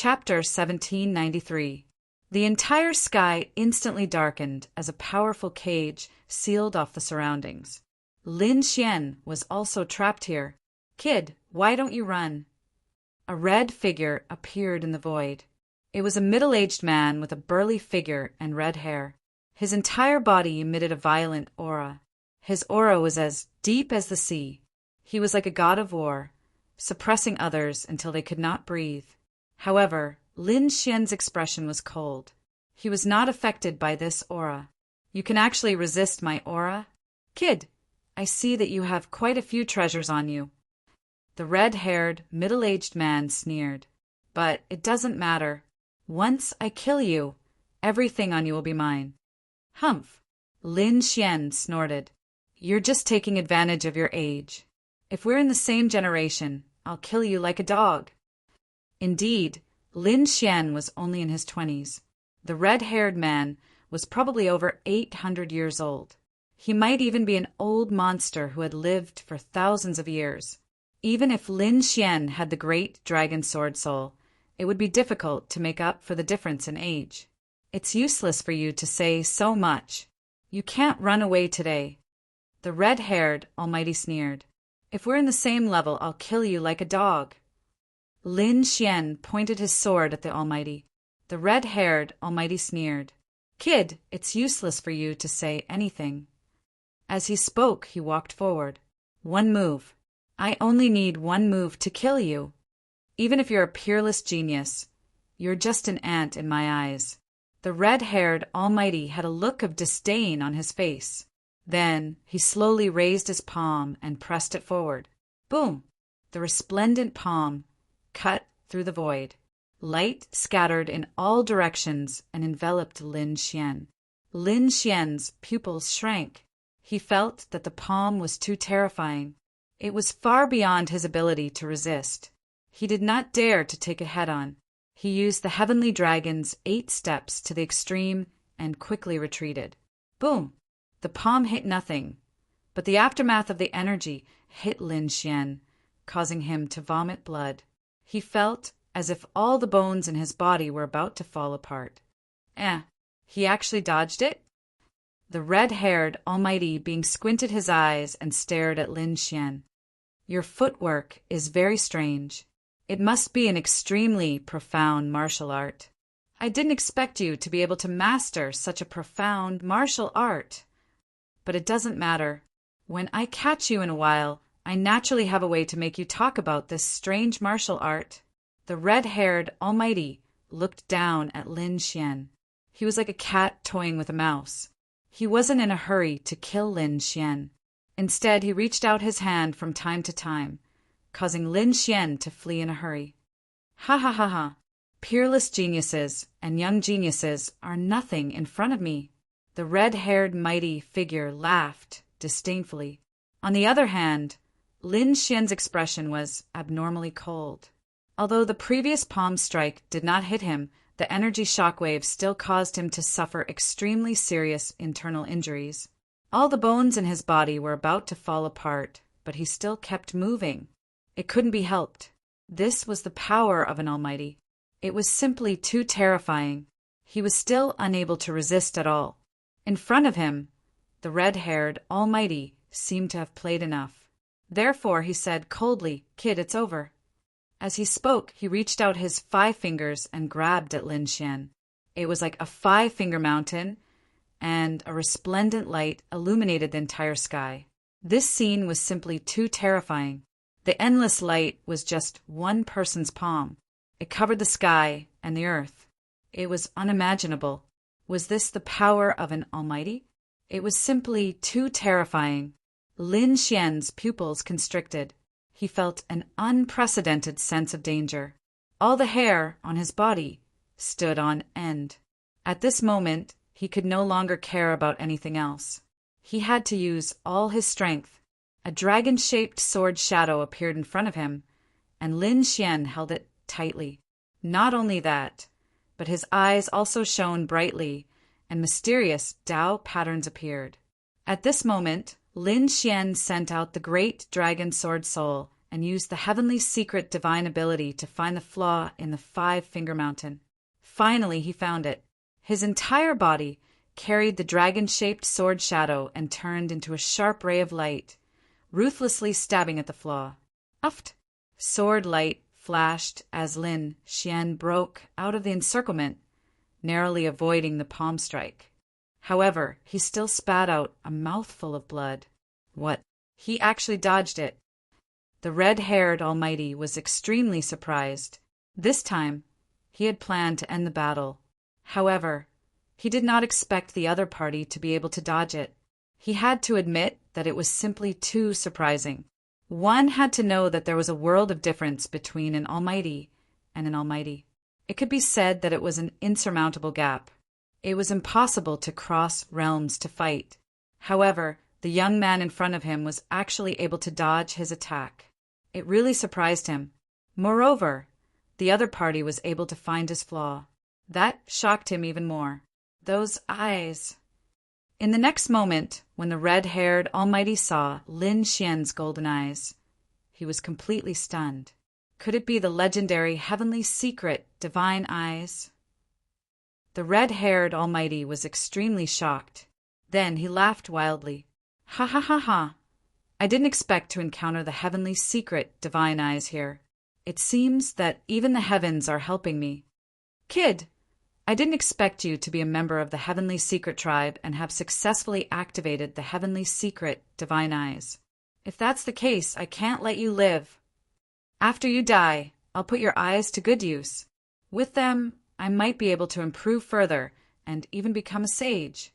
Chapter 1793. The entire sky instantly darkened as a powerful cage sealed off the surroundings. Lin Xian was also trapped here. "Kid, why don't you run?" A red figure appeared in the void. It was a middle-aged man with a burly figure and red hair. His entire body emitted a violent aura. His aura was as deep as the sea. He was like a god of war, suppressing others until they could not breathe. However, Lin Xian's expression was cold. He was not affected by this aura. "You can actually resist my aura? Kid, I see that you have quite a few treasures on you." The red-haired, middle-aged man sneered. "But it doesn't matter. Once I kill you, everything on you will be mine." "Humph!" Lin Xian snorted. "You're just taking advantage of your age. If we're in the same generation, I'll kill you like a dog." Indeed, Lin Xian was only in his 20s. The red-haired man was probably over 800 years old. He might even be an old monster who had lived for thousands of years. Even if Lin Xian had the great dragon sword soul, it would be difficult to make up for the difference in age. "It's useless for you to say so much. You can't run away today." The red-haired Almighty sneered. "If we're in the same level, I'll kill you like a dog." Lin Xian pointed his sword at the Almighty. The red-haired Almighty sneered. "Kid, it's useless for you to say anything." As he spoke, he walked forward. "One move. I only need one move to kill you. Even if you're a peerless genius, you're just an ant in my eyes." The red-haired Almighty had a look of disdain on his face. Then he slowly raised his palm and pressed it forward. Boom! The resplendent palm cut through the void. Light scattered in all directions and enveloped Lin Xian. Lin Xian's pupils shrank. He felt that the palm was too terrifying. It was far beyond his ability to resist. He did not dare to take it head-on. He used the heavenly dragon's 8 steps to the extreme and quickly retreated. Boom! The palm hit nothing, but the aftermath of the energy hit Lin Xian, causing him to vomit blood. He felt as if all the bones in his body were about to fall apart. He actually dodged it? The red-haired Almighty being squinted his eyes and stared at Lin Xian. "Your footwork is very strange. It must be an extremely profound martial art. I didn't expect you to be able to master such a profound martial art. But it doesn't matter. When I catch you in a while, I naturally have a way to make you talk about this strange martial art." The red-haired Almighty looked down at Lin Xian. He was like a cat toying with a mouse. He wasn't in a hurry to kill Lin Xian. Instead, he reached out his hand from time to time, causing Lin Xian to flee in a hurry. "Ha ha ha ha! Peerless geniuses and young geniuses are nothing in front of me." The red-haired mighty figure laughed disdainfully. On the other hand, Lin Xian's expression was abnormally cold. Although the previous palm strike did not hit him, the energy shockwave still caused him to suffer extremely serious internal injuries. All the bones in his body were about to fall apart, but he still kept moving. It couldn't be helped. This was the power of an Almighty. It was simply too terrifying. He was still unable to resist at all. In front of him, the red-haired Almighty seemed to have played enough. Therefore, he said coldly, "Kid, it's over." As he spoke, he reached out his 5 fingers and grabbed at Lin Xian. It was like a 5-finger mountain, and a resplendent light illuminated the entire sky. This scene was simply too terrifying. The endless light was just one person's palm. It covered the sky and the earth. It was unimaginable. Was this the power of an Almighty? It was simply too terrifying. Lin Xian's pupils constricted. He felt an unprecedented sense of danger. All the hair on his body stood on end. At this moment, he could no longer care about anything else. He had to use all his strength. A dragon-shaped sword shadow appeared in front of him, and Lin Xian held it tightly. Not only that, but his eyes also shone brightly, and mysterious Tao patterns appeared. At this moment, Lin Xian sent out the great dragon sword soul and used the heavenly secret divine ability to find the flaw in the five-finger mountain. Finally, he found it. His entire body carried the dragon-shaped sword shadow and turned into a sharp ray of light, ruthlessly stabbing at the flaw. Uft! Sword light flashed as Lin Xian broke out of the encirclement, narrowly avoiding the palm strike. However, he still spat out a mouthful of blood. What? He actually dodged it. The red-haired Almighty was extremely surprised. This time, he had planned to end the battle. However, he did not expect the other party to be able to dodge it. He had to admit that it was simply too surprising. One had to know that there was a world of difference between an Almighty and an Almighty. It could be said that it was an insurmountable gap. It was impossible to cross realms to fight. However, the young man in front of him was actually able to dodge his attack. It really surprised him. Moreover, the other party was able to find his flaw. That shocked him even more. Those eyes. In the next moment, when the red-haired Almighty saw Lin Xian's golden eyes, he was completely stunned. Could it be the legendary heavenly secret divine eyes? The red-haired Almighty was extremely shocked. Then he laughed wildly. Ha ha ha ha! I didn't expect to encounter the heavenly secret divine eyes here. It seems that even the heavens are helping me. Kid, I didn't expect you to be a member of the Heavenly Secret Tribe and have successfully activated the Heavenly Secret Divine Eyes. If that's the case, I can't let you live. After you die, I'll put your eyes to good use. With them, I might be able to improve further and even become a sage.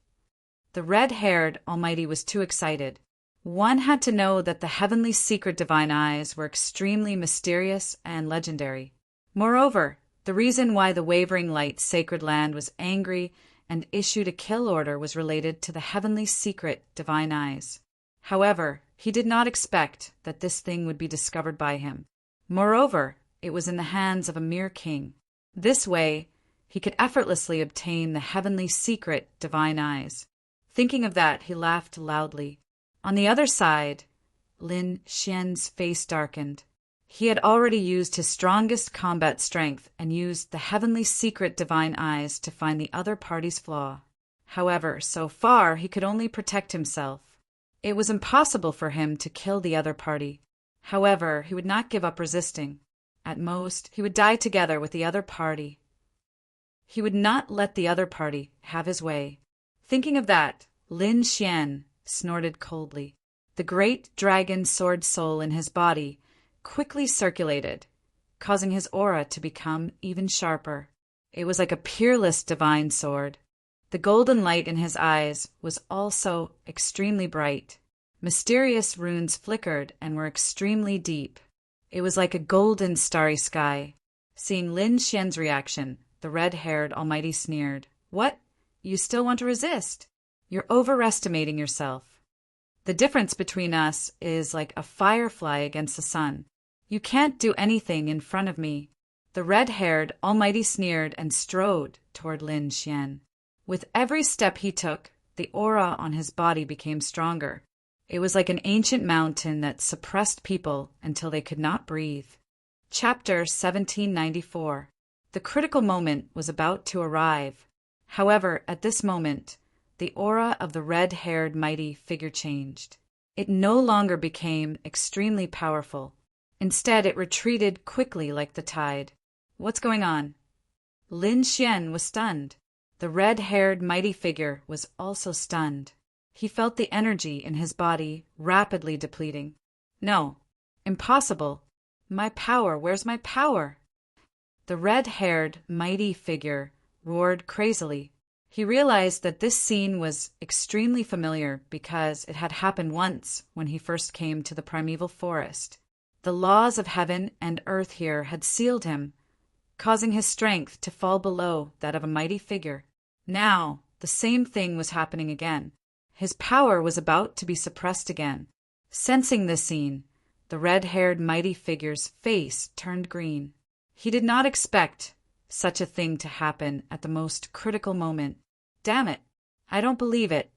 The red-haired Almighty was too excited. One had to know that the Heavenly Secret Divine Eyes were extremely mysterious and legendary. Moreover, the reason why the Wavering Light Sacred Land was angry and issued a kill order was related to the Heavenly Secret Divine Eyes. However, he did not expect that this thing would be discovered by him. Moreover, it was in the hands of a mere king. This way, he could effortlessly obtain the Heavenly Secret Divine Eyes. Thinking of that, he laughed loudly. On the other side, Lin Xian's face darkened. He had already used his strongest combat strength and used the Heavenly Secret Divine Eyes to find the other party's flaw. However, so far he could only protect himself. It was impossible for him to kill the other party. However, he would not give up resisting. At most, he would die together with the other party. He would not let the other party have his way. Thinking of that, Lin Xian snorted coldly. The great dragon sword soul in his body quickly circulated, causing his aura to become even sharper. It was like a peerless divine sword. The golden light in his eyes was also extremely bright. Mysterious runes flickered and were extremely deep. It was like a golden starry sky. Seeing Lin Xian's reaction, the red-haired Almighty sneered. What? You still want to resist? You're overestimating yourself. The difference between us is like a firefly against the sun. You can't do anything in front of me. The red-haired Almighty sneered and strode toward Lin Xian. With every step he took, the aura on his body became stronger. It was like an ancient mountain that suppressed people until they could not breathe. Chapter 1794. The critical moment was about to arrive. However, at this moment, the aura of the red-haired mighty figure changed. It no longer became extremely powerful. Instead, it retreated quickly like the tide. What's going on? Lin Xian was stunned. The red-haired mighty figure was also stunned. He felt the energy in his body rapidly depleting. No, impossible. My power, where's my power? The red-haired mighty figure roared crazily. He realized that this scene was extremely familiar because it had happened once when he first came to the primeval forest. The laws of heaven and earth here had sealed him, causing his strength to fall below that of a mighty figure. Now, the same thing was happening again. His power was about to be suppressed again. Sensing this scene, the red-haired mighty figure's face turned green. He did not expect such a thing to happen at the most critical moment. Damn it, I don't believe it.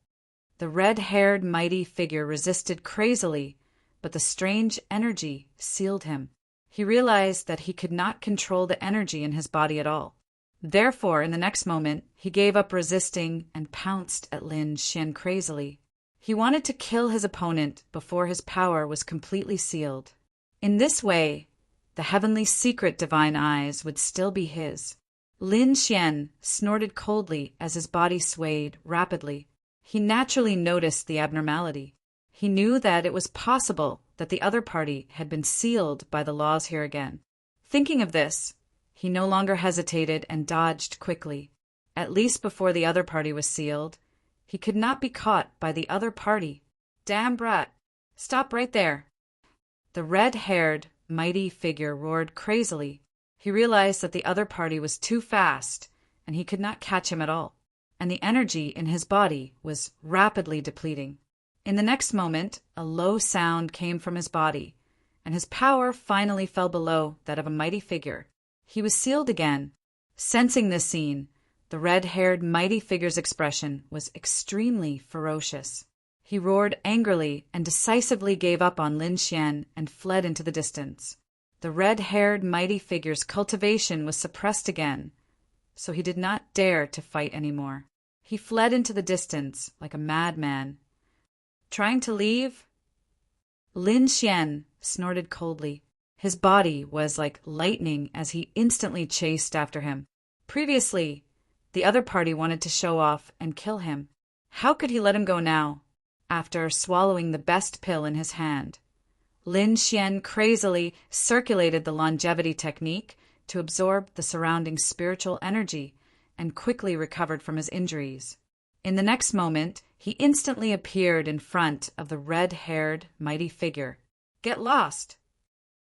The red-haired mighty figure resisted crazily, but the strange energy sealed him. He realized that he could not control the energy in his body at all. Therefore, in the next moment, he gave up resisting and pounced at Lin Xian crazily. He wanted to kill his opponent before his power was completely sealed. In this way, the heavenly secret divine eyes would still be his. Lin Xian snorted coldly as his body swayed rapidly. He naturally noticed the abnormality. He knew that it was possible that the other party had been sealed by the laws here again. Thinking of this, he no longer hesitated and dodged quickly. At least before the other party was sealed, he could not be caught by the other party. Damn brat! Stop right there! The red-haired, mighty figure roared crazily. He realized that the other party was too fast, and he could not catch him at all, and the energy in his body was rapidly depleting. In the next moment, a low sound came from his body, and his power finally fell below that of a mighty figure. He was sealed again. Sensing this scene, the red-haired mighty figure's expression was extremely ferocious. He roared angrily and decisively gave up on Lin Xian and fled into the distance. The red-haired mighty figure's cultivation was suppressed again, so he did not dare to fight anymore. He fled into the distance like a madman. Trying to leave? Lin Xian snorted coldly. His body was like lightning as he instantly chased after him. Previously, the other party wanted to show off and kill him. How could he let him go now, after swallowing the best pill in his hand? Lin Xian crazily circulated the longevity technique to absorb the surrounding spiritual energy and quickly recovered from his injuries. In the next moment, he instantly appeared in front of the red-haired mighty figure. Get lost!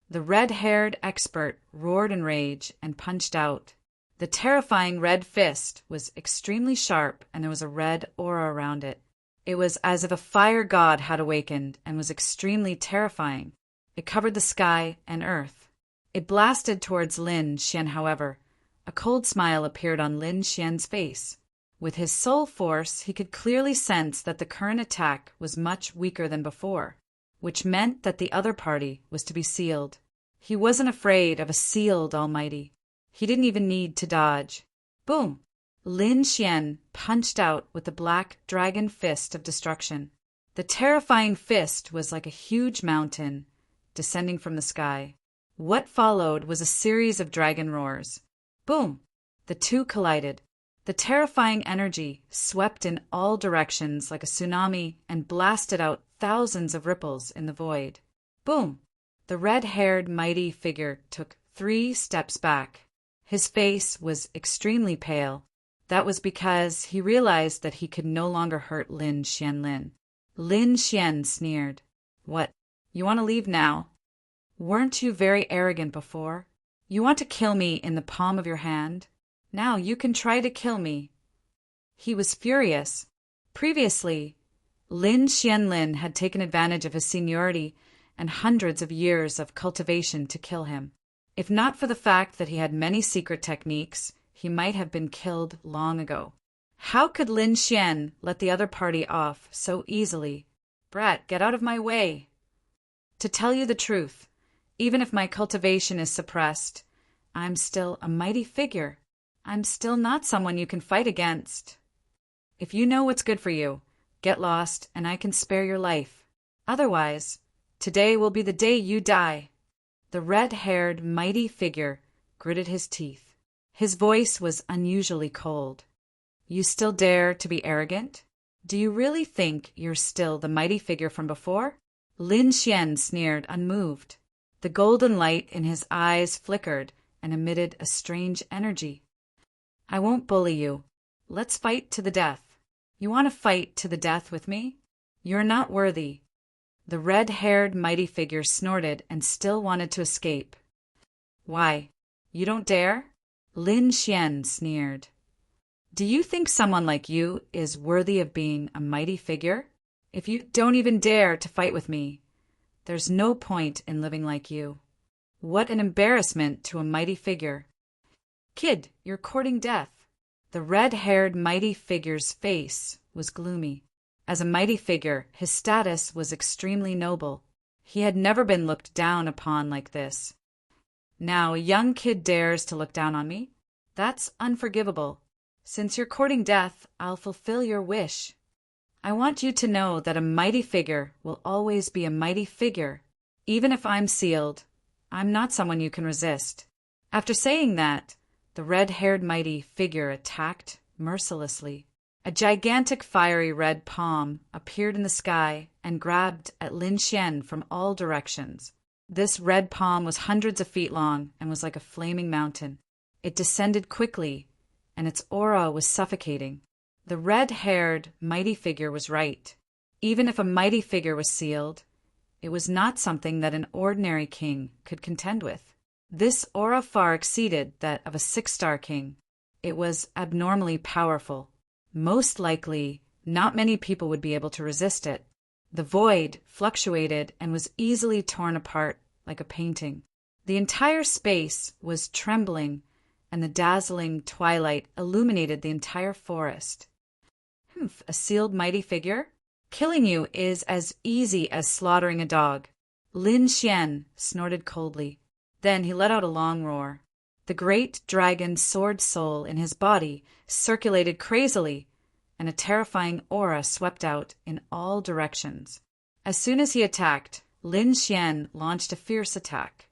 The red-haired expert roared in rage and punched out. The terrifying red fist was extremely sharp, and there was a red aura around it. It was as if a fire god had awakened and was extremely terrifying. It covered the sky and earth. It blasted towards Lin Xian, however. A cold smile appeared on Lin Xian's face. With his soul force, he could clearly sense that the current attack was much weaker than before, which meant that the other party was to be sealed. He wasn't afraid of a sealed almighty. He didn't even need to dodge. Boom! Lin Xian punched out with the black dragon fist of destruction. The terrifying fist was like a huge mountain descending from the sky. What followed was a series of dragon roars. Boom! The two collided. The terrifying energy swept in all directions like a tsunami and blasted out thousands of ripples in the void. Boom! The red-haired mighty figure took 3 steps back. His face was extremely pale. That was because he realized that he could no longer hurt Lin Xian. Lin Xian sneered. What? You want to leave now? Weren't you very arrogant before? You want to kill me in the palm of your hand? Now you can try to kill me. He was furious. Previously, Lin Xian had taken advantage of his seniority and hundreds of years of cultivation to kill him. If not for the fact that he had many secret techniques, he might have been killed long ago. How could Lin Xian let the other party off so easily? Brat, get out of my way. To tell you the truth, even if my cultivation is suppressed, I'm still a mighty figure. I'm still not someone you can fight against. If you know what's good for you, get lost and I can spare your life. Otherwise, today will be the day you die. The red-haired mighty figure gritted his teeth. His voice was unusually cold. You still dare to be arrogant? Do you really think you're still the mighty figure from before? Lin Xian sneered, unmoved. The golden light in his eyes flickered and emitted a strange energy. I won't bully you. Let's fight to the death. You want to fight to the death with me? You're not worthy. The red-haired mighty figure snorted and still wanted to escape. Why? You don't dare? Lin Xian sneered. Do you think someone like you is worthy of being a mighty figure? If you don't even dare to fight with me, there's no point in living like you. What an embarrassment to a mighty figure. Kid, you're courting death. The red-haired mighty figure's face was gloomy. As a mighty figure, his status was extremely noble. He had never been looked down upon like this. Now a young kid dares to look down on me? That's unforgivable. Since you're courting death, I'll fulfill your wish. I want you to know that a mighty figure will always be a mighty figure. Even if I'm sealed, I'm not someone you can resist. After saying that, the red-haired mighty figure attacked mercilessly. A gigantic fiery red palm appeared in the sky and grabbed at Lin Xian from all directions. This red palm was hundreds of feet long and was like a flaming mountain. It descended quickly, and its aura was suffocating. The red-haired mighty figure was right. Even if a mighty figure was sealed, it was not something that an ordinary king could contend with. This aura far exceeded that of a 6-star king. It was abnormally powerful. Most likely, not many people would be able to resist it. The void fluctuated and was easily torn apart like a painting. The entire space was trembling, and the dazzling twilight illuminated the entire forest. A sealed mighty figure? Killing you is as easy as slaughtering a dog. Lin Xian snorted coldly. Then he let out a long roar. The great dragon sword soul in his body circulated crazily, and a terrifying aura swept out in all directions. As soon as he attacked, Lin Xian launched a fierce attack.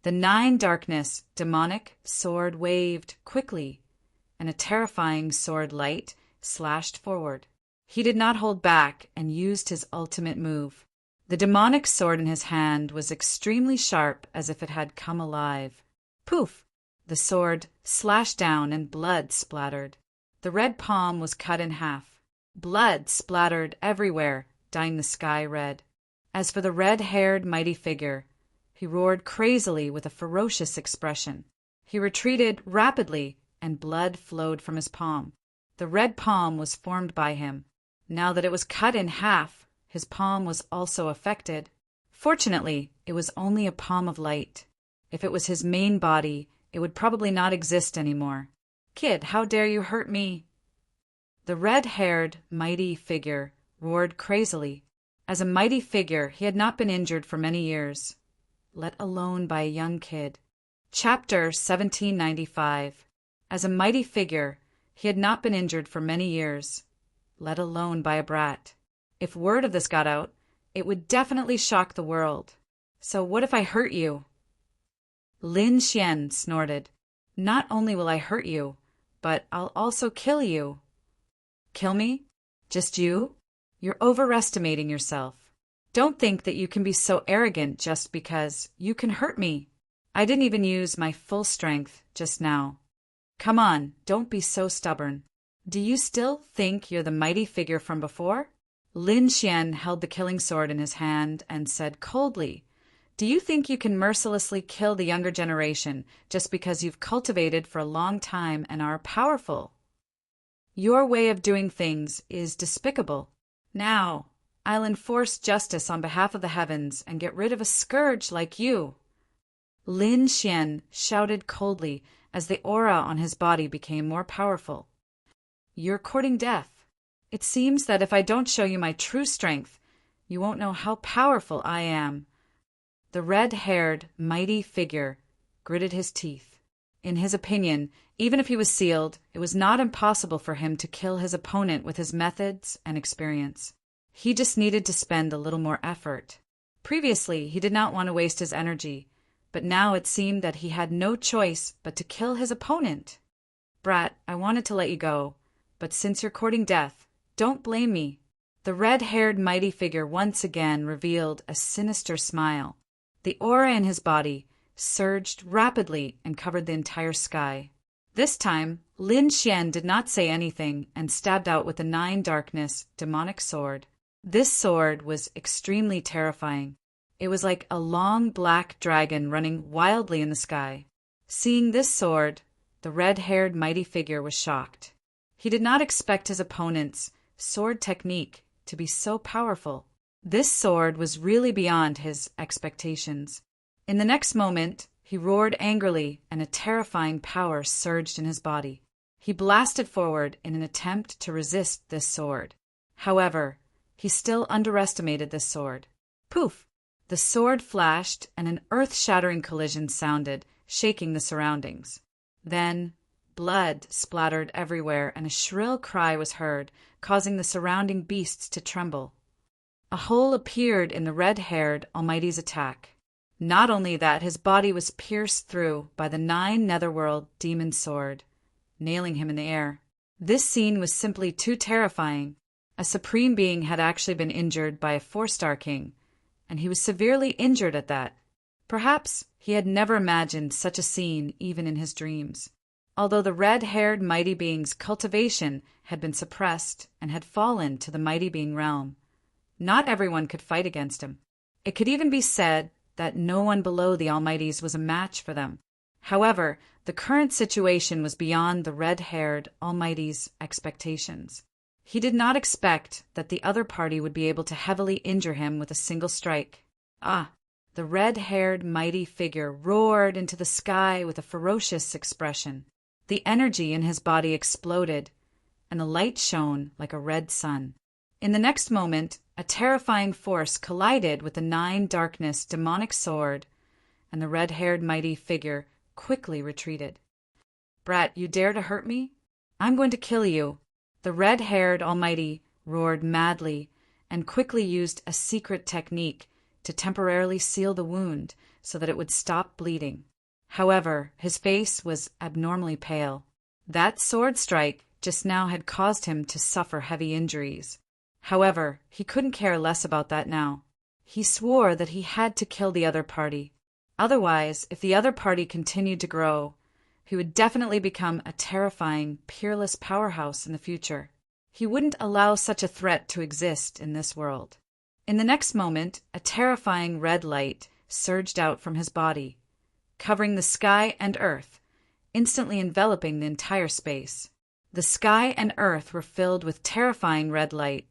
The 9 darkness demonic sword waved quickly, and a terrifying sword light slashed forward. He did not hold back and used his ultimate move. The demonic sword in his hand was extremely sharp, as if it had come alive. Poof! The sword slashed down and blood splattered. The red palm was cut in half. Blood splattered everywhere, dyeing the sky red. As for the red-haired mighty figure, he roared crazily with a ferocious expression. He retreated rapidly, and blood flowed from his palm. The red palm was formed by him. Now that it was cut in half, his palm was also affected. Fortunately, it was only a palm of light. If it was his main body, it would probably not exist anymore. Kid, how dare you hurt me? The red-haired, mighty figure roared crazily. As a mighty figure, he had not been injured for many years, let alone by a young kid. Chapter 1795. As a mighty figure, he had not been injured for many years, let alone by a brat. If word of this got out, it would definitely shock the world. So what if I hurt you? Lin Xian snorted. Not only will I hurt you, but I'll also kill you. Kill me? Just you? You're overestimating yourself. Don't think that you can be so arrogant just because you can hurt me. I didn't even use my full strength just now. Come on, don't be so stubborn. Do you still think you're the mighty figure from before? Lin Xian held the killing sword in his hand and said coldly, Do you think you can mercilessly kill the younger generation just because you've cultivated for a long time and are powerful? Your way of doing things is despicable. Now, I'll enforce justice on behalf of the heavens and get rid of a scourge like you. Lin Xian shouted coldly as the aura on his body became more powerful. You're courting death. It seems that if I don't show you my true strength, you won't know how powerful I am. The red-haired, mighty figure gritted his teeth. In his opinion, even if he was sealed, it was not impossible for him to kill his opponent with his methods and experience. He just needed to spend a little more effort. Previously, he did not want to waste his energy, but now it seemed that he had no choice but to kill his opponent. Brat, I wanted to let you go, but since you're courting death, don't blame me. The red-haired mighty figure once again revealed a sinister smile. The aura in his body surged rapidly and covered the entire sky. This time, Lin Xian did not say anything and stabbed out with the 9 darkness demonic sword. This sword was extremely terrifying. It was like a long black dragon running wildly in the sky. Seeing this sword, the red-haired mighty figure was shocked. He did not expect his opponent's sword technique to be so powerful. This sword was really beyond his expectations. In the next moment, he roared angrily and a terrifying power surged in his body. He blasted forward in an attempt to resist this sword. However, he still underestimated this sword. Poof! The sword flashed, and an earth-shattering collision sounded, shaking the surroundings. Then, blood splattered everywhere, and a shrill cry was heard, causing the surrounding beasts to tremble. A hole appeared in the red-haired Almighty's attack. Not only that, his body was pierced through by the 9 netherworld demon sword, nailing him in the air. This scene was simply too terrifying. A supreme being had actually been injured by a 4-star king, and he was severely injured at that. Perhaps he had never imagined such a scene even in his dreams. Although the red-haired mighty being's cultivation had been suppressed and had fallen to the mighty being realm, not everyone could fight against him. It could even be said that no one below the Almighty's was a match for them. However, the current situation was beyond the red-haired Almighty's expectations. He did not expect that the other party would be able to heavily injure him with a single strike. The red-haired mighty figure roared into the sky with a ferocious expression. The energy in his body exploded, and the light shone like a red sun. In the next moment, a terrifying force collided with the 9 darkness demonic sword, and the red-haired mighty figure quickly retreated. "Brat, you dare to hurt me? I'm going to kill you!" The red-haired Almighty roared madly and quickly used a secret technique to temporarily seal the wound so that it would stop bleeding. However, his face was abnormally pale. That sword strike just now had caused him to suffer heavy injuries. However, he couldn't care less about that now. He swore that he had to kill the other party. Otherwise, if the other party continued to grow, he would definitely become a terrifying, peerless powerhouse in the future. He wouldn't allow such a threat to exist in this world. In the next moment, a terrifying red light surged out from his body, covering the sky and earth, instantly enveloping the entire space. The sky and earth were filled with terrifying red light,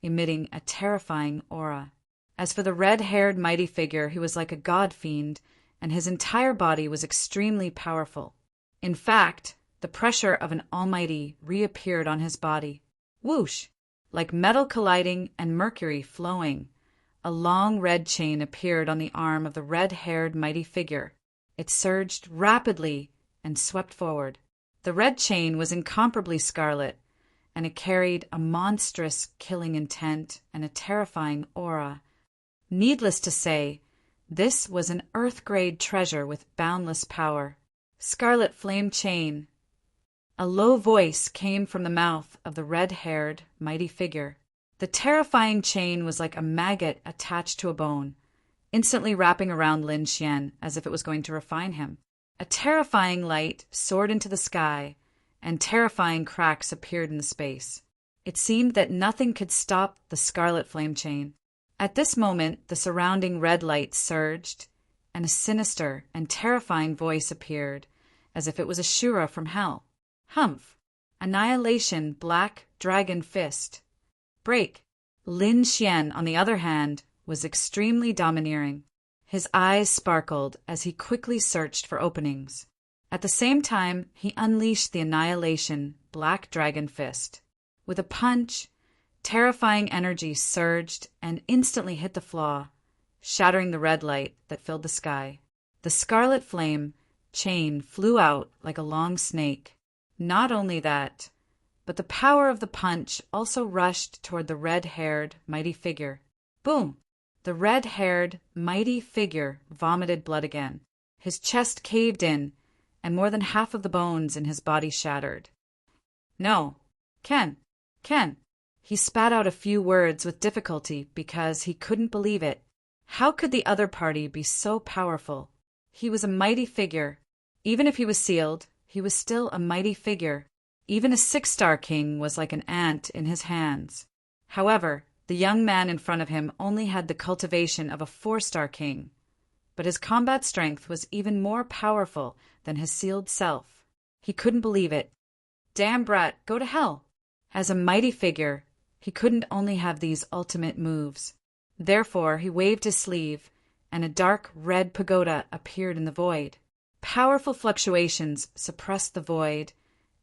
emitting a terrifying aura. As for the red-haired mighty figure, he was like a god fiend, and his entire body was extremely powerful. In fact, the pressure of an almighty reappeared on his body. Whoosh! Like metal colliding and mercury flowing, a long red chain appeared on the arm of the red-haired mighty figure. It surged rapidly and swept forward. The red chain was incomparably scarlet, and it carried a monstrous killing intent and a terrifying aura. Needless to say, this was an earth-grade treasure with boundless power. Scarlet flame chain. A low voice came from the mouth of the red-haired mighty figure. The terrifying chain was like a maggot attached to a bone, instantly wrapping around Lin Xian as if it was going to refine him. A terrifying light soared into the sky, and terrifying cracks appeared in the space. It seemed that nothing could stop the scarlet flame chain. At this moment, the surrounding red light surged, and a sinister and terrifying voice appeared, as if it was a Shura from hell. Humph! Annihilation Black Dragon Fist. Break! Lin Xian, on the other hand, was extremely domineering. His eyes sparkled as he quickly searched for openings. At the same time, he unleashed the Annihilation Black Dragon Fist. With a punch, terrifying energy surged and instantly hit the flaw, shattering the red light that filled the sky. The scarlet flame chain flew out like a long snake. Not only that, but the power of the punch also rushed toward the red-haired mighty figure. Boom! The red-haired mighty figure vomited blood again. His chest caved in, and more than half of the bones in his body shattered. No. Ken. He spat out a few words with difficulty because he couldn't believe it. How could the other party be so powerful? He was a mighty figure. Even if he was sealed, he was still a mighty figure. Even a 6-star king was like an ant in his hands. However, the young man in front of him only had the cultivation of a 4-star king, but his combat strength was even more powerful than his sealed self. He couldn't believe it. Damn brat, go to hell! As a mighty figure, he couldn't only have these ultimate moves. Therefore, he waved his sleeve, and a dark red pagoda appeared in the void. Powerful fluctuations suppressed the void,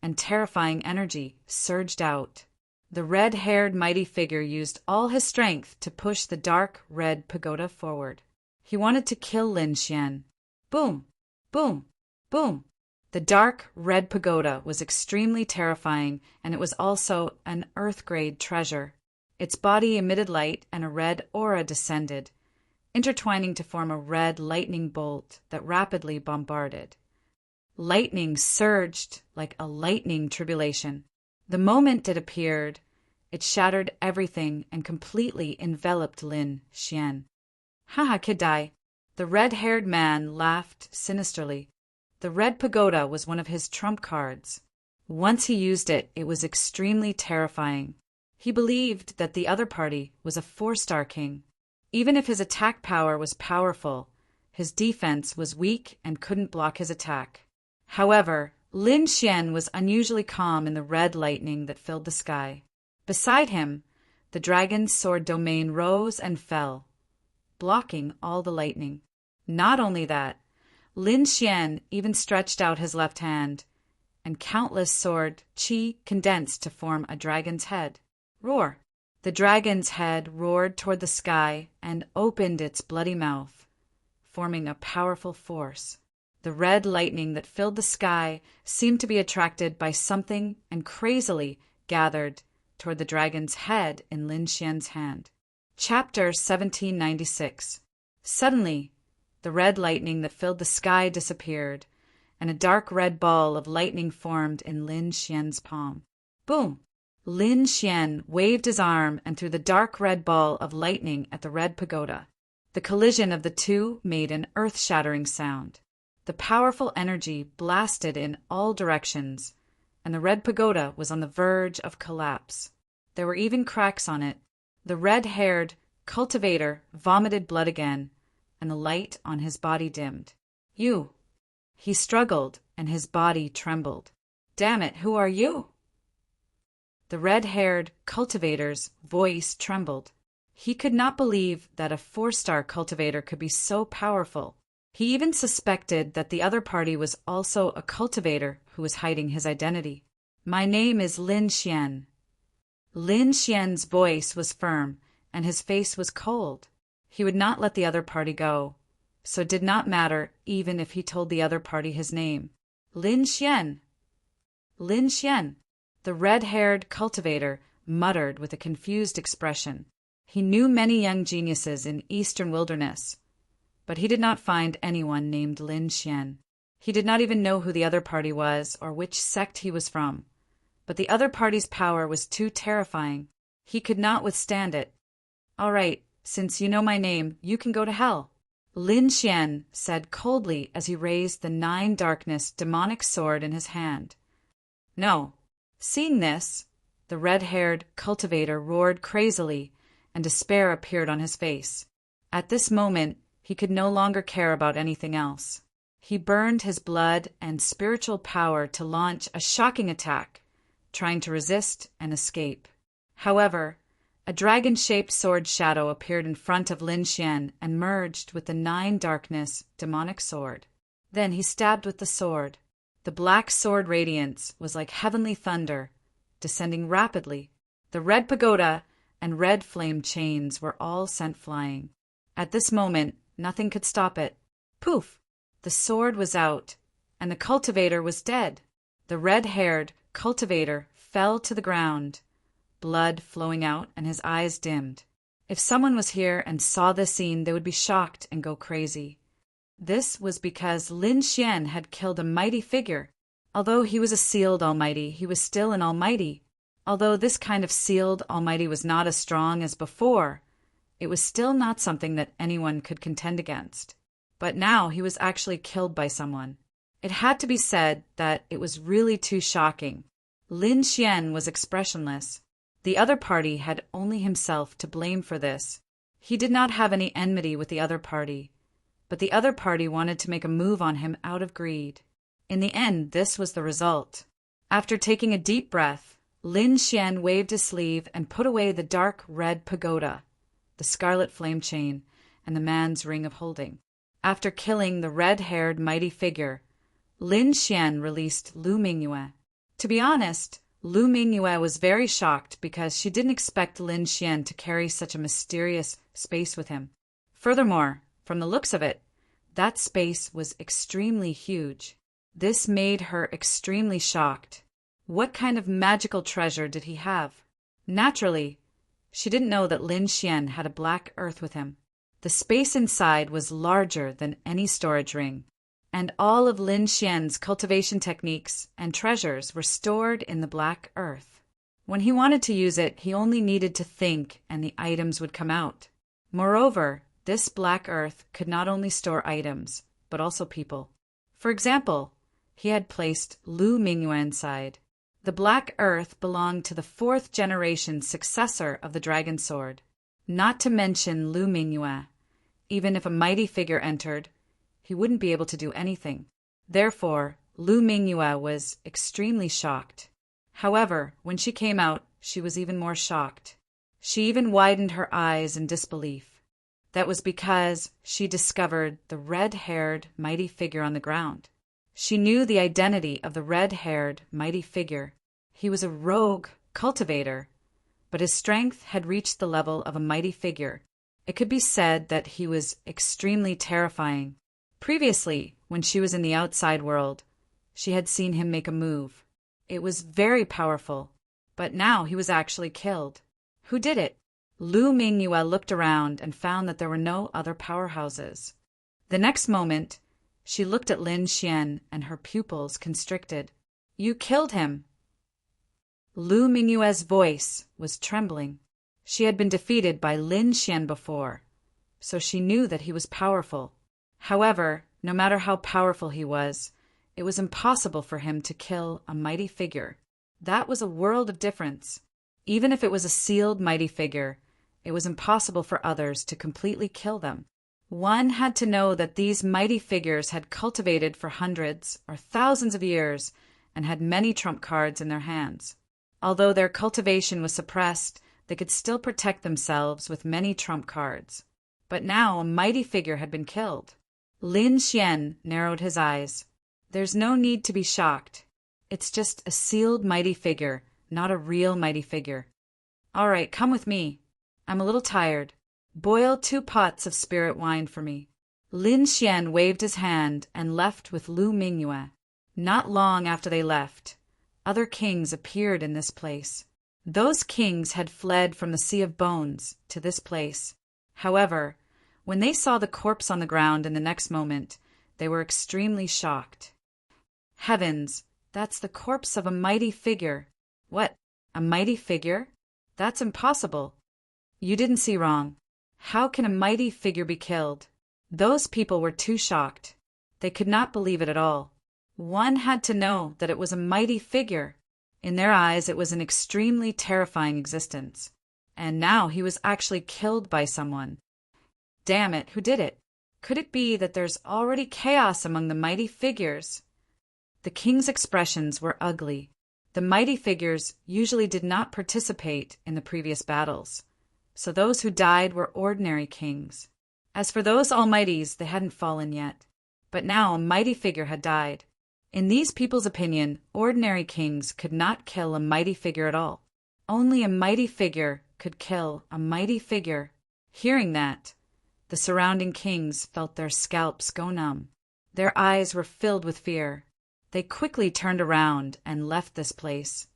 and terrifying energy surged out. The red-haired mighty figure used all his strength to push the dark red pagoda forward. He wanted to kill Lin Xian. Boom! Boom! Boom! The dark, red pagoda was extremely terrifying, and it was also an Earth-grade treasure. Its body emitted light, and a red aura descended, intertwining to form a red lightning bolt that rapidly bombarded. Lightning surged like a lightning tribulation. The moment it appeared, it shattered everything and completely enveloped Lin Xian. "Haha, Kidai!" The red-haired man laughed sinisterly. The red pagoda was one of his trump cards. Once he used it, it was extremely terrifying. He believed that the other party was a 4-star king. Even if his attack power was powerful, his defense was weak and couldn't block his attack. However, Lin Xian was unusually calm in the red lightning that filled the sky. Beside him, the dragon's sword domain rose and fell, blocking all the lightning. Not only that, Lin Xian even stretched out his left hand, and countless sword qi condensed to form a dragon's head. Roar! The dragon's head roared toward the sky and opened its bloody mouth, forming a powerful force. The red lightning that filled the sky seemed to be attracted by something and crazily gathered toward the dragon's head in Lin Xian's hand. Chapter 1796. Suddenly, the red lightning that filled the sky disappeared, and a dark red ball of lightning formed in Lin Xian's palm. Boom! Lin Xian waved his arm and threw the dark red ball of lightning at the red pagoda. The collision of the two made an earth-shattering sound. The powerful energy blasted in all directions, and the red pagoda was on the verge of collapse. There were even cracks on it. The red-haired cultivator vomited blood again, and the light on his body dimmed. "You!" He struggled, and his body trembled. "Damn it, who are you?" The red-haired cultivator's voice trembled. He could not believe that a 4-star cultivator could be so powerful. He even suspected that the other party was also a cultivator who was hiding his identity. "My name is Lin Xian." Lin Xian's voice was firm, and his face was cold. He would not let the other party go, so it did not matter even if he told the other party his name. "Lin Xian! Lin Xian!" The red-haired cultivator muttered with a confused expression. He knew many young geniuses in Eastern Wilderness, but he did not find anyone named Lin Xian. He did not even know who the other party was or which sect he was from. But the other party's power was too terrifying. He could not withstand it. "All right, since you know my name, you can go to hell," Lin Xian said coldly as he raised the 9-darkness demonic sword in his hand. "No." Seeing this, the red-haired cultivator roared crazily, and despair appeared on his face. At this moment, he could no longer care about anything else. He burned his blood and spiritual power to launch a shocking attack, trying to resist and escape. However, a dragon-shaped sword shadow appeared in front of Lin Xian and merged with the 9-darkness demonic sword. Then he stabbed with the sword. The black sword radiance was like heavenly thunder, descending rapidly. The red pagoda and red flame chains were all sent flying. At this moment, nothing could stop it. Poof! The sword was out, and the cultivator was dead. The red-haired cultivator fell to the ground, blood flowing out and his eyes dimmed. If someone was here and saw this scene, they would be shocked and go crazy. This was because Lin Xian had killed a mighty figure. Although he was a sealed almighty, he was still an almighty. Although this kind of sealed almighty was not as strong as before, it was still not something that anyone could contend against. But now he was actually killed by someone. It had to be said that it was really too shocking. Lin Xian was expressionless. The other party had only himself to blame for this. He did not have any enmity with the other party, but the other party wanted to make a move on him out of greed. In the end, this was the result. After taking a deep breath, Lin Xian waved his sleeve and put away the dark red pagoda, the scarlet flame chain, and the man's ring of holding. After killing the red-haired mighty figure, Lin Xian released Lu Mingyue. To be honest, Lu Mingyue was very shocked because she didn't expect Lin Xian to carry such a mysterious space with him. Furthermore, From the looks of it, that space was extremely huge. This made her extremely shocked. What kind of magical treasure did he have? Naturally, she didn't know that Lin Xian had a black earth with him. The space inside was larger than any storage ring, and all of Lin Xian's cultivation techniques and treasures were stored in the black earth. When he wanted to use it, he only needed to think and the items would come out. Moreover, this black earth could not only store items, but also people. For example, he had placed Lu Mingyue inside. The black earth belonged to the 4th generation successor of the dragon sword. Not to mention Lu Mingyue. Even if a mighty figure entered, he wouldn't be able to do anything. Therefore, Lu Mingyue was extremely shocked. However, when she came out, she was even more shocked. She even widened her eyes in disbelief. That was because she discovered the red-haired mighty figure on the ground. She knew the identity of the red-haired mighty figure. He was a rogue cultivator, but his strength had reached the level of a mighty figure. It could be said that he was extremely terrifying. Previously, when she was in the outside world, she had seen him make a move. It was very powerful, but now he was actually killed. Who did it? Lu Mingyue looked around and found that there were no other powerhouses. The next moment, she looked at Lin Xian and her pupils constricted. You killed him. Lu Mingyue's voice was trembling. She had been defeated by Lin Xian before, so she knew that he was powerful. However, no matter how powerful he was, it was impossible for him to kill a mighty figure. That was a world of difference. Even if it was a sealed mighty figure, it was impossible for others to completely kill them. One had to know that these mighty figures had cultivated for hundreds or thousands of years and had many trump cards in their hands. Although their cultivation was suppressed, they could still protect themselves with many trump cards. But now a mighty figure had been killed. Lin Xian narrowed his eyes. There's no need to be shocked. It's just a sealed mighty figure, not a real mighty figure. All right, come with me. I'm a little tired. Boil 2 pots of spirit wine for me. Lin Xian waved his hand and left with Lu Mingyue. Not long after they left, other kings appeared in this place. Those kings had fled from the Sea of Bones to this place. However, when they saw the corpse on the ground in the next moment, they were extremely shocked. Heavens, that's the corpse of a mighty figure. What? A mighty figure? That's impossible. You didn't see wrong. How can a mighty figure be killed? Those people were too shocked. They could not believe it at all. One had to know that it was a mighty figure. In their eyes, it was an extremely terrifying existence. And now he was actually killed by someone. Damn it, who did it? Could it be that there's already chaos among the mighty figures? The king's expressions were ugly. The mighty figures usually did not participate in the previous battles, so those who died were ordinary kings. As for those almighties, they hadn't fallen yet. But now a mighty figure had died. In these people's opinion, ordinary kings could not kill a mighty figure at all. Only a mighty figure could kill a mighty figure. Hearing that, the surrounding kings felt their scalps go numb. Their eyes were filled with fear. They quickly turned around and left this place.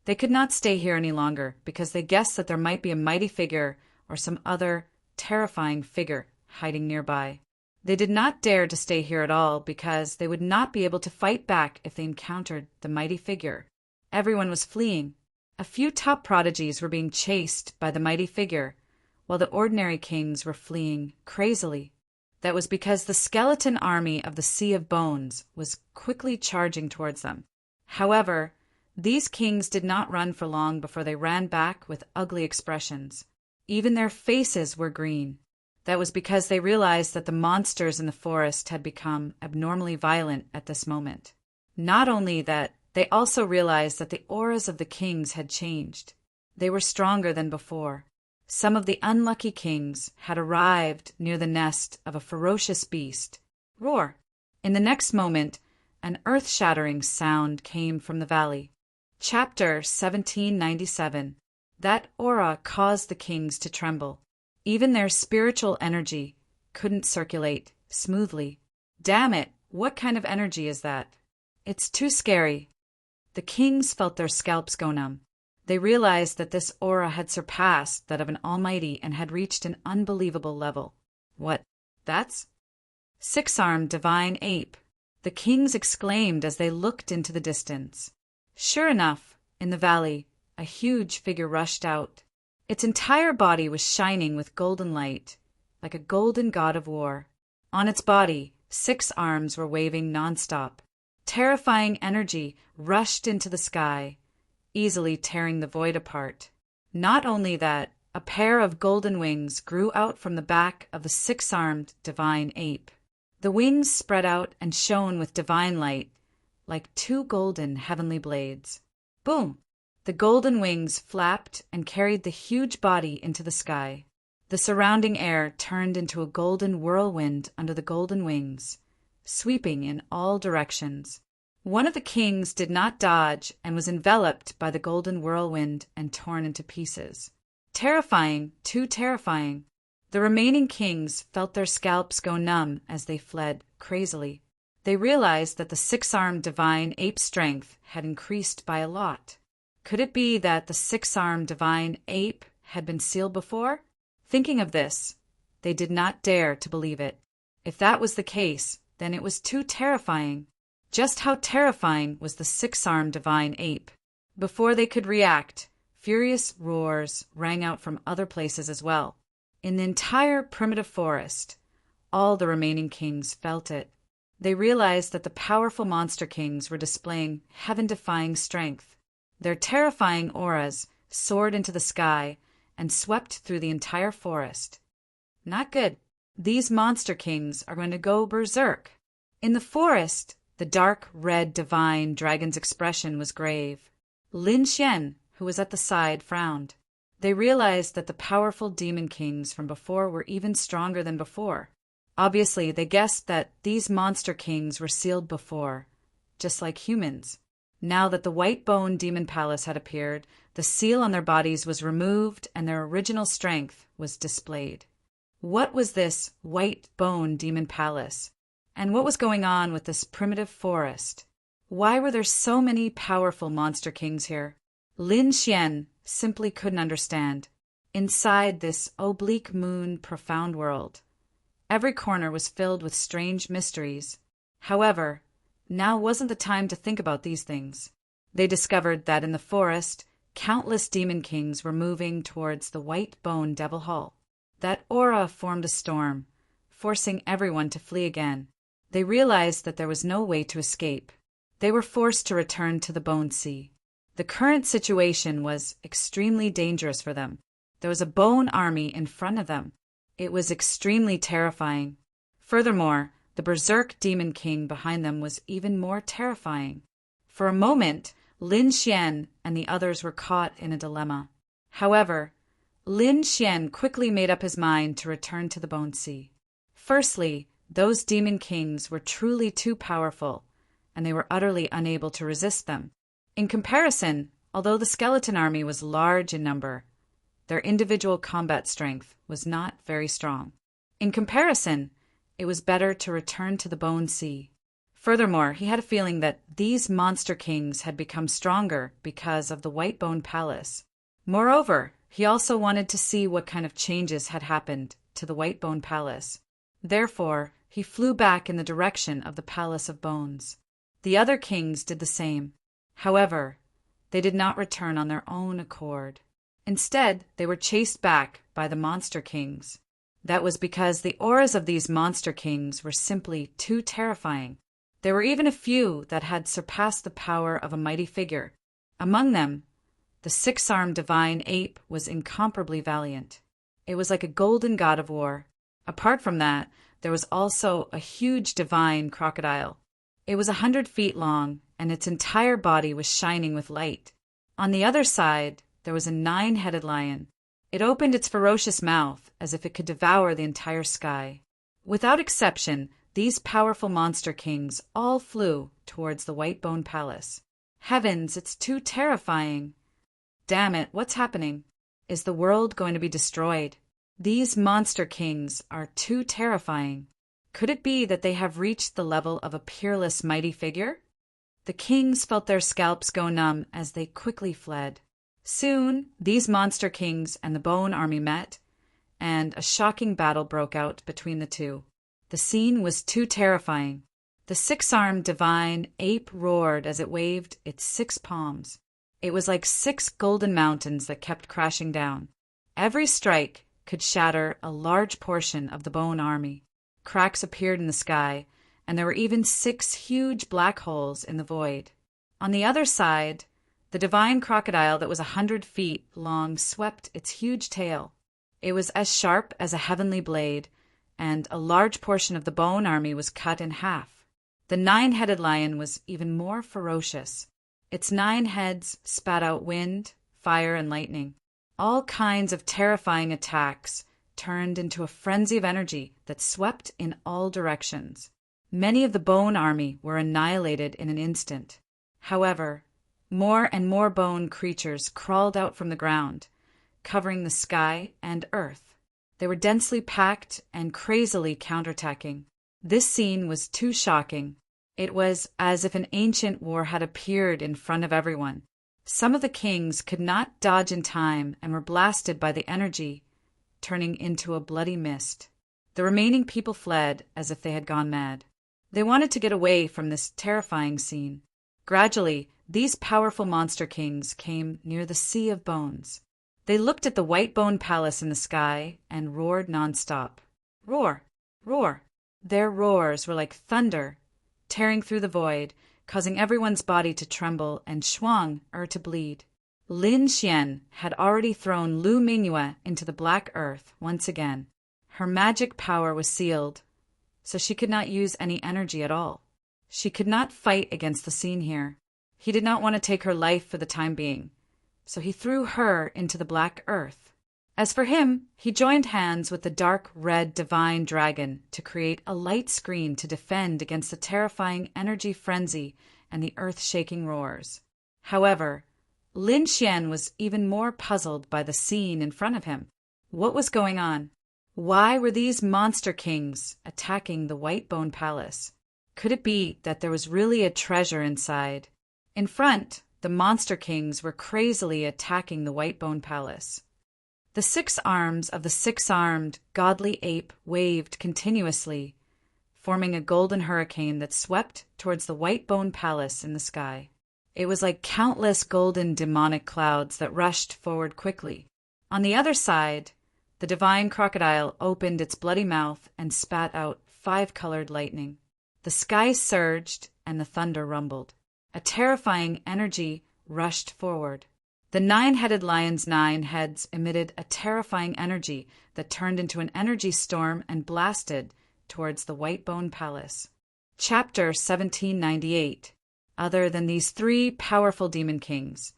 They could not stay here any longer because they guessed that there might be a mighty figure or some other terrifying figure hiding nearby. They did not dare to stay here at all because they would not be able to fight back if they encountered the mighty figure. Everyone was fleeing. A few top prodigies were being chased by the mighty figure, while the ordinary kings were fleeing crazily. That was because the skeleton army of the Sea of Bones was quickly charging towards them. However, these kings did not run for long before they ran back with ugly expressions. Even their faces were green. That was because they realized that the monsters in the forest had become abnormally violent at this moment. Not only that, they also realized that the auras of the kings had changed. They were stronger than before. Some of the unlucky kings had arrived near the nest of a ferocious beast. Roar! In the next moment, an earth-shattering sound came from the valley. Chapter 1797. That aura caused the kings to tremble. Even their spiritual energy couldn't circulate smoothly. Damn it, what kind of energy is that? It's too scary. The kings felt their scalps go numb. They realized that this aura had surpassed that of an almighty and had reached an unbelievable level. What? That's six-armed divine ape. The kings exclaimed as they looked into the distance. Sure enough, in the valley, a huge figure rushed out. Its entire body was shining with golden light, like a golden god of war. On its body, 6 arms were waving nonstop. Terrifying energy rushed into the sky, easily tearing the void apart. Not only that, a pair of golden wings grew out from the back of the 6-armed divine ape. The wings spread out and shone with divine light, like 2 golden heavenly blades. Boom! The golden wings flapped and carried the huge body into the sky. The surrounding air turned into a golden whirlwind under the golden wings, sweeping in all directions. One of the kings did not dodge and was enveloped by the golden whirlwind and torn into pieces. Terrifying, too terrifying. The remaining kings felt their scalps go numb as they fled crazily. They realized that the 6-armed divine ape strength had increased by a lot. Could it be that the 6-armed divine ape had been sealed before? Thinking of this, they did not dare to believe it. If that was the case, then it was too terrifying. Just how terrifying was the 6-armed divine ape? Before they could react, furious roars rang out from other places as well. In the entire primitive forest, all the remaining kings felt it. They realized that the powerful monster kings were displaying heaven-defying strength. Their terrifying auras soared into the sky and swept through the entire forest. Not good. These monster kings are going to go berserk. In the forest, the dark red divine dragon's expression was grave. Lin Xian, who was at the side, frowned. They realized that the powerful demon kings from before were even stronger than before. Obviously, they guessed that these monster kings were sealed before, just like humans. Now that the White Bone Demon Palace had appeared, the seal on their bodies was removed and their original strength was displayed. What was this White Bone Demon Palace? And what was going on with this primitive forest? Why were there so many powerful monster kings here? Lin Xian simply couldn't understand. Inside this oblique moon profound world, every corner was filled with strange mysteries. However, now wasn't the time to think about these things. They discovered that in the forest, countless demon kings were moving towards the White Bone Devil Hall. That aura formed a storm, forcing everyone to flee again. They realized that there was no way to escape. They were forced to return to the Bone Sea. The current situation was extremely dangerous for them. There was a bone army in front of them. It was extremely terrifying. Furthermore, the Berserk Demon King behind them was even more terrifying. For a moment, Lin Xian and the others were caught in a dilemma. However, Lin Xian quickly made up his mind to return to the Bone Sea. Firstly, those demon kings were truly too powerful, and they were utterly unable to resist them. In comparison, although the skeleton army was large in number, their individual combat strength was not very strong. In comparison, it was better to return to the Bone Sea. Furthermore, he had a feeling that these monster kings had become stronger because of the White Bone Palace. Moreover, he also wanted to see what kind of changes had happened to the White Bone Palace. Therefore, he flew back in the direction of the Palace of Bones. The other kings did the same. However, they did not return on their own accord. Instead, they were chased back by the monster kings. That was because the auras of these monster kings were simply too terrifying. There were even a few that had surpassed the power of a mighty figure. Among them, the 6-armed divine ape was incomparably valiant. It was like a golden god of war. Apart from that, there was also a huge divine crocodile. It was 100 feet long, and its entire body was shining with light. On the other side, there was a 9-headed lion. It opened its ferocious mouth as if it could devour the entire sky. Without exception, these powerful monster kings all flew towards the White Bone Palace. Heavens, it's too terrifying. Damn it, what's happening? Is the world going to be destroyed? These monster kings are too terrifying. Could it be that they have reached the level of a peerless, mighty figure? The kings felt their scalps go numb as they quickly fled. Soon, these monster kings and the Bone Army met, and a shocking battle broke out between the two. The scene was too terrifying. The six-armed divine ape roared as it waved its 6 palms. It was like 6 golden mountains that kept crashing down. Every strike could shatter a large portion of the Bone Army. Cracks appeared in the sky, and there were even 6 huge black holes in the void. On the other side, the divine crocodile that was 100 feet long swept its huge tail. It was as sharp as a heavenly blade, and a large portion of the Bone Army was cut in half. The 9-headed lion was even more ferocious. Its 9 heads spat out wind, fire, and lightning. All kinds of terrifying attacks turned into a frenzy of energy that swept in all directions. Many of the Bone Army were annihilated in an instant. However, more and more bone creatures crawled out from the ground, covering the sky and earth. They were densely packed and crazily counterattacking. This scene was too shocking. It was as if an ancient war had appeared in front of everyone. Some of the kings could not dodge in time and were blasted by the energy, turning into a bloody mist. The remaining people fled as if they had gone mad. They wanted to get away from this terrifying scene. Gradually, these powerful monster kings came near the Sea of Bones. They looked at the white bone palace in the sky and roared nonstop. Roar! Roar! Their roars were like thunder, tearing through the void, causing everyone's body to tremble and Shuang to bleed. Lin Xian had already thrown Lu Mingyue into the black earth once again. Her magic power was sealed, so she could not use any energy at all. She could not fight against the scene here. He did not want to take her life for the time being, so he threw her into the black earth. As for him, he joined hands with the dark red divine dragon to create a light screen to defend against the terrifying energy frenzy and the earth-shaking roars. However, Lin Xian was even more puzzled by the scene in front of him. What was going on? Why were these monster kings attacking the White Bone Palace? Could it be that there was really a treasure inside? In front, the monster kings were crazily attacking the White Bone Palace. The 6 arms of the 6-armed godly ape waved continuously, forming a golden hurricane that swept towards the White Bone Palace in the sky. It was like countless golden demonic clouds that rushed forward quickly. On the other side, the divine crocodile opened its bloody mouth and spat out 5-colored lightning. The sky surged and the thunder rumbled. A terrifying energy rushed forward. The 9-headed lion's 9 heads emitted a terrifying energy that turned into an energy storm and blasted towards the White Bone Palace. Chapter 1798. Other than these 3 powerful demon kings,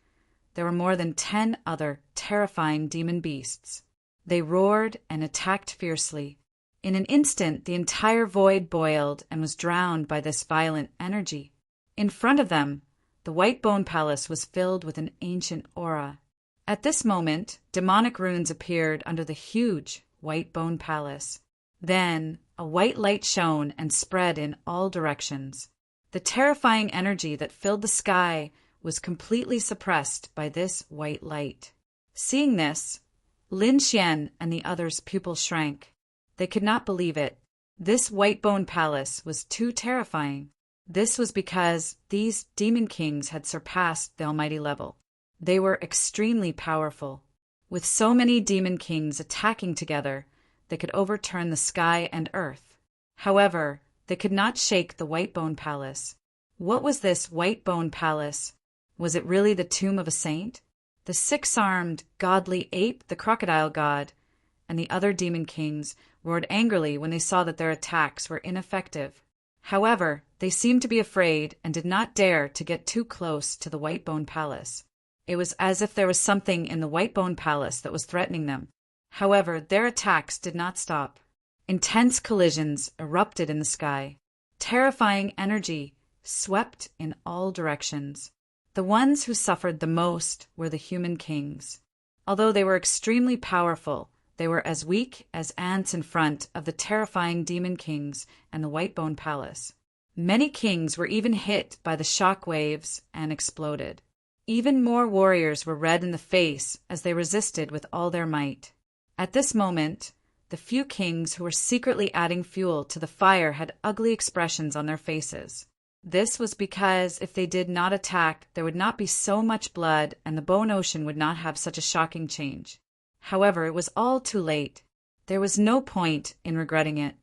there were more than 10 other terrifying demon beasts. They roared and attacked fiercely. In an instant, the entire void boiled and was drowned by this violent energy. In front of them, the White Bone Palace was filled with an ancient aura. At this moment, demonic runes appeared under the huge White Bone Palace. Then, a white light shone and spread in all directions. The terrifying energy that filled the sky was completely suppressed by this white light. Seeing this, Lin Xian and the others' pupils shrank. They could not believe it. This White Bone Palace was too terrifying. This was because these demon kings had surpassed the almighty level. They were extremely powerful. With so many demon kings attacking together, they could overturn the sky and earth. However, they could not shake the White Bone Palace. What was this White Bone Palace? Was it really the tomb of a saint? The 6-armed godly ape, the crocodile god, and the other demon kings roared angrily when they saw that their attacks were ineffective. However, they seemed to be afraid and did not dare to get too close to the White Bone Palace. It was as if there was something in the White Bone Palace that was threatening them. However, their attacks did not stop. Intense collisions erupted in the sky. Terrifying energy swept in all directions. The ones who suffered the most were the human kings. Although they were extremely powerful, They were as weak as ants in front of the terrifying demon kings and the Whitebone Palace. Many kings were even hit by the shock waves and exploded. Even more warriors were red in the face as they resisted with all their might. At this moment, the few kings who were secretly adding fuel to the fire had ugly expressions on their faces. This was because if they did not attack, there would not be so much blood and the Bone Ocean would not have such a shocking change. However, it was all too late. There was no point in regretting it.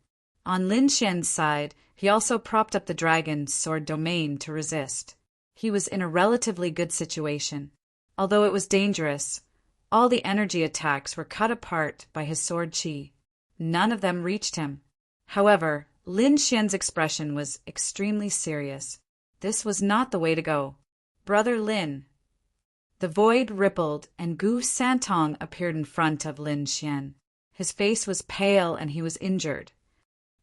On Lin Xian's side, he also propped up the dragon's sword domain to resist. He was in a relatively good situation. Although it was dangerous, all the energy attacks were cut apart by his sword qi. None of them reached him. However, Lin Xian's expression was extremely serious. This was not the way to go. Brother Lin. The void rippled and Gu Santong appeared in front of Lin Xian. His face was pale and he was injured.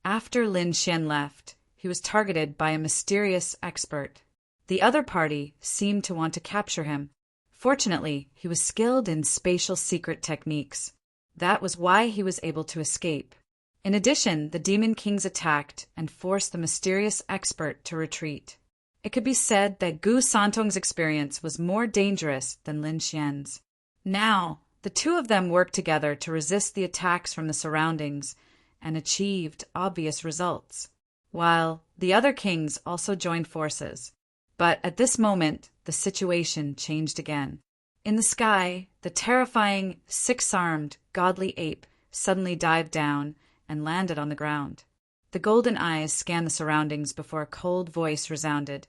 After Lin Xian left, he was targeted by a mysterious expert. The other party seemed to want to capture him. Fortunately, he was skilled in spatial secret techniques. That was why he was able to escape. In addition, the Demon Kings attacked and forced the mysterious expert to retreat. It could be said that Gu Santong's experience was more dangerous than Lin Xian's. Now, the two of them worked together to resist the attacks from the surroundings and achieved obvious results, while the other kings also joined forces. But at this moment, the situation changed again. In the sky, the terrifying, six-armed, godly ape suddenly dived down and landed on the ground. The golden eyes scanned the surroundings before a cold voice resounded.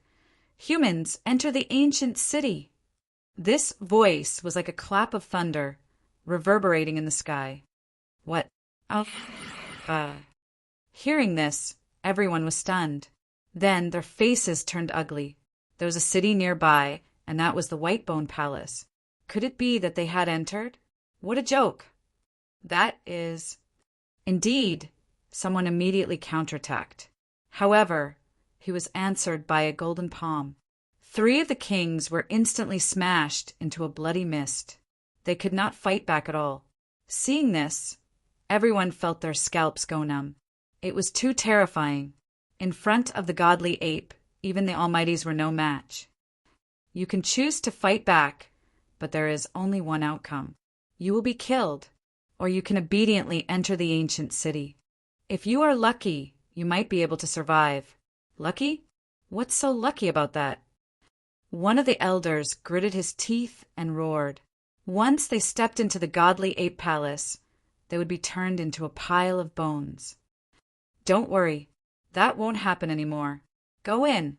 "Humans, enter the ancient city!" This voice was like a clap of thunder, reverberating in the sky. What? Hearing this, everyone was stunned. Then their faces turned ugly. There was a city nearby, and that was the Whitebone Palace. Could it be that they had entered? What a joke! That is... Indeed, someone immediately counterattacked. However, he was answered by a golden palm. 3 of the kings were instantly smashed into a bloody mist. They could not fight back at all. Seeing this, everyone felt their scalps go numb. It was too terrifying. In front of the godly ape, even the Almighties were no match. You can choose to fight back, but there is only one outcome. You will be killed, or you can obediently enter the ancient city. If you are lucky, you might be able to survive. Lucky? What's so lucky about that? One of the elders gritted his teeth and roared. Once they stepped into the godly ape palace, they would be turned into a pile of bones. Don't worry, that won't happen anymore. Go in.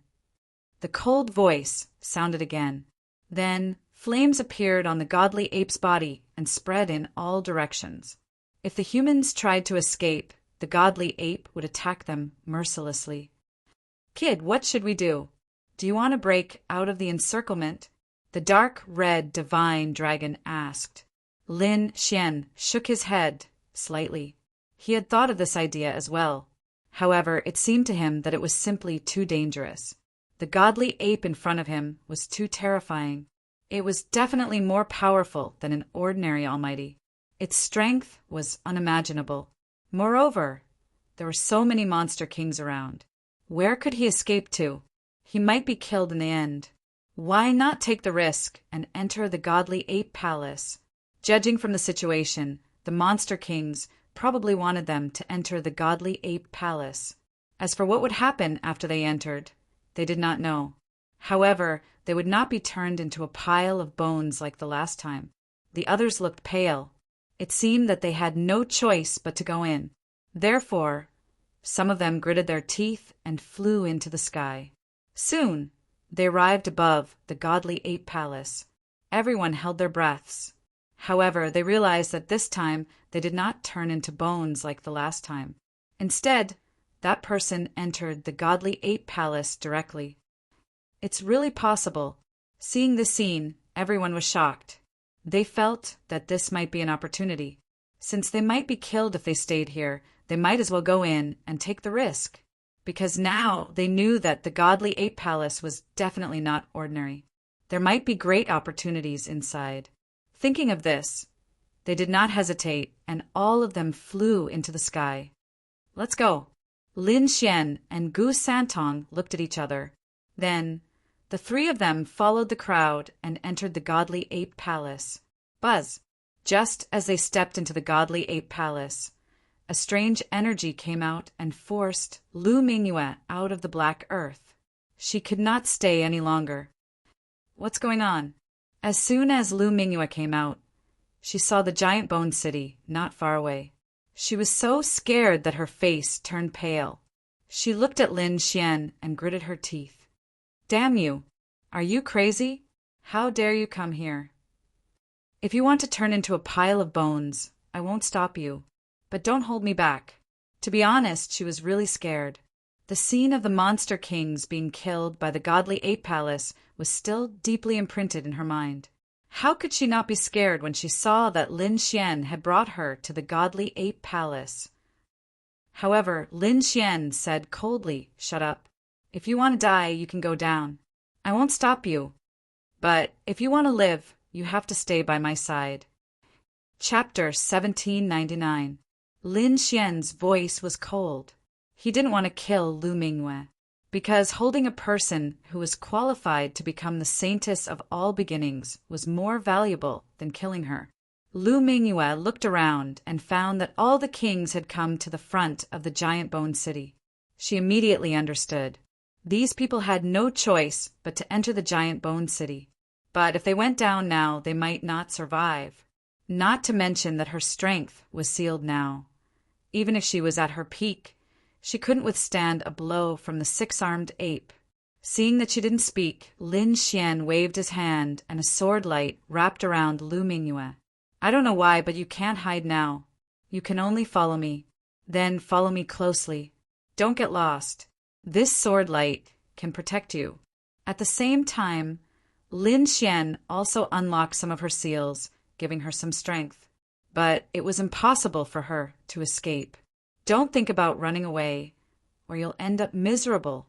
The cold voice sounded again. Then flames appeared on the godly ape's body and spread in all directions. If the humans tried to escape, the godly ape would attack them mercilessly. Kid, what should we do? Do you want to break out of the encirclement? The dark red divine dragon asked. Lin Xian shook his head slightly. He had thought of this idea as well. However, it seemed to him that it was simply too dangerous. The godly ape in front of him was too terrifying. It was definitely more powerful than an ordinary almighty. Its strength was unimaginable. Moreover, there were so many monster kings around. Where could he escape to? He might be killed in the end. Why not take the risk and enter the godly ape palace? Judging from the situation, the monster kings probably wanted them to enter the godly ape palace. As for what would happen after they entered, they did not know. However, they would not be turned into a pile of bones like the last time. The others looked pale. It seemed that they had no choice but to go in. Therefore, some of them gritted their teeth and flew into the sky. Soon, they arrived above the godly ape palace. Everyone held their breaths. However, they realized that this time they did not turn into bones like the last time. Instead, that person entered the godly ape palace directly. It's really possible. Seeing this scene, everyone was shocked. They felt that this might be an opportunity. Since they might be killed if they stayed here, they might as well go in and take the risk. Because now they knew that the godly ape palace was definitely not ordinary. There might be great opportunities inside. Thinking of this, They did not hesitate, and all of them flew into the sky. Let's go. Lin Xian and Gu Santong looked at each other. Then, the three of them followed the crowd and entered the godly ape palace. Buzz! Just as they stepped into the godly ape palace, a strange energy came out and forced Lu Mingyue out of the black earth. She could not stay any longer. What's going on? As soon as Lu Mingyue came out, she saw the giant bone city not far away. She was so scared that her face turned pale. She looked at Lin Xian and gritted her teeth. Damn you! Are you crazy? How dare you come here? If you want to turn into a pile of bones, I won't stop you. But don't hold me back. To be honest, she was really scared. The scene of the monster kings being killed by the godly ape palace was still deeply imprinted in her mind. How could she not be scared when she saw that Lin Xian had brought her to the godly ape palace? However, Lin Xian said coldly, "Shut up. If you want to die, you can go down. I won't stop you. But if you want to live, you have to stay by my side." Chapter 1799. Lin Xian's voice was cold. He didn't want to kill Lu Mingyue, because holding a person who was qualified to become the saintess of all beginnings was more valuable than killing her. Lu Mingyue looked around and found that all the kings had come to the front of the giant bone city. She immediately understood. These people had no choice but to enter the giant bone city. But if they went down now, they might not survive. Not to mention that her strength was sealed now. Even if she was at her peak, she couldn't withstand a blow from the six-armed ape. Seeing that she didn't speak, Lin Xian waved his hand and a sword light wrapped around Lu Mingyue. I don't know why, but you can't hide now. You can only follow me. Then follow me closely. Don't get lost. This sword light can protect you. At the same time, Lin Xian also unlocked some of her seals, giving her some strength. But it was impossible for her to escape. Don't think about running away, or you'll end up miserable.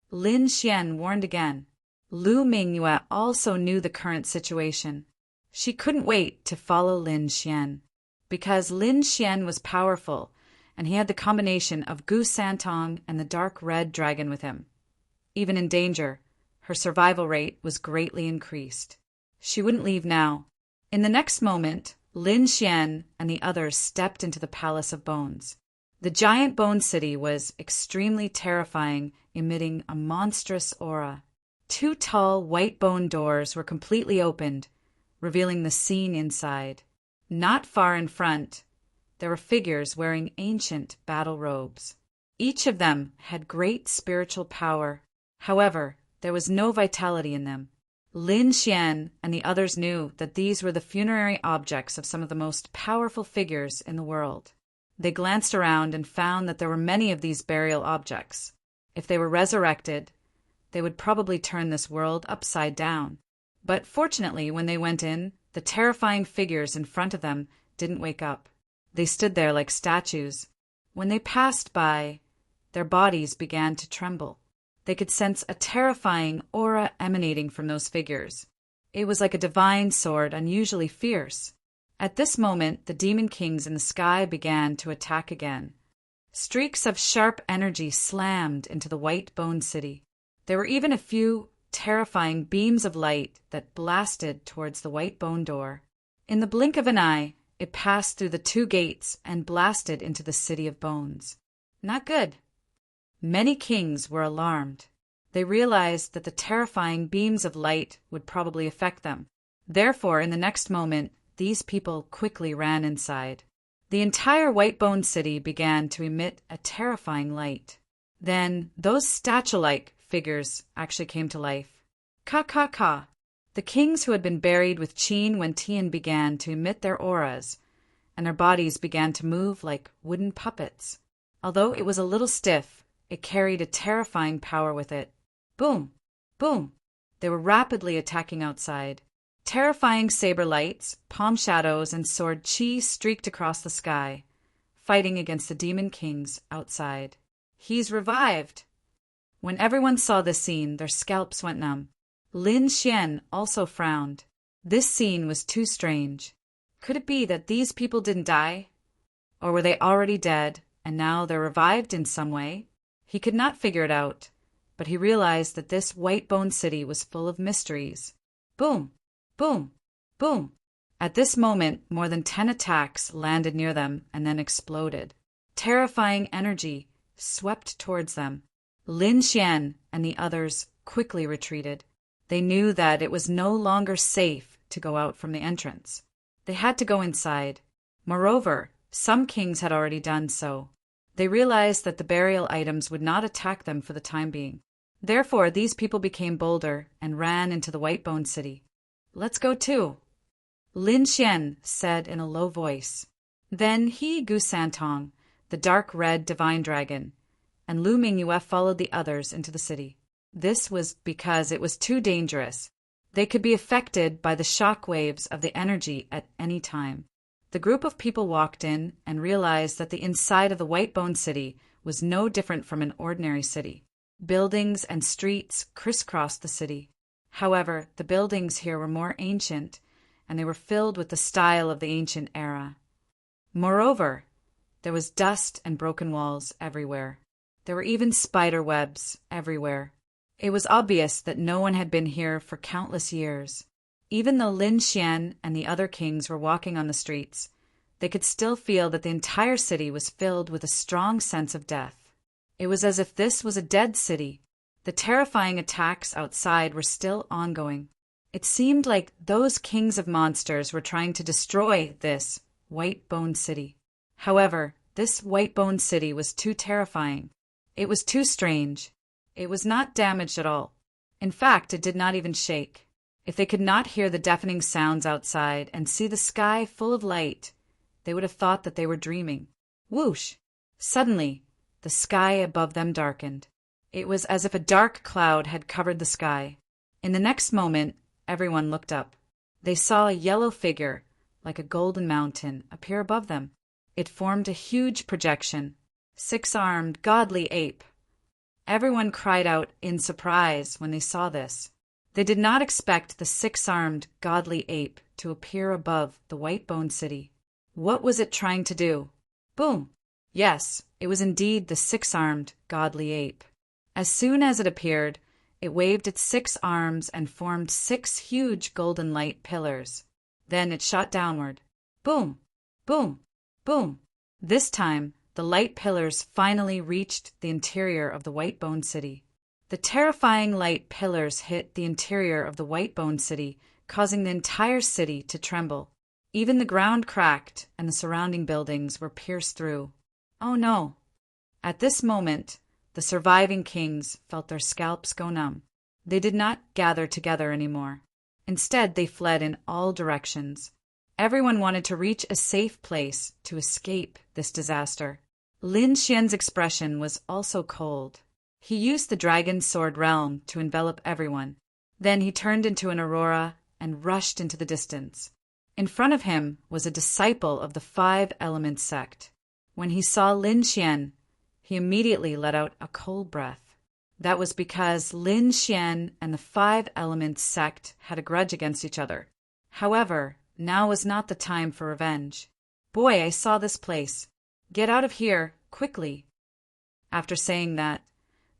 Lin Xian warned again. Lu Mingyue also knew the current situation. She couldn't wait to follow Lin Xian, because Lin Xian was powerful, and he had the combination of Gu Santong and the dark red dragon with him. Even in danger, her survival rate was greatly increased. She wouldn't leave now. In the next moment, Lin Xian and the others stepped into the Palace of Bones. The giant bone city was extremely terrifying, emitting a monstrous aura. 2 tall white bone doors were completely opened, revealing the scene inside. Not far in front, there were figures wearing ancient battle robes. Each of them had great spiritual power. However, there was no vitality in them. Lin Xian and the others knew that these were the funerary objects of some of the most powerful figures in the world. They glanced around and found that there were many of these burial objects. If they were resurrected, they would probably turn this world upside down. But fortunately, when they went in, the terrifying figures in front of them didn't wake up. They stood there like statues. When they passed by, their bodies began to tremble. They could sense a terrifying aura emanating from those figures. It was like a divine sword, unusually fierce. At this moment, the demon kings in the sky began to attack again. Streaks of sharp energy slammed into the white bone city. There were even a few terrifying beams of light that blasted towards the white bone door. In the blink of an eye, it passed through the 2 gates and blasted into the city of bones. Not good. Many kings were alarmed. They realized that the terrifying beams of light would probably affect them. Therefore, in the next moment, these people quickly ran inside. The entire white bone city began to emit a terrifying light. Then, those statue-like figures actually came to life. Ka. The kings who had been buried with Qin Wentian began to emit their auras, and their bodies began to move like wooden puppets. Although it was a little stiff, it carried a terrifying power with it. Boom! Boom! They were rapidly attacking outside. Terrifying saber lights, palm shadows, and sword chi streaked across the sky, fighting against the demon kings outside. He's revived! When everyone saw this scene, their scalps went numb. Lin Xian also frowned. This scene was too strange. Could it be that these people didn't die? Or were they already dead, and now they're revived in some way? He could not figure it out, but he realized that this white-bone city was full of mysteries. Boom! Boom! Boom! At this moment, more than 10 attacks landed near them and then exploded. Terrifying energy swept towards them. Lin Xian and the others quickly retreated. They knew that it was no longer safe to go out from the entrance. They had to go inside. Moreover, some kings had already done so. They realized that the burial items would not attack them for the time being. Therefore, these people became bolder and ran into the white-bone city. Let's go too, Lin Xian said in a low voice. Then he, Gu Santong, the dark red divine dragon, and Lu Mingyue followed the others into the city. This was because it was too dangerous. They could be affected by the shock waves of the energy at any time. The group of people walked in and realized that the inside of the white-bone city was no different from an ordinary city. Buildings and streets crisscrossed the city. However, the buildings here were more ancient, and they were filled with the style of the ancient era. Moreover, there was dust and broken walls everywhere. There were even spider webs everywhere. It was obvious that no one had been here for countless years. Even though Lin Xian and the other kings were walking on the streets, they could still feel that the entire city was filled with a strong sense of death. It was as if this was a dead city. The terrifying attacks outside were still ongoing. It seemed like those kings of monsters were trying to destroy this white-bone city. However, this white-bone city was too terrifying. It was too strange. It was not damaged at all. In fact, it did not even shake. If they could not hear the deafening sounds outside and see the sky full of light, they would have thought that they were dreaming. Whoosh! Suddenly, the sky above them darkened. It was as if a dark cloud had covered the sky. In the next moment, everyone looked up. They saw a yellow figure, like a golden mountain, appear above them. It formed a huge projection. Six-armed, godly ape. Everyone cried out in surprise when they saw this. They did not expect the six-armed, godly ape to appear above the white-bone city. What was it trying to do? Boom! Yes, it was indeed the six-armed, godly ape. As soon as it appeared, it waved its 6 arms and formed 6 huge golden light pillars. Then it shot downward. Boom! Boom! Boom! This time, the light pillars finally reached the interior of the white-bone city. The terrifying light pillars hit the interior of the white-bone city, causing the entire city to tremble. Even the ground cracked, and the surrounding buildings were pierced through. Oh no! At this moment, the surviving kings felt their scalps go numb. They did not gather together anymore. Instead, they fled in all directions. Everyone wanted to reach a safe place to escape this disaster. Lin Xian's expression was also cold. He used the dragon sword realm to envelop everyone. Then he turned into an aurora and rushed into the distance. In front of him was a disciple of the 5 Elements sect. When he saw Lin Xian, he immediately let out a cold breath. That was because Lin Xian and the 5 Elements sect had a grudge against each other. However, now was not the time for revenge. Boy, I saw this place. Get out of here, quickly. After saying that,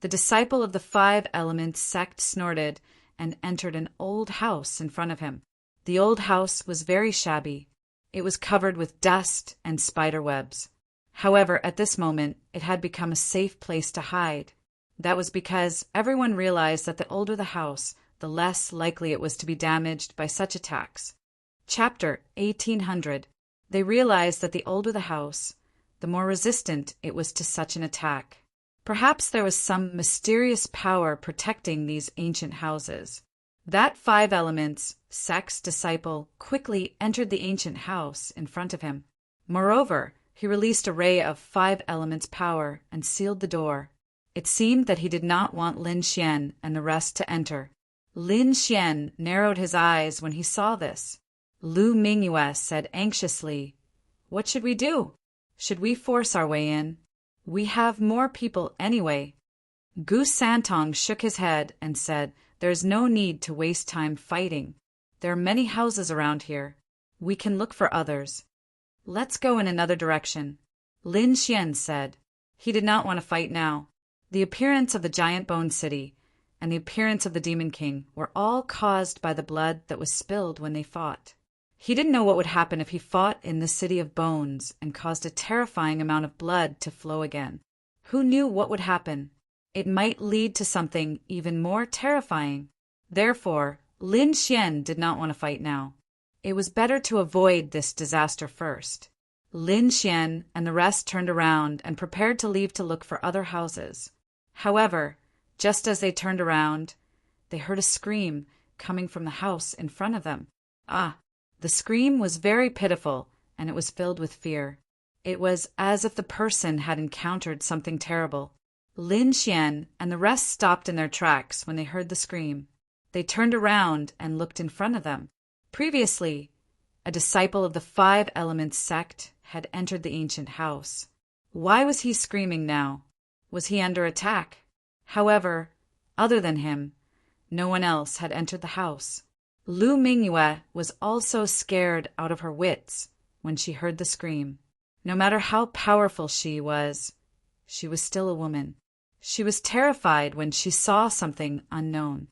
the disciple of the 5 Elements sect snorted and entered an old house in front of him. The old house was very shabby. It was covered with dust and spider webs. However, at this moment, it had become a safe place to hide. That was because everyone realized that the older the house, the less likely it was to be damaged by such attacks. Chapter 1800. They realized that the older the house, the more resistant it was to such an attack. Perhaps there was some mysterious power protecting these ancient houses. That 5 Elements sect's disciple quickly entered the ancient house in front of him. Moreover, he released a ray of 5 Elements power and sealed the door. It seemed that he did not want Lin Xian and the rest to enter. Lin Xian narrowed his eyes when he saw this. Lu Mingyue said anxiously, "What should we do? Should we force our way in? We have more people anyway." Gu Santong shook his head and said, "There is no need to waste time fighting. There are many houses around here. We can look for others. Let's go in another direction, Lin Xian said. He did not want to fight now. The appearance of the giant bone city and the appearance of the Demon King were all caused by the blood that was spilled when they fought. He didn't know what would happen if he fought in the city of bones and caused a terrifying amount of blood to flow again. Who knew what would happen? It might lead to something even more terrifying. Therefore, Lin Xian did not want to fight now. It was better to avoid this disaster first. Lin Xian and the rest turned around and prepared to leave to look for other houses. However, just as they turned around, they heard a scream coming from the house in front of them. The scream was very pitiful, and it was filled with fear. It was as if the person had encountered something terrible. Lin Xian and the rest stopped in their tracks when they heard the scream. They turned around and looked in front of them. Previously, a disciple of the Five Elements sect had entered the ancient house. Why was he screaming now? Was he under attack? However, other than him, no one else had entered the house. Lu Mingyue was also scared out of her wits when she heard the scream. No matter how powerful she was still a woman. She was terrified when she saw something unknown.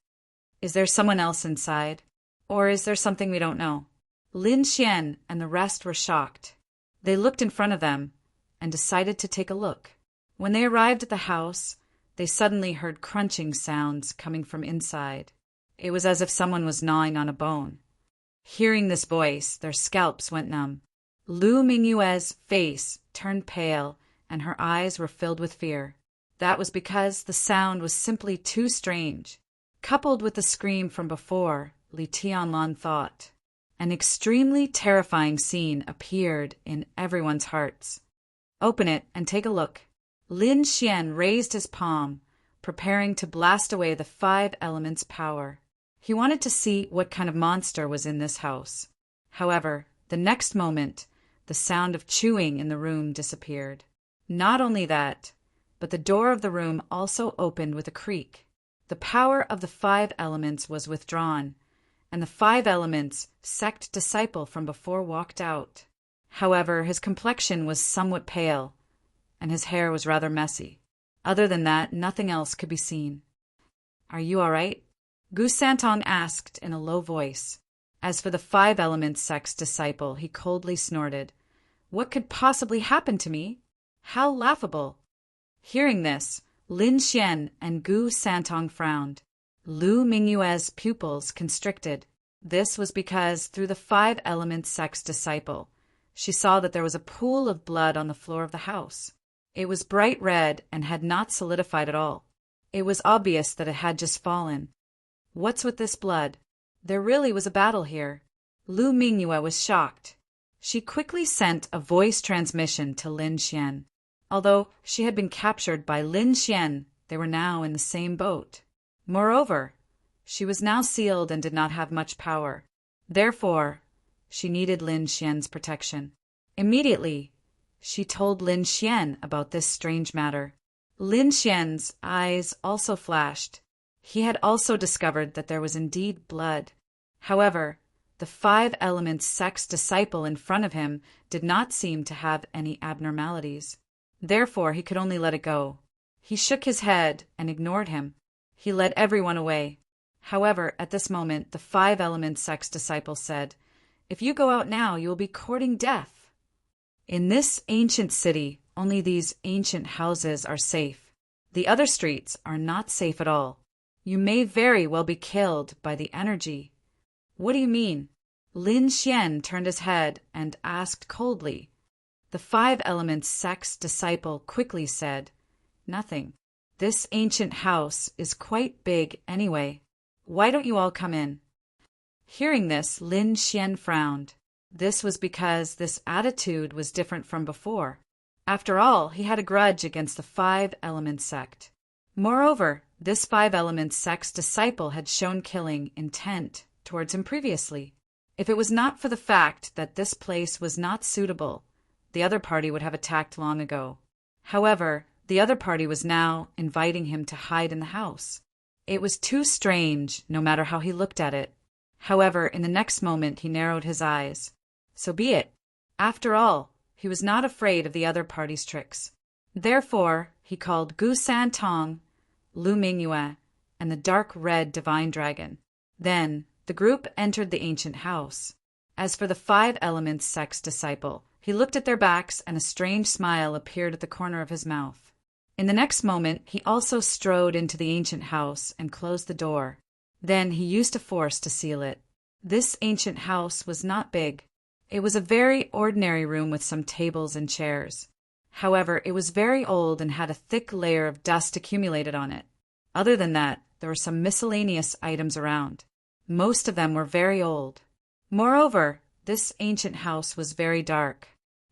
Is there someone else inside? Or is there something we don't know? Lin Xian and the rest were shocked. They looked in front of them and decided to take a look. When they arrived at the house, they suddenly heard crunching sounds coming from inside. It was as if someone was gnawing on a bone. Hearing this voice, their scalps went numb. Lu Mingyue's face turned pale and her eyes were filled with fear. That was because the sound was simply too strange. Coupled with the scream from before, Li Tianlan thought, an extremely terrifying scene appeared in everyone's hearts. Open it and take a look. Lin Xian raised his palm, preparing to blast away the Five Elements' power. He wanted to see what kind of monster was in this house. However, the next moment, the sound of chewing in the room disappeared. Not only that, but the door of the room also opened with a creak. The power of the Five Elements was withdrawn, and the Five Elements sect disciple from before walked out. However, his complexion was somewhat pale, and his hair was rather messy. Other than that, nothing else could be seen. Are you all right? Gu Santong asked in a low voice. As for the Five Elements sect's disciple, he coldly snorted. What could possibly happen to me? How laughable! Hearing this, Lin Xian and Gu Santong frowned. Lu Mingyue's pupils constricted. This was because through the Five Elements sect's disciple, she saw that there was a pool of blood on the floor of the house. It was bright red and had not solidified at all. It was obvious that it had just fallen. What's with this blood? There really was a battle here. Lu Mingyue was shocked. She quickly sent a voice transmission to Lin Xian. Although she had been captured by Lin Xian, they were now in the same boat. Moreover, she was now sealed and did not have much power. Therefore, she needed Lin Xian's protection. Immediately, she told Lin Xian about this strange matter. Lin Xian's eyes also flashed. He had also discovered that there was indeed blood. However, the Five Elements sect's disciple in front of him did not seem to have any abnormalities. Therefore, he could only let it go. He shook his head and ignored him. He led everyone away. However, at this moment, the Five Elements sect's disciple said, If you go out now, you will be courting death. In this ancient city, only these ancient houses are safe. The other streets are not safe at all. You may very well be killed by the energy. What do you mean? Lin Xian turned his head and asked coldly. The Five Elements sect's disciple quickly said, Nothing. This ancient house is quite big anyway. Why don't you all come in? Hearing this, Lin Xian frowned. This was because this attitude was different from before. After all, he had a grudge against the Five Elements sect. Moreover, this Five Elements sect's disciple had shown killing intent towards him previously. If it was not for the fact that this place was not suitable, the other party would have attacked long ago. However, the other party was now inviting him to hide in the house. It was too strange, no matter how he looked at it. However, in the next moment he narrowed his eyes. So be it. After all, he was not afraid of the other party's tricks. Therefore, he called Gu San Tong, Lu Mingyue, and the dark red divine dragon. Then, the group entered the ancient house. As for the five elements sect's disciple, he looked at their backs and a strange smile appeared at the corner of his mouth. In the next moment, he also strode into the ancient house and closed the door. Then he used a force to seal it. This ancient house was not big. It was a very ordinary room with some tables and chairs. However, it was very old and had a thick layer of dust accumulated on it. Other than that, there were some miscellaneous items around. Most of them were very old. Moreover, this ancient house was very dark.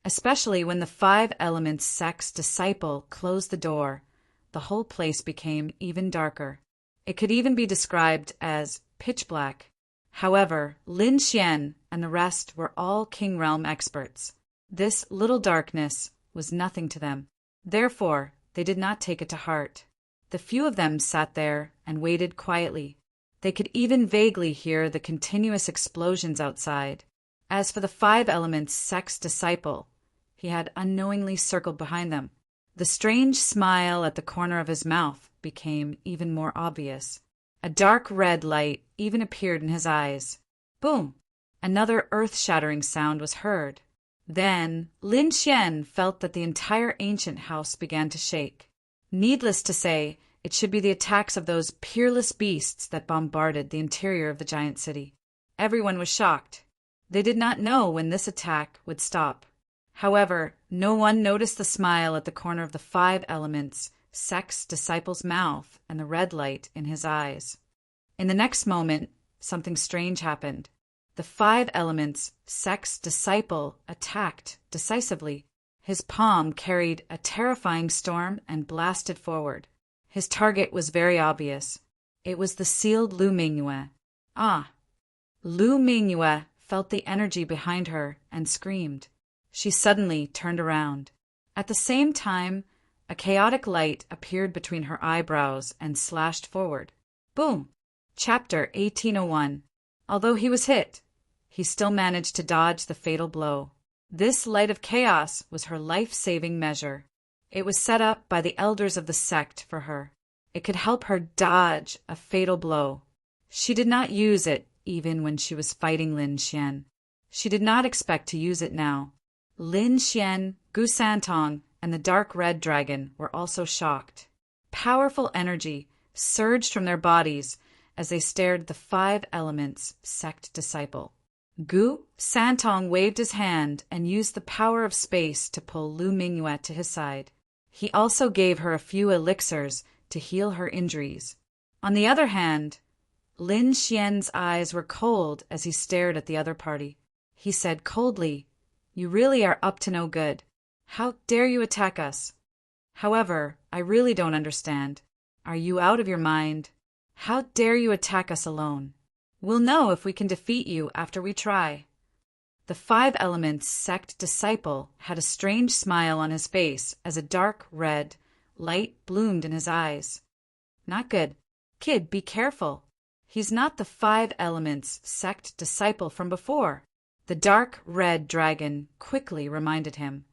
Especially when the five elements sect's disciple closed the door, the whole place became even darker. It could even be described as pitch black. However, Lin Xian and the rest were all King Realm experts. This little darkness was nothing to them. Therefore, they did not take it to heart. The few of them sat there and waited quietly. They could even vaguely hear the continuous explosions outside. As for the five elements sect's disciple, he had unknowingly circled behind them. The strange smile at the corner of his mouth became even more obvious. A dark red light even appeared in his eyes. Boom! Another earth-shattering sound was heard. Then Lin Xian felt that the entire ancient house began to shake. Needless to say, it should be the attacks of those peerless beasts that bombarded the interior of the giant city. Everyone was shocked. They did not know when this attack would stop. However, no one noticed the smile at the corner of the five elements sect's disciple's mouth and the red light in his eyes. In the next moment, something strange happened. The five elements sect's disciple attacked decisively. His palm carried a terrifying storm and blasted forward. His target was very obvious. It was the sealed Lu Mingyue. Ah! Lu Mingyue felt the energy behind her and screamed. She suddenly turned around. At the same time, a chaotic light appeared between her eyebrows and slashed forward. Boom! Chapter 1801. Although he was hit, he still managed to dodge the fatal blow. This light of chaos was her life-saving measure. It was set up by the elders of the sect for her. It could help her dodge a fatal blow. She did not use it even when she was fighting Lin Xian. She did not expect to use it now. Lin Xian, Gu Santong, and the dark red dragon were also shocked. Powerful energy surged from their bodies as they stared at the five elements sect disciple. Gu Santong waved his hand and used the power of space to pull Lu Mingyue to his side. He also gave her a few elixirs to heal her injuries. On the other hand, Lin Xian's eyes were cold as he stared at the other party. He said coldly, "You really are up to no good. How dare you attack us? However, I really don't understand. Are you out of your mind? How dare you attack us alone? We'll know if we can defeat you after we try." The five elements sect disciple had a strange smile on his face as a dark red light bloomed in his eyes. Not good. Kid, be careful. He's not the five elements sect disciple from before. The dark red dragon quickly reminded him.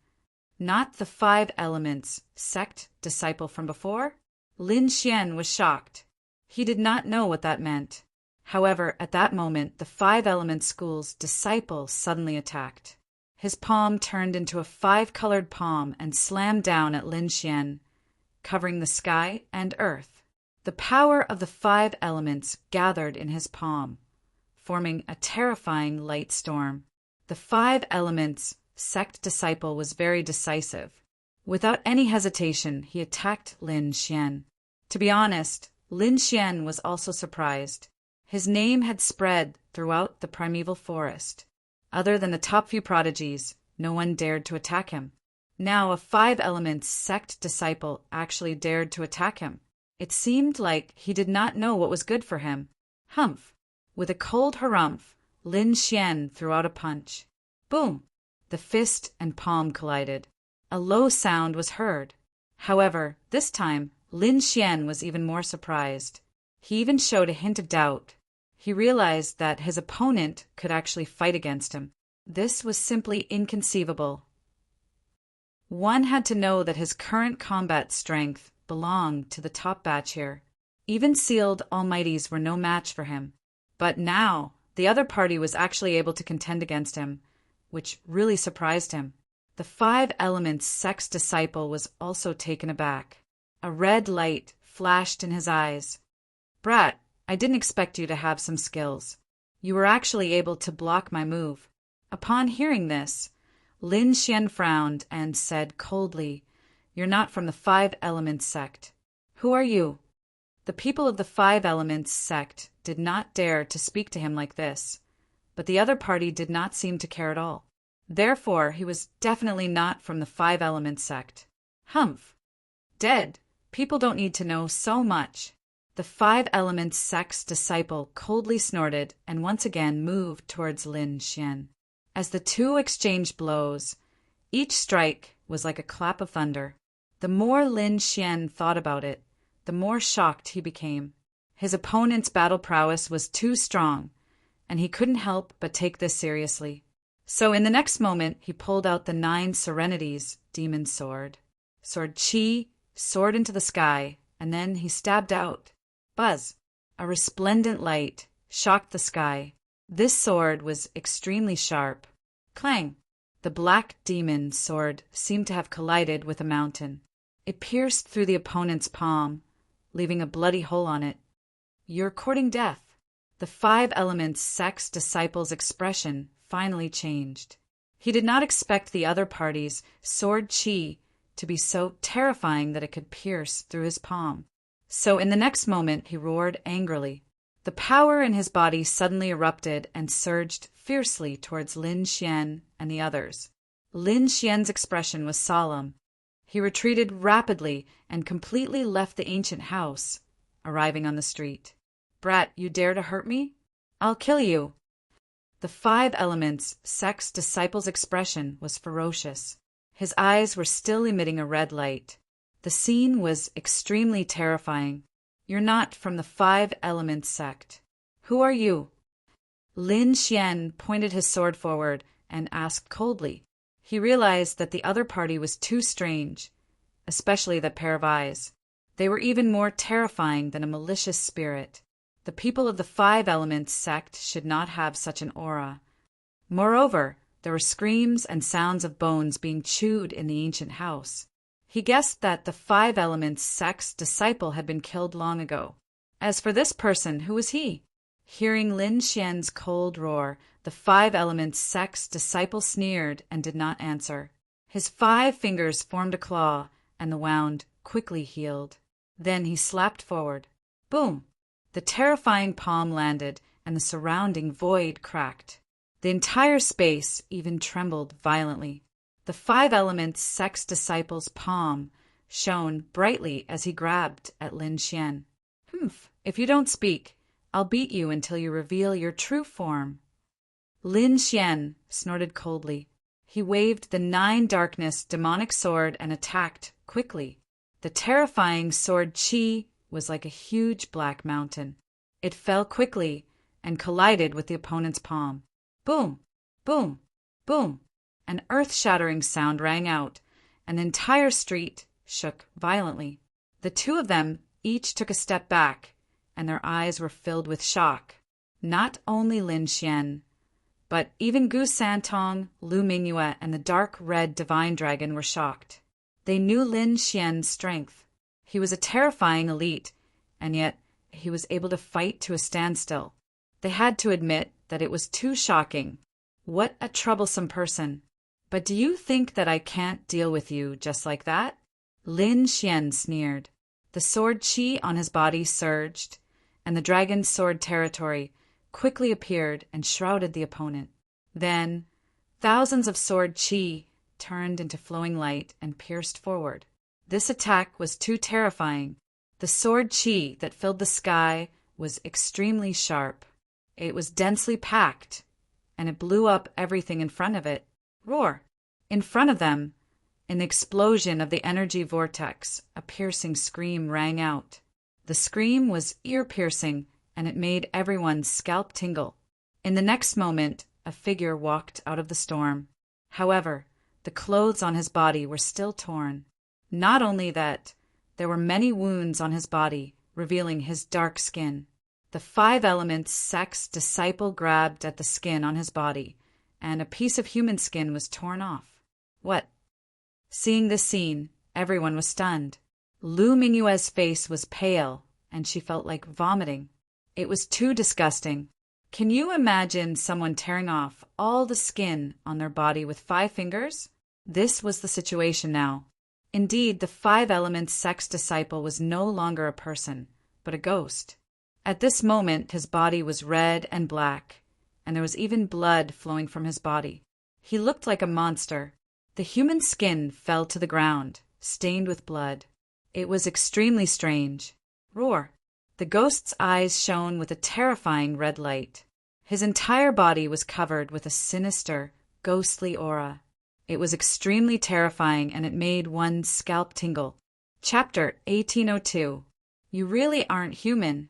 Not the five elements sect disciple from before? Lin Xian was shocked. He did not know what that meant. However, at that moment, the five element school's disciple suddenly attacked. His palm turned into a five-colored palm and slammed down at Lin Xian, covering the sky and earth. The power of the five elements gathered in his palm, forming a terrifying light storm. The five elements sect disciple was very decisive. Without any hesitation, he attacked Lin Xian. To be honest, Lin Xian was also surprised. His name had spread throughout the primeval forest. Other than the top few prodigies, no one dared to attack him. Now a five elements sect disciple actually dared to attack him. It seemed like he did not know what was good for him. Humph! With a cold harumph, Lin Xian threw out a punch. Boom! The fist and palm collided. A low sound was heard. However, this time, Lin Xian was even more surprised. He even showed a hint of doubt. He realized that his opponent could actually fight against him. This was simply inconceivable. One had to know that his current combat strength belonged to the top batch here. Even sealed almighties were no match for him. But now, the other party was actually able to contend against him, which really surprised him. The Five Elements Sect's disciple was also taken aback. A red light flashed in his eyes. "Brat, I didn't expect you to have some skills. You were actually able to block my move." Upon hearing this, Lin Xian frowned and said coldly, "You're not from the Five Elements Sect. Who are you?" The people of the Five Elements Sect did not dare to speak to him like this, but the other party did not seem to care at all. Therefore, he was definitely not from the Five Elements Sect. Humph. Dead. People don't need to know so much. The Five Elements Sect's disciple coldly snorted and once again moved towards Lin Xian. As the two exchanged blows, each strike was like a clap of thunder. The more Lin Xian thought about it, the more shocked he became. His opponent's battle prowess was too strong, and he couldn't help but take this seriously. So in the next moment, he pulled out the 9 Serenities demon sword. Sword Chi soared into the sky, and then he stabbed out. Buzz! A resplendent light shocked the sky. This sword was extremely sharp. Clang! The black demon sword seemed to have collided with a mountain. It pierced through the opponent's palm, leaving a bloody hole on it. "You're courting death." The Five Elements Sect's disciple's expression finally changed. He did not expect the other party's sword Chi to be so terrifying that it could pierce through his palm. So in the next moment he roared angrily. The power in his body suddenly erupted and surged fiercely towards Lin Xian and the others. Lin Xian's expression was solemn. He retreated rapidly and completely left the ancient house, arriving on the street. "Brat, you dare to hurt me? I'll kill you." The Five Elements Sect's disciple's expression was ferocious. His eyes were still emitting a red light. The scene was extremely terrifying. "You're not from the Five Elements Sect. Who are you?" Lin Xian pointed his sword forward and asked coldly. He realized that the other party was too strange, especially that pair of eyes. They were even more terrifying than a malicious spirit. The people of the Five Elements Sect should not have such an aura. Moreover, there were screams and sounds of bones being chewed in the ancient house. He guessed that the Five Elements Sect's disciple had been killed long ago. As for this person, who was he? Hearing Lin Xian's cold roar, the Five Elements Sect's disciple sneered and did not answer. His 5 fingers formed a claw, and the wound quickly healed. Then he slapped forward. Boom! The terrifying palm landed, and the surrounding void cracked. The entire space even trembled violently. The Five Elements Sect's disciple's palm shone brightly as he grabbed at Lin Xian. "Humph! If you don't speak, I'll beat you until you reveal your true form." Lin Xian snorted coldly. He waved the 9 darkness demonic sword and attacked quickly. The terrifying sword Qi was like a huge black mountain. It fell quickly and collided with the opponent's palm. Boom! Boom! Boom! An earth-shattering sound rang out, and the entire street shook violently. The two of them each took a step back, and their eyes were filled with shock. Not only Lin Xian, but even Gu Santong, Lu Mingyue, and the dark red divine dragon were shocked. They knew Lin Xian's strength. He was a terrifying elite, and yet he was able to fight to a standstill. They had to admit that it was too shocking. What a troublesome person. "But do you think that I can't deal with you just like that?" Lin Xian sneered. The sword Qi on his body surged, and the dragon's sword territory quickly appeared and shrouded the opponent. Then, thousands of sword Qi turned into flowing light and pierced forward. This attack was too terrifying. The sword Qi that filled the sky was extremely sharp. It was densely packed, and it blew up everything in front of it. Roar! In front of them, in the explosion of the energy vortex, a piercing scream rang out. The scream was ear-piercing, and it made everyone's scalp tingle. In the next moment, a figure walked out of the storm. However, the clothes on his body were still torn. Not only that, there were many wounds on his body, revealing his dark skin. The 5 elements sect's disciple grabbed at the skin on his body, and a piece of human skin was torn off. What? Seeing this scene, everyone was stunned. Lu Mingyue's face was pale, and she felt like vomiting. It was too disgusting. Can you imagine someone tearing off all the skin on their body with 5 fingers? This was the situation now. Indeed, the 5 elements sect's disciple was no longer a person, but a ghost. At this moment, his body was red and black, and there was even blood flowing from his body. He looked like a monster. The human skin fell to the ground, stained with blood. It was extremely strange. Roar! The ghost's eyes shone with a terrifying red light. His entire body was covered with a sinister, ghostly aura. It was extremely terrifying, and it made one's scalp tingle. Chapter 1802. You really aren't human.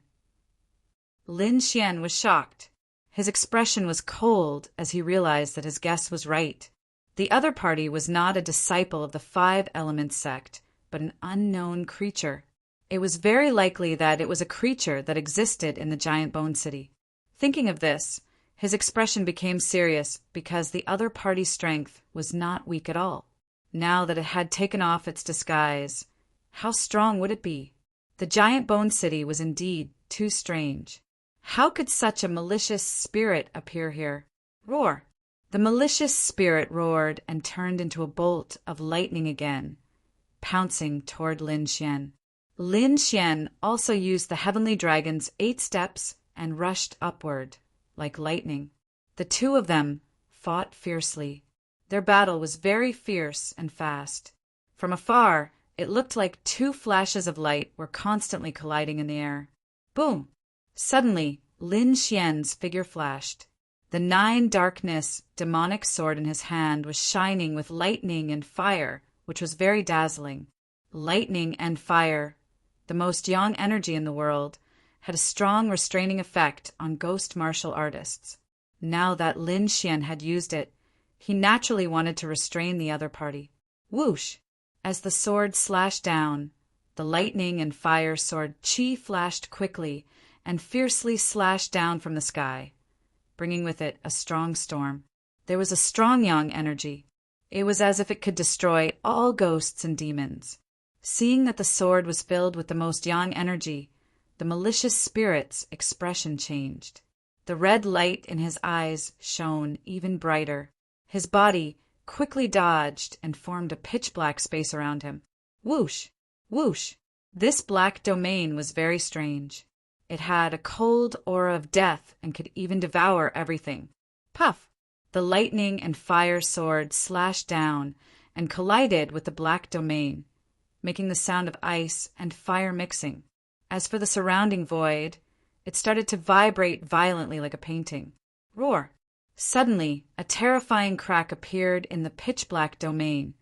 Lin Xian was shocked. His expression was cold as he realized that his guess was right. The other party was not a disciple of the 5 Elements sect, but an unknown creature. It was very likely that it was a creature that existed in the giant bone city. Thinking of this, his expression became serious because the other party's strength was not weak at all. Now that it had taken off its disguise, how strong would it be? The giant bone city was indeed too strange. How could such a malicious spirit appear here? Roar! The malicious spirit roared and turned into a bolt of lightning again, pouncing toward Lin Xian. Lin Xian also used the heavenly dragon's 8 steps and rushed upward, like lightning. The 2 of them fought fiercely. Their battle was very fierce and fast. From afar, it looked like 2 flashes of light were constantly colliding in the air. Boom! Suddenly, Lin Xian's figure flashed. The 9 darkness demonic sword in his hand was shining with lightning and fire, which was very dazzling. Lightning and fire, the most yang energy in the world, had a strong restraining effect on ghost martial artists. Now that Lin Xian had used it, he naturally wanted to restrain the other party. Whoosh! As the sword slashed down, the lightning and fire sword Qi flashed quickly and fiercely slashed down from the sky, bringing with it a strong storm. There was a strong yang energy. It was as if it could destroy all ghosts and demons. Seeing that the sword was filled with the most yang energy, the malicious spirit's expression changed. The red light in his eyes shone even brighter. His body quickly dodged and formed a pitch-black space around him. Whoosh! Whoosh! This black domain was very strange. It had a cold aura of death and could even devour everything. Puff! The lightning and fire sword slashed down and collided with the black domain, making the sound of ice and fire mixing. As for the surrounding void, it started to vibrate violently like a painting. Roar! Suddenly, a terrifying crack appeared in the pitch-black domain,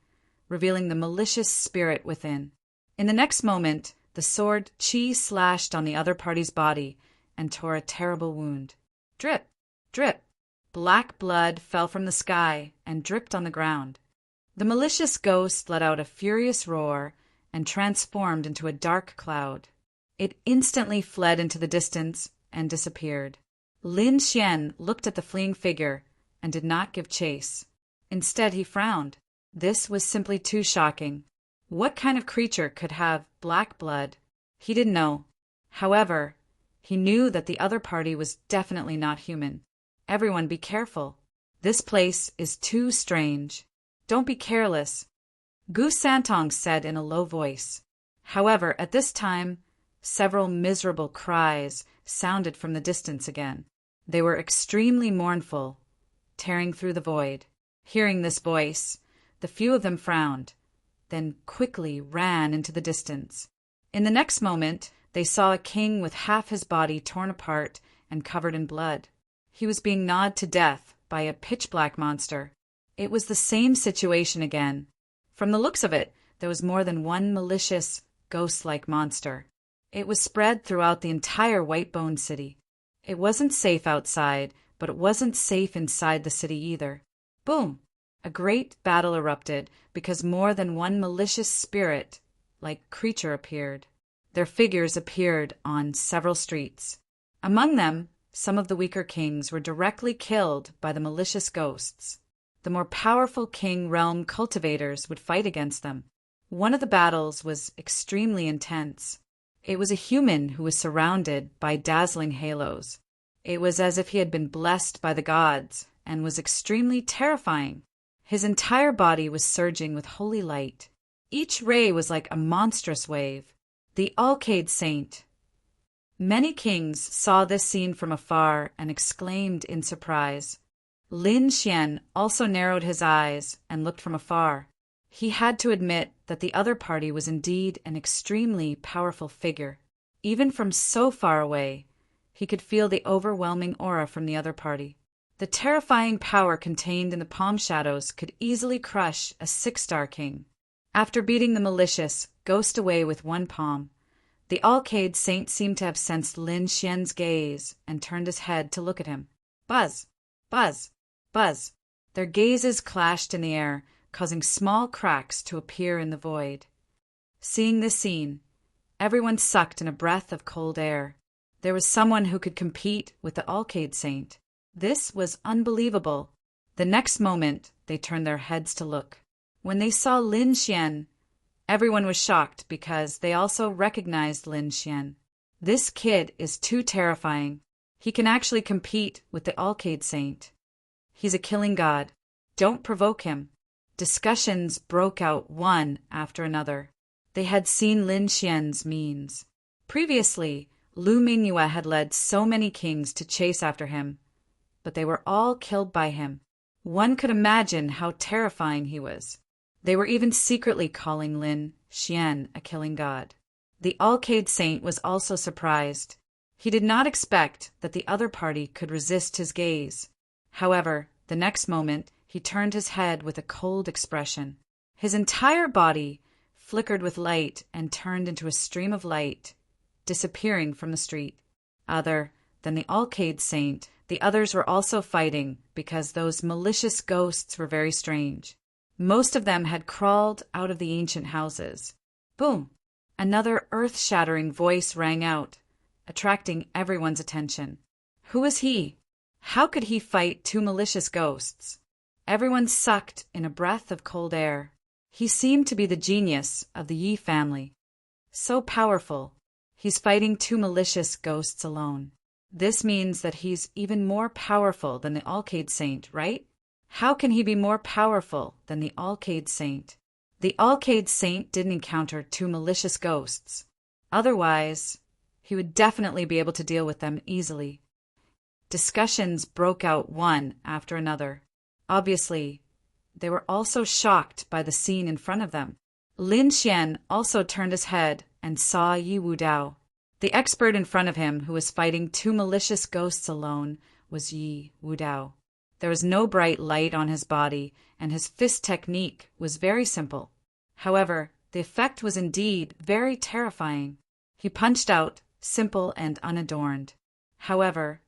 revealing the malicious spirit within. In the next moment, the sword Qi slashed on the other party's body and tore a terrible wound. Drip! Drip! Black blood fell from the sky and dripped on the ground. The malicious ghost let out a furious roar and transformed into a dark cloud. It instantly fled into the distance and disappeared. Lin Xian looked at the fleeing figure and did not give chase. Instead, he frowned. This was simply too shocking. What kind of creature could have black blood? He didn't know. However, he knew that the other party was definitely not human. Everyone be careful. This place is too strange. Don't be careless, Gu Santong said in a low voice. However, at this time, several miserable cries sounded from the distance again. They were extremely mournful, tearing through the void. Hearing this voice, the few of them frowned, then quickly ran into the distance. In the next moment, they saw a king with half his body torn apart and covered in blood. He was being gnawed to death by a pitch-black monster. It was the same situation again. From the looks of it, there was more than one malicious, ghost-like monster. It was spread throughout the entire White Bone City. It wasn't safe outside, but it wasn't safe inside the city either. Boom! A great battle erupted because more than one malicious spirit like creature appeared. Their figures appeared on several streets. Among them, some of the weaker kings were directly killed by the malicious ghosts. The more powerful king realm cultivators would fight against them. One of the battles was extremely intense. It was a human who was surrounded by dazzling halos. It was as if he had been blessed by the gods and was extremely terrifying. His entire body was surging with holy light. Each ray was like a monstrous wave. The Alcade Saint. Many kings saw this scene from afar and exclaimed in surprise. Lin Xian also narrowed his eyes and looked from afar. He had to admit that the other party was indeed an extremely powerful figure. Even from so far away, he could feel the overwhelming aura from the other party. The terrifying power contained in the palm shadows could easily crush a 6-star king. After beating the malicious ghost away with one palm, the Alcade Saint seemed to have sensed Lin Xian's gaze and turned his head to look at him. Buzz! Buzz! Buzz! Their gazes clashed in the air, causing small cracks to appear in the void. Seeing this scene, everyone sucked in a breath of cold air. There was someone who could compete with the Alcade Saint. This was unbelievable. The next moment, they turned their heads to look. When they saw Lin Xian, everyone was shocked because they also recognized Lin Xian. This kid is too terrifying. He can actually compete with the Alcade Saint. He's a killing god. Don't provoke him. Discussions broke out one after another. They had seen Lin Xian's means. Previously, Lu Mingyue had led so many kings to chase after him, but they were all killed by him. One could imagine how terrifying he was. They were even secretly calling Lin Xian a killing god. The Alcade Saint was also surprised. He did not expect that the other party could resist his gaze. However, the next moment, he turned his head with a cold expression. His entire body flickered with light and turned into a stream of light, disappearing from the street. Other than the Alcade Saint, the others were also fighting because those malicious ghosts were very strange. Most of them had crawled out of the ancient houses. Boom! Another earth-shattering voice rang out, attracting everyone's attention. Who was he? How could he fight two malicious ghosts? Everyone sucked in a breath of cold air. He seemed to be the genius of the Yi family. So powerful. He's fighting two malicious ghosts alone. This means that he's even more powerful than the Alcade Saint, right? How can he be more powerful than the Alcade Saint? The Alcade Saint didn't encounter two malicious ghosts. Otherwise, he would definitely be able to deal with them easily. Discussions broke out one after another. Obviously, they were also shocked by the scene in front of them. Lin Xian also turned his head and saw Yi Wudao. The expert in front of him, who was fighting two malicious ghosts alone, was Yi Wudao. There was no bright light on his body, and his fist technique was very simple. However, the effect was indeed very terrifying. He punched out, simple and unadorned. However,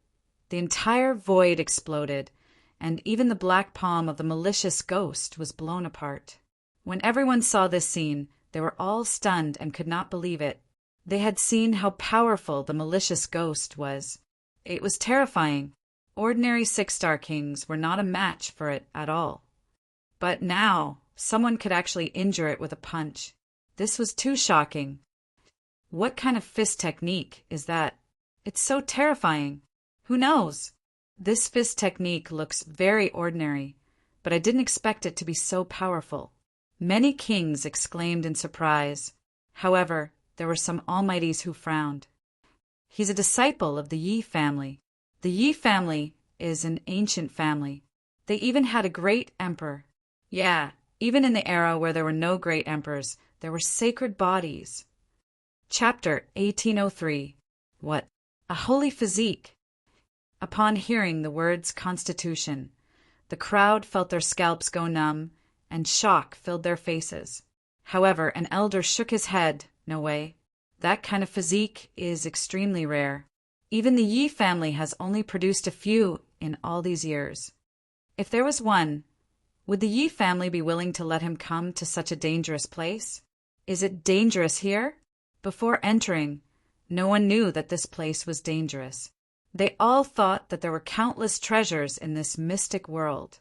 the entire void exploded, and even the black palm of the malicious ghost was blown apart. When everyone saw this scene, they were all stunned and could not believe it. They had seen how powerful the malicious ghost was. It was terrifying. Ordinary 6-star kings were not a match for it at all. But now, someone could actually injure it with a punch. This was too shocking. What kind of fist technique is that? It's so terrifying. Who knows? This fist technique looks very ordinary, but I didn't expect it to be so powerful. Many kings exclaimed in surprise. However, there were some almighties who frowned. He's a disciple of the Yi family. The Yi family is an ancient family. They even had a great emperor. Yeah, even in the era where there were no great emperors, there were sacred bodies. Chapter 1803. What? A holy physique. Upon hearing the words constitution, the crowd felt their scalps go numb, and shock filled their faces. However, an elder shook his head. No way. That kind of physique is extremely rare. Even the Yi family has only produced a few in all these years. If there was one, would the Yi family be willing to let him come to such a dangerous place? Is it dangerous here? Before entering, no one knew that this place was dangerous. They all thought that there were countless treasures in this mystic world.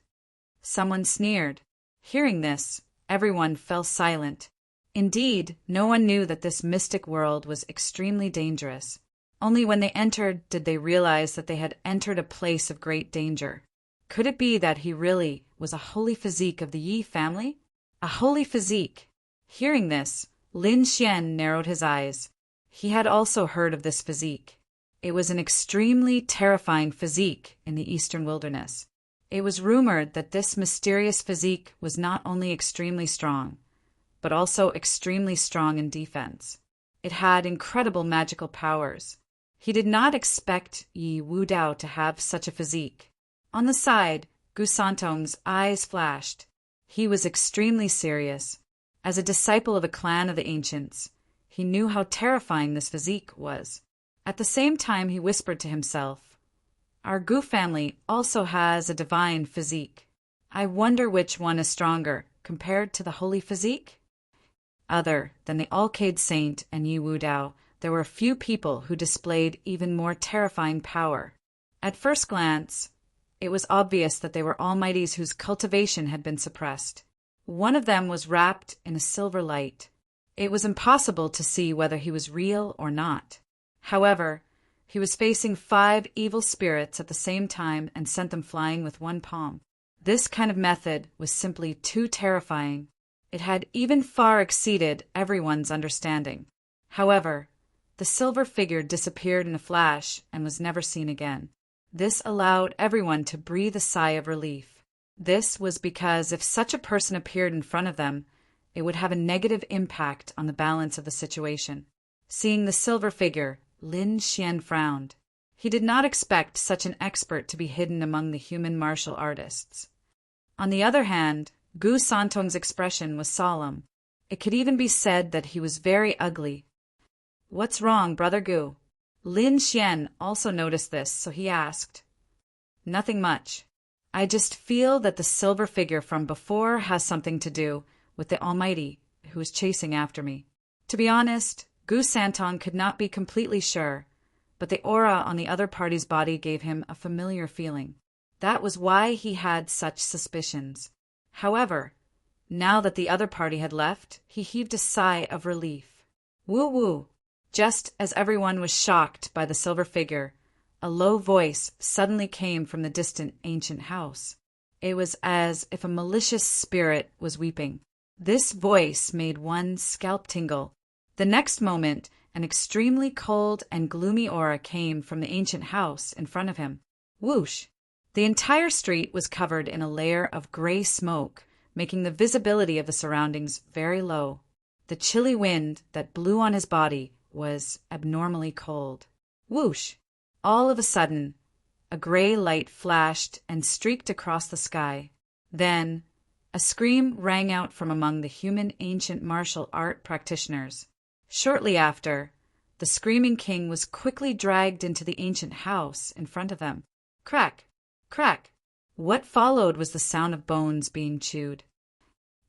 Someone sneered. Hearing this, everyone fell silent. Indeed, no one knew that this mystic world was extremely dangerous. Only when they entered did they realize that they had entered a place of great danger. Could it be that he really was a holy physique of the Yi family? A holy physique. Hearing this, Lin Xian narrowed his eyes. He had also heard of this physique. It was an extremely terrifying physique in the eastern wilderness. It was rumored that this mysterious physique was not only extremely strong, but also extremely strong in defense. It had incredible magical powers. He did not expect Yi Wudao to have such a physique. On the side, Gu Santong's eyes flashed. He was extremely serious. As a disciple of a clan of the ancients, he knew how terrifying this physique was. At the same time, he whispered to himself, "Our Gu family also has a divine physique. I wonder which one is stronger compared to the holy physique?" Other than the Alcade Saint and Yi Wudao, there were a few people who displayed even more terrifying power. At first glance, it was obvious that they were almighties whose cultivation had been suppressed. One of them was wrapped in a silver light. It was impossible to see whether he was real or not. However, he was facing 5 evil spirits at the same time and sent them flying with one palm. This kind of method was simply too terrifying. It had even far exceeded everyone's understanding. However, the silver figure disappeared in a flash and was never seen again. This allowed everyone to breathe a sigh of relief. This was because if such a person appeared in front of them, it would have a negative impact on the balance of the situation. Seeing the silver figure, Lin Xian frowned. He did not expect such an expert to be hidden among the human martial artists. On the other hand, Gu Santong's expression was solemn. It could even be said that he was very ugly. "What's wrong, Brother Gu?" Lin Xian also noticed this, so he asked. "Nothing much. I just feel that the silver figure from before has something to do with the Almighty who is chasing after me." To be honest, Gu Santong could not be completely sure, but the aura on the other party's body gave him a familiar feeling. That was why he had such suspicions. However, now that the other party had left, he heaved a sigh of relief. Woo-woo! Just as everyone was shocked by the silver figure, a low voice suddenly came from the distant ancient house. It was as if a malicious spirit was weeping. This voice made one's scalp tingle. The next moment, an extremely cold and gloomy aura came from the ancient house in front of him. Whoosh! The entire street was covered in a layer of gray smoke, making the visibility of the surroundings very low. The chilly wind that blew on his body was abnormally cold. Whoosh! All of a sudden, a gray light flashed and streaked across the sky. Then, a scream rang out from among the human ancient martial art practitioners. Shortly after, the screaming king was quickly dragged into the ancient house in front of them. Crack! Crack! What followed was the sound of bones being chewed.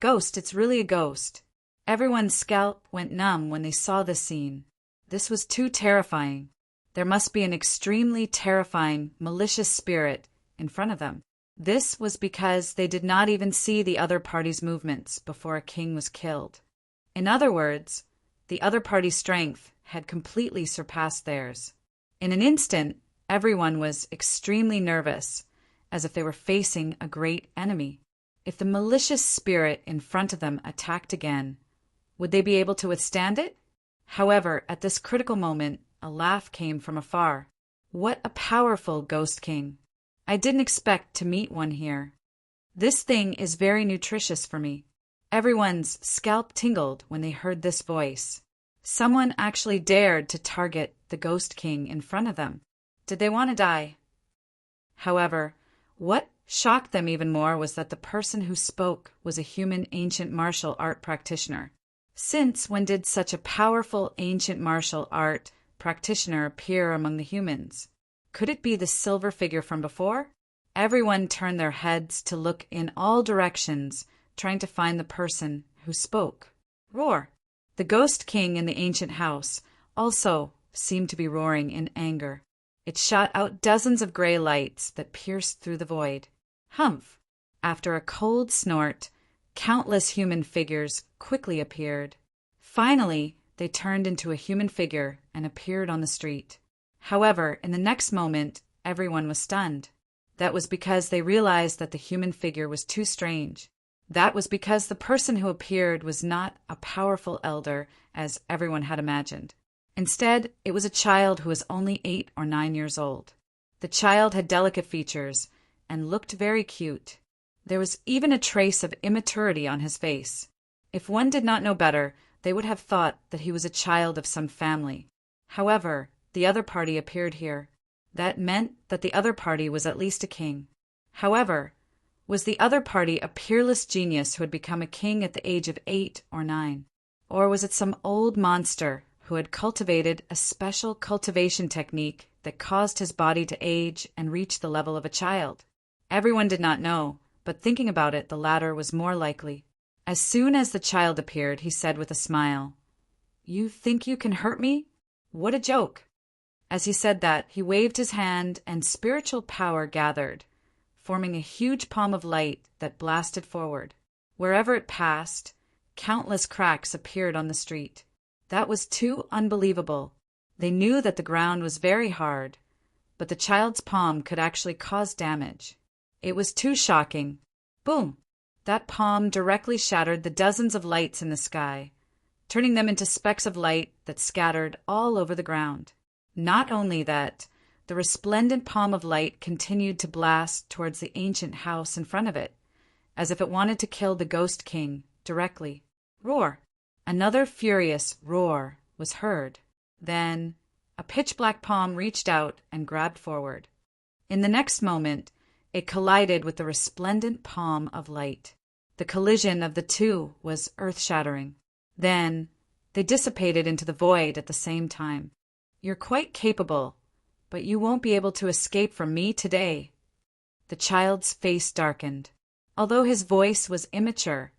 Ghost, it's really a ghost. Everyone's scalp went numb when they saw this scene. This was too terrifying. There must be an extremely terrifying, malicious spirit in front of them. This was because they did not even see the other party's movements before a king was killed. In other words, the other party's strength had completely surpassed theirs. In an instant, everyone was extremely nervous, as if they were facing a great enemy. If the malicious spirit in front of them attacked again, would they be able to withstand it? However, at this critical moment, a laugh came from afar. What a powerful ghost king! I didn't expect to meet one here. This thing is very nutritious for me. Everyone's scalp tingled when they heard this voice. Someone actually dared to target the ghost king in front of them. Did they want to die? However, what shocked them even more was that the person who spoke was a human ancient martial art practitioner. Since when did such a powerful ancient martial art practitioner appear among the humans? Could it be the silver figure from before? Everyone turned their heads to look in all directions, trying to find the person who spoke. Roar! The ghost king in the ancient house also seemed to be roaring in anger. It shot out dozens of gray lights that pierced through the void. Humph! After a cold snort, countless human figures quickly appeared. Finally, they turned into a human figure and appeared on the street. However, in the next moment, everyone was stunned. That was because they realized that the human figure was too strange. That was because the person who appeared was not a powerful elder, as everyone had imagined. Instead, it was a child who was only 8 or 9 years old. The child had delicate features and looked very cute. There was even a trace of immaturity on his face. If one did not know better, they would have thought that he was a child of some family. However, the other party appeared here. That meant that the other party was at least a king. However, was the other party a peerless genius who had become a king at the age of 8 or 9? Or was it some old monster who had cultivated a special cultivation technique that caused his body to age and reach the level of a child? Everyone did not know, but thinking about it, the latter was more likely. As soon as the child appeared, he said with a smile, "You think you can hurt me? What a joke!" As he said that, he waved his hand and spiritual power gathered, forming a huge palm of light that blasted forward. Wherever it passed, countless cracks appeared on the street. That was too unbelievable. They knew that the ground was very hard, but the child's palm could actually cause damage. It was too shocking. Boom! That palm directly shattered the dozens of lights in the sky, turning them into specks of light that scattered all over the ground. Not only that, the resplendent palm of light continued to blast towards the ancient house in front of it, as if it wanted to kill the ghost king directly. Roar! Another furious roar was heard. Then a pitch-black palm reached out and grabbed forward. In the next moment, it collided with the resplendent palm of light. The collision of the two was earth-shattering. Then they dissipated into the void at the same time. "You're quite capable, but you won't be able to escape from me today." The child's face darkened. Although his voice was immature,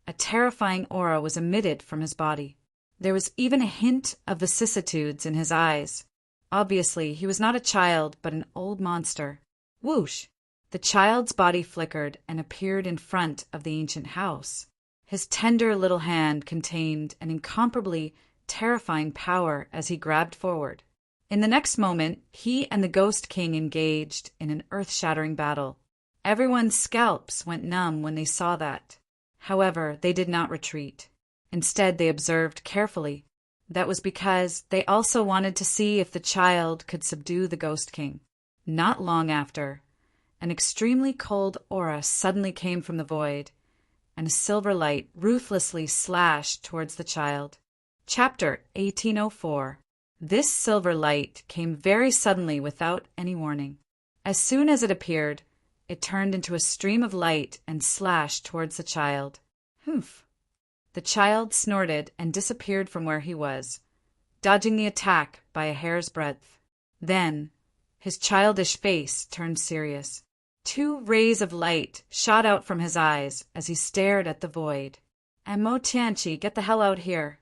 a terrifying aura was emitted from his body. There was even a hint of vicissitudes in his eyes. Obviously, he was not a child, but an old monster. Whoosh! The child's body flickered and appeared in front of the ancient house. His tender little hand contained an incomparably terrifying power as he grabbed forward. In the next moment, he and the Ghost King engaged in an earth-shattering battle. Everyone's scalps went numb when they saw that. However, they did not retreat. Instead, they observed carefully. That was because they also wanted to see if the child could subdue the Ghost King. Not long after, an extremely cold aura suddenly came from the void, and a silver light ruthlessly slashed towards the child. Chapter 1804. This silver light came very suddenly without any warning. As soon as it appeared, it turned into a stream of light and slashed towards the child. Humph! The child snorted and disappeared from where he was, dodging the attack by a hair's breadth. Then, his childish face turned serious. 2 rays of light shot out from his eyes as he stared at the void. "Amo Tianchi, get the hell out here.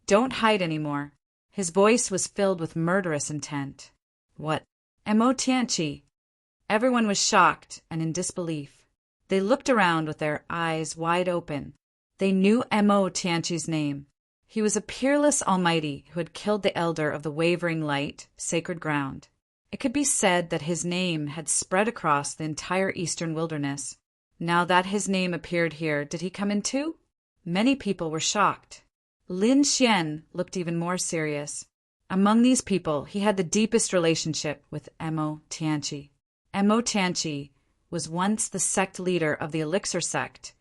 Don't hide anymore." His voice was filled with murderous intent. "What? Amo Tianchi?" Everyone was shocked and in disbelief. They looked around with their eyes wide open. They knew Amo Tianchi's name. He was a peerless almighty who had killed the elder of the wavering light, sacred ground. It could be said that his name had spread across the entire eastern wilderness. Now that his name appeared here, did he come in too? Many people were shocked. Lin Xian looked even more serious. Among these people, he had the deepest relationship with Amo Tianchi. Amo Tianchi was once the sect leader of the Elixir sect,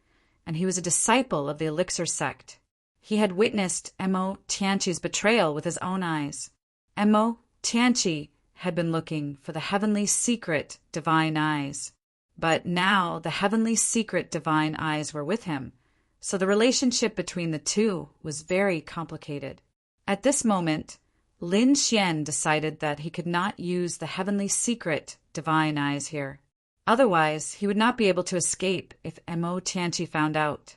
and he was a disciple of the Elixir sect. He had witnessed Amo Tianchi's betrayal with his own eyes. Amo Tianchi had been looking for the heavenly secret divine eyes. But now the heavenly secret divine eyes were with him, so the relationship between the two was very complicated. At this moment, Lin Xian decided that he could not use the heavenly secret divine eyes here. Otherwise, he would not be able to escape if Mo Tianchi found out.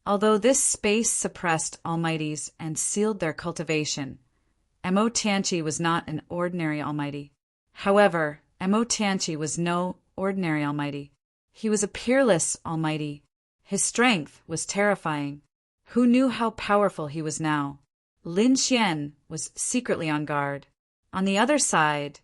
Although this space suppressed almighties and sealed their cultivation, Mo Tianchi was not an ordinary almighty. However, Mo Tianchi was no ordinary almighty. He was a peerless almighty. His strength was terrifying. Who knew how powerful he was now? Lin Xian was secretly on guard. On the other side,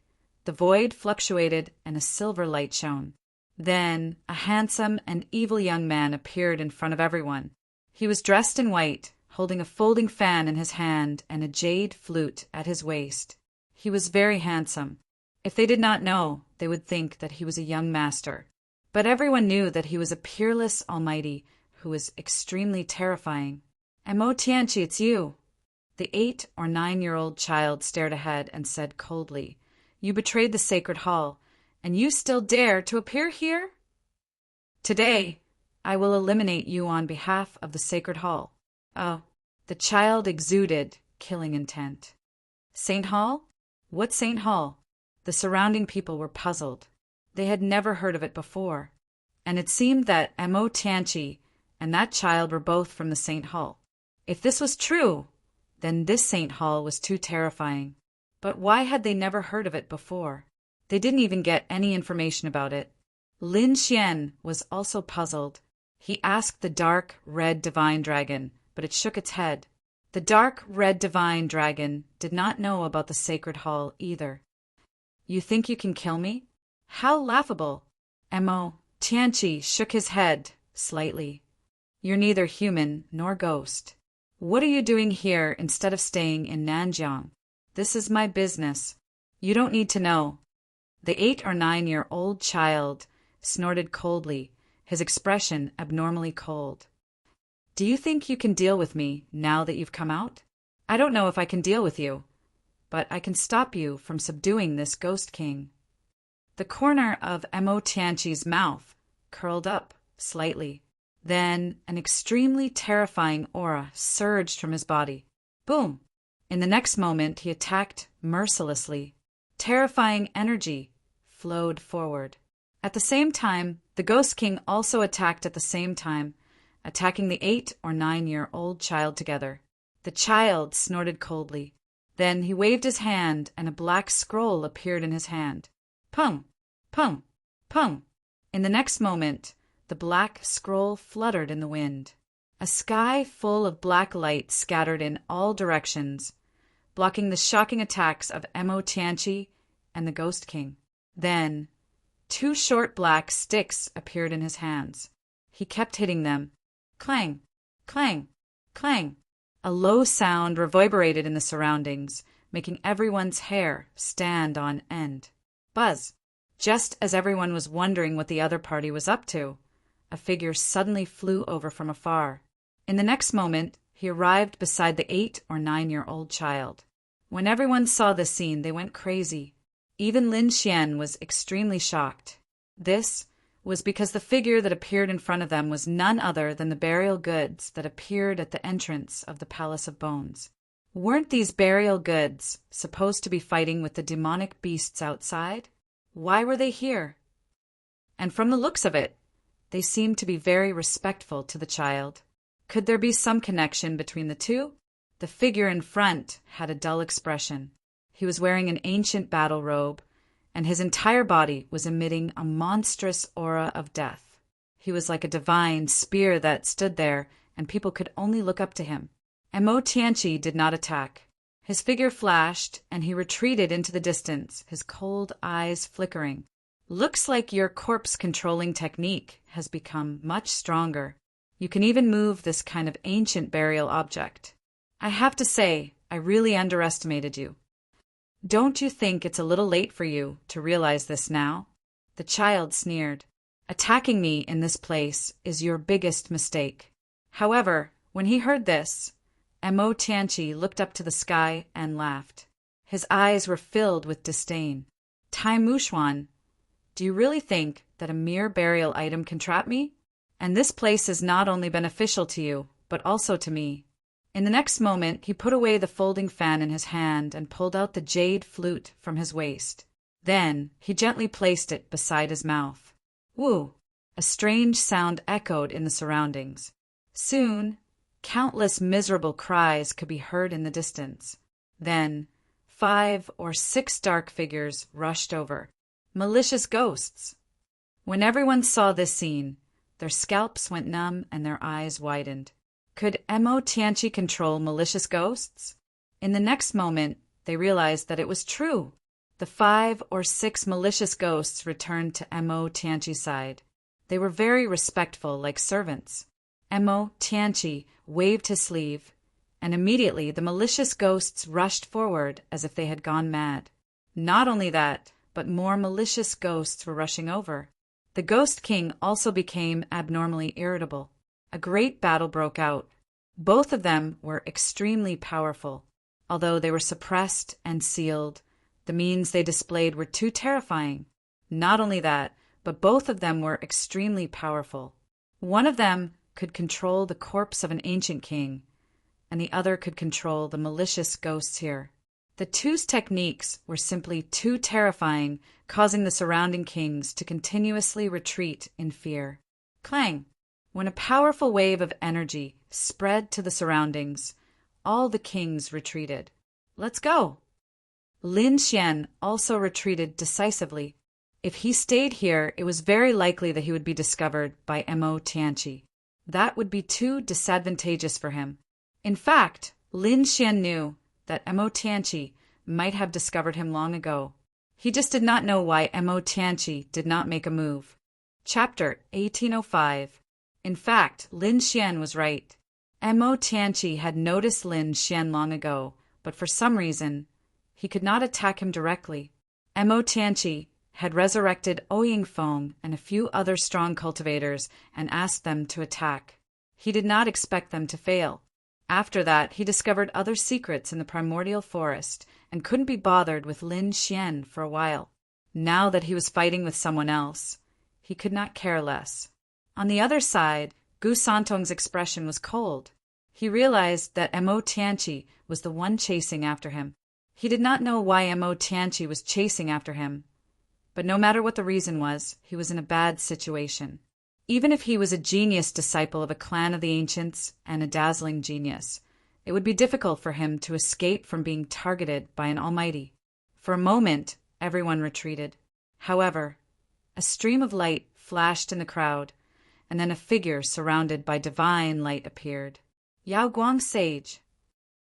the void fluctuated and a silver light shone. Then a handsome and evil young man appeared in front of everyone. He was dressed in white, holding a folding fan in his hand and a jade flute at his waist. He was very handsome. If they did not know, they would think that he was a young master. But everyone knew that he was a peerless almighty who was extremely terrifying. Mo Tianchi, it's you. The 8 or 9-year-old child stared ahead and said coldly, "You betrayed the sacred hall, and you still dare to appear here? Today, I will eliminate you on behalf of the sacred hall." Oh, the child exuded killing intent. Saint Hall? What Saint Hall? The surrounding people were puzzled. They had never heard of it before, and it seemed that Mo Tianchi and that child were both from the Saint Hall. If this was true, then this Saint Hall was too terrifying. But why had they never heard of it before? They didn't even get any information about it. Lin Xian was also puzzled. He asked the dark red divine dragon, but it shook its head. The dark red divine dragon did not know about the sacred hall either. "You think you can kill me? How laughable!" Mo Tianchi shook his head slightly. "You're neither human nor ghost. What are you doing here instead of staying in Nanjiang? This is my business. You don't need to know." The 8 or 9-year-old child snorted coldly, his expression abnormally cold. "Do you think you can deal with me now that you've come out? I don't know if I can deal with you, but I can stop you from subduing this ghost king." The corner of Mo Tianchi's mouth curled up slightly. Then an extremely terrifying aura surged from his body. Boom! In the next moment, he attacked mercilessly. Terrifying energy flowed forward. At the same time, the Ghost King also attacked at the same time, attacking the 8 or 9-year-old child together. The child snorted coldly. Then he waved his hand and a black scroll appeared in his hand. Pung! Pung! Pung! In the next moment, the black scroll fluttered in the wind. A sky full of black light scattered in all directions, blocking the shocking attacks of Mo Tianchi and the Ghost King. Then 2 short black sticks appeared in his hands. He kept hitting them. Clang! Clang! Clang! A low sound reverberated in the surroundings, making everyone's hair stand on end. Buzz! Just as everyone was wondering what the other party was up to, a figure suddenly flew over from afar. In the next moment, he arrived beside the 8 or 9-year-old child. When everyone saw this scene, they went crazy. Even Lin Xian was extremely shocked. This was because the figure that appeared in front of them was none other than the burial goods that appeared at the entrance of the Palace of Bones. Weren't these burial goods supposed to be fighting with the demonic beasts outside? Why were they here? And from the looks of it, they seemed to be very respectful to the child. Could there be some connection between the two? The figure in front had a dull expression. He was wearing an ancient battle robe, and his entire body was emitting a monstrous aura of death. He was like a divine spear that stood there, and people could only look up to him. Mo Tianchi did not attack. His figure flashed, and he retreated into the distance, his cold eyes flickering. "Looks like your corpse-controlling technique has become much stronger. You can even move this kind of ancient burial object. I have to say, I really underestimated you. Don't you think it's a little late for you to realize this now?" The child sneered. "Attacking me in this place is your biggest mistake." However, when he heard this, Mo Tianchi looked up to the sky and laughed. His eyes were filled with disdain. "Tai Mushuan, do you really think that a mere burial item can trap me? And this place is not only beneficial to you, but also to me." In the next moment, he put away the folding fan in his hand and pulled out the jade flute from his waist. Then he gently placed it beside his mouth. Woo! A strange sound echoed in the surroundings. Soon, countless miserable cries could be heard in the distance. Then, 5 or 6 dark figures rushed over. Malicious ghosts! When everyone saw this scene, their scalps went numb and their eyes widened. Could Mo Tianqi control malicious ghosts? In the next moment, they realized that it was true. The 5 or 6 malicious ghosts returned to Mo Tianqi's side. They were very respectful, like servants. Mo Tianqi waved his sleeve, and immediately the malicious ghosts rushed forward as if they had gone mad. Not only that, but more malicious ghosts were rushing over. The Ghost King also became abnormally irritable. A great battle broke out. Both of them were extremely powerful. Although they were suppressed and sealed, the means they displayed were too terrifying. Not only that, but both of them were extremely powerful. One of them could control the corpse of an ancient king, and the other could control the malicious ghosts here. The two's techniques were simply too terrifying, causing the surrounding kings to continuously retreat in fear. Clang! When a powerful wave of energy spread to the surroundings, all the kings retreated. Let's go! Lin Xian also retreated decisively. If he stayed here, it was very likely that he would be discovered by Mo Tianqi. That would be too disadvantageous for him. In fact, Lin Xian knew that Mo Tianqi might have discovered him long ago. He just did not know why Mo Tianqi did not make a move. Chapter 1805. In fact, Lin Xian was right. Mo Tianqi had noticed Lin Xian long ago, but for some reason, he could not attack him directly. Mo Tianqi had resurrected Ouying Feng and a few other strong cultivators and asked them to attack. He did not expect them to fail. After that, he discovered other secrets in the primordial forest and couldn't be bothered with Lin Xian for a while. Now that he was fighting with someone else, he could not care less. On the other side, Gu Santong's expression was cold. He realized that Mo Tianqi was the one chasing after him. He did not know why Mo Tianqi was chasing after him, but no matter what the reason was, he was in a bad situation. Even if he was a genius disciple of a clan of the ancients and a dazzling genius, it would be difficult for him to escape from being targeted by an almighty. For a moment, everyone retreated. However, a stream of light flashed in the crowd, and then a figure surrounded by divine light appeared. Yao Guang Sage!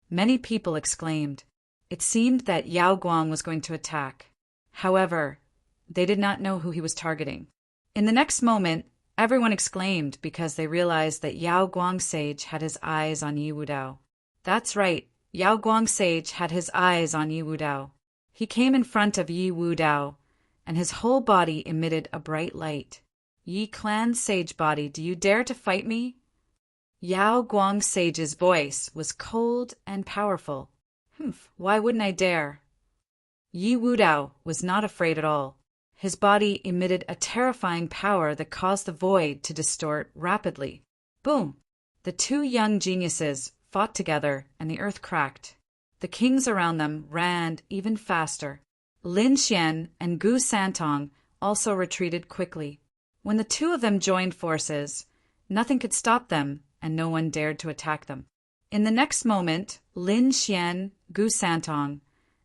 Many people exclaimed. It seemed that Yao Guang was going to attack. However, they did not know who he was targeting. In the next moment, everyone exclaimed because they realized that Yao Guang Sage had his eyes on Yi Wudao. That's right, Yao Guang Sage had his eyes on Yi Wudao. He came in front of Yi Wudao, and his whole body emitted a bright light. Yi Clan Sage Body, do you dare to fight me? Yao Guang Sage's voice was cold and powerful. Why wouldn't I dare? Yi Wudao was not afraid at all. His body emitted a terrifying power that caused the void to distort rapidly. Boom! The two young geniuses fought together, and the earth cracked. The kings around them ran even faster. Lin Xian and Gu Santong also retreated quickly. When the two of them joined forces, nothing could stop them, and no one dared to attack them. In the next moment, Lin Xian, Gu Santong,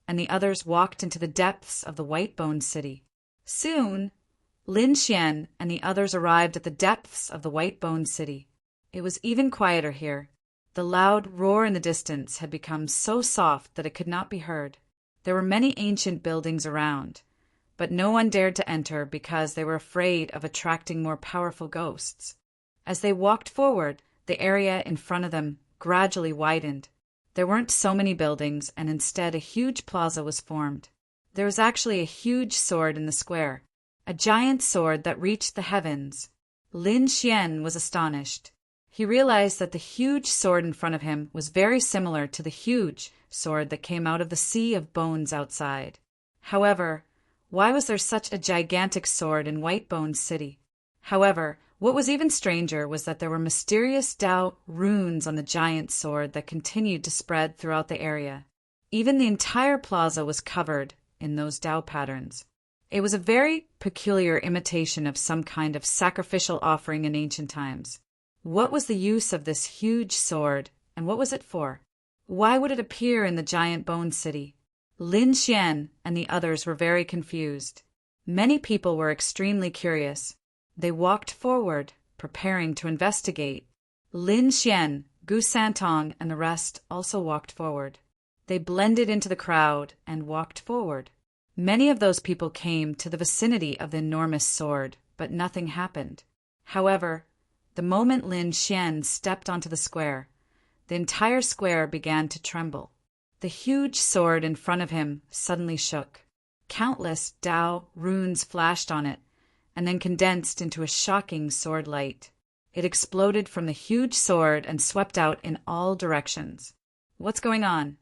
and the others walked into the depths of the White Bone City. Soon, Lin Xian and the others arrived at the depths of the White Bone City. It was even quieter here. The loud roar in the distance had become so soft that it could not be heard. There were many ancient buildings around, but no one dared to enter because they were afraid of attracting more powerful ghosts. As they walked forward, the area in front of them gradually widened. There weren't so many buildings, and instead a huge plaza was formed. There was actually a huge sword in the square, a giant sword that reached the heavens. Lin Xian was astonished. He realized that the huge sword in front of him was very similar to the huge sword that came out of the sea of bones outside. However, why was there such a gigantic sword in White Bone City? However, what was even stranger was that there were mysterious Dao runes on the giant sword that continued to spread throughout the area. Even the entire plaza was covered in those Dao patterns. It was a very peculiar imitation of some kind of sacrificial offering in ancient times. What was the use of this huge sword, and what was it for? Why would it appear in the giant bone city? Lin Xian and the others were very confused. Many people were extremely curious. They walked forward, preparing to investigate. Lin Xian, Gu Santong, and the rest also walked forward. They blended into the crowd and walked forward. Many of those people came to the vicinity of the enormous sword, but nothing happened. However, the moment Lin Xian stepped onto the square, the entire square began to tremble. The huge sword in front of him suddenly shook. Countless Dao runes flashed on it, and then condensed into a shocking sword light. It exploded from the huge sword and swept out in all directions. What's going on?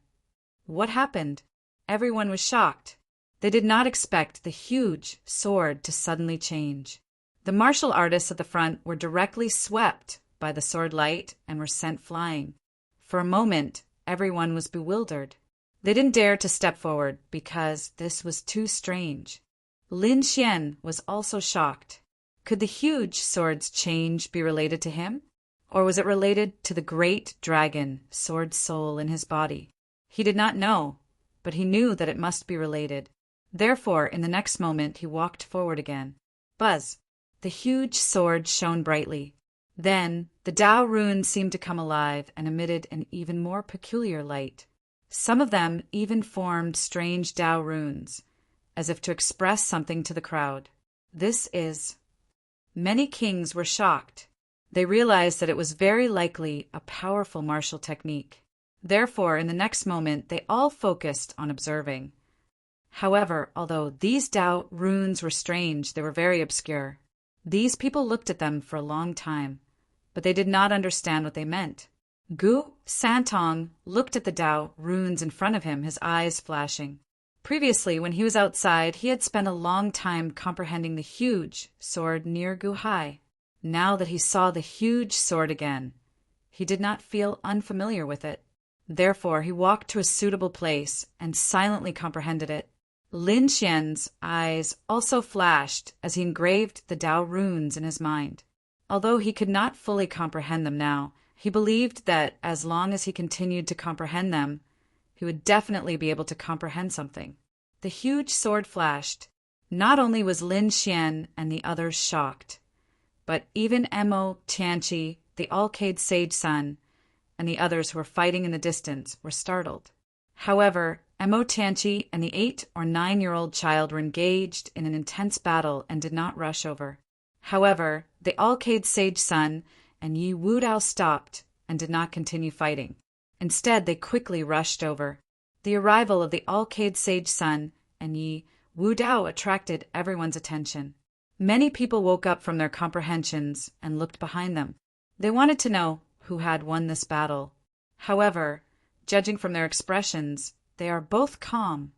What happened? Everyone was shocked. They did not expect the huge sword to suddenly change. The martial artists at the front were directly swept by the sword light and were sent flying. For a moment, everyone was bewildered. They didn't dare to step forward because this was too strange. Lin Xian was also shocked. Could the huge sword's change be related to him? Or was it related to the great dragon, sword soul in his body? He did not know, but he knew that it must be related. Therefore, in the next moment, he walked forward again. Buzz! The huge sword shone brightly. Then, the Dao runes seemed to come alive and emitted an even more peculiar light. Some of them even formed strange Dao runes, as if to express something to the crowd. This is... Many kings were shocked. They realized that it was very likely a powerful martial technique. Therefore, in the next moment, they all focused on observing. However, although these Dao runes were strange, they were very obscure. These people looked at them for a long time, but they did not understand what they meant. Gu Santong looked at the Dao runes in front of him, his eyes flashing. Previously, when he was outside, he had spent a long time comprehending the huge sword near Gu Hai. Now that he saw the huge sword again, he did not feel unfamiliar with it. Therefore, he walked to a suitable place and silently comprehended it. Lin Xian's eyes also flashed as he engraved the Dao runes in his mind. Although he could not fully comprehend them now, he believed that as long as he continued to comprehend them, he would definitely be able to comprehend something. The huge sword flashed. Not only was Lin Xian and the others shocked, but even Mo Tianqi, the Alcade Sage Son, and the others who were fighting in the distance were startled. However, Mo Tianqi and the 8 or 9-year-old child were engaged in an intense battle and did not rush over. However, the Alcade Sage Son and Yi Wudao stopped and did not continue fighting. Instead, they quickly rushed over. The arrival of the Alcade Sage Son and Yi Wudao attracted everyone's attention. Many people woke up from their comprehensions and looked behind them. They wanted to know who had won this battle. However, judging from their expressions, they are both calm.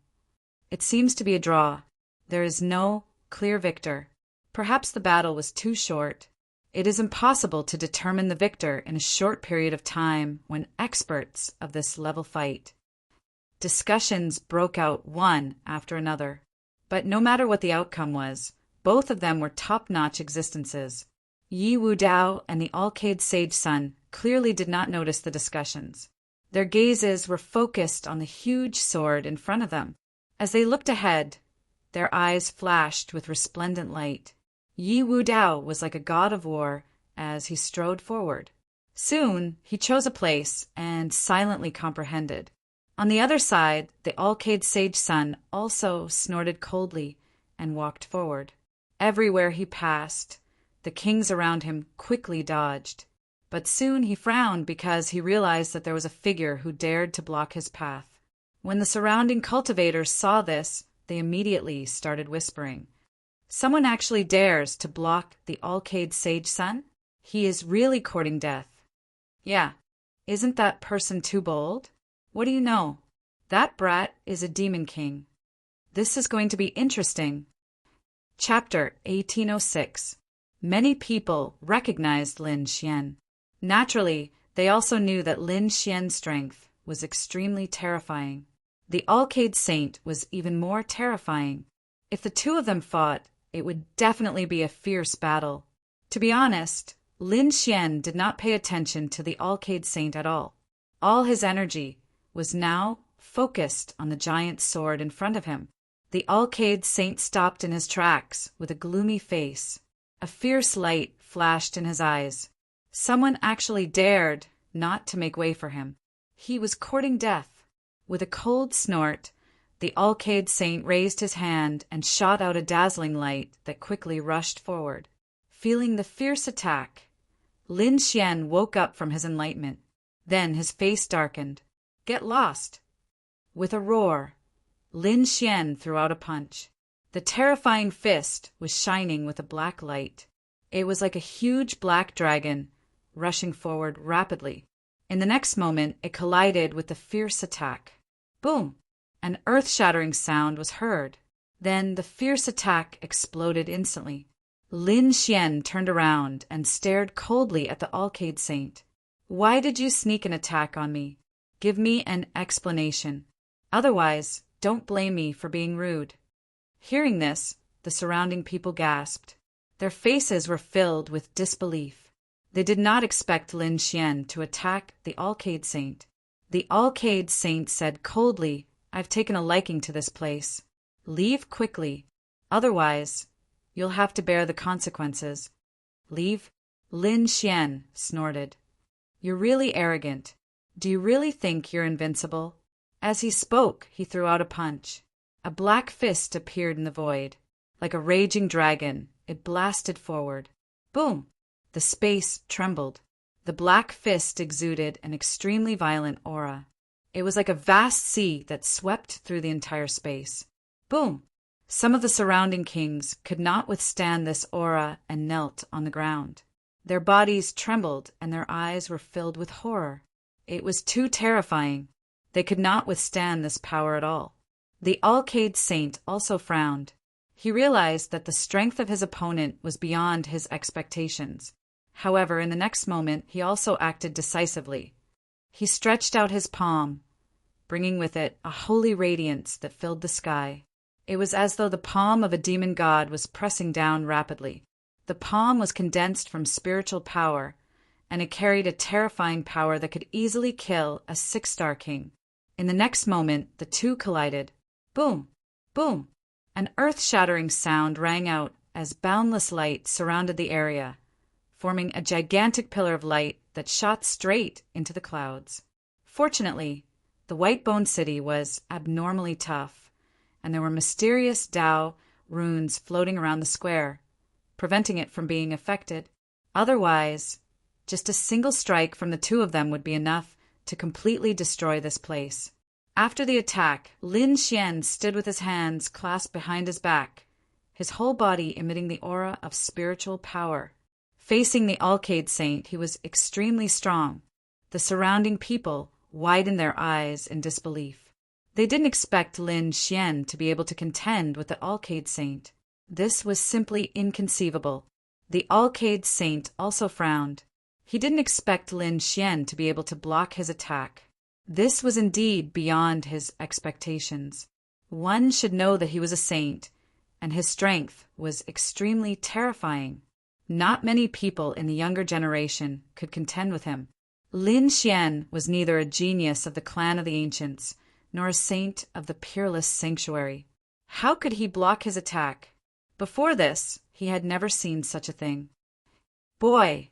It seems to be a draw. There is no clear victor. Perhaps the battle was too short. It is impossible to determine the victor in a short period of time when experts of this level fight. Discussions broke out one after another. But no matter what the outcome was, both of them were top-notch existences. Yi Wudao and the Alcade Sage Son clearly did not notice the discussions. Their gazes were focused on the huge sword in front of them. As they looked ahead, their eyes flashed with resplendent light. Yi Wudao was like a god of war as he strode forward. Soon, he chose a place and silently comprehended. On the other side, the Alcade Sage Son also snorted coldly and walked forward. Everywhere he passed, the kings around him quickly dodged. But soon he frowned because he realized that there was a figure who dared to block his path. When the surrounding cultivators saw this, they immediately started whispering. Someone actually dares to block the Alcade Sage Son? He is really courting death. Yeah, isn't that person too bold? What do you know? That brat is a demon king. This is going to be interesting. Chapter 1806. Many people recognized Lin Xian. Naturally, they also knew that Lin Xian's strength was extremely terrifying. The Alcade Saint was even more terrifying. If the two of them fought, it would definitely be a fierce battle. To be honest, Lin Xian did not pay attention to the Alcade Saint at all. All his energy was now focused on the giant sword in front of him. The Alcade Saint stopped in his tracks with a gloomy face. A fierce light flashed in his eyes. Someone actually dared not to make way for him. He was courting death. With a cold snort, the Alcade Saint raised his hand and shot out a dazzling light that quickly rushed forward. Feeling the fierce attack, Lin Xian woke up from his enlightenment. Then his face darkened. "Get lost!" With a roar, Lin Xian threw out a punch. The terrifying fist was shining with a black light. It was like a huge black dragon rushing forward rapidly. In the next moment, it collided with the fierce attack. Boom! An earth-shattering sound was heard. Then the fierce attack exploded instantly. Lin Xian turned around and stared coldly at the Alcade Saint. "Why did you sneak an attack on me? Give me an explanation. Otherwise, don't blame me for being rude." Hearing this, the surrounding people gasped. Their faces were filled with disbelief. They did not expect Lin Xian to attack the Alcade Saint. The Alcade Saint said coldly, "I've taken a liking to this place. Leave quickly. Otherwise, you'll have to bear the consequences." "Leave?" Lin Xian snorted. "You're really arrogant. Do you really think you're invincible?" As he spoke, he threw out a punch. A black fist appeared in the void. Like a raging dragon, it blasted forward. Boom! The space trembled. The black fist exuded an extremely violent aura. It was like a vast sea that swept through the entire space. Boom! Some of the surrounding kings could not withstand this aura and knelt on the ground. Their bodies trembled and their eyes were filled with horror. It was too terrifying. They could not withstand this power at all. The Alcade Saint also frowned. He realized that the strength of his opponent was beyond his expectations. However, in the next moment, he also acted decisively. He stretched out his palm, bringing with it a holy radiance that filled the sky. It was as though the palm of a demon god was pressing down rapidly. The palm was condensed from spiritual power, and it carried a terrifying power that could easily kill a 6-star king. In the next moment, the two collided. Boom! Boom! An earth-shattering sound rang out as boundless light surrounded the area, forming a gigantic pillar of light that shot straight into the clouds. Fortunately, the White Bone City was abnormally tough, and there were mysterious Dao runes floating around the square, preventing it from being affected. Otherwise, just a single strike from the two of them would be enough to completely destroy this place. After the attack, Lin Xian stood with his hands clasped behind his back, his whole body emitting the aura of spiritual power. Facing the Alcade Saint, he was extremely strong. The surrounding people widened their eyes in disbelief. They didn't expect Lin Xian to be able to contend with the Alcade Saint. This was simply inconceivable. The Alcade Saint also frowned. He didn't expect Lin Xian to be able to block his attack. This was indeed beyond his expectations. One should know that he was a saint, and his strength was extremely terrifying. Not many people in the younger generation could contend with him. Lin Xian was neither a genius of the clan of the ancients, nor a saint of the peerless sanctuary. How could he block his attack? Before this, he had never seen such a thing. "Boy,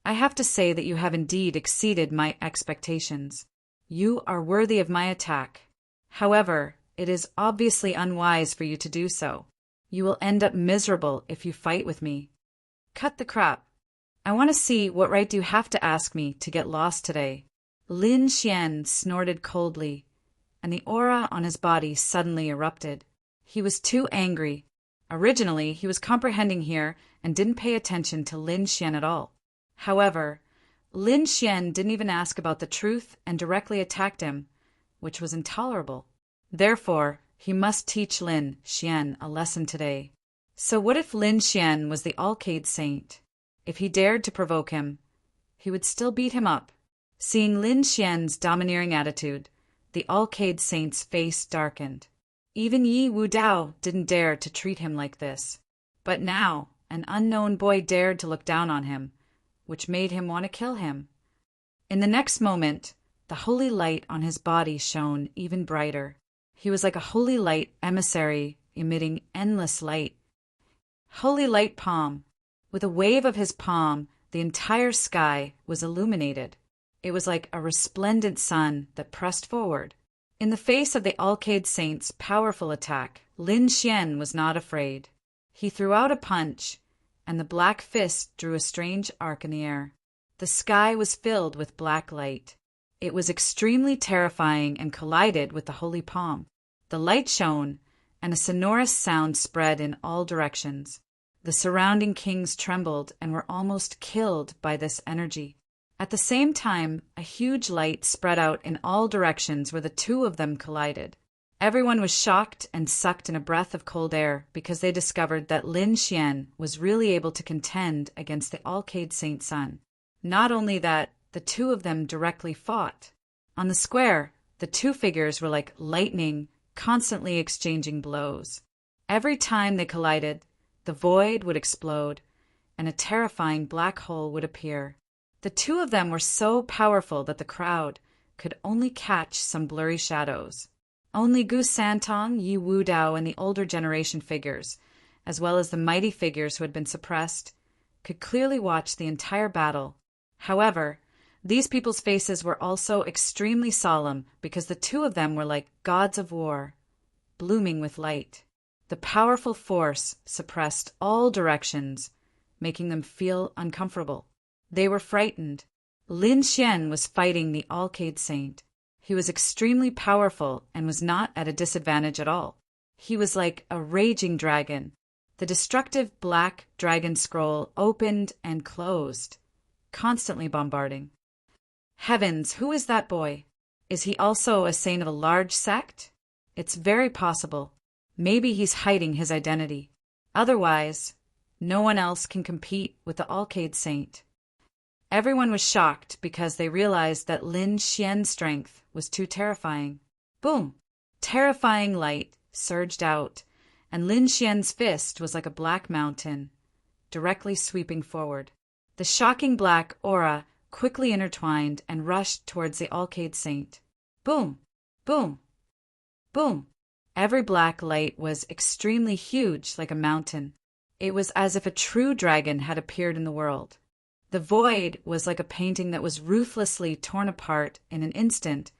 I have to say that you have indeed exceeded my expectations. You are worthy of my attack. However, it is obviously unwise for you to do so. You will end up miserable if you fight with me. Cut the crap. I want to see what right you have to ask me to get lost today." Lin Xian snorted coldly, and the aura on his body suddenly erupted. He was too angry. Originally, he was comprehending here and didn't pay attention to Lin Xian at all. However, Lin Xian didn't even ask about the truth and directly attacked him, which was intolerable. Therefore, he must teach Lin Xian a lesson today. So what if Lin Xian was the Alcade Saint? If he dared to provoke him, he would still beat him up. Seeing Lin Xian's domineering attitude, the Alcade Saint's face darkened. Even Yi Wudao didn't dare to treat him like this. But now, an unknown boy dared to look down on him, which made him want to kill him. In the next moment, the holy light on his body shone even brighter. He was like a holy light emissary emitting endless light. Holy light palm. With a wave of his palm, the entire sky was illuminated. It was like a resplendent sun that pressed forward. In the face of the Alcade Saint's powerful attack, Lin Xian was not afraid. He threw out a punch, and the black fist drew a strange arc in the air. The sky was filled with black light. It was extremely terrifying and collided with the holy palm. The light shone, and a sonorous sound spread in all directions. The surrounding kings trembled and were almost killed by this energy. At the same time, a huge light spread out in all directions where the two of them collided. Everyone was shocked and sucked in a breath of cold air because they discovered that Lin Xian was really able to contend against the Alcade Saint Sun. Not only that, the two of them directly fought. On the square, the two figures were like lightning, constantly exchanging blows. Every time they collided, the void would explode, and a terrifying black hole would appear. The two of them were so powerful that the crowd could only catch some blurry shadows. Only Gu Santong, Yi Wudao, and the older generation figures, as well as the mighty figures who had been suppressed, could clearly watch the entire battle. However, these people's faces were also extremely solemn because the two of them were like gods of war, blooming with light. The powerful force suppressed all directions, making them feel uncomfortable. They were frightened. Lin Xian was fighting the Alcade Saint. He was extremely powerful and was not at a disadvantage at all. He was like a raging dragon. The destructive black dragon scroll opened and closed, constantly bombarding. Heavens, who is that boy? Is he also a saint of a large sect? It's very possible. Maybe he's hiding his identity. Otherwise, no one else can compete with the Alcade Saint. Everyone was shocked because they realized that Lin Xian's strength was too terrifying. Boom! Terrifying light surged out, and Lin Xian's fist was like a black mountain, directly sweeping forward. The shocking black aura quickly intertwined and rushed towards the Alcade Saint. Boom! Boom! Boom! Every black light was extremely huge, like a mountain. It was as if a true dragon had appeared in the world. The void was like a painting that was ruthlessly torn apart in an instant,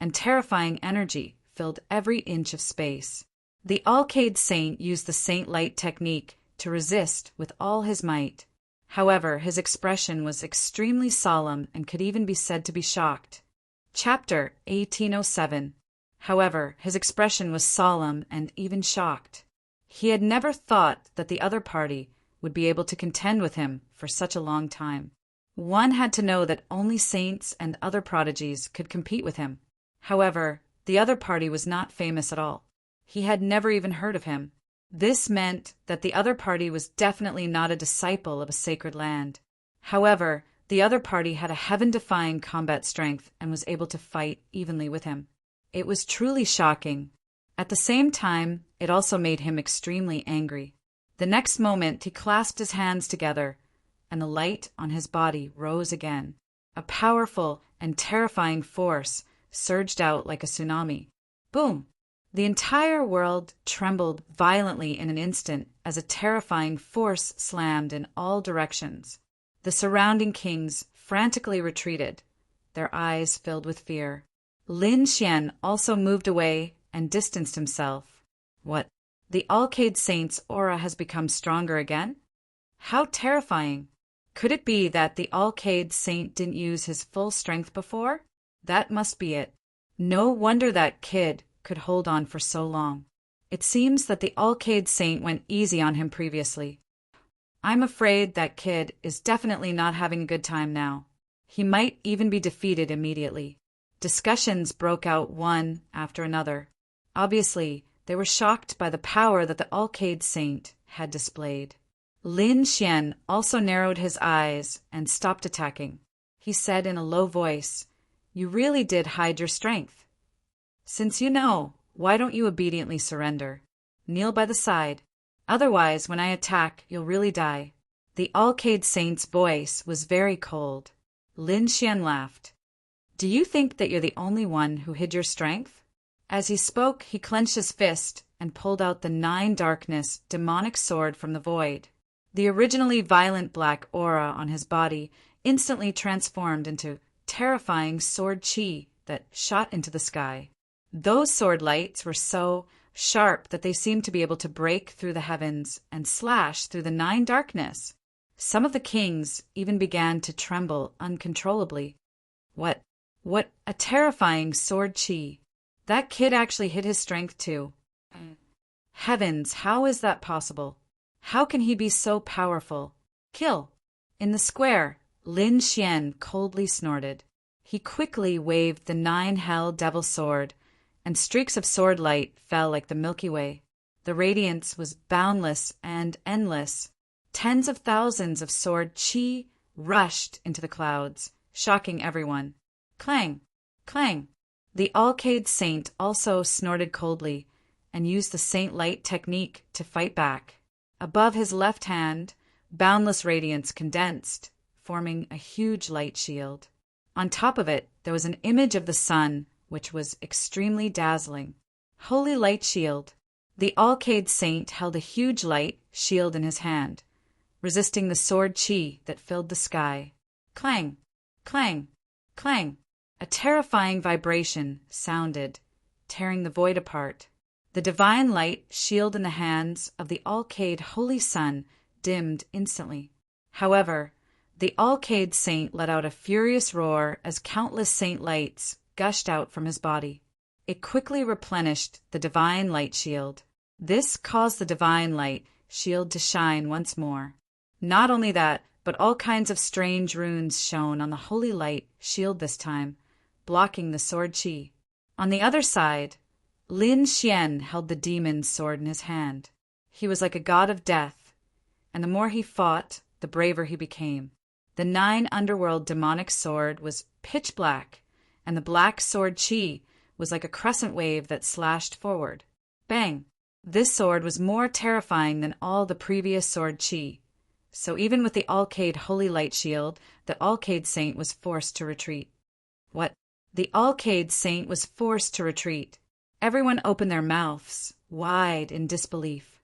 and terrifying energy filled every inch of space. The Alcade Saint used the Saint Light technique to resist with all his might. However, his expression was extremely solemn and could even be said to be shocked. Chapter 1807. However, his expression was solemn and even shocked. He had never thought that the other party would be able to contend with him for such a long time. One had to know that only saints and other prodigies could compete with him. However, the other party was not famous at all. He had never even heard of him. This meant that the other party was definitely not a disciple of a sacred land. However, the other party had a heaven-defying combat strength and was able to fight evenly with him. It was truly shocking. At the same time, it also made him extremely angry. The next moment, he clasped his hands together, and the light on his body rose again. A powerful and terrifying force surged out like a tsunami. Boom! The entire world trembled violently in an instant as a terrifying force slammed in all directions. The surrounding kings frantically retreated, their eyes filled with fear. Lin Xian also moved away and distanced himself. What? The Alcade Saint's aura has become stronger again? How terrifying! Could it be that the Alcade Saint didn't use his full strength before? That must be it. No wonder that kid could hold on for so long. It seems that the Alcade Saint went easy on him previously. I'm afraid that kid is definitely not having a good time now. He might even be defeated immediately. Discussions broke out one after another. Obviously, they were shocked by the power that the Alcade Saint had displayed. Lin Xian also narrowed his eyes and stopped attacking. He said in a low voice, "You really did hide your strength. Since you know, Why don't you obediently surrender? Kneel by the side. Otherwise, when I attack, you'll really die. The Alcade Saint's voice was very cold. Lin Xian laughed. Do you think that you're the only one who hid your strength? As he spoke, he clenched his fist and pulled out the 9 darkness demonic sword from the void. The originally violent black aura on his body instantly transformed into terrifying sword chi that shot into the sky. Those sword lights were so sharp that they seemed to be able to break through the heavens and slash through the 9 darkness. Some of the kings even began to tremble uncontrollably. What a terrifying sword chi. That kid actually hid his strength too. Heavens, how is that possible? How can he be so powerful? Kill! In the square, Lin Xian coldly snorted. He quickly waved the 9 devil sword, and streaks of sword light fell like the Milky Way. The radiance was boundless and endless. Tens of thousands of sword chi rushed into the clouds, shocking everyone. Clang! Clang! The Alcade Saint also snorted coldly and used the Saint Light technique to fight back. Above his left hand, boundless radiance condensed, forming a huge light shield. On top of it, there was an image of the sun, which was extremely dazzling. Holy Light Shield. The Alcade Saint held a huge light shield in his hand, resisting the sword chi that filled the sky. Clang! Clang! Clang! A terrifying vibration sounded, tearing the void apart. The divine light shield in the hands of the Alcade Holy Sun dimmed instantly. However, the Alcade Saint let out a furious roar as countless saint lights gushed out from his body. It quickly replenished the divine light shield. This caused the divine light shield to shine once more. Not only that, but all kinds of strange runes shone on the holy light shield this time, blocking the sword chi. On the other side, Lin Xian held the demon's sword in his hand. He was like a god of death, and the more he fought, the braver he became. The 9 underworld demonic sword was pitch black, and the black sword chi was like a crescent wave that slashed forward. Bang! This sword was more terrifying than all the previous sword chi. So even with the Alcade Holy Light Shield, the Alcade Saint was forced to retreat. What? The Alcade Saint was forced to retreat. Everyone opened their mouths wide in disbelief.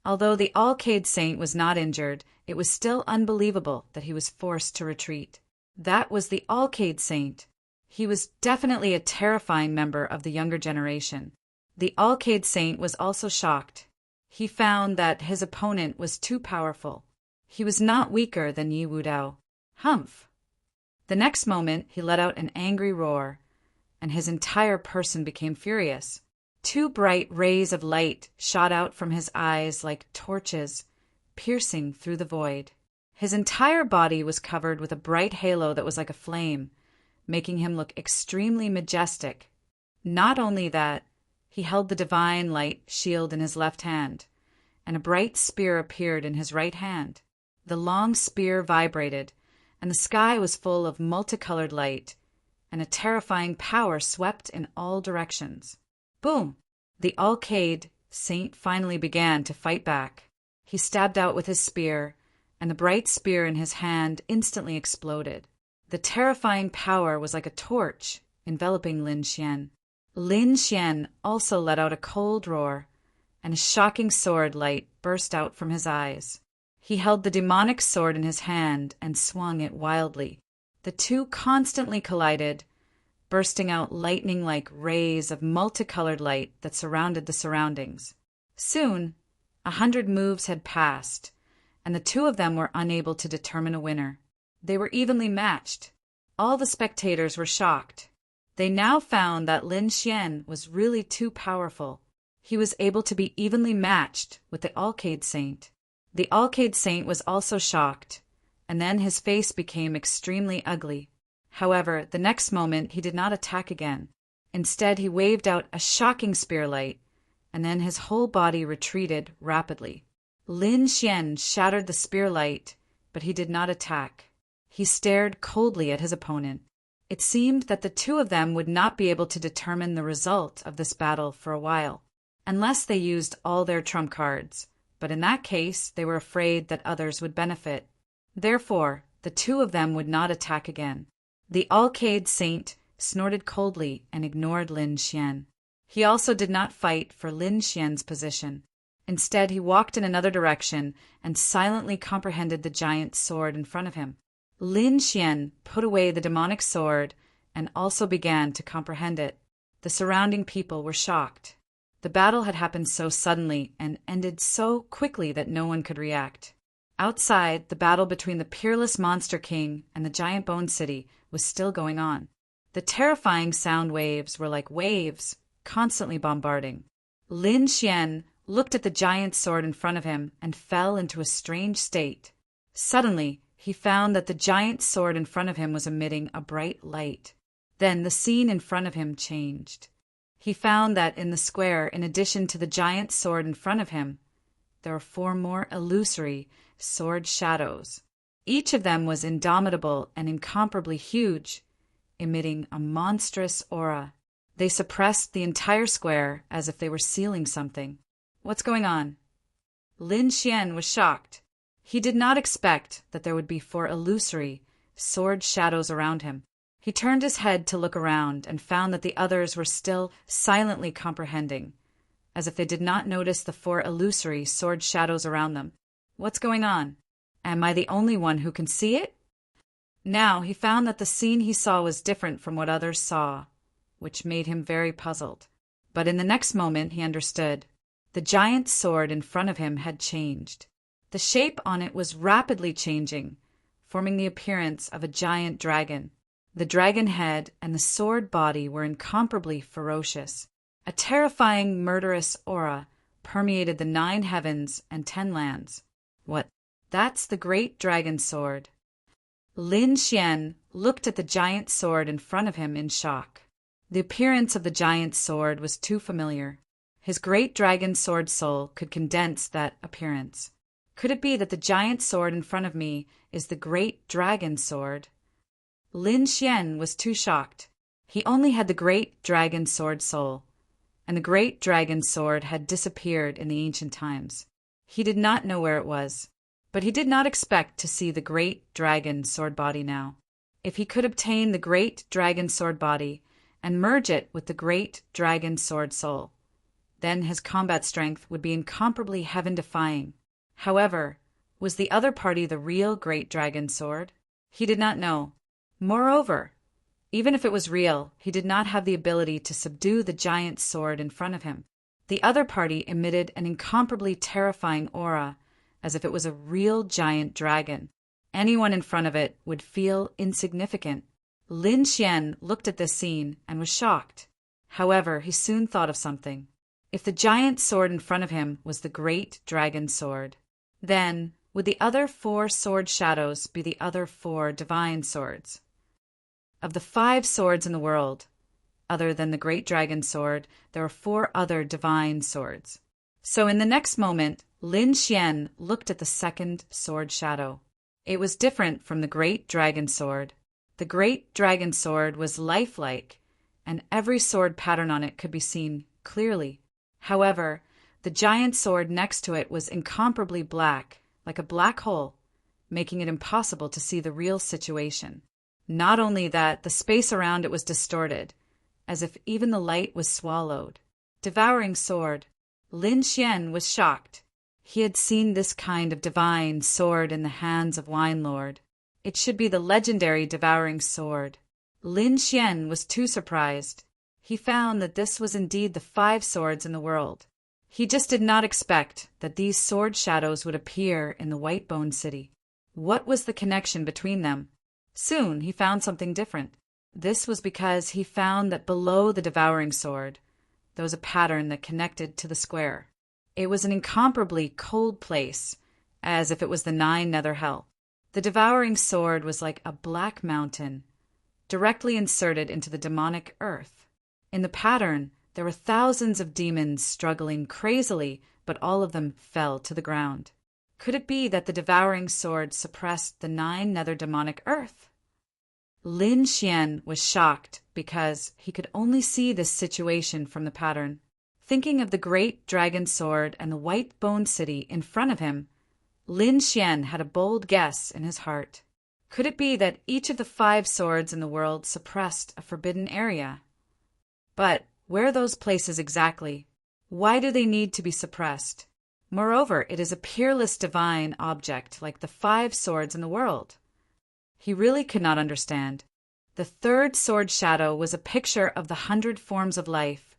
Although the Alcade Saint was not injured, it was still unbelievable that he was forced to retreat. That was the Alcade Saint. He was definitely a terrifying member of the younger generation. The Alcade Saint was also shocked. He found that his opponent was too powerful. He was not weaker than Yi Wudao. Humph! The next moment, he let out an angry roar, and his entire person became furious. 2 bright rays of light shot out from his eyes like torches, piercing through the void. His entire body was covered with a bright halo that was like a flame, making him look extremely majestic. Not only that, he held the divine light shield in his left hand, and a bright spear appeared in his right hand. The long spear vibrated, and the sky was full of multicolored light, and a terrifying power swept in all directions. Boom! The Alcade Saint finally began to fight back. He stabbed out with his spear, and the bright spear in his hand instantly exploded. The terrifying power was like a torch enveloping Lin Xian. Lin Xian also let out a cold roar, and a shocking sword light burst out from his eyes. He held the demonic sword in his hand and swung it wildly. The two constantly collided, bursting out lightning-like rays of multicolored light that surrounded the surroundings. Soon, 100 moves had passed, and the two of them were unable to determine a winner. They were evenly matched. All the spectators were shocked. They now found that Lin Xian was really too powerful. He was able to be evenly matched with the Alcade Saint. The Alcade Saint was also shocked, and then his face became extremely ugly. However, the next moment he did not attack again. Instead, he waved out a shocking spearlight, and then his whole body retreated rapidly. Lin Xian shattered the spearlight, but he did not attack. He stared coldly at his opponent. It seemed that the two of them would not be able to determine the result of this battle for a while, unless they used all their trump cards, but in that case they were afraid that others would benefit. Therefore, the two of them would not attack again. The Alcade Saint snorted coldly and ignored Lin Xian. He also did not fight for Lin Xian's position. Instead, he walked in another direction and silently comprehended the giant sword in front of him. Lin Xian put away the demonic sword and also began to comprehend it. The surrounding people were shocked. The battle had happened so suddenly and ended so quickly that no one could react. Outside, the battle between the peerless Monster King and the giant Bone City was still going on. The terrifying sound waves were like waves, constantly bombarding. Lin Xian looked at the giant sword in front of him and fell into a strange state. Suddenly, he found that the giant sword in front of him was emitting a bright light. Then the scene in front of him changed. He found that in the square, in addition to the giant sword in front of him, there were 4 more illusory sword shadows. Each of them was indomitable and incomparably huge, emitting a monstrous aura. They suppressed the entire square as if they were sealing something. What's going on? Lin Xian was shocked. He did not expect that there would be 4 illusory sword shadows around him. He turned his head to look around and found that the others were still silently comprehending, as if they did not notice the 4 illusory sword shadows around them. What's going on? Am I the only one who can see it? Now he found that the scene he saw was different from what others saw, which made him very puzzled. But in the next moment he understood. The giant sword in front of him had changed. The shape on it was rapidly changing, forming the appearance of a giant dragon. The dragon head and the sword body were incomparably ferocious. A terrifying, murderous aura permeated the 9 heavens and 10 lands. What? That's the great dragon sword. Lin Xian looked at the giant sword in front of him in shock. The appearance of the giant sword was too familiar. His great dragon sword soul could condense that appearance. Could it be that the giant sword in front of me is the great dragon sword? Lin Xian was too shocked. He only had the great dragon sword soul, and the great dragon sword had disappeared in the ancient times. He did not know where it was, but he did not expect to see the great dragon sword body now. If he could obtain the great dragon sword body and merge it with the great dragon sword soul, then his combat strength would be incomparably heaven-defying. However, was the other party the real great dragon sword? He did not know. Moreover, even if it was real, he did not have the ability to subdue the giant sword in front of him. The other party emitted an incomparably terrifying aura, as if it was a real giant dragon. Anyone in front of it would feel insignificant. Lin Xian looked at this scene and was shocked. However, he soon thought of something. If the giant sword in front of him was the great dragon sword, then would the other 4 sword shadows be the other 4 divine swords? Of the 5 swords in the world, other than the great dragon sword, there are 4 other divine swords. So in the next moment, Lin Xian looked at the second sword shadow. It was different from the great dragon sword. The great dragon sword was lifelike, and every sword pattern on it could be seen clearly. However, the giant sword next to it was incomparably black, like a black hole, making it impossible to see the real situation. Not only that, the space around it was distorted, as if even the light was swallowed. Devouring sword. Lin Xian was shocked. He had seen this kind of divine sword in the hands of Wine Lord. It should be the legendary devouring sword. Lin Xian was too surprised. He found that this was indeed the 5 swords in the world. He just did not expect that these sword shadows would appear in the White Bone City. What was the connection between them? Soon he found something different. This was because he found that below the devouring sword, there was a pattern that connected to the square. It was an incomparably cold place, as if it was the 9 nether hell. The devouring sword was like a black mountain, directly inserted into the demonic earth. In the pattern, there were thousands of demons struggling crazily, but all of them fell to the ground. Could it be that the devouring sword suppressed the 9 nether demonic earth? Lin Xian was shocked because he could only see this situation from the pattern. Thinking of the great dragon sword and the white bone city in front of him, Lin Xian had a bold guess in his heart. Could it be that each of the 5 swords in the world suppressed a forbidden area? But where are those places exactly? Why do they need to be suppressed? Moreover, it is a peerless divine object like the 5 swords in the world. He really could not understand. The 3rd sword shadow was a picture of the 100 forms of life,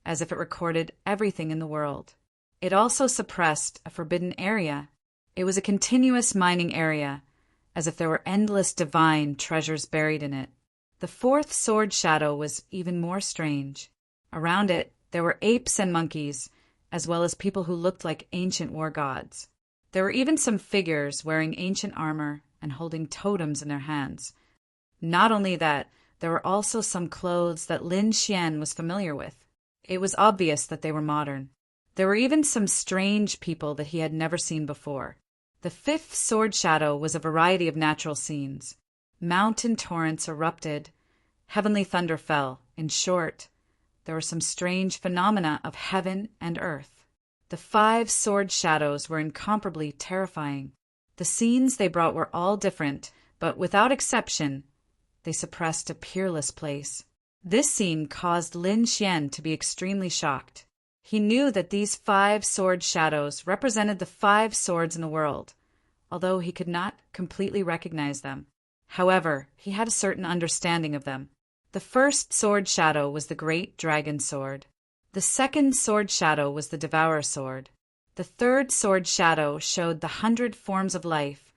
as if it recorded everything in the world. It also suppressed a forbidden area. It was a continuous mining area, as if there were endless divine treasures buried in it. The 4th sword shadow was even more strange. Around it, there were apes and monkeys, as well as people who looked like ancient war gods. There were even some figures wearing ancient armor and holding totems in their hands. Not only that, there were also some clothes that Lin Xian was familiar with. It was obvious that they were modern. There were even some strange people that he had never seen before. The 5th sword shadow was a variety of natural scenes. Mountain torrents erupted. Heavenly thunder fell. In short, there were some strange phenomena of heaven and earth. The 5 sword shadows were incomparably terrifying. The scenes they brought were all different, but without exception, they suppressed a peerless place. This scene caused Lin Xian to be extremely shocked. He knew that these 5 sword shadows represented the 5 swords in the world, although he could not completely recognize them. However, he had a certain understanding of them. The 1st sword shadow was the great dragon sword. The 2nd sword shadow was the devourer sword. The 3rd sword shadow showed the 100 forms of life,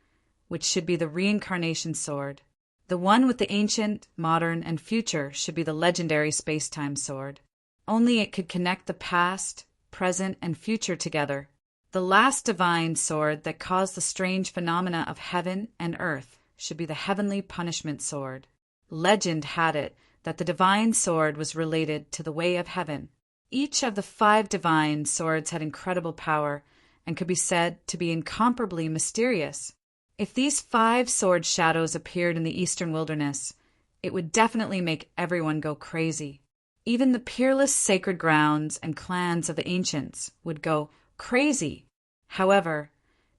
which should be the reincarnation sword. The one with the ancient, modern, and future should be the legendary space-time sword. Only it could connect the past, present, and future together. The last divine sword that caused the strange phenomena of heaven and earth should be the heavenly punishment sword. Legend had it that the divine sword was related to the way of heaven. Each of the 5 divine swords had incredible power and could be said to be incomparably mysterious. If these 5 sword shadows appeared in the eastern wilderness, it would definitely make everyone go crazy. Even the peerless sacred grounds and clans of the ancients would go crazy. However,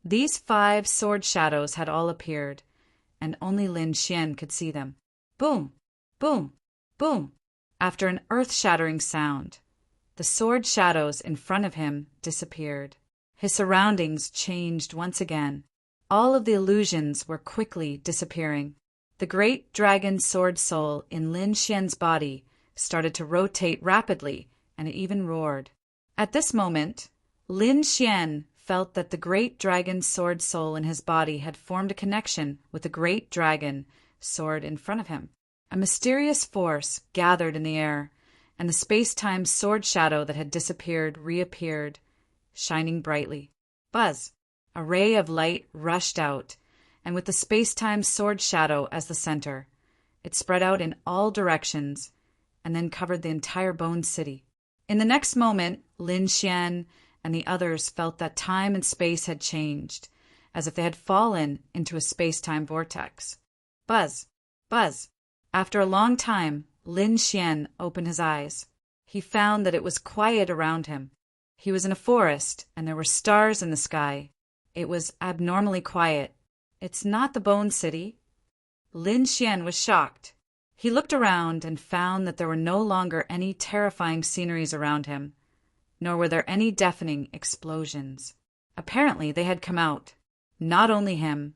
these 5 sword shadows had all appeared, and only Lin Xian could see them. Boom! Boom! Boom! After an earth-shattering sound, the sword shadows in front of him disappeared. His surroundings changed once again. All of the illusions were quickly disappearing. The great dragon sword soul in Lin Xian's body started to rotate rapidly, and it even roared. At this moment, Lin Xian felt that the great dragon sword soul in his body had formed a connection with the great dragon sword in front of him. A mysterious force gathered in the air, and the space-time sword shadow that had disappeared reappeared, shining brightly. Buzz! A ray of light rushed out, and with the space-time sword shadow as the center, it spread out in all directions and then covered the entire bone city. In the next moment, Lin Xian and the others felt that time and space had changed, as if they had fallen into a space-time vortex. Buzz! Buzz! After a long time, Lin Xian opened his eyes. He found that it was quiet around him. He was in a forest, and there were stars in the sky. It was abnormally quiet. It's not the Bone City. Lin Xian was shocked. He looked around and found that there were no longer any terrifying sceneries around him, nor were there any deafening explosions. Apparently they had come out. Not only him,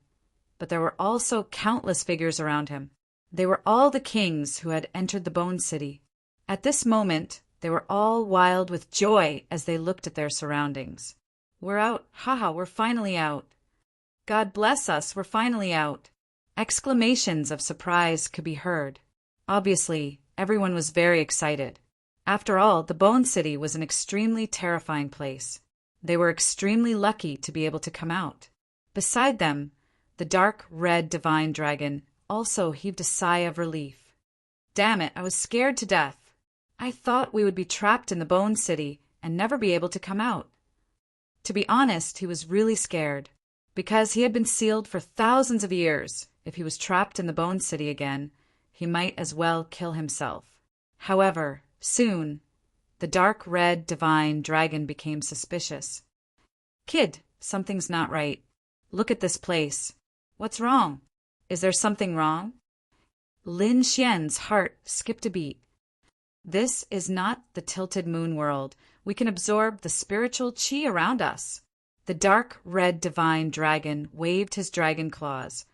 but there were also countless figures around him. They were all the kings who had entered the Bone City. At this moment, they were all wild with joy as they looked at their surroundings. We're out. Haha, we're finally out. God bless us, we're finally out. Exclamations of surprise could be heard. Obviously, everyone was very excited. After all, the Bone City was an extremely terrifying place. They were extremely lucky to be able to come out. Beside them, the dark red divine dragon also heaved a sigh of relief. Damn it, I was scared to death. I thought we would be trapped in the Bone City and never be able to come out. To be honest, he was really scared, because he had been sealed for thousands of years. If he was trapped in the Bone City again, he might as well kill himself. However, soon, the dark red divine dragon became suspicious. "Kid, something's not right. Look at this place. What's wrong? Is there something wrong?" Lin Xian's heart skipped a beat. "This is not the tilted moon world. We can absorb the spiritual qi around us." The dark red divine dragon waved his dragon claws,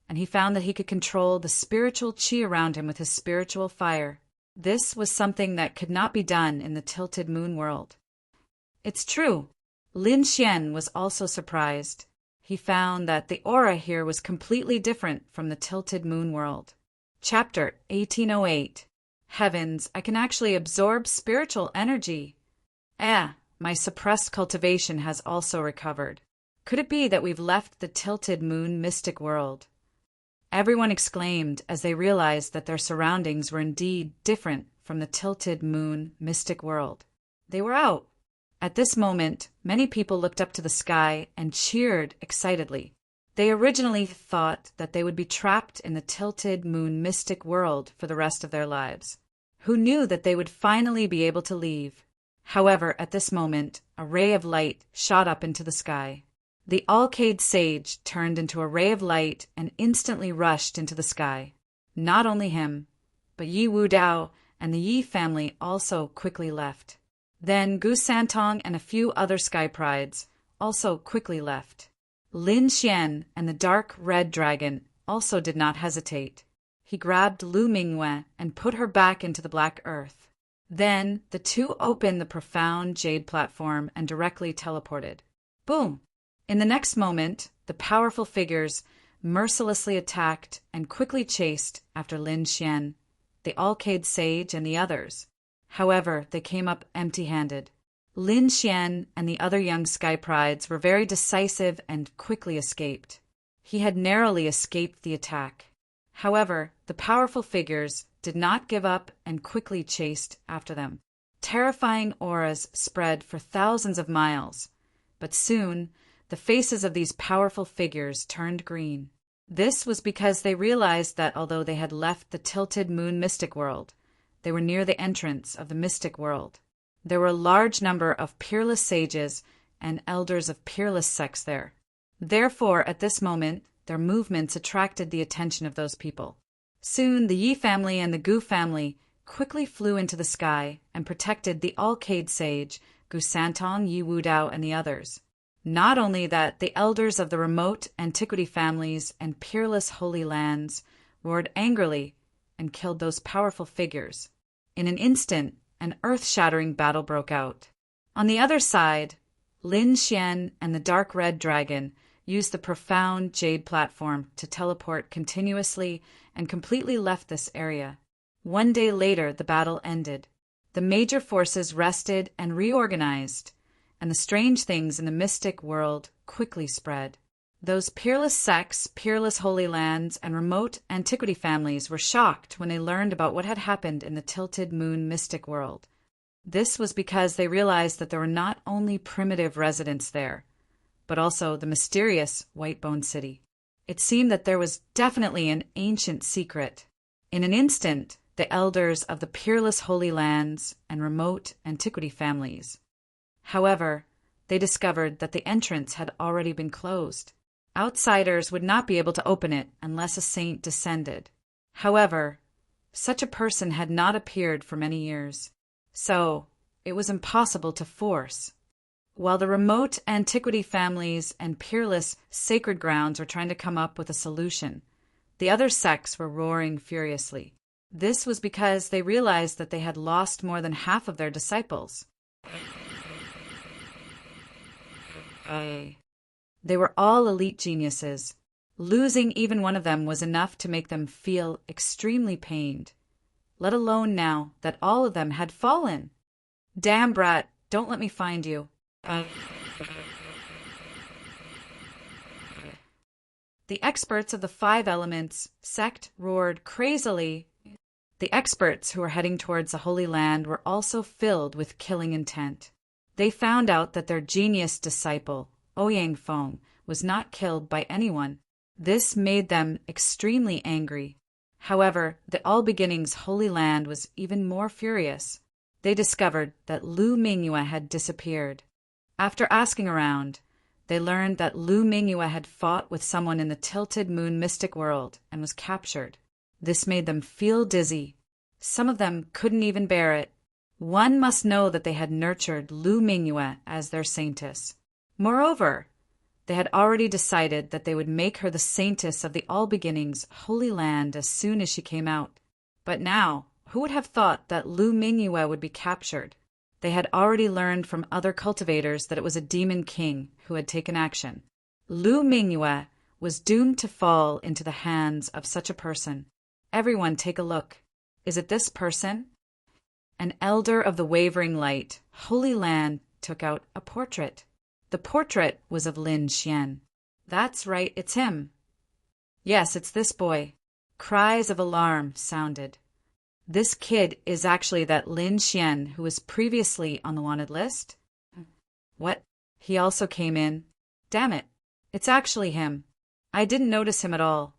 and he found that he could control the spiritual qi around him with his spiritual fire. This was something that could not be done in the tilted moon world. It's true. Lin Xian was also surprised. He found that the aura here was completely different from the tilted moon world. Chapter 1808. Heavens, I can actually absorb spiritual energy. My suppressed cultivation has also recovered. Could it be that we've left the tilted moon mystic world? Everyone exclaimed as they realized that their surroundings were indeed different from the tilted moon mystic world. They were out. At this moment, many people looked up to the sky and cheered excitedly. They originally thought that they would be trapped in the tilted moon mystic world for the rest of their lives. Who knew that they would finally be able to leave? However, at this moment, a ray of light shot up into the sky. The Alcade sage turned into a ray of light and instantly rushed into the sky. Not only him, but Yi Wudao and the Yi family also quickly left. Then Gu Santong and a few other sky prides also quickly left. Lin Xian and the dark red dragon also did not hesitate. He grabbed Lu Mingyue and put her back into the black earth. Then the two opened the profound jade platform and directly teleported. Boom! In the next moment, the powerful figures mercilessly attacked and quickly chased after Lin Xian, the Alcade sage, and the others. However, they came up empty-handed. Lin Xian and the other young sky prides were very decisive and quickly escaped. He had narrowly escaped the attack. However, the powerful figures did not give up and quickly chased after them. Terrifying auras spread for thousands of miles, but soon the faces of these powerful figures turned green. This was because they realized that although they had left the tilted moon mystic world, they were near the entrance of the mystic world. There were a large number of peerless sages and elders of peerless sects there. Therefore, at this moment, their movements attracted the attention of those people. Soon, the Yi family and the Gu family quickly flew into the sky and protected the Alcade sage, Gu Santong, Yi Wudao, and the others. Not only that, the elders of the remote antiquity families and peerless holy lands roared angrily and killed those powerful figures. In an instant, an earth-shattering battle broke out. On the other side, Lin Xian and the dark red dragon used the profound jade platform to teleport continuously and completely left this area. One day later, the battle ended. The major forces rested and reorganized, and the strange things in the mystic world quickly spread. Those peerless sects, peerless holy lands, and remote antiquity families were shocked when they learned about what had happened in the tilted moon mystic world. This was because they realized that there were not only primitive residents there, but also the mysterious White Bone City. It seemed that there was definitely an ancient secret. In an instant, the elders of the peerless holy lands and remote antiquity families. However, they discovered that the entrance had already been closed. Outsiders would not be able to open it unless a saint descended. However, such a person had not appeared for many years, so it was impossible to force. While the remote antiquity families and peerless sacred grounds were trying to come up with a solution, the other sects were roaring furiously. This was because they realized that they had lost more than half of their disciples. They were all elite geniuses. Losing even one of them was enough to make them feel extremely pained, let alone now that all of them had fallen. Damn, brat, don't let me find you. The experts of the 5 elements sect roared crazily. The experts who were heading towards the Holy Land were also filled with killing intent. They found out that their genius disciple, Ouyang Feng, was not killed by anyone. This made them extremely angry. However, the All Beginnings Holy Land was even more furious. They discovered that Lu Mingyue had disappeared. After asking around, they learned that Lu Mingyue had fought with someone in the Tilted Moon mystic world and was captured. This made them feel dizzy. Some of them couldn't even bear it. One must know that they had nurtured Lu Mingyue as their saintess. Moreover, they had already decided that they would make her the saintess of the All Beginnings Holy Land as soon as she came out. But now, who would have thought that Lu Mingyue would be captured? They had already learned from other cultivators that it was a demon king who had taken action. Lu Mingyue was doomed to fall into the hands of such a person. Everyone take a look. Is it this person? An elder of the wavering light, Holy Land, took out a portrait. The portrait was of Lin Xian. That's right, it's him. Yes, it's this boy. Cries of alarm sounded. This kid is actually that Lin Xian who was previously on the wanted list? What? He also came in? Damn it, it's actually him. I didn't notice him at all.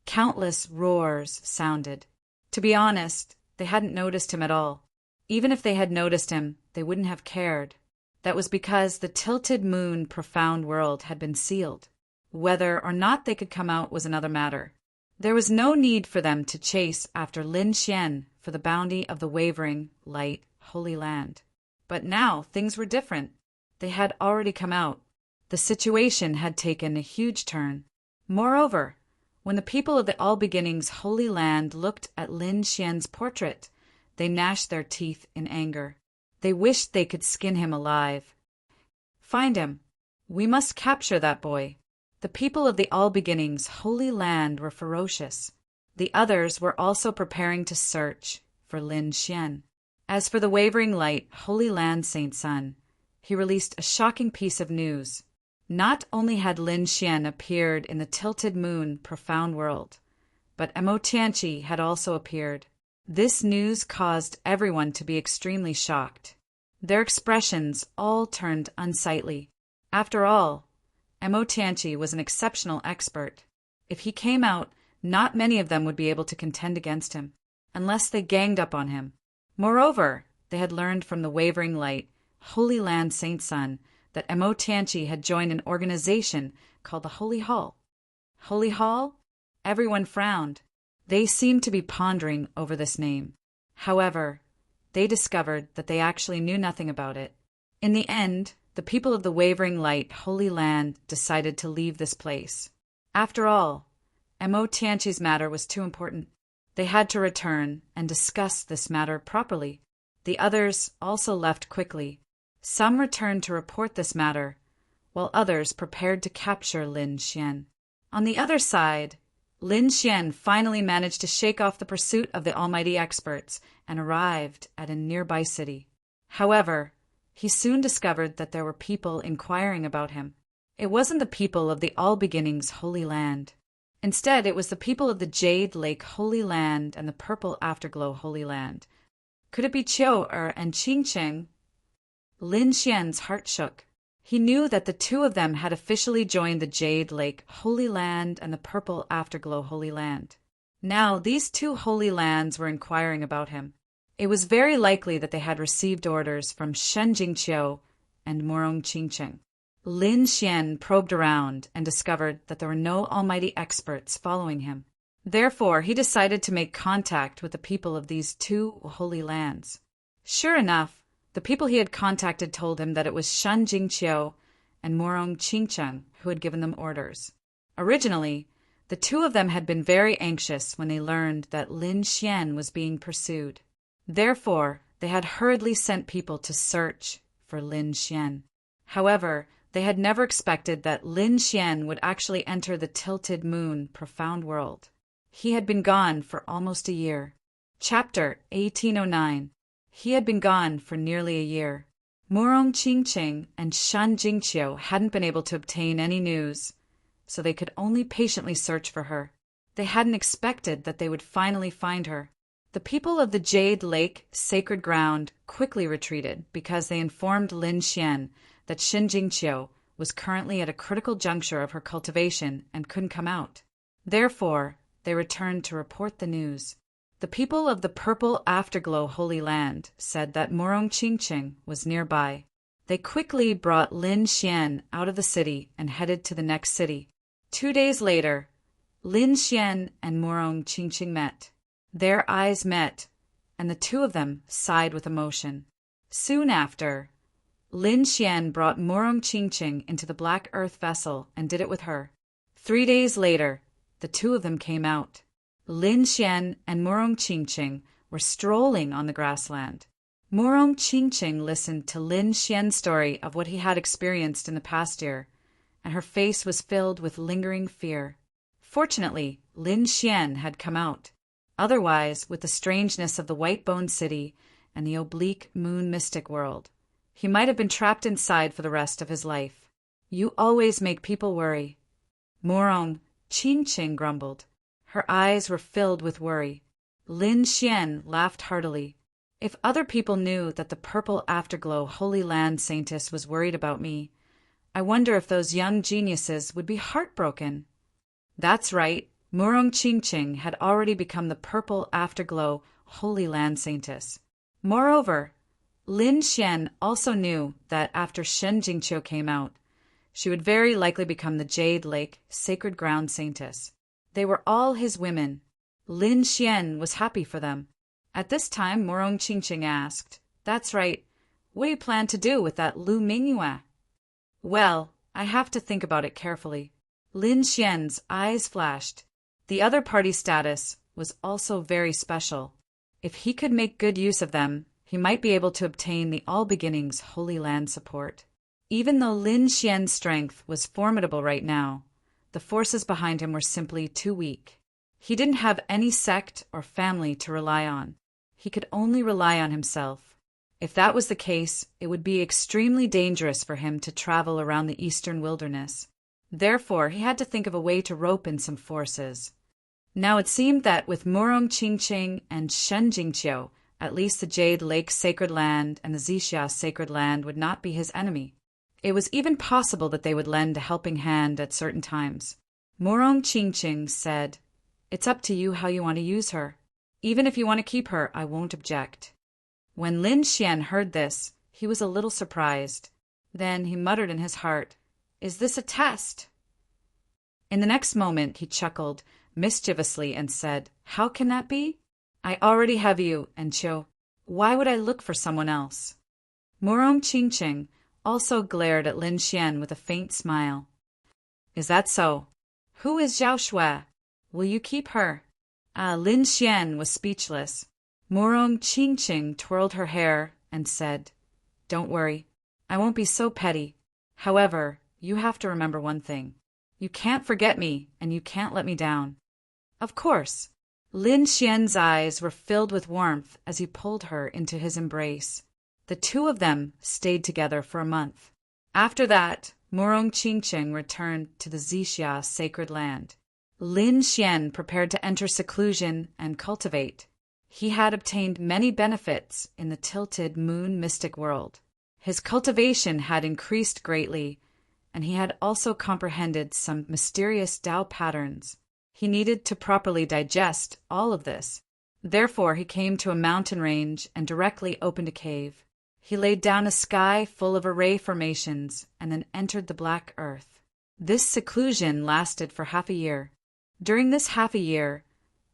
Countless roars sounded. To be honest, they hadn't noticed him at all. Even if they had noticed him, they wouldn't have cared. That was because the Tilted Moon profound world had been sealed. Whether or not they could come out was another matter. There was no need for them to chase after Lin Xian for the bounty of the wavering, light, Holy Land. But now things were different. They had already come out. The situation had taken a huge turn. Moreover, when the people of the All Beginnings Holy Land looked at Lin Xian's portrait, they gnashed their teeth in anger. They wished they could skin him alive. Find him. We must capture that boy. The people of the All Beginnings Holy Land were ferocious. The others were also preparing to search for Lin Xian. As for the wavering light Holy Land Saint Sun, he released a shocking piece of news. Not only had Lin Xian appeared in the Tilted Moon profound world, but Mo Tianqi had also appeared. This news caused everyone to be extremely shocked. Their expressions all turned unsightly. After all, Mo Tianqi was an exceptional expert. If he came out, not many of them would be able to contend against him, unless they ganged up on him. Moreover, they had learned from the wavering light, Holy Land Saint Sun, that Mo Tianqi had joined an organization called the Holy Hall. Holy Hall? Everyone frowned. They seemed to be pondering over this name. However, they discovered that they actually knew nothing about it. In the end, the people of the wavering light Holy Land decided to leave this place. After all, Mo Tianqi's matter was too important. They had to return and discuss this matter properly. The others also left quickly. Some returned to report this matter, while others prepared to capture Lin Xian. On the other side, Lin Xian finally managed to shake off the pursuit of the almighty experts and arrived at a nearby city. However, he soon discovered that there were people inquiring about him. It wasn't the people of the All Beginnings Holy Land. Instead, it was the people of the Jade Lake Holy Land and the Purple Afterglow Holy Land. Could it be Qiu and Qingqing? Lin Xian's heart shook. He knew that the two of them had officially joined the Jade Lake Holy Land and the Purple Afterglow Holy Land. Now, these two holy lands were inquiring about him. It was very likely that they had received orders from Shen Jingqiu and Morong Qingqing. Lin Xian probed around and discovered that there were no almighty experts following him. Therefore, he decided to make contact with the people of these two holy lands. Sure enough, the people he had contacted told him that it was Shen Jingqiu and Morong Qingqing who had given them orders. Originally, the two of them had been very anxious when they learned that Lin Xian was being pursued. Therefore, they had hurriedly sent people to search for Lin Xian. However, they had never expected that Lin Xian would actually enter the Tilted Moon profound world. He had been gone for almost a year. Chapter 1809. He had been gone for nearly a year. Morong Qingqing and Shan Jingqiu hadn't been able to obtain any news, so they could only patiently search for her. They hadn't expected that they would finally find her. The people of the Jade Lake Sacred Ground quickly retreated because they informed Lin Xian that Shen Jingqiu was currently at a critical juncture of her cultivation and couldn't come out. Therefore, they returned to report the news. The people of the Purple Afterglow Holy Land said that Morong Chingching was nearby. They quickly brought Lin Xian out of the city and headed to the next city. 2 days later, Lin Xian and Morong Chingching met. Their eyes met, and the two of them sighed with emotion. Soon after, Lin Xian brought Morong Chingching into the Black Earth vessel and did it with her. 3 days later, the two of them came out. Lin Xian and Morong Chingching were strolling on the grassland. Morong Chingching listened to Lin Xian's story of what he had experienced in the past year, and her face was filled with lingering fear. Fortunately, Lin Xian had come out. Otherwise, with the strangeness of the White-Bone City and the oblique moon mystic world, he might have been trapped inside for the rest of his life. You always make people worry. Morong Chingching grumbled. Her eyes were filled with worry. Lin Xian laughed heartily. If other people knew that the Purple Afterglow Holy Land Saintess was worried about me, I wonder if those young geniuses would be heartbroken. That's right, Morong Chingching had already become the Purple Afterglow Holy Land Saintess. Moreover, Lin Xian also knew that after Shen Jingqiu came out, she would very likely become the Jade Lake Sacred Ground Saintess. They were all his women. Lin Xian was happy for them. At this time, Morong Chingching asked, "That's right. What do you plan to do with that Lu Mingyue?" "Well, I have to think about it carefully." Lin Xian's eyes flashed. The other party's status was also very special. If he could make good use of them, he might be able to obtain the All Beginnings Holy Land support. Even though Lin Xian's strength was formidable right now, the forces behind him were simply too weak. He didn't have any sect or family to rely on. He could only rely on himself. If that was the case, it would be extremely dangerous for him to travel around the eastern wilderness. Therefore, he had to think of a way to rope in some forces. Now it seemed that with Morong Chingching and Shen Jingqiu, at least the Jade Lake Sacred Land and the Zixia Sacred Land would not be his enemy. It was even possible that they would lend a helping hand at certain times. Morong Chingching said, "It's up to you how you want to use her. Even if you want to keep her, I won't object." When Lin Xian heard this, he was a little surprised. Then he muttered in his heart, "Is this a test?" In the next moment, he chuckled mischievously and said, "How can that be? I already have you, and Qiu. Why would I look for someone else?" Morong Chingching also glared at Lin Xian with a faint smile. "Is that so? Who is Zhao Shui? Will you keep her?" Lin Xian was speechless. Morong Chingching twirled her hair and said, "Don't worry. I won't be so petty. However, you have to remember one thing. You can't forget me, and you can't let me down." "Of course." Lin Xian's eyes were filled with warmth as he pulled her into his embrace. The two of them stayed together for a month. After that, Morong Chingching returned to the Zixia Sacred Land. Lin Xian prepared to enter seclusion and cultivate. He had obtained many benefits in the tilted moon mystic world. His cultivation had increased greatly, and he had also comprehended some mysterious Tao patterns. He needed to properly digest all of this. Therefore, he came to a mountain range and directly opened a cave. He laid down a sky full of array formations and then entered the Black Earth. This seclusion lasted for half a year. During this half a year,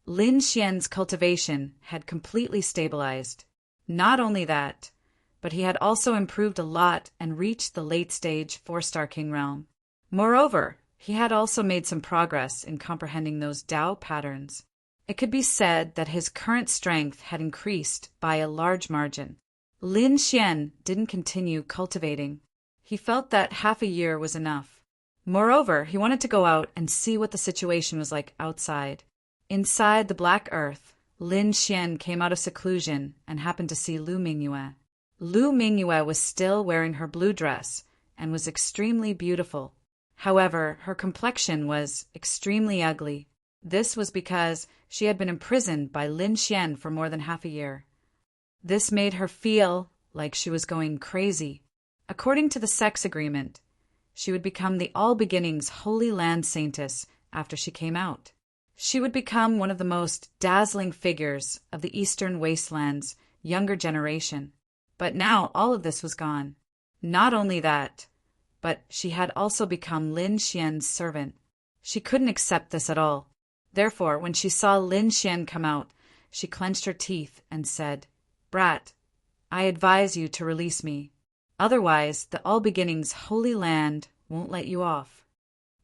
Lin Xian's cultivation had completely stabilized. Not only that, but he had also improved a lot and reached the late-stage 4-star king realm. Moreover, he had also made some progress in comprehending those Tao patterns. It could be said that his current strength had increased by a large margin. Lin Xian didn't continue cultivating. He felt that half a year was enough. Moreover, he wanted to go out and see what the situation was like outside. Inside the Black Earth, Lin Xian came out of seclusion and happened to see Lu Mingyue. Lu Mingyue was still wearing her blue dress and was extremely beautiful. However, her complexion was extremely ugly. This was because she had been imprisoned by Lin Xian for more than half a year. This made her feel like she was going crazy. According to the sex agreement, she would become the All Beginnings Holy Land Saintess after she came out. She would become one of the most dazzling figures of the Eastern Wasteland's younger generation. But now all of this was gone. Not only that, but she had also become Lin Xian's servant. She couldn't accept this at all. Therefore, when she saw Lin Xian come out, she clenched her teeth and said, "Brat, I advise you to release me. Otherwise, the All Beginnings Holy Land won't let you off."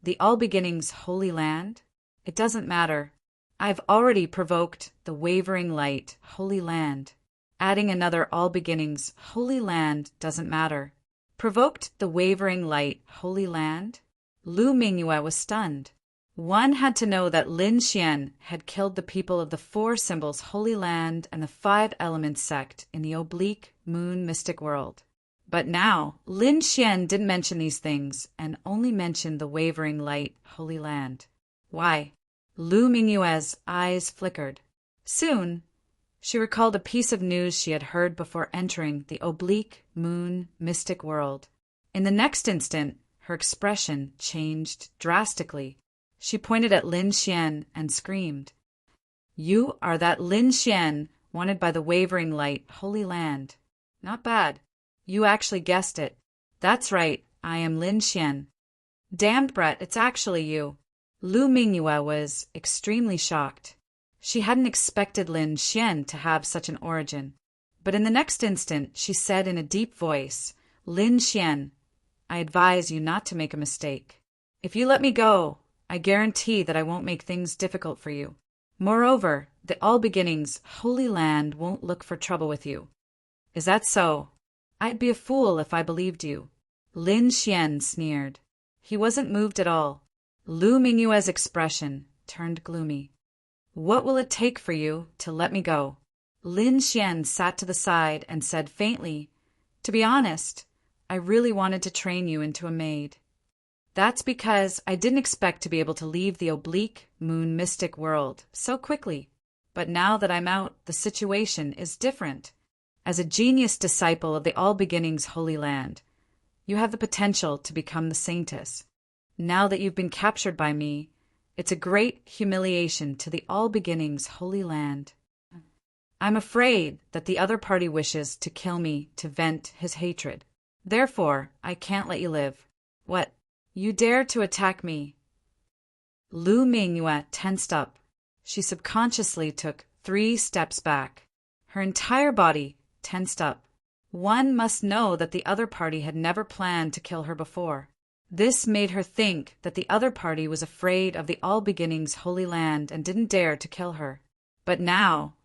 The All Beginnings Holy Land? It doesn't matter. I've already provoked the Wavering Light Holy Land. Adding another All Beginnings Holy Land doesn't matter. Provoked the Wavering Light Holy Land? Lu Mingyue was stunned. One had to know that Lin Xian had killed the people of the Four Symbols Holy Land and the Five Elements sect in the Oblique Moon Mystic World. But now, Lin Xian didn't mention these things and only mentioned the Wavering Light Holy Land. Why? Lu Mingyue's eyes flickered. Soon, she recalled a piece of news she had heard before entering the Oblique Moon Mystic World. In the next instant, her expression changed drastically. She pointed at Lin Xian and screamed, "You are that Lin Xian wanted by the Wavering Light Holy Land. Not bad. You actually guessed it. That's right, I am Lin Xian." "Damned Brett, it's actually you." Lu Mingyue was extremely shocked. She hadn't expected Lin Xian to have such an origin. But in the next instant, she said in a deep voice, "Lin Xian, I advise you not to make a mistake. If you let me go, I guarantee that I won't make things difficult for you. Moreover, the All Beginnings Holy Land won't look for trouble with you." "Is that so? I'd be a fool if I believed you." Lin Xian sneered. He wasn't moved at all. Lu Mingyue's expression turned gloomy. "What will it take for you to let me go?" Lin Xian sat to the side and said faintly, "To be honest, I really wanted to train you into a maid. That's because I didn't expect to be able to leave the Oblique Moon Mystic World so quickly. But now that I'm out, the situation is different. As a genius disciple of the All Beginnings Holy Land, you have the potential to become the Saintess. Now that you've been captured by me, it's a great humiliation to the All Beginnings Holy Land. I'm afraid that the other party wishes to kill me to vent his hatred. Therefore, I can't let you live. What? You dare to attack me?" Lu Mingyue tensed up. She subconsciously took 3 steps back. Her entire body tensed up. One must know that the other party had never planned to kill her before. This made her think that the other party was afraid of the All Beginnings Holy Land and didn't dare to kill her. But now,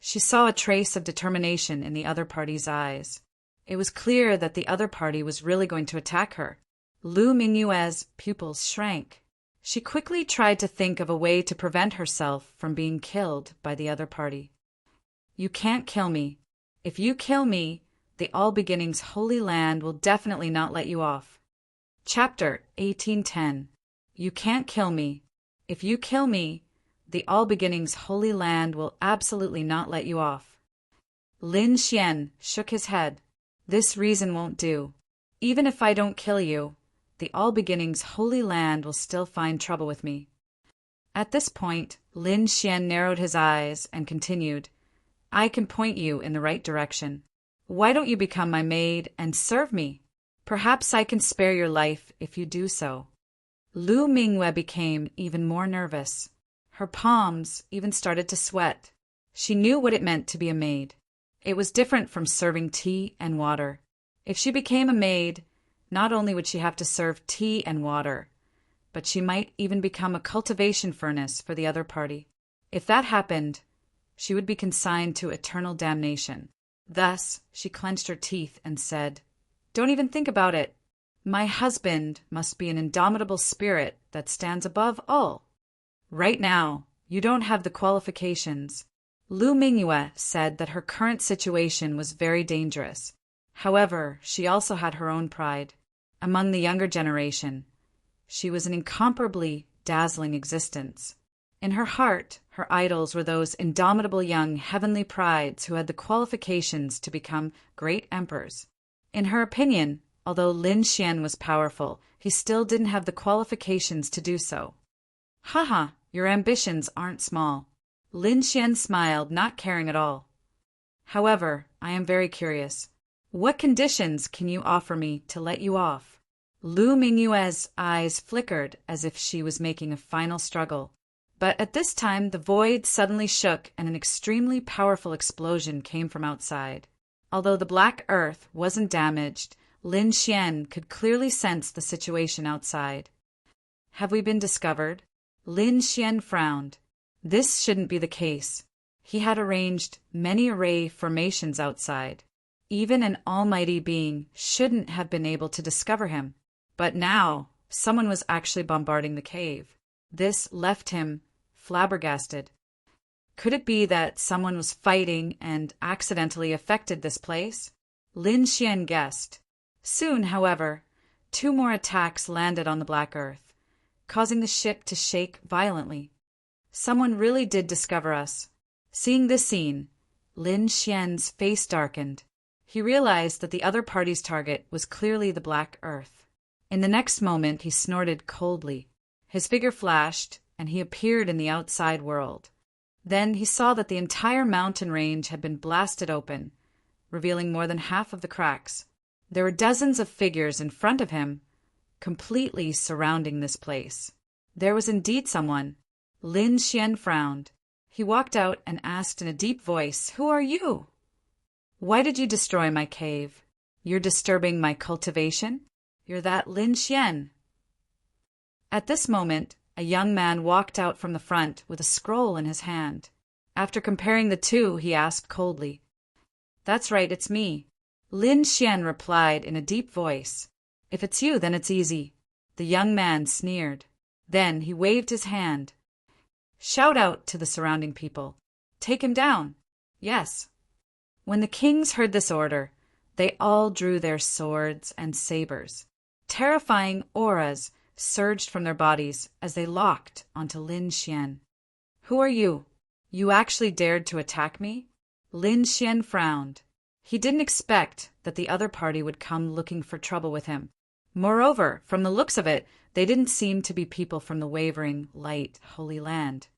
she saw a trace of determination in the other party's eyes. It was clear that the other party was really going to attack her. Lu Mingyue's pupils shrank. She quickly tried to think of a way to prevent herself from being killed by the other party. "You can't kill me. If you kill me, the All Beginnings Holy Land will definitely not let you off." Chapter 1810. You can't kill me. If you kill me, the All Beginnings Holy Land will absolutely not let you off. Lin Xian shook his head. "This reason won't do. Even if I don't kill you, the All Beginnings Holy Land will still find trouble with me." At this point, Lin Xian narrowed his eyes and continued, "I can point you in the right direction. Why don't you become my maid and serve me? Perhaps I can spare your life if you do so." Lu Mingyue became even more nervous. Her palms even started to sweat. She knew what it meant to be a maid. It was different from serving tea and water. If she became a maid, not only would she have to serve tea and water, but she might even become a cultivation furnace for the other party. If that happened, she would be consigned to eternal damnation. Thus, she clenched her teeth and said, "Don't even think about it. My husband must be an indomitable spirit that stands above all. Right now, you don't have the qualifications." Lu Mingyue said that her current situation was very dangerous. However, she also had her own pride. Among the younger generation, she was an incomparably dazzling existence. In her heart, her idols were those indomitable young heavenly prides who had the qualifications to become great emperors. In her opinion, although Lin Xian was powerful, he still didn't have the qualifications to do so. "Haha, Your ambitions aren't small. Lin Xian smiled, not caring at all. However, I am very curious. What conditions can you offer me to let you off? Lu Mingyue's eyes flickered as if she was making a final struggle. But at this time, the void suddenly shook and an extremely powerful explosion came from outside. Although the black earth wasn't damaged, Lin Xian could clearly sense the situation outside. Have we been discovered? Lin Xian frowned. This shouldn't be the case. He had arranged many array formations outside. Even an almighty being shouldn't have been able to discover him. But now, someone was actually bombarding the cave. This left him flabbergasted. Could it be that someone was fighting and accidentally affected this place? Lin Xian guessed. Soon, however, 2 more attacks landed on the black earth, causing the ship to shake violently. Someone really did discover us. Seeing this scene, Lin Xian's face darkened. He realized that the other party's target was clearly the black earth. In the next moment, he snorted coldly. His figure flashed, and he appeared in the outside world. Then he saw that the entire mountain range had been blasted open, revealing more than half of the cracks. There were dozens of figures in front of him, completely surrounding this place. There was indeed someone. Lin Xian frowned. He walked out and asked in a deep voice, "Who are you? Why did you destroy my cave? You're disturbing my cultivation? You're that Lin Xian." At this moment, a young man walked out from the front with a scroll in his hand. After comparing the two, he asked coldly, "That's right, it's me." Lin Xian replied in a deep voice, "If it's you, then it's easy." The young man sneered. Then he waved his hand. "Shout out to the surrounding people. Take him down." "Yes." When the kings heard this order, they all drew their swords and sabers. Terrifying auras surged from their bodies as they locked onto Lin Xian. "Who are you? You actually dared to attack me?" Lin Xian frowned. He didn't expect that the other party would come looking for trouble with him. Moreover, from the looks of it, they didn't seem to be people from the wavering, light, holy land.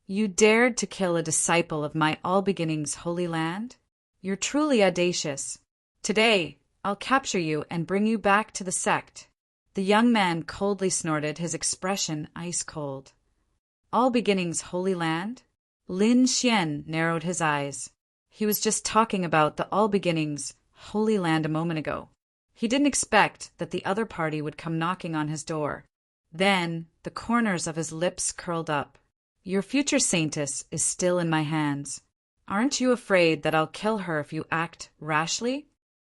"You dared to kill a disciple of my all-beginnings holy land? You're truly audacious. Today, I'll capture you and bring you back to the sect." The young man coldly snorted, his expression ice-cold. "All beginnings holy land?" Lin Xian narrowed his eyes. He was just talking about the all beginnings holy land a moment ago. He didn't expect that the other party would come knocking on his door. Then the corners of his lips curled up. "Your future saintess is still in my hands. Aren't you afraid that I'll kill her if you act rashly?"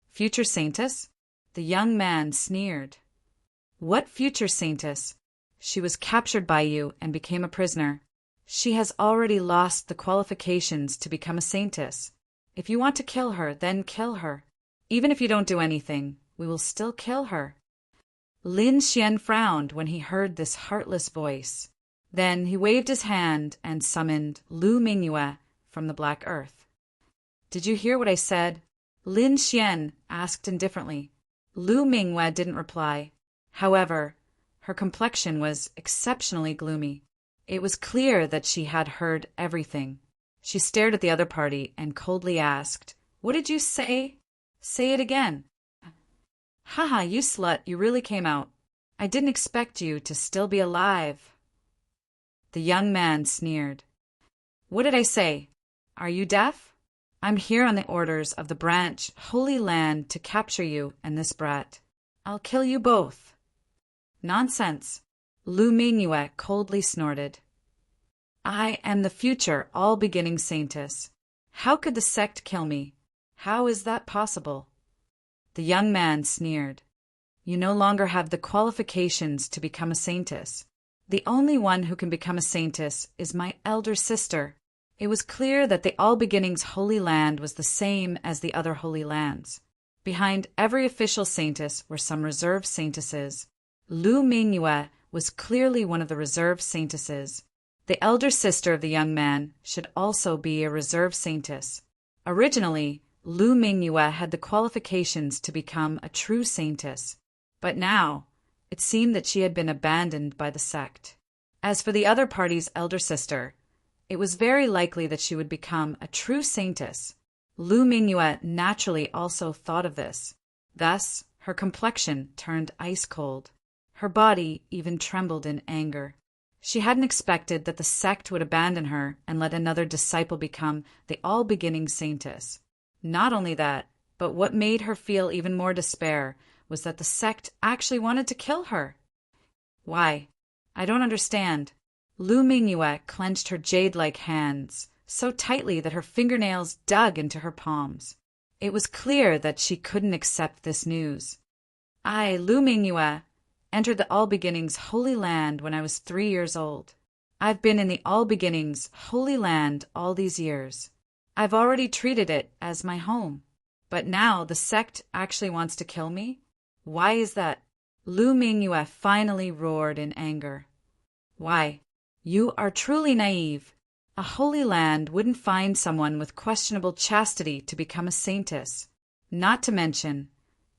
"Future saintess?" The young man sneered. "What future saintess? She was captured by you and became a prisoner. She has already lost the qualifications to become a saintess. If you want to kill her, then kill her. Even if you don't do anything, we will still kill her." Lin Xian frowned when he heard this heartless voice. Then he waved his hand and summoned Lu Mingyue from the black earth. "Did you hear what I said?" Lin Xian asked indifferently. Lu Mingyue didn't reply. However, her complexion was exceptionally gloomy. It was clear that she had heard everything. She stared at the other party and coldly asked, "What did you say? Say it again." "Haha, you slut, you really came out. I didn't expect you to still be alive." The young man sneered. "What did I say? Are you deaf? I'm here on the orders of the branch Holy Land to capture you and this brat. I'll kill you both." "Nonsense." Lu Mingyue coldly snorted. "I am the future all-beginning saintess. How could the sect kill me? How is that possible?" The young man sneered. "You no longer have the qualifications to become a saintess. The only one who can become a saintess is my elder sister." It was clear that the all-beginnings holy land was the same as the other holy lands. Behind every official saintess were some reserve saintesses. Lu Mingyue was clearly one of the reserve saintesses. The elder sister of the young man should also be a reserve saintess. Originally, Lu Mingyue had the qualifications to become a true saintess, but now it seemed that she had been abandoned by the sect. As for the other party's elder sister, it was very likely that she would become a true saintess. Lu Mingyue naturally also thought of this. Thus, her complexion turned ice-cold. Her body even trembled in anger. She hadn't expected that the sect would abandon her and let another disciple become the all-beginning saintess. Not only that, but what made her feel even more despair was that the sect actually wanted to kill her. Why? I don't understand. Lu Mingyue clenched her jade-like hands so tightly that her fingernails dug into her palms. It was clear that she couldn't accept this news. I, Lu Mingyue, entered the All Beginnings Holy Land when I was 3 years old. I've been in the All Beginnings Holy Land all these years. I've already treated it as my home. But now the sect actually wants to kill me? Why is that? Lu Mingyue finally roared in anger. Why? You are truly naive. A holy land wouldn't find someone with questionable chastity to become a saintess. Not to mention,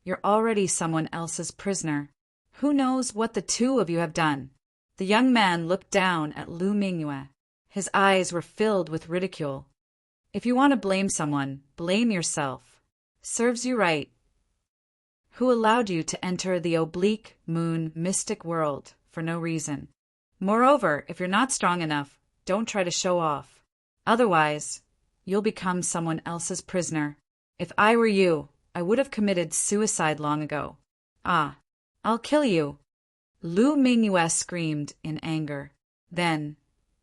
you're already someone else's prisoner. Who knows what the two of you have done? The young man looked down at Lu Mingyue. His eyes were filled with ridicule. If you want to blame someone, blame yourself. Serves you right. Who allowed you to enter the oblique moon mystic world for no reason? Moreover, if you're not strong enough, don't try to show off. Otherwise, you'll become someone else's prisoner. If I were you, I would have committed suicide long ago. Ah, I'll kill you. Lu Mingyue screamed in anger. Then,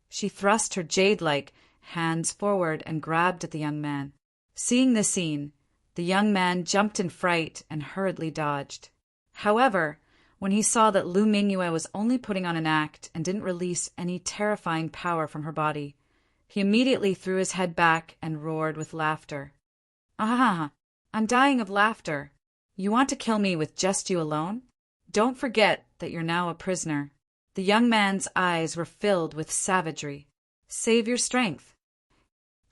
she thrust her jade-like hands forward and grabbed at the young man. Seeing this scene, the young man jumped in fright and hurriedly dodged. However, when he saw that Lu Mingyue was only putting on an act and didn't release any terrifying power from her body, he immediately threw his head back and roared with laughter. Ah, I'm dying of laughter. You want to kill me with just you alone? Don't forget that you're now a prisoner. The young man's eyes were filled with savagery. Save your strength.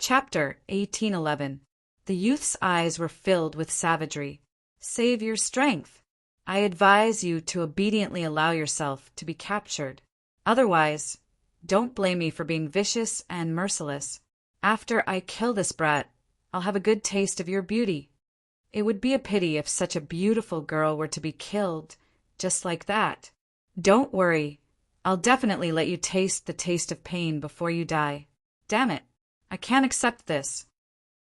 Chapter 1811. The youth's eyes were filled with savagery. Save your strength. I advise you to obediently allow yourself to be captured. Otherwise, don't blame me for being vicious and merciless. After I kill this brat, I'll have a good taste of your beauty. It would be a pity if such a beautiful girl were to be killed just like that. Don't worry. I'll definitely let you taste the taste of pain before you die. Damn it. I can't accept this.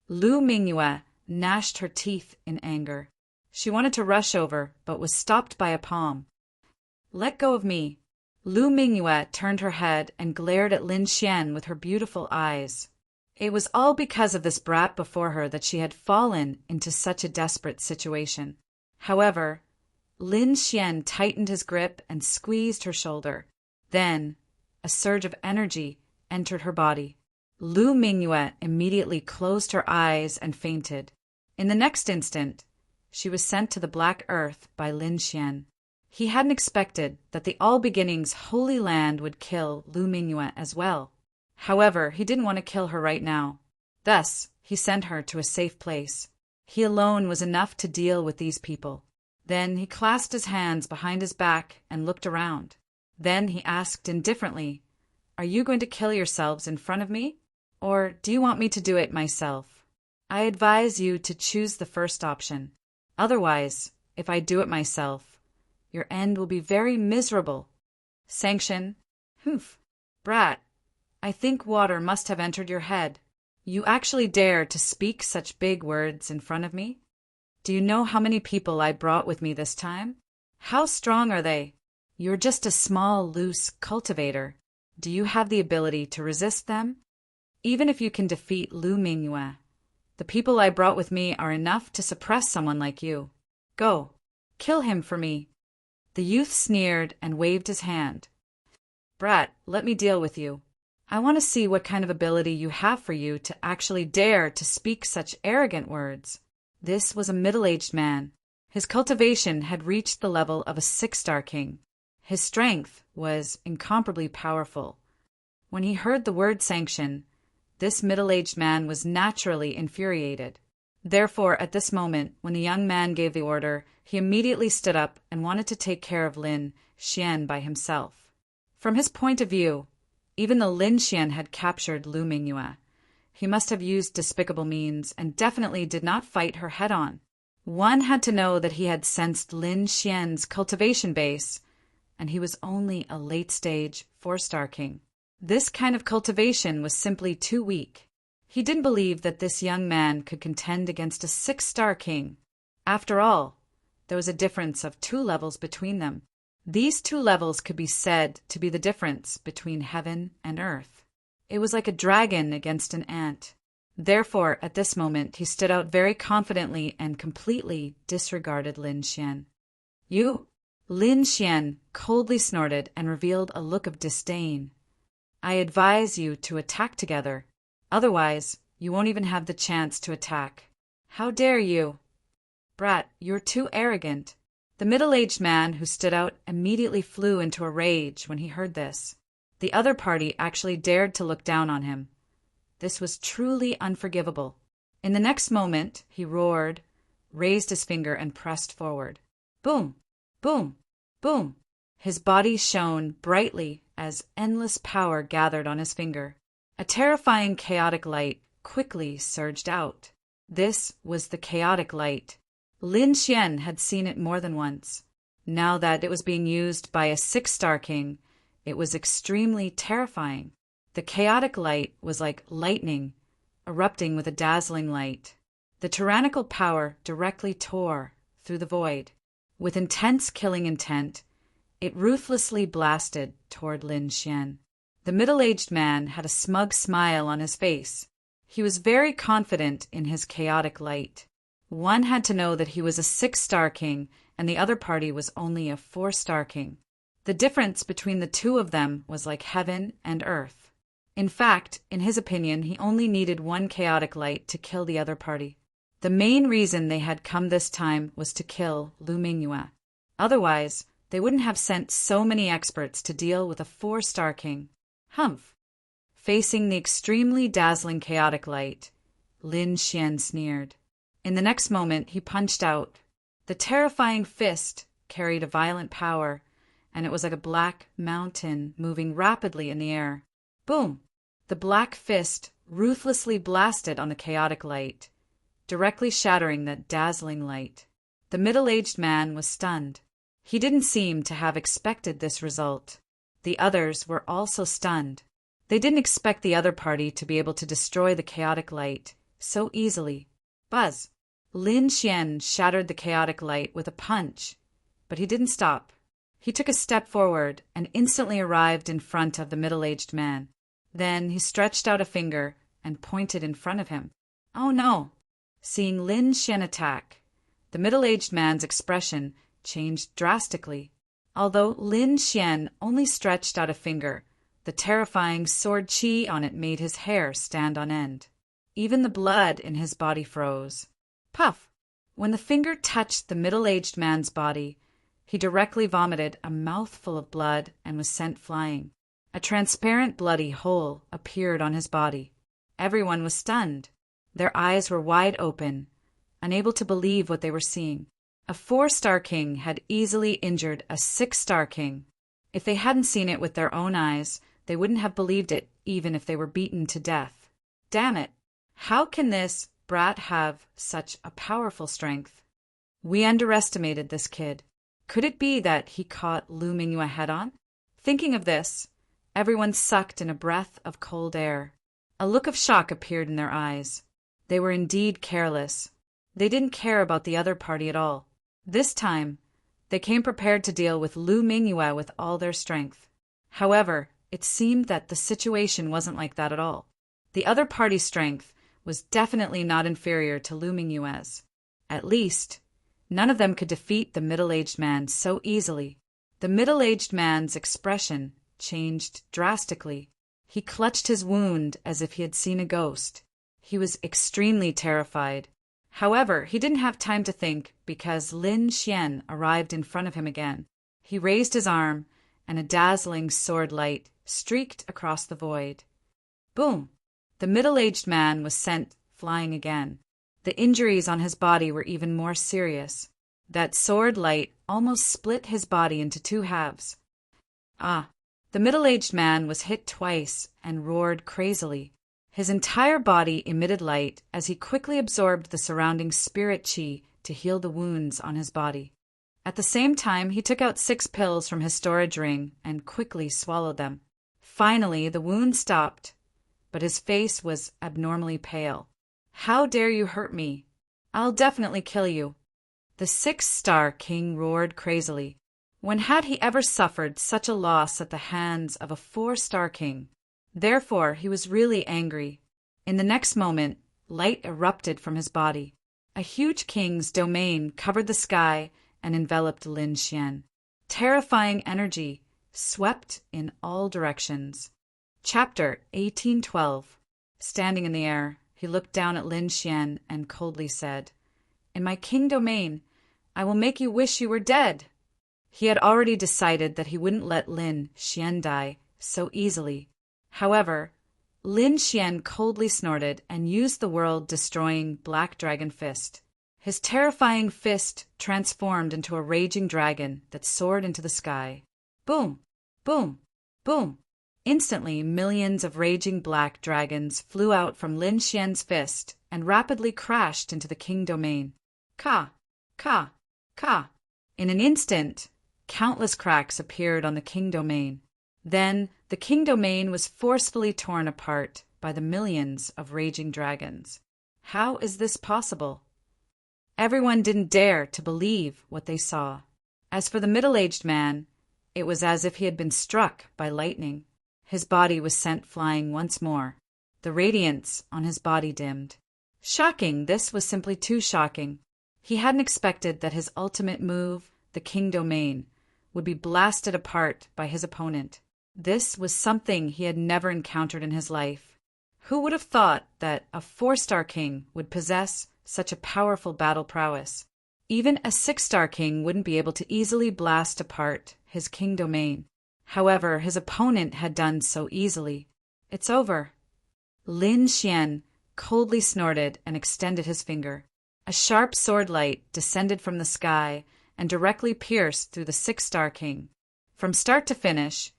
Lu Mingyue gnashed her teeth in anger. She wanted to rush over, but was stopped by a palm. Let go of me. Lu Mingyue turned her head and glared at Lin Xian with her beautiful eyes. It was all because of this brat before her that she had fallen into such a desperate situation. However, Lin Xian tightened his grip and squeezed her shoulder. Then, a surge of energy entered her body. Lu Mingyue immediately closed her eyes and fainted. In the next instant, she was sent to the Black Earth by Lin Xian. He hadn't expected that the All Beginnings Holy Land would kill Lu Mingyue as well. However, he didn't want to kill her right now. Thus, he sent her to a safe place. He alone was enough to deal with these people. Then he clasped his hands behind his back and looked around. Then he asked indifferently, "Are you going to kill yourselves in front of me? Or do you want me to do it myself? I advise you to choose the first option. Otherwise, if I do it myself, your end will be very miserable." Sanction. Humph. Brat, I think water must have entered your head. You actually dare to speak such big words in front of me? Do you know how many people I brought with me this time? How strong are they? You're just a small, loose cultivator. Do you have the ability to resist them? Even if you can defeat Lu Mingyue, the people I brought with me are enough to suppress someone like you. Go, kill him for me. The youth sneered and waved his hand. Brat, let me deal with you. I want to see what kind of ability you have for you to actually dare to speak such arrogant words. This was a middle-aged man. His cultivation had reached the level of a 6-star king. His strength was incomparably powerful. When he heard the word sanction, this middle-aged man was naturally infuriated. Therefore, at this moment, when the young man gave the order, he immediately stood up and wanted to take care of Lin Xian by himself. From his point of view, even though Lin Xian had captured Lu Mingyue, he must have used despicable means and definitely did not fight her head-on. One had to know that he had sensed Lin Xian's cultivation base, and he was only a late-stage 4-star king. This kind of cultivation was simply too weak. He didn't believe that this young man could contend against a 6-star king. After all, there was a difference of 2 levels between them. These 2 levels could be said to be the difference between heaven and earth. It was like a dragon against an ant. Therefore, at this moment, he stood out very confidently and completely disregarded Lin Xian. "You?" Lin Xian coldly snorted and revealed a look of disdain. "I advise you to attack together. Otherwise, you won't even have the chance to attack. How dare you?" "Brat, you're too arrogant." The middle-aged man who stood out immediately flew into a rage when he heard this. The other party actually dared to look down on him. This was truly unforgivable. In the next moment, he roared, raised his finger, and pressed forward. Boom! Boom! Boom! His body shone brightly as endless power gathered on his finger. A terrifying chaotic light quickly surged out. This was the chaotic light. Lin Xian had seen it more than once. Now that it was being used by a 6-star king, it was extremely terrifying. The chaotic light was like lightning, erupting with a dazzling light. The tyrannical power directly tore through the void. With intense killing intent, it ruthlessly blasted toward Lin Xian. The middle-aged man had a smug smile on his face. He was very confident in his chaotic light. One had to know that he was a 6-star king, and the other party was only a 4-star king. The difference between the 2 of them was like heaven and earth. In fact, in his opinion, he only needed 1 chaotic light to kill the other party. The main reason they had come this time was to kill Lu Mingyue. Otherwise, they wouldn't have sent so many experts to deal with a 4-star king. Humph! Facing the extremely dazzling chaotic light, Lin Xian sneered. In the next moment, he punched out. The terrifying fist carried a violent power, and it was like a black mountain moving rapidly in the air. Boom! The black fist ruthlessly blasted on the chaotic light, directly shattering that dazzling light. The middle-aged man was stunned. He didn't seem to have expected this result. The others were also stunned. They didn't expect the other party to be able to destroy the chaotic light so easily. Buzz! Lin Xian shattered the chaotic light with a punch, but he didn't stop. He took a step forward and instantly arrived in front of the middle-aged man. Then he stretched out a finger and pointed in front of him. Oh no! Seeing Lin Xian attack, the middle-aged man's expression changed drastically. Although Lin Xian only stretched out a finger, the terrifying sword qi on it made his hair stand on end. Even the blood in his body froze. Puff! When the finger touched the middle-aged man's body, he directly vomited a mouthful of blood and was sent flying. A transparent bloody hole appeared on his body. Everyone was stunned. Their eyes were wide open, unable to believe what they were seeing. A 4-star king had easily injured a 6-star king. If they hadn't seen it with their own eyes, they wouldn't have believed it, even if they were beaten to death. Damn it! How can this brat have such a powerful strength? We underestimated this kid. Could it be that he caught Lu Mingyue head-on? Thinking of this, everyone sucked in a breath of cold air. A look of shock appeared in their eyes. They were indeed careless. They didn't care about the other party at all. This time, they came prepared to deal with Lu Mingyue with all their strength. However, it seemed that the situation wasn't like that at all. The other party's strength was definitely not inferior to Lu Mingyue's. At least, none of them could defeat the middle-aged man so easily. The middle-aged man's expression changed drastically. He clutched his wound as if he had seen a ghost. He was extremely terrified. However, he didn't have time to think because Lin Xian arrived in front of him again. He raised his arm, and a dazzling sword light streaked across the void. Boom! The middle-aged man was sent flying again. The injuries on his body were even more serious. That sword light almost split his body into 2 halves. Ah, The middle-aged man was hit twice and roared crazily. His entire body emitted light as he quickly absorbed the surrounding spirit chi to heal the wounds on his body. At the same time, he took out 6 pills from his storage ring and quickly swallowed them. Finally, the wound stopped, but his face was abnormally pale. "How dare you hurt me? I'll definitely kill you." The 6-star king roared crazily. When had he ever suffered such a loss at the hands of a 4-star king? Therefore, he was really angry. In the next moment, light erupted from his body. A huge king's domain covered the sky and enveloped Lin Xian. Terrifying energy swept in all directions. Chapter 1812. Standing in the air, he looked down at Lin Xian and coldly said, "In my king domain, I will make you wish you were dead." He had already decided that he wouldn't let Lin Xian die so easily. However, Lin Xian coldly snorted and used the world-destroying Black Dragon Fist. His terrifying fist transformed into a raging dragon that soared into the sky. Boom! Boom! Boom! Instantly, millions of raging black dragons flew out from Lin Xian's fist and rapidly crashed into the king domain. Ka! Ka! Ka! In an instant, countless cracks appeared on the king domain. Then, the king domain was forcefully torn apart by the millions of raging dragons. How is this possible? Everyone didn't dare to believe what they saw. As for the middle-aged man, it was as if he had been struck by lightning. His body was sent flying once more. The radiance on his body dimmed. Shocking! This was simply too shocking. He hadn't expected that his ultimate move, the king domain, would be blasted apart by his opponent. This was something he had never encountered in his life. Who would have thought that a 4-star king would possess such a powerful battle prowess? Even a 6-star king wouldn't be able to easily blast apart his king domain. However, his opponent had done so easily. It's over. Lin Xian coldly snorted and extended his finger. A sharp sword light descended from the sky and directly pierced through the 6-star king. From start to finish,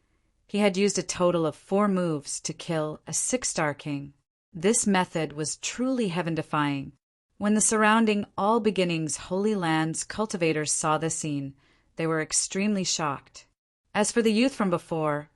he had used a total of 4 moves to kill a 6-star king. This method was truly heaven-defying. When the surrounding All Beginnings Holy Lands cultivators saw this scene, they were extremely shocked. As for the youth from before,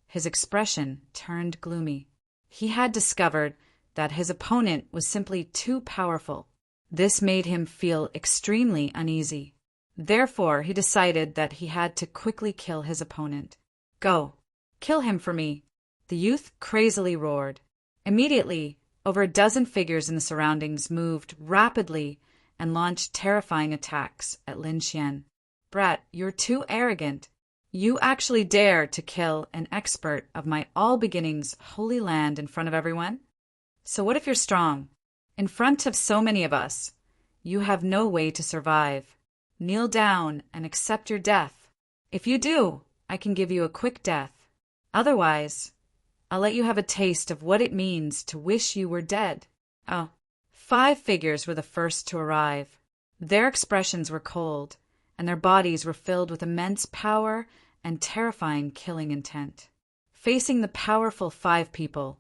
his expression turned gloomy. He had discovered that his opponent was simply too powerful. This made him feel extremely uneasy. Therefore, he decided that he had to quickly kill his opponent. "Go! Kill him for me!" the youth crazily roared. Immediately, over a dozen figures in the surroundings moved rapidly and launched terrifying attacks at Lin Xian. "Brat, you're too arrogant. You actually dare to kill an expert of my All Beginnings Holy Land in front of everyone? So what if you're strong? In front of so many of us, you have no way to survive. Kneel down and accept your death. If you do, I can give you a quick death. Otherwise, I'll let you have a taste of what it means to wish you were dead." Oh, 5 figures were the first to arrive. Their expressions were cold, and their bodies were filled with immense power and terrifying killing intent. Facing the powerful 5 people,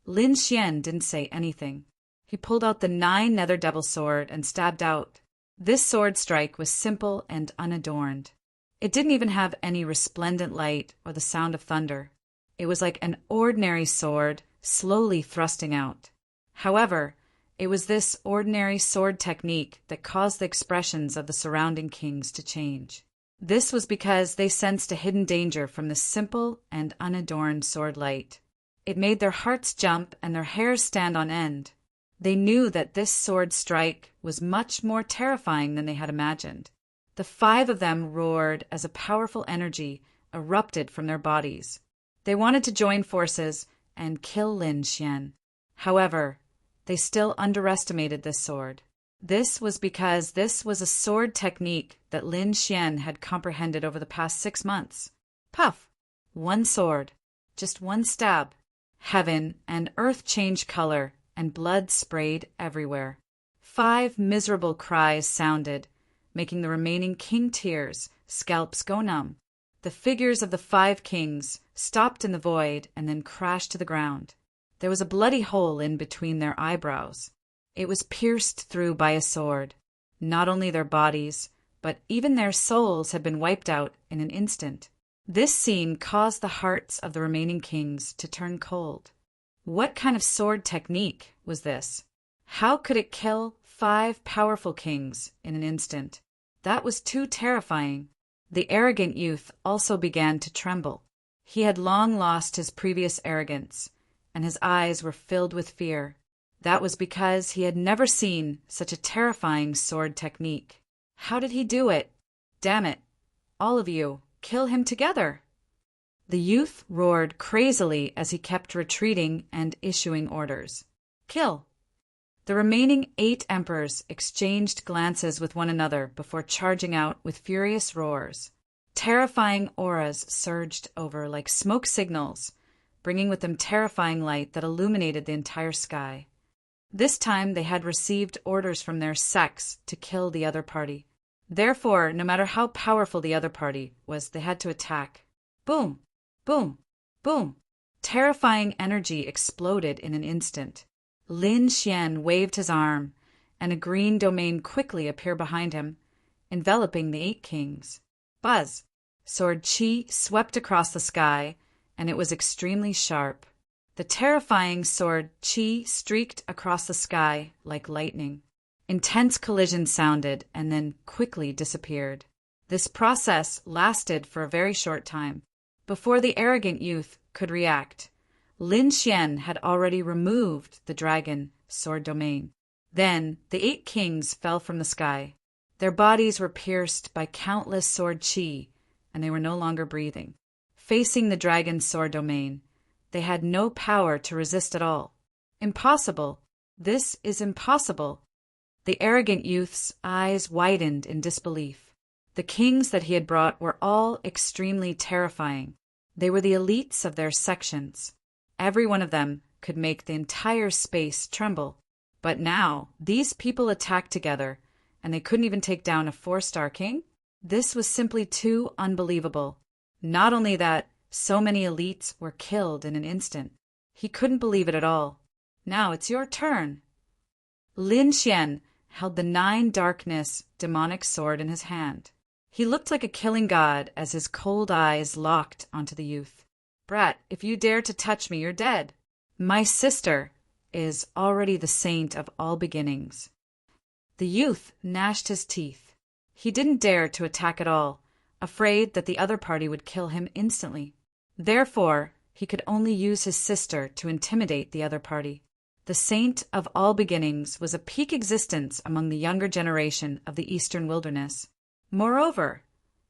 Lin Xian didn't say anything. He pulled out the 9 Nether Devil sword and stabbed out. This sword strike was simple and unadorned. It didn't even have any resplendent light or the sound of thunder. It was like an ordinary sword slowly thrusting out. However, it was this ordinary sword technique that caused the expressions of the surrounding kings to change. This was because they sensed a hidden danger from the simple and unadorned sword light. It made their hearts jump and their hairs stand on end. They knew that this sword strike was much more terrifying than they had imagined. The 5 of them roared as a powerful energy erupted from their bodies. They wanted to join forces and kill Lin Xian. However, they still underestimated this sword. This was because this was a sword technique that Lin Xian had comprehended over the past 6 months. Puff! 1 sword. Just 1 stab. Heaven and earth changed color, and blood sprayed everywhere. 5 miserable cries sounded, making the remaining king tears, scalps go numb. The figures of the 5 kings stopped in the void and then crashed to the ground. There was a bloody hole in between their eyebrows. It was pierced through by a sword. Not only their bodies, but even their souls had been wiped out in an instant. This scene caused the hearts of the remaining kings to turn cold. What kind of sword technique was this? How could it kill 5 powerful kings in an instant? That was too terrifying. The arrogant youth also began to tremble. He had long lost his previous arrogance, and his eyes were filled with fear. That was because he had never seen such a terrifying sword technique. How did he do it? Damn it! All of you, kill him together! The youth roared crazily as he kept retreating and issuing orders. Kill! The remaining 8 emperors exchanged glances with one another before charging out with furious roars. Terrifying auras surged over like smoke signals, bringing with them terrifying light that illuminated the entire sky. This time they had received orders from their sects to kill the other party. Therefore, no matter how powerful the other party was, they had to attack. Boom! Boom! Boom! Terrifying energy exploded in an instant. Lin Xian waved his arm, and a green domain quickly appeared behind him, enveloping the 8 kings. Buzz! Sword Qi swept across the sky, and it was extremely sharp. The terrifying sword Qi streaked across the sky like lightning. Intense collision sounded and then quickly disappeared. This process lasted for a very short time. Before the arrogant youth could react, Lin Xian had already removed the dragon sword domain. Then the 8 kings fell from the sky. Their bodies were pierced by countless sword Qi, and they were no longer breathing. Facing the dragon sword domain, they had no power to resist at all. Impossible! This is impossible! The arrogant youth's eyes widened in disbelief. The kings that he had brought were all extremely terrifying. They were the elites of their sections. Every one of them could make the entire space tremble. But now, these people attacked together, and they couldn't even take down a 4-star king? This was simply too unbelievable. Not only that, so many elites were killed in an instant. He couldn't believe it at all. Now it's your turn. Lin Xian held the 9 darkness demonic sword in his hand. He looked like a killing god as his cold eyes locked onto the youth. Brat, if you dare to touch me, you're dead. My sister is already the saint of all beginnings. The youth gnashed his teeth. He didn't dare to attack at all, afraid that the other party would kill him instantly. Therefore, he could only use his sister to intimidate the other party. The saint of all beginnings was a peak existence among the younger generation of the Eastern Wilderness. Moreover,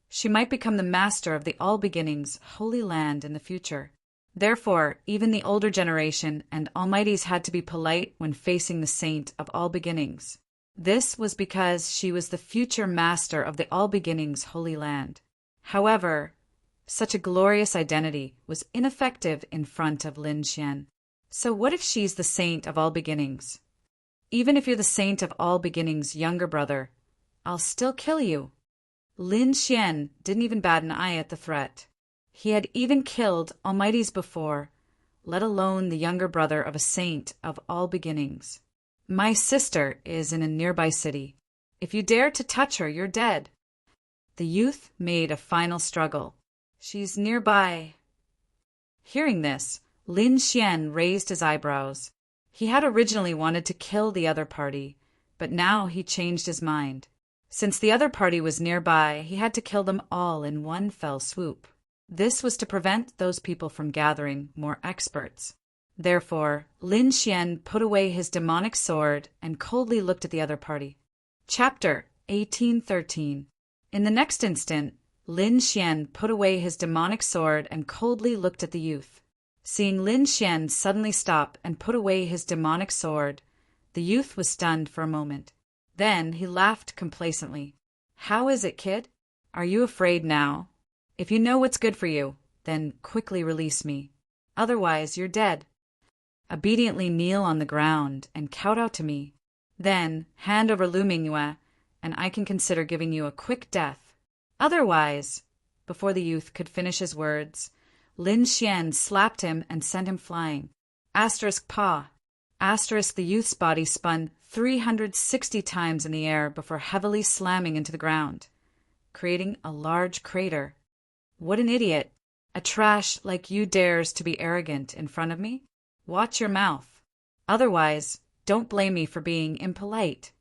she might become the master of the All Beginnings Holy Land in the future. Therefore, even the older generation and Almighties had to be polite when facing the saint of all beginnings. This was because she was the future master of the All Beginnings Holy Land. However, such a glorious identity was ineffective in front of Lin Xian. So what if she's the saint of all beginnings? Even if you're the saint of all beginnings' younger brother, I'll still kill you. Lin Xian didn't even bat an eye at the threat. He had even killed Almighties before, let alone the younger brother of a saint of all beginnings. My sister is in a nearby city. If you dare to touch her, you're dead. The youth made a final struggle. She's nearby. Hearing this, Lin Xian raised his eyebrows. He had originally wanted to kill the other party, but now he changed his mind. Since the other party was nearby, he had to kill them all in one fell swoop. This was to prevent those people from gathering more experts. Therefore, Lin Xian put away his demonic sword and coldly looked at the other party. Chapter 1813. In the next instant, Lin Xian put away his demonic sword and coldly looked at the youth. Seeing Lin Xian suddenly stop and put away his demonic sword, the youth was stunned for a moment. Then he laughed complacently. How is it, kid? Are you afraid now? If you know what's good for you, then quickly release me. Otherwise, you're dead. Obediently kneel on the ground and kowtow to me. Then hand over Lu Mingyue, and I can consider giving you a quick death. Otherwise, before the youth could finish his words, Lin Xian slapped him and sent him flying. Asterisk paw. Asterisk the youth's body spun 360 times in the air before heavily slamming into the ground, creating a large crater. What an idiot! A trash like you dares to be arrogant in front of me? Watch your mouth. Otherwise, don't blame me for being impolite.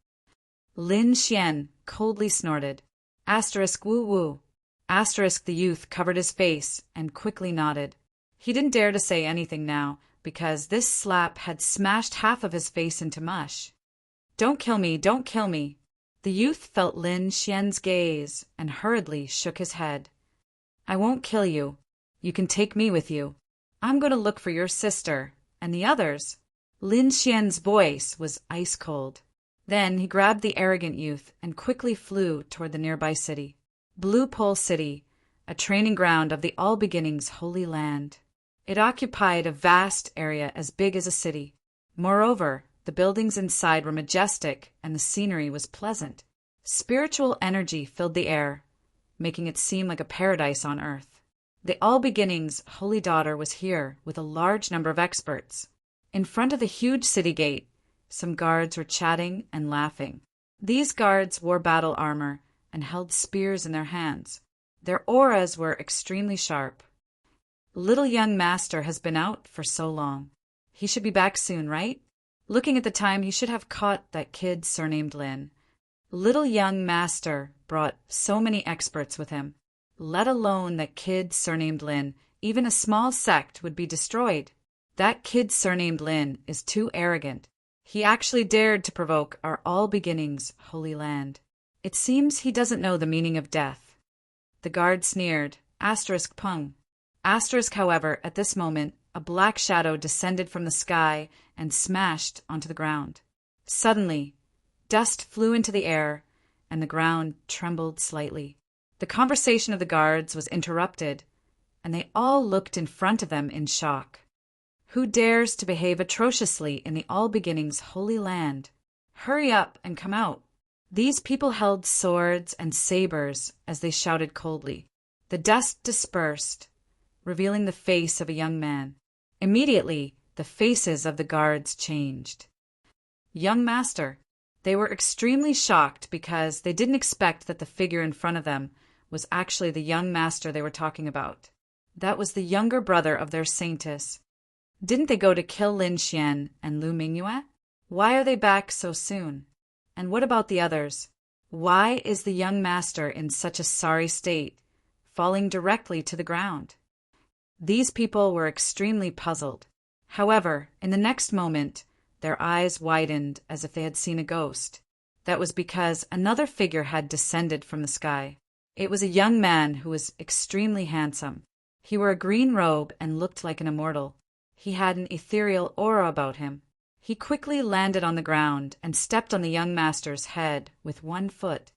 Lin Xian coldly snorted. Asterisk woo woo. Asterisk the youth covered his face and quickly nodded. He didn't dare to say anything now, because this slap had smashed half of his face into mush. Don't kill me, don't kill me. The youth felt Lin Xian's gaze and hurriedly shook his head. I won't kill you. You can take me with you. I'm going to look for your sister and the others. Lin Xian's voice was ice cold. Then he grabbed the arrogant youth and quickly flew toward the nearby city. Blue Pole City, a training ground of the All Beginnings Holy Land. It occupied a vast area as big as a city. Moreover, the buildings inside were majestic and the scenery was pleasant. Spiritual energy filled the air, making it seem like a paradise on earth. The All Beginnings Holy Daughter was here with a large number of experts. In front of the huge city gate, some guards were chatting and laughing. These guards wore battle armor and held spears in their hands. Their auras were extremely sharp. Little young master has been out for so long. He should be back soon, right? Looking at the time, he should have caught that kid surnamed Lin. Little young master brought so many experts with him. Let alone that kid surnamed Lin, even a small sect would be destroyed. That kid surnamed Lin is too arrogant. He actually dared to provoke our All Beginnings Holy Land. It seems he doesn't know the meaning of death. The guard sneered, asterisk pung. Asterisk, however, at this moment, a black shadow descended from the sky and smashed onto the ground. Suddenly, dust flew into the air, and the ground trembled slightly. The conversation of the guards was interrupted, and they all looked in front of them in shock. Who dares to behave atrociously in the All Beginnings Holy Land? Hurry up and come out. These people held swords and sabers as they shouted coldly. The dust dispersed, revealing the face of a young man. Immediately, the faces of the guards changed. Young master. They were extremely shocked because they didn't expect that the figure in front of them was actually the young master they were talking about. That was the younger brother of their saintess. Didn't they go to kill Lin Xian and Lu Mingyue? Why are they back so soon? And what about the others? Why is the young master in such a sorry state, falling directly to the ground? These people were extremely puzzled. However, in the next moment, their eyes widened as if they had seen a ghost. That was because another figure had descended from the sky. It was a young man who was extremely handsome. He wore a green robe and looked like an immortal. He had an ethereal aura about him. He quickly landed on the ground and stepped on the young master's head with one foot.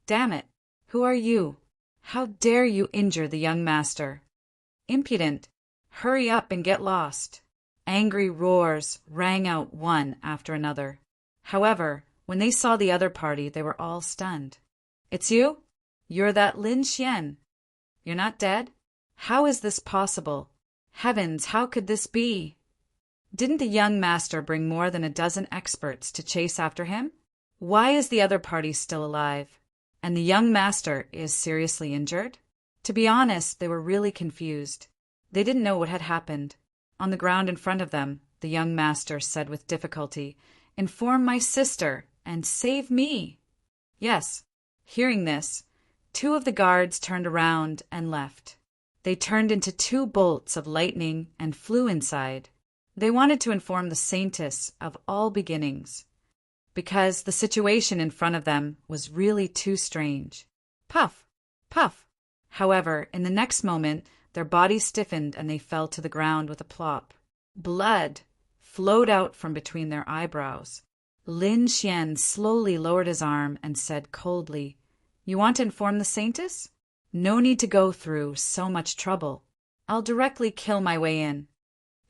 Damn it! Who are you? How dare you injure the young master? Impudent! Hurry up and get lost! Angry roars rang out one after another. However, when they saw the other party, they were all stunned. It's you? You're that Lin Xian. You're not dead? How is this possible? Heavens, how could this be? Didn't the young master bring more than a dozen experts to chase after him? Why is the other party still alive? And the young master is seriously injured? To be honest, they were really confused. They didn't know what had happened. On the ground in front of them, the young master said with difficulty, "Inform my sister and save me." Yes. Hearing this, two of the guards turned around and left. They turned into two bolts of lightning and flew inside. They wanted to inform the saintess of All Beginnings, because the situation in front of them was really too strange. Puff! Puff! However, in the next moment, their bodies stiffened and they fell to the ground with a plop. Blood flowed out from between their eyebrows. Lin Xian slowly lowered his arm and said coldly, "You want to inform the saintess? No need to go through so much trouble. I'll directly kill my way in."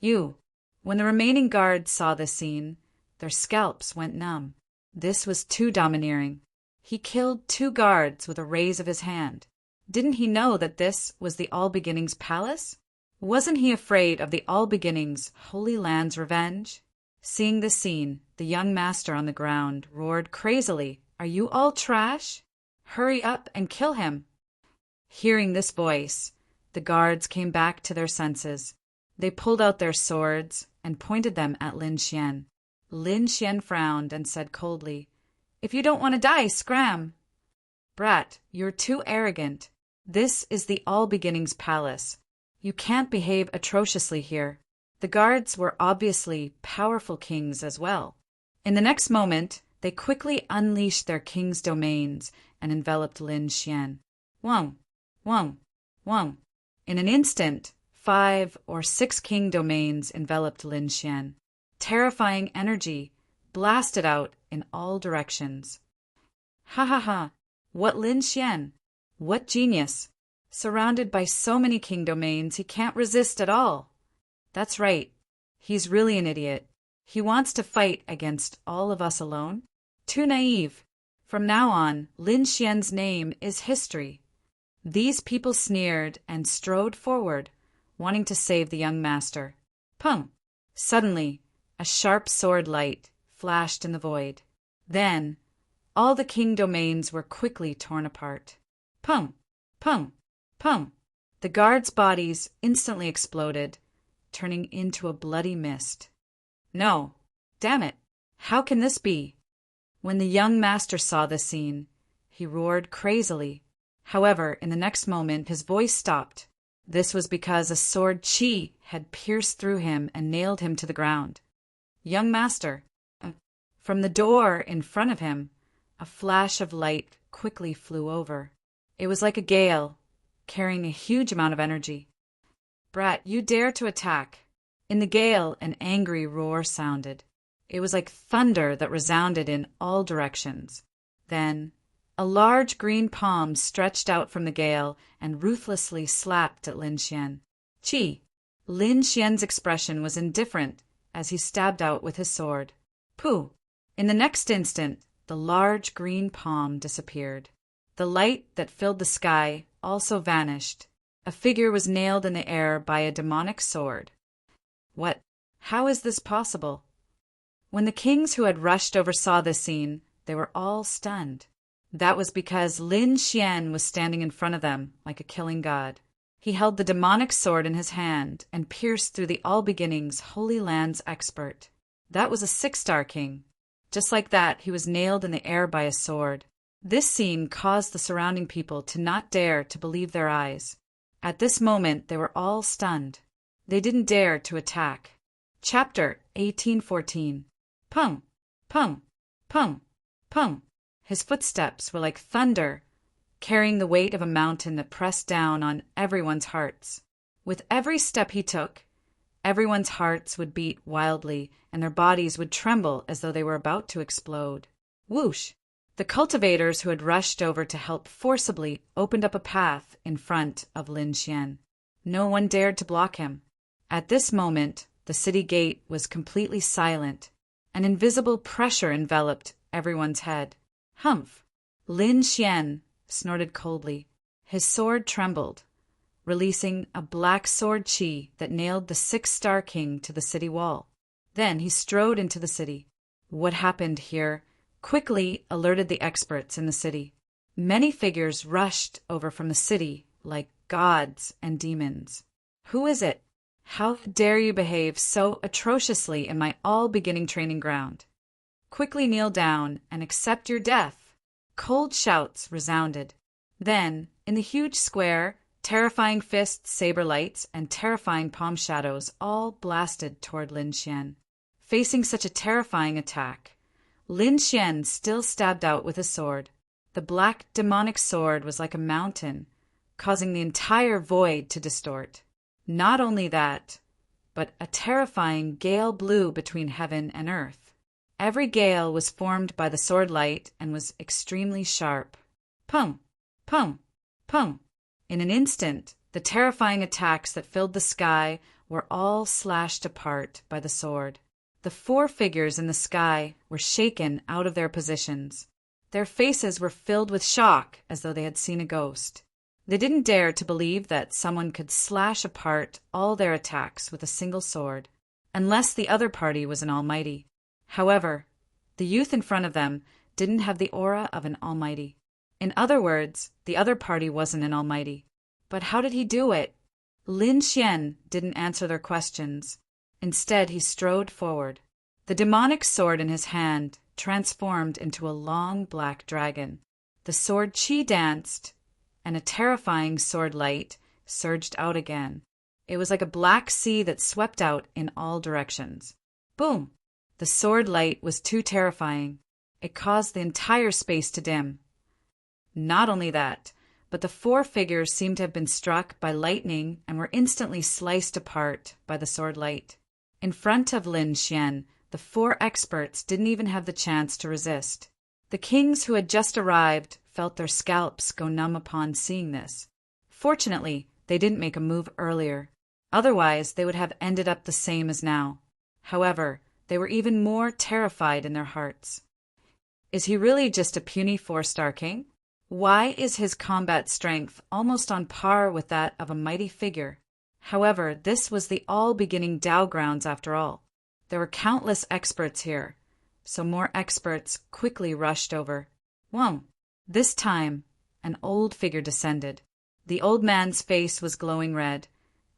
You. When the remaining guards saw this scene, their scalps went numb. This was too domineering. He killed two guards with a raise of his hand. Didn't he know that this was the All Beginnings Palace? Wasn't he afraid of the All Beginnings Holy Land's revenge? Seeing this scene, the young master on the ground roared crazily, "Are you all trash? Hurry up and kill him!" Hearing this voice, the guards came back to their senses. They pulled out their swords and pointed them at Lin Xian. Lin Xian frowned and said coldly, "If you don't want to die, scram!" "Brat, you're too arrogant. This is the All Beginnings Palace. You can't behave atrociously here." The guards were obviously powerful kings as well. In the next moment, they quickly unleashed their king's domains and enveloped Lin Xian. Wang, Wang, Wang. In an instant, 5 or 6 king domains enveloped Lin Xian. Terrifying energy blasted out in all directions. Ha ha ha! What Lin Xian? What genius! Surrounded by so many king domains, he can't resist at all. That's right. He's really an idiot. He wants to fight against all of us alone? Too naive. From now on, Lin Xian's name is history. These people sneered and strode forward, wanting to save the young master. Pum! Suddenly, a sharp sword light flashed in the void. Then, all the king domains were quickly torn apart. Pum! Pum! Pum! The guards' bodies instantly exploded, turning into a bloody mist. No! Damn it! How can this be? When the young master saw this scene, he roared crazily. However, in the next moment, his voice stopped. This was because a sword chi had pierced through him and nailed him to the ground. Young master! From the door in front of him, a flash of light quickly flew over. It was like a gale, carrying a huge amount of energy. "Brat, you dare to attack!" In the gale, an angry roar sounded. It was like thunder that resounded in all directions. Then, a large green palm stretched out from the gale and ruthlessly slapped at Lin Xian. Chi! Lin Xian's expression was indifferent as he stabbed out with his sword. Pooh! In the next instant, the large green palm disappeared. The light that filled the sky also vanished. A figure was nailed in the air by a demonic sword. What? How is this possible? When the kings who had rushed over saw this scene, they were all stunned. That was because Lin Xian was standing in front of them like a killing god. He held the demonic sword in his hand and pierced through the All Beginnings Holy Land's expert. That was a 6-star king. Just like that, he was nailed in the air by a sword. This scene caused the surrounding people to not dare to believe their eyes. At this moment, they were all stunned. They didn't dare to attack. Chapter 1814. Pum! Pum! Pum! Pum! His footsteps were like thunder, carrying the weight of a mountain that pressed down on everyone's hearts. With every step he took, everyone's hearts would beat wildly, and their bodies would tremble as though they were about to explode. Whoosh! The cultivators who had rushed over to help forcibly opened up a path in front of Lin Xian. No one dared to block him. At this moment, the city gate was completely silent. An invisible pressure enveloped everyone's head. Humph! Lin Xian snorted coldly. His sword trembled, releasing a black sword chi that nailed the 6-star king to the city wall. Then he strode into the city. What happened here quickly alerted the experts in the city. Many figures rushed over from the city like gods and demons. Who is it? How dare you behave so atrociously in my all-beginning training ground? Quickly kneel down and accept your death. Cold shouts resounded. Then, in the huge square, terrifying fists, saber lights, and terrifying palm shadows all blasted toward Lin Xian. Facing such a terrifying attack, Lin Xian still stabbed out with his sword. The black demonic sword was like a mountain, causing the entire void to distort. Not only that, but a terrifying gale blew between heaven and earth. Every gale was formed by the sword light and was extremely sharp. Pum! Pum! Pum! In an instant, the terrifying attacks that filled the sky were all slashed apart by the sword. The 4 figures in the sky were shaken out of their positions. Their faces were filled with shock as though they had seen a ghost. They didn't dare to believe that someone could slash apart all their attacks with a single sword, unless the other party was an almighty. However, the youth in front of them didn't have the aura of an almighty. In other words, the other party wasn't an almighty. But how did he do it? Lin Xian didn't answer their questions. Instead, he strode forward. The demonic sword in his hand transformed into a long black dragon. The sword qi danced, and a terrifying sword light surged out again. It was like a black sea that swept out in all directions. Boom! The sword light was too terrifying. It caused the entire space to dim. Not only that, but the four figures seemed to have been struck by lightning and were instantly sliced apart by the sword light. In front of Lin Xian, the four experts didn't even have the chance to resist. The kings who had just arrived felt their scalps go numb upon seeing this. Fortunately, they didn't make a move earlier. Otherwise, they would have ended up the same as now. However, they were even more terrified in their hearts. Is he really just a puny four-star king? Why is his combat strength almost on par with that of a mighty figure? However, this was the all-beginning Dao grounds after all. There were countless experts here, so more experts quickly rushed over. Whoa! This time, an old figure descended. The old man's face was glowing red,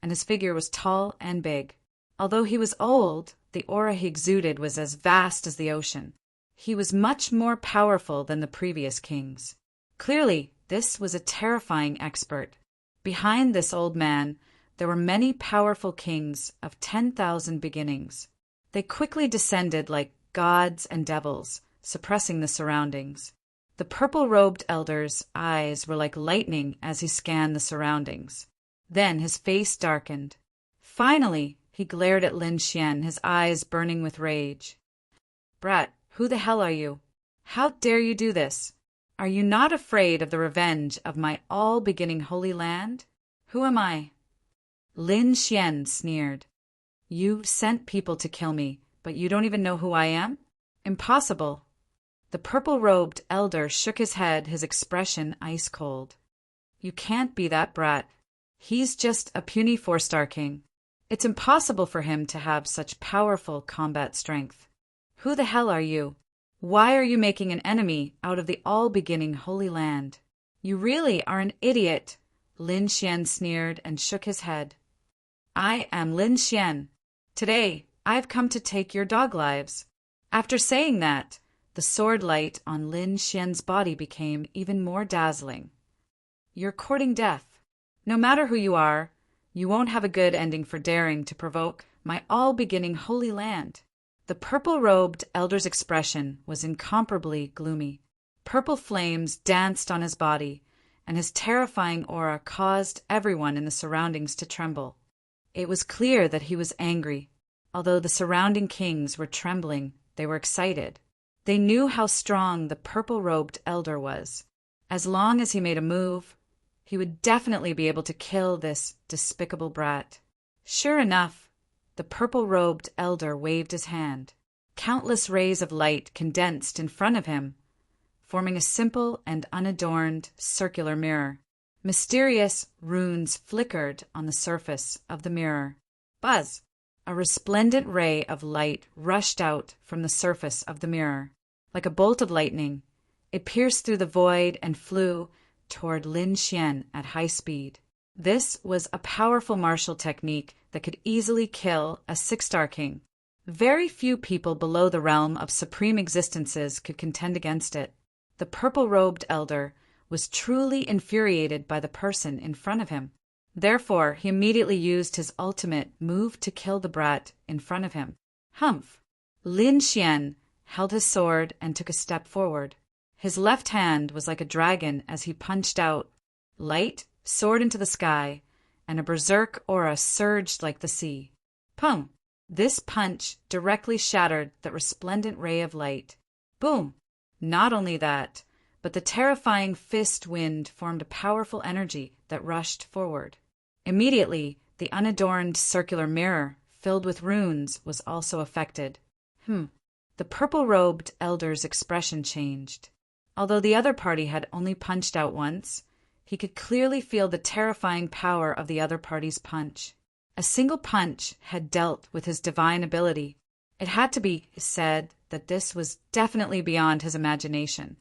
and his figure was tall and big. Although he was old, the aura he exuded was as vast as the ocean. He was much more powerful than the previous kings. Clearly, this was a terrifying expert. Behind this old man, there were many powerful kings of 10,000 beginnings. They quickly descended like gods and devils, suppressing the surroundings. The purple-robed elder's eyes were like lightning as he scanned the surroundings. Then his face darkened. Finally, he glared at Lin Xian, his eyes burning with rage. "Brat, who the hell are you? How dare you do this? Are you not afraid of the revenge of my all-beginning holy land? Who am I?" Lin Xian sneered. "You sent people to kill me, but you don't even know who I am? Impossible." The purple-robed elder shook his head, his expression ice-cold. "You can't be that brat. He's just a puny four-star king. It's impossible for him to have such powerful combat strength. Who the hell are you? Why are you making an enemy out of the all-beginning Holy Land? You really are an idiot." Lin Xian sneered and shook his head. "I am Lin Xian. Today, I've come to take your dog lives." After saying that, the sword light on Lin Xian's body became even more dazzling. "You're courting death. No matter who you are, you won't have a good ending for daring to provoke my all-beginning Holy Land." The purple-robed elder's expression was incomparably gloomy. Purple flames danced on his body, and his terrifying aura caused everyone in the surroundings to tremble. It was clear that he was angry. Although the surrounding kings were trembling, they were excited. They knew how strong the purple-robed elder was. As long as he made a move, he would definitely be able to kill this despicable brat. Sure enough, the purple-robed elder waved his hand. Countless rays of light condensed in front of him, forming a simple and unadorned circular mirror. Mysterious runes flickered on the surface of the mirror. Buzz! A resplendent ray of light rushed out from the surface of the mirror. Like a bolt of lightning, it pierced through the void and flew toward Lin Xian at high speed. This was a powerful martial technique that could easily kill a six-star king. Very few people below the realm of supreme existences could contend against it. The purple-robed elder was truly infuriated by the person in front of him. Therefore, he immediately used his ultimate move to kill the brat in front of him. Humph! Lin Xian held his sword and took a step forward. His left hand was like a dragon as he punched out. Light soared into the sky, and a berserk aura surged like the sea. Pum! This punch directly shattered the resplendent ray of light. Boom! Not only that, but the terrifying fist wind formed a powerful energy that rushed forward. Immediately, the unadorned circular mirror, filled with runes, was also affected. The purple-robed elder's expression changed. Although the other party had only punched out once, He could clearly feel the terrifying power of the other party's punch. A single punch had dealt with his divine ability. It had to be said that this was definitely beyond his imagination.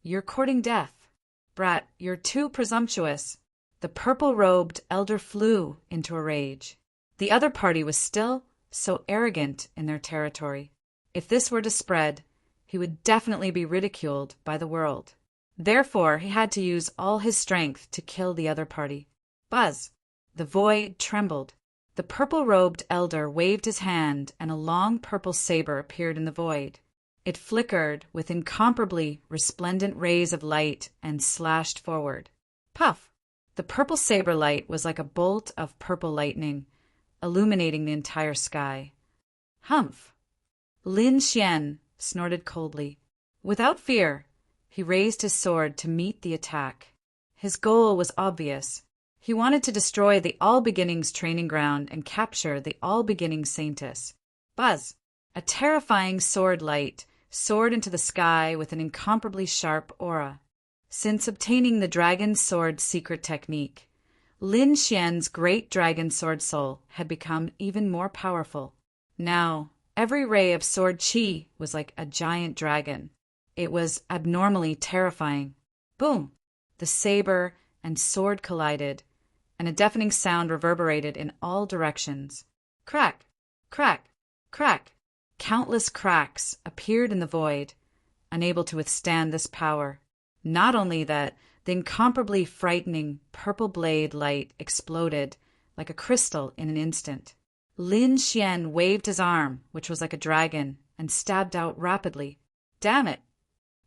"You're courting death. Brat, you're too presumptuous." The purple-robed elder flew into a rage. The other party was still so arrogant in their territory. If this were to spread, he would definitely be ridiculed by the world. Therefore, he had to use all his strength to kill the other party. Buzz! The void trembled. The purple-robed elder waved his hand, and a long purple saber appeared in the void. It flickered with incomparably resplendent rays of light and slashed forward. Puff! The purple saber light was like a bolt of purple lightning, illuminating the entire sky. Humph! Lin Xian snorted coldly. Without fear, he raised his sword to meet the attack. His goal was obvious. He wanted to destroy the All Beginnings training ground and capture the All Beginnings Saintess. Buzz! A terrifying sword light soared into the sky with an incomparably sharp aura. Since obtaining the Dragon Sword secret technique, Lin Xian's great dragon sword soul had become even more powerful. Now, every ray of sword chi was like a giant dragon. It was abnormally terrifying. Boom! The saber and sword collided, and a deafening sound reverberated in all directions. Crack! Crack! Crack! Countless cracks appeared in the void, unable to withstand this power. Not only that, the incomparably frightening purple blade light exploded like a crystal in an instant. Lin Xian waved his arm, which was like a dragon, and stabbed out rapidly. Damn it!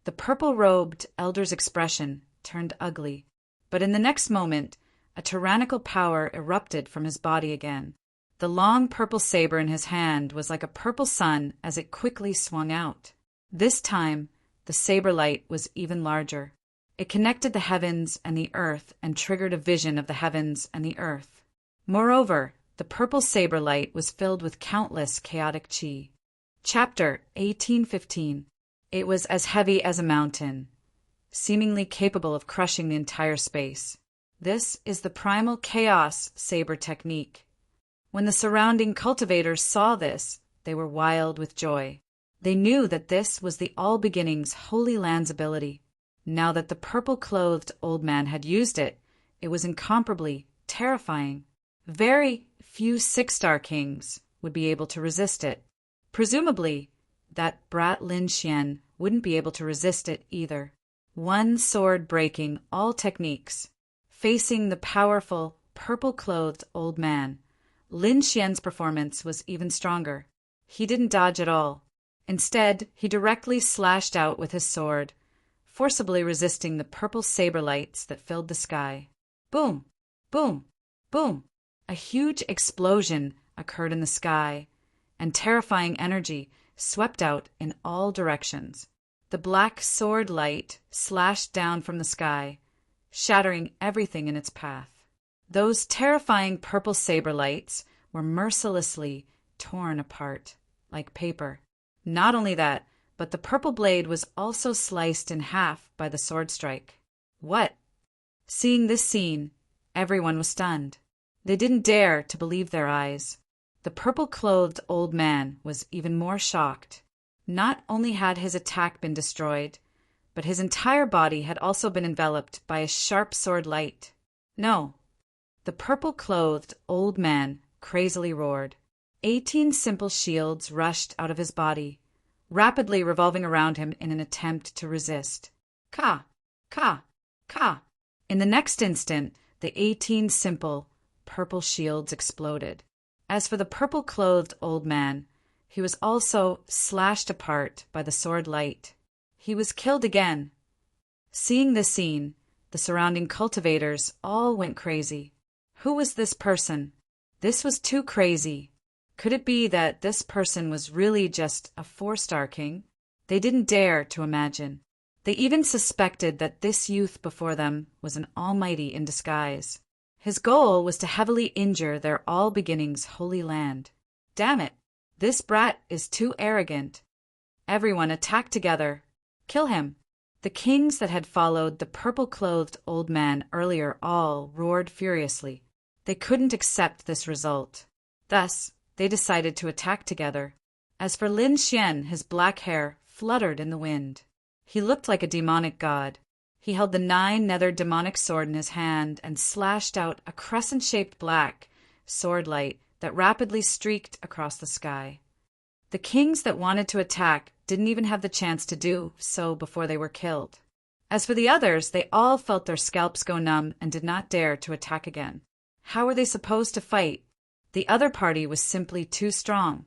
The purple-robed elder's expression turned ugly, but in the next moment, a tyrannical power erupted from his body again. The long purple saber in his hand was like a purple sun as it quickly swung out. This time, the saber light was even larger. It connected the heavens and the earth and triggered a vision of the heavens and the earth. Moreover, the purple saber light was filled with countless chaotic chi. Chapter 1815. It was as heavy as a mountain, seemingly capable of crushing the entire space. This is the primal chaos saber technique. When the surrounding cultivators saw this, they were wild with joy. They knew that this was the All Beginnings Holy Land's ability. Now that the purple-clothed old man had used it, it was incomparably terrifying. Very few six-star kings would be able to resist it. Presumably, that brat Lin Xian wouldn't be able to resist it either. One sword breaking all techniques. Facing the powerful, purple-clothed old man, Lin Xian's performance was even stronger. He didn't dodge at all. Instead, he directly slashed out with his sword, forcibly resisting the purple saber lights that filled the sky. Boom! Boom! Boom! A huge explosion occurred in the sky, and terrifying energy swept out in all directions. The black sword light slashed down from the sky, shattering everything in its path. Those terrifying purple saber lights were mercilessly torn apart, like paper. Not only that, but the purple blade was also sliced in half by the sword strike. What? Seeing this scene, everyone was stunned. They didn't dare to believe their eyes. The purple-clothed old man was even more shocked. Not only had his attack been destroyed, but his entire body had also been enveloped by a sharp sword light. No. The purple-clothed old man crazily roared. 18 simple shields rushed out of his body, rapidly revolving around him in an attempt to resist. Ka! Ka! Ka! In the next instant, the 18 simple purple shields exploded. As for the purple-clothed old man, he was also slashed apart by the sword light. He was killed again. Seeing this scene, the surrounding cultivators all went crazy. Who was this person? This was too crazy. Could it be that this person was really just a 4-star king? They didn't dare to imagine. They even suspected that this youth before them was an almighty in disguise. His goal was to heavily injure their All Beginnings Holy Land. Damn it! This brat is too arrogant. Everyone attack together. Kill him! The kings that had followed the purple-clothed old man earlier all roared furiously. They couldn't accept this result. Thus, they decided to attack together. As for Lin Xian, his black hair fluttered in the wind. He looked like a demonic god. He held the 9-nethered demonic sword in his hand and slashed out a crescent-shaped black sword light that rapidly streaked across the sky. The kings that wanted to attack didn't even have the chance to do so before they were killed. As for the others, they all felt their scalps go numb and did not dare to attack again. How were they supposed to fight? The other party was simply too strong.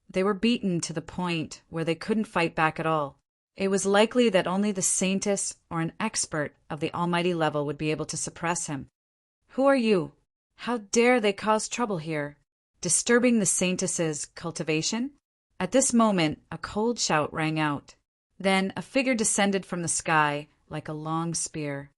They were beaten to the point where they couldn't fight back at all. It was likely that only the saintess or an expert of the almighty level would be able to suppress him. Who are you? How dare they cause trouble here? Disturbing the saintess's cultivation? At this moment, a cold shout rang out. Then a figure descended from the sky like a long spear.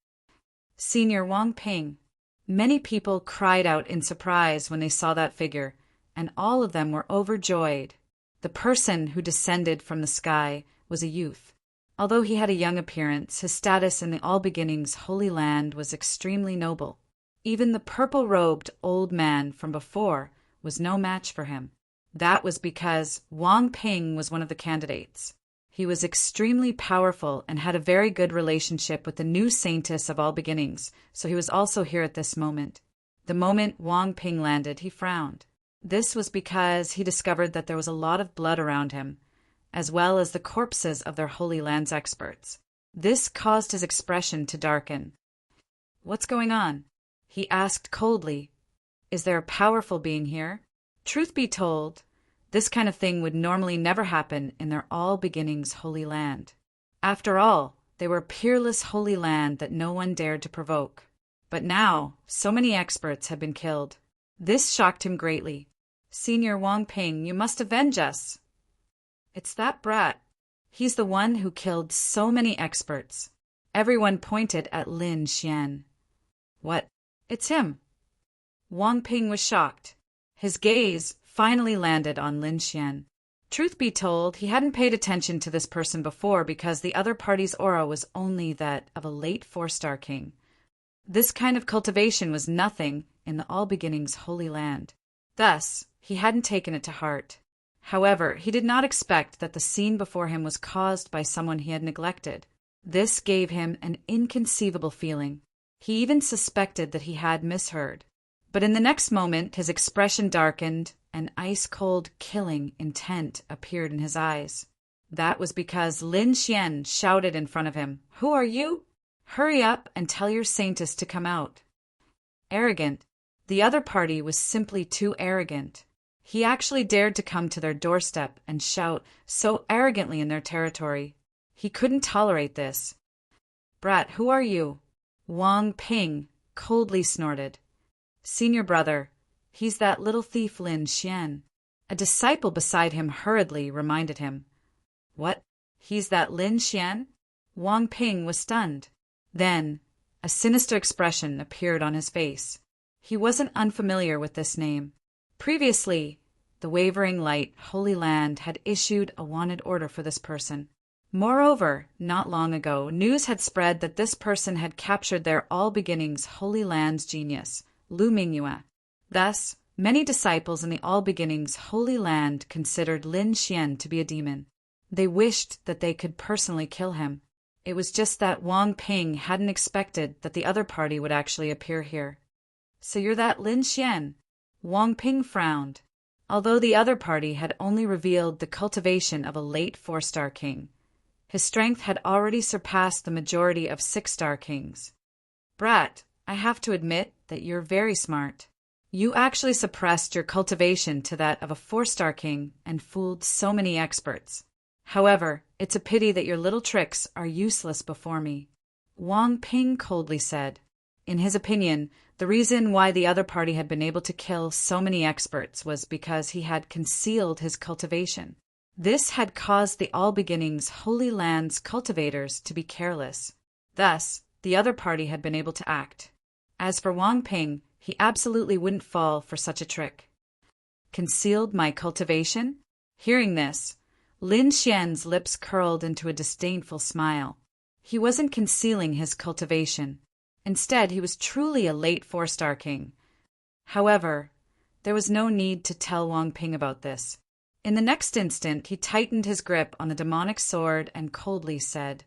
Senior Wang Ping. Many people cried out in surprise when they saw that figure, and all of them were overjoyed. The person who descended from the sky was a youth. Although he had a young appearance, his status in the All Beginnings Holy Land was extremely noble. Even the purple-robed old man from before was no match for him. That was because Wang Ping was one of the candidates. He was extremely powerful and had a very good relationship with the new saintess of All Beginnings, so he was also here at this moment. The moment Wang Ping landed, he frowned. This was because he discovered that there was a lot of blood around him, as well as the corpses of their Holy Lands experts. This caused his expression to darken. "What's going on?" he asked coldly. "Is there a powerful being here?" Truth be told, this kind of thing would normally never happen in their All Beginnings Holy Land. After all, they were a peerless holy land that no one dared to provoke. But now, so many experts had been killed. This shocked him greatly. "Senior Wang Ping, you must avenge us." "It's that brat. He's the one who killed so many experts." Everyone pointed at Lin Xian. "What? It's him." Wang Ping was shocked. His gaze finally landed on Lin Xian. Truth be told, he hadn't paid attention to this person before because the other party's aura was only that of a late 4-star king. This kind of cultivation was nothing in the All Beginnings Holy Land. Thus, he hadn't taken it to heart. However, he did not expect that the scene before him was caused by someone he had neglected. This gave him an inconceivable feeling. He even suspected that he had misheard. But in the next moment, his expression darkened, and ice-cold, killing intent appeared in his eyes. That was because Lin Xian shouted in front of him, "Who are you? Hurry up and tell your saintess to come out." Arrogant. The other party was simply too arrogant. He actually dared to come to their doorstep and shout so arrogantly in their territory. He couldn't tolerate this. "Brat, who are you?" Wang Ping coldly snorted. "Senior brother, he's that little thief Lin Xian." A disciple beside him hurriedly reminded him. "What? He's that Lin Xian?" Wang Ping was stunned. Then, a sinister expression appeared on his face. He wasn't unfamiliar with this name. Previously, the Wavering Light Holy Land had issued a wanted order for this person. Moreover, not long ago, news had spread that this person had captured their All Beginnings Holy Land's genius, Lu Mingyue. Thus, many disciples in the All Beginnings Holy Land considered Lin Xian to be a demon. They wished that they could personally kill him. It was just that Wang Ping hadn't expected that the other party would actually appear here. "So you're that Lin Xian?" Wang Ping frowned. Although the other party had only revealed the cultivation of a late 4-star king, his strength had already surpassed the majority of 6-star kings. "Brat, I have to admit that you're very smart. You actually suppressed your cultivation to that of a 4-star king and fooled so many experts. However, it's a pity that your little tricks are useless before me," Wang Ping coldly said. In his opinion, the reason why the other party had been able to kill so many experts was because he had concealed his cultivation. This had caused the All Beginnings Holy Land's cultivators to be careless. Thus, the other party had been able to act. As for Wang Ping, he absolutely wouldn't fall for such a trick. "Concealed my cultivation?" Hearing this, Lin Xian's lips curled into a disdainful smile. He wasn't concealing his cultivation. Instead, he was truly a late four-star king. However, there was no need to tell Wang Ping about this. In the next instant, he tightened his grip on the demonic sword and coldly said,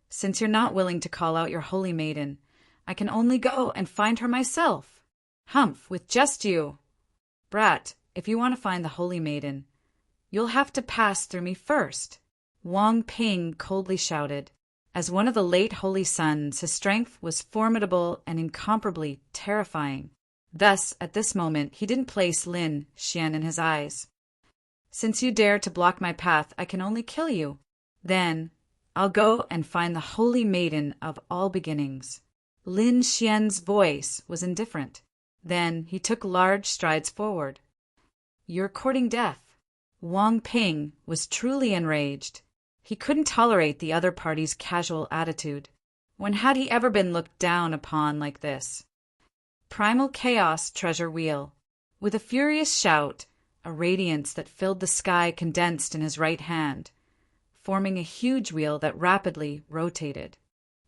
"Since you're not willing to call out your holy maiden, I can only go and find her myself. Humph, with just you. Brat, if you want to find the holy maiden, you'll have to pass through me first." Wang Ping coldly shouted. As one of the late holy sons, his strength was formidable and incomparably terrifying. Thus, at this moment, he didn't place Lin Xian in his eyes. "Since you dare to block my path, I can only kill you. Then, I'll go and find the holy maiden of all beginnings." Lin Xian's voice was indifferent. Then he took large strides forward. "You're courting death." Wang Ping was truly enraged. He couldn't tolerate the other party's casual attitude. When had he ever been looked down upon like this? Primal Chaos Treasure Wheel. With a furious shout, a radiance that filled the sky condensed in his right hand, forming a huge wheel that rapidly rotated.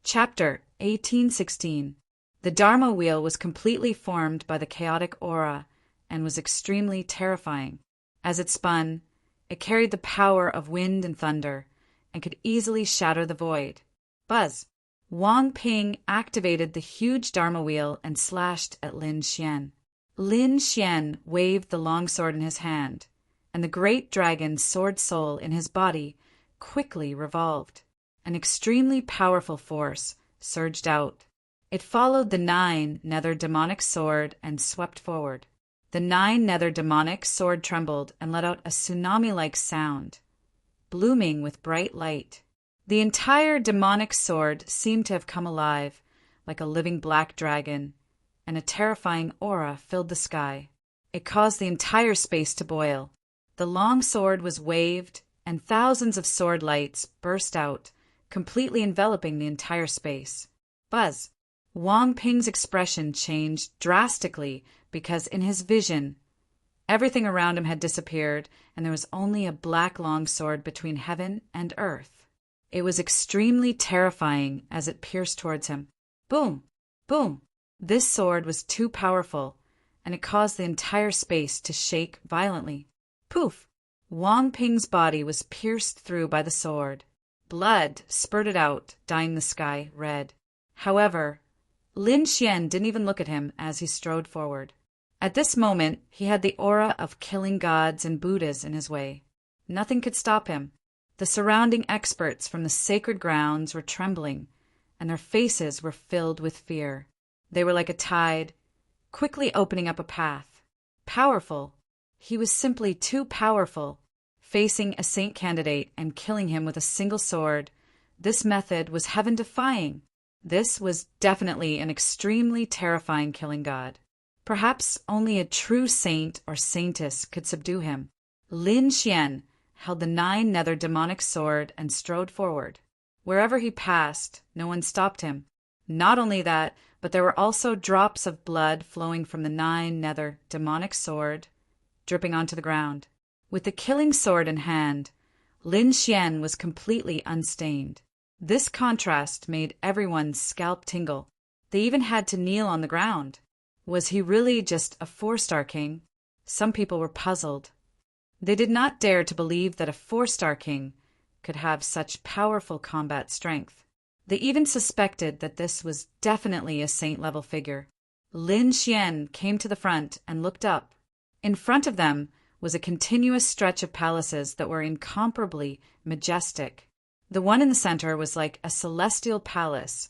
Chapter 1816. The Dharma wheel was completely formed by the chaotic aura and was extremely terrifying. As it spun, it carried the power of wind and thunder and could easily shatter the void. Buzz! Wang Ping activated the huge Dharma wheel and slashed at Lin Xian. Lin Xian waved the longsword in his hand, and the great dragon's sword soul in his body quickly revolved. An extremely powerful force surged out. It followed the 9-nether demonic sword and swept forward. The 9-nether demonic sword trembled and let out a tsunami-like sound, blooming with bright light. The entire demonic sword seemed to have come alive, like a living black dragon, and a terrifying aura filled the sky. It caused the entire space to boil. The long sword was waved, and thousands of sword lights burst out, completely enveloping the entire space. Buzz! Wang Ping's expression changed drastically because in his vision, everything around him had disappeared, and there was only a black long sword between heaven and earth. It was extremely terrifying as it pierced towards him. Boom! Boom! This sword was too powerful, and it caused the entire space to shake violently. Poof! Wang Ping's body was pierced through by the sword. Blood spurted out, dyeing the sky red. However, Lin Xian didn't even look at him as he strode forward. At this moment, he had the aura of killing gods and Buddhas in his way. Nothing could stop him. The surrounding experts from the sacred grounds were trembling, and their faces were filled with fear. They were like a tide, quickly opening up a path. Powerful. He was simply too powerful. Facing a saint candidate and killing him with a single sword, this method was heaven-defying. This was definitely an extremely terrifying killing god. Perhaps only a true saint or saintess could subdue him. Lin Xian held the 9-nether demonic sword and strode forward. Wherever he passed, no one stopped him. Not only that, but there were also drops of blood flowing from the 9-nether demonic sword, dripping onto the ground. With the killing sword in hand, Lin Xian was completely unstained. This contrast made everyone's scalp tingle. They even had to kneel on the ground. Was he really just a 4-star king? Some people were puzzled. They did not dare to believe that a 4-star king could have such powerful combat strength. They even suspected that this was definitely a saint-level figure. Lin Xian came to the front and looked up. In front of them was a continuous stretch of palaces that were incomparably majestic. The one in the center was like a celestial palace,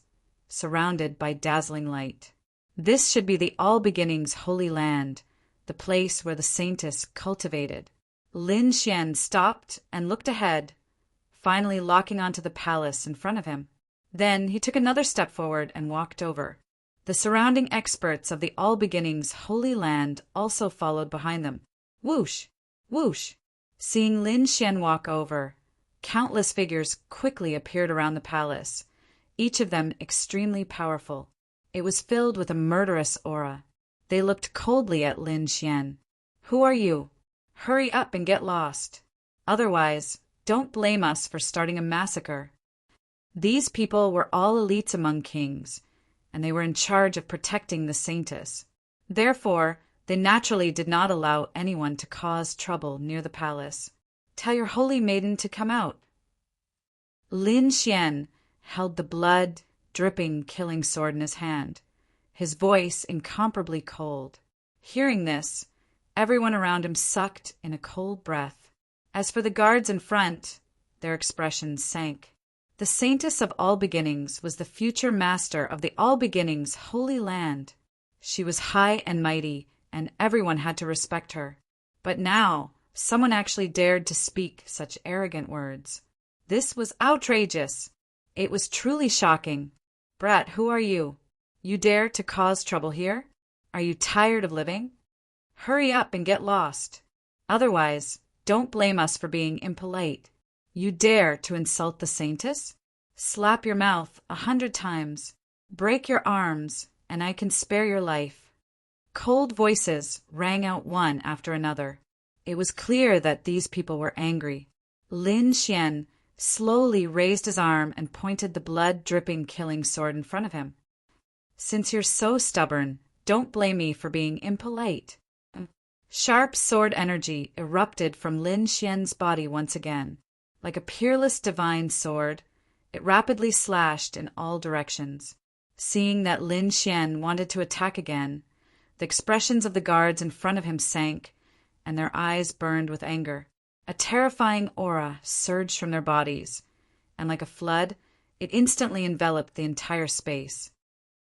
surrounded by dazzling light. This should be the All Beginnings Holy Land, the place where the saintess cultivated. Lin Xian stopped and looked ahead, finally locking onto the palace in front of him. Then he took another step forward and walked over. The surrounding experts of the All Beginnings Holy Land also followed behind them. Whoosh! Whoosh! Seeing Lin Xian walk over, countless figures quickly appeared around the palace, each of them extremely powerful. It was filled with a murderous aura. They looked coldly at Lin Xian. "Who are you? Hurry up and get lost. Otherwise, don't blame us for starting a massacre." These people were all elites among kings, and they were in charge of protecting the saintess. Therefore, they naturally did not allow anyone to cause trouble near the palace. Tell your holy maiden to come out. Lin Xian held the blood-dripping killing sword in his hand, his voice incomparably cold. Hearing this, everyone around him sucked in a cold breath. As for the guards in front, their expressions sank. The saintess of all beginnings was the future master of the all beginnings holy land. She was high and mighty, and everyone had to respect her. But now, someone actually dared to speak such arrogant words. This was outrageous. It was truly shocking. Brat, who are you? You dare to cause trouble here? Are you tired of living? Hurry up and get lost. Otherwise, don't blame us for being impolite. You dare to insult the saintess? Slap your mouth 100 times. Break your arms, and I can spare your life. Cold voices rang out one after another. It was clear that these people were angry. Lin Xian slowly raised his arm and pointed the blood-dripping killing sword in front of him. Since you're so stubborn, don't blame me for being impolite. Sharp sword energy erupted from Lin Xian's body once again. Like a peerless divine sword, it rapidly slashed in all directions. Seeing that Lin Xian wanted to attack again, the expressions of the guards in front of him sank, and their eyes burned with anger. A terrifying aura surged from their bodies, and like a flood, it instantly enveloped the entire space.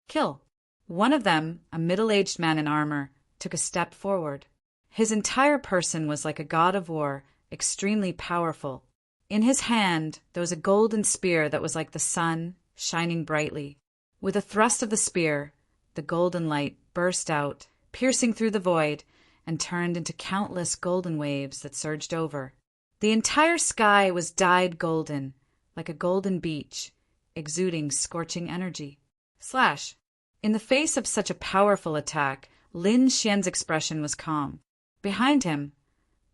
Kill. One of them, a middle-aged man in armor, took a step forward. His entire person was like a god of war, extremely powerful. In his hand there was a golden spear that was like the sun, shining brightly. With a thrust of the spear, the golden light burst out, piercing through the void, and turned into countless golden waves that surged over. The entire sky was dyed golden, like a golden beach, exuding scorching energy. Slash! In the face of such a powerful attack, Lin Xian's expression was calm. Behind him,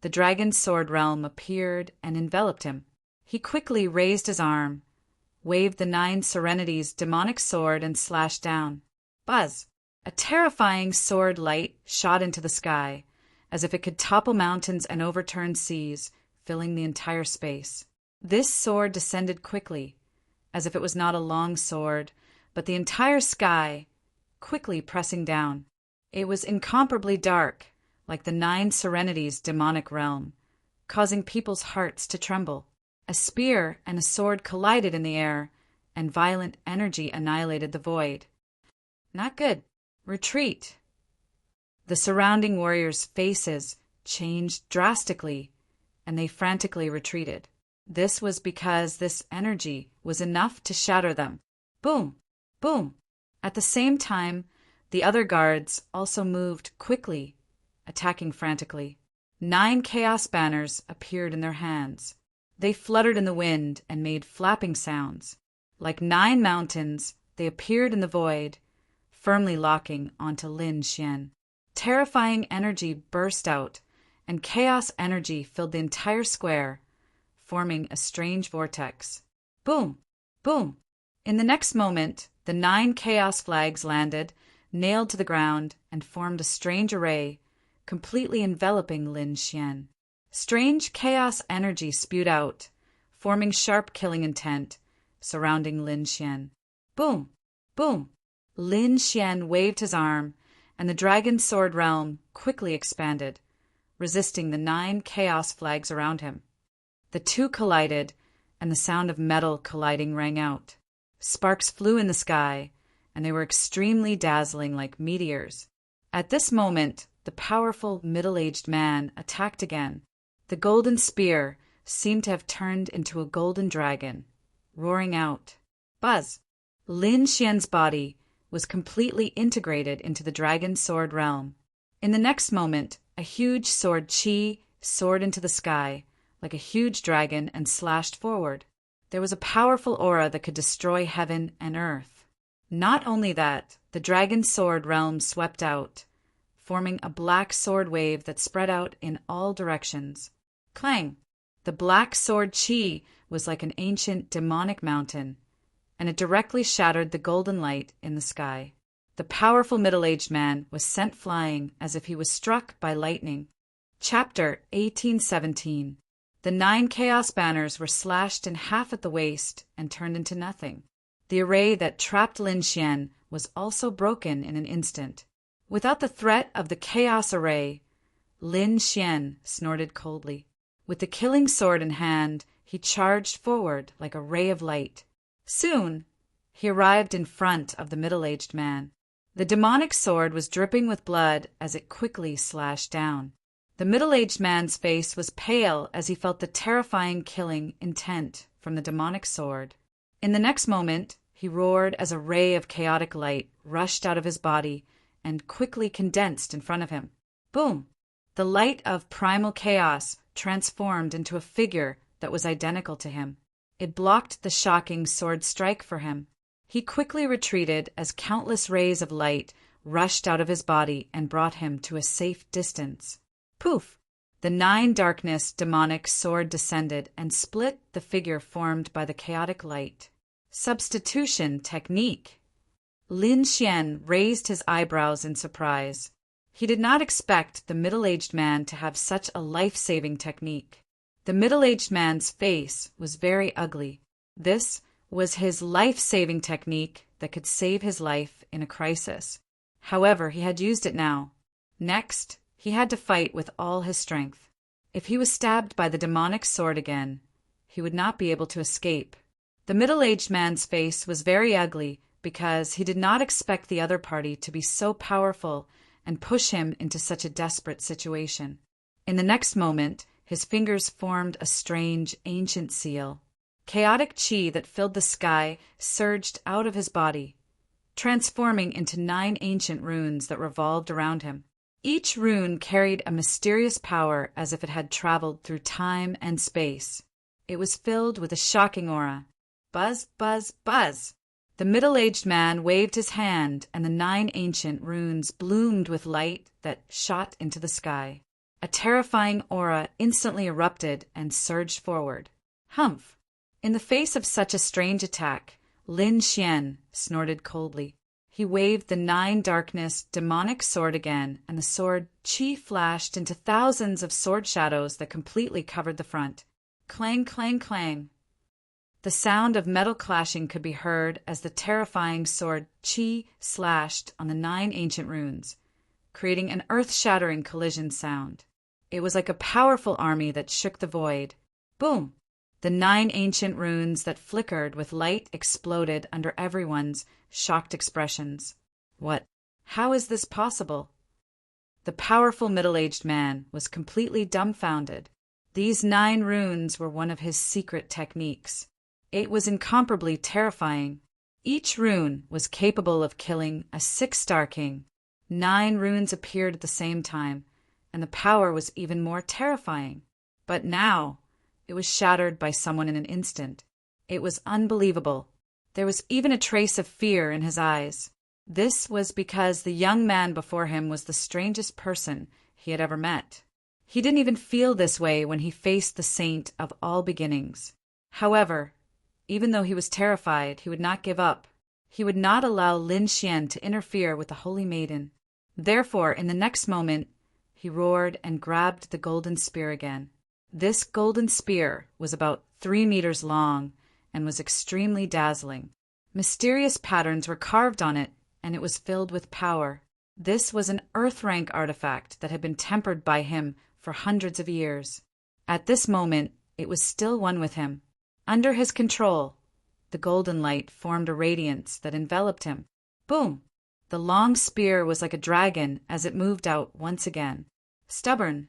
the dragon's sword realm appeared and enveloped him. He quickly raised his arm, waved the 9 Serenities' demonic sword, and slashed down. Buzz! A terrifying sword light shot into the sky, as if it could topple mountains and overturn seas, filling the entire space. This sword descended quickly, as if it was not a long sword, but the entire sky, quickly pressing down. It was incomparably dark, like the 9 Serenities' demonic realm, causing people's hearts to tremble. A spear and a sword collided in the air, and violent energy annihilated the void. Not good. Retreat. The surrounding warriors' faces changed drastically, and they frantically retreated. This was because this energy was enough to shatter them. Boom! Boom! At the same time, the other guards also moved quickly, attacking frantically. 9 chaos banners appeared in their hands. They fluttered in the wind and made flapping sounds. Like 9 mountains, they appeared in the void, firmly locking onto Lin Xian. Terrifying energy burst out, and chaos energy filled the entire square, forming a strange vortex. Boom! Boom! In the next moment, the 9 chaos flags landed, nailed to the ground, and formed a strange array, completely enveloping Lin Xian. Strange chaos energy spewed out, forming sharp killing intent, surrounding Lin Xian. Boom! Boom! Lin Xian waved his arm, and the dragon sword realm quickly expanded, resisting the 9 chaos flags around him. The two collided, and the sound of metal colliding rang out. Sparks flew in the sky, and they were extremely dazzling like meteors. At this moment, the powerful middle-aged man attacked again. The golden spear seemed to have turned into a golden dragon, roaring out. Buzz! Lin Xian's body was completely integrated into the dragon sword realm. In the next moment, a huge sword chi soared into the sky, like a huge dragon, and slashed forward. There was a powerful aura that could destroy heaven and earth. Not only that, the dragon sword realm swept out, forming a black sword wave that spread out in all directions. Clang! The black sword chi was like an ancient demonic mountain, and it directly shattered the golden light in the sky. The powerful middle-aged man was sent flying as if he was struck by lightning. Chapter 1817. The 9 chaos banners were slashed in half at the waist and turned into nothing. The array that trapped Lin Xian was also broken in an instant. Without the threat of the chaos array, Lin Xian snorted coldly. With the killing sword in hand, he charged forward like a ray of light. Soon, he arrived in front of the middle-aged man. The demonic sword was dripping with blood as it quickly slashed down. The middle-aged man's face was pale as he felt the terrifying killing intent from the demonic sword. In the next moment, he roared as a ray of chaotic light rushed out of his body and quickly condensed in front of him. Boom! The light of primal chaos transformed into a figure that was identical to him. It blocked the shocking sword strike for him. He quickly retreated as countless rays of light rushed out of his body and brought him to a safe distance. Poof! The 9 darkness demonic sword descended and split the figure formed by the chaotic light. Substitution technique. Lin Xian raised his eyebrows in surprise. He did not expect the middle-aged man to have such a life-saving technique. The middle-aged man's face was very ugly. This was his life-saving technique that could save his life in a crisis. However, he had used it now. Next, he had to fight with all his strength. If he was stabbed by the demonic sword again, he would not be able to escape. The middle-aged man's face was very ugly because he did not expect the other party to be so powerful and push him into such a desperate situation. In the next moment, his fingers formed a strange, ancient seal. Chaotic chi that filled the sky surged out of his body, transforming into 9 ancient runes that revolved around him. Each rune carried a mysterious power as if it had traveled through time and space. It was filled with a shocking aura. Buzz, buzz, buzz! The middle-aged man waved his hand, and the 9 ancient runes bloomed with light that shot into the sky. A terrifying aura instantly erupted and surged forward. Humph! In the face of such a strange attack, Lin Xian snorted coldly. He waved the 9 darkness demonic sword again, and the sword chi flashed into thousands of sword shadows that completely covered the front. Clang, clang, clang. The sound of metal clashing could be heard as the terrifying sword chi slashed on the 9 ancient runes, creating an earth-shattering collision sound. It was like a powerful army that shook the void. Boom! The 9 ancient runes that flickered with light exploded under everyone's shocked expressions. What? How is this possible? The powerful middle-aged man was completely dumbfounded. These 9 runes were one of his secret techniques. It was incomparably terrifying. Each rune was capable of killing a 6-star king. 9 runes appeared at the same time, and the power was even more terrifying. But now, it was shattered by someone in an instant. It was unbelievable. There was even a trace of fear in his eyes. This was because the young man before him was the strangest person he had ever met. He didn't even feel this way when he faced the saint of all beginnings. However, even though he was terrified, he would not give up. He would not allow Lin Xian to interfere with the holy maiden. Therefore, in the next moment, he roared and grabbed the golden spear again. This golden spear was about 3 meters long and was extremely dazzling. Mysterious patterns were carved on it, and it was filled with power. This was an earth-rank artifact that had been tempered by him for hundreds of years. At this moment, it was still one with him. Under his control, the golden light formed a radiance that enveloped him. Boom! The long spear was like a dragon as it moved out once again. Stubborn.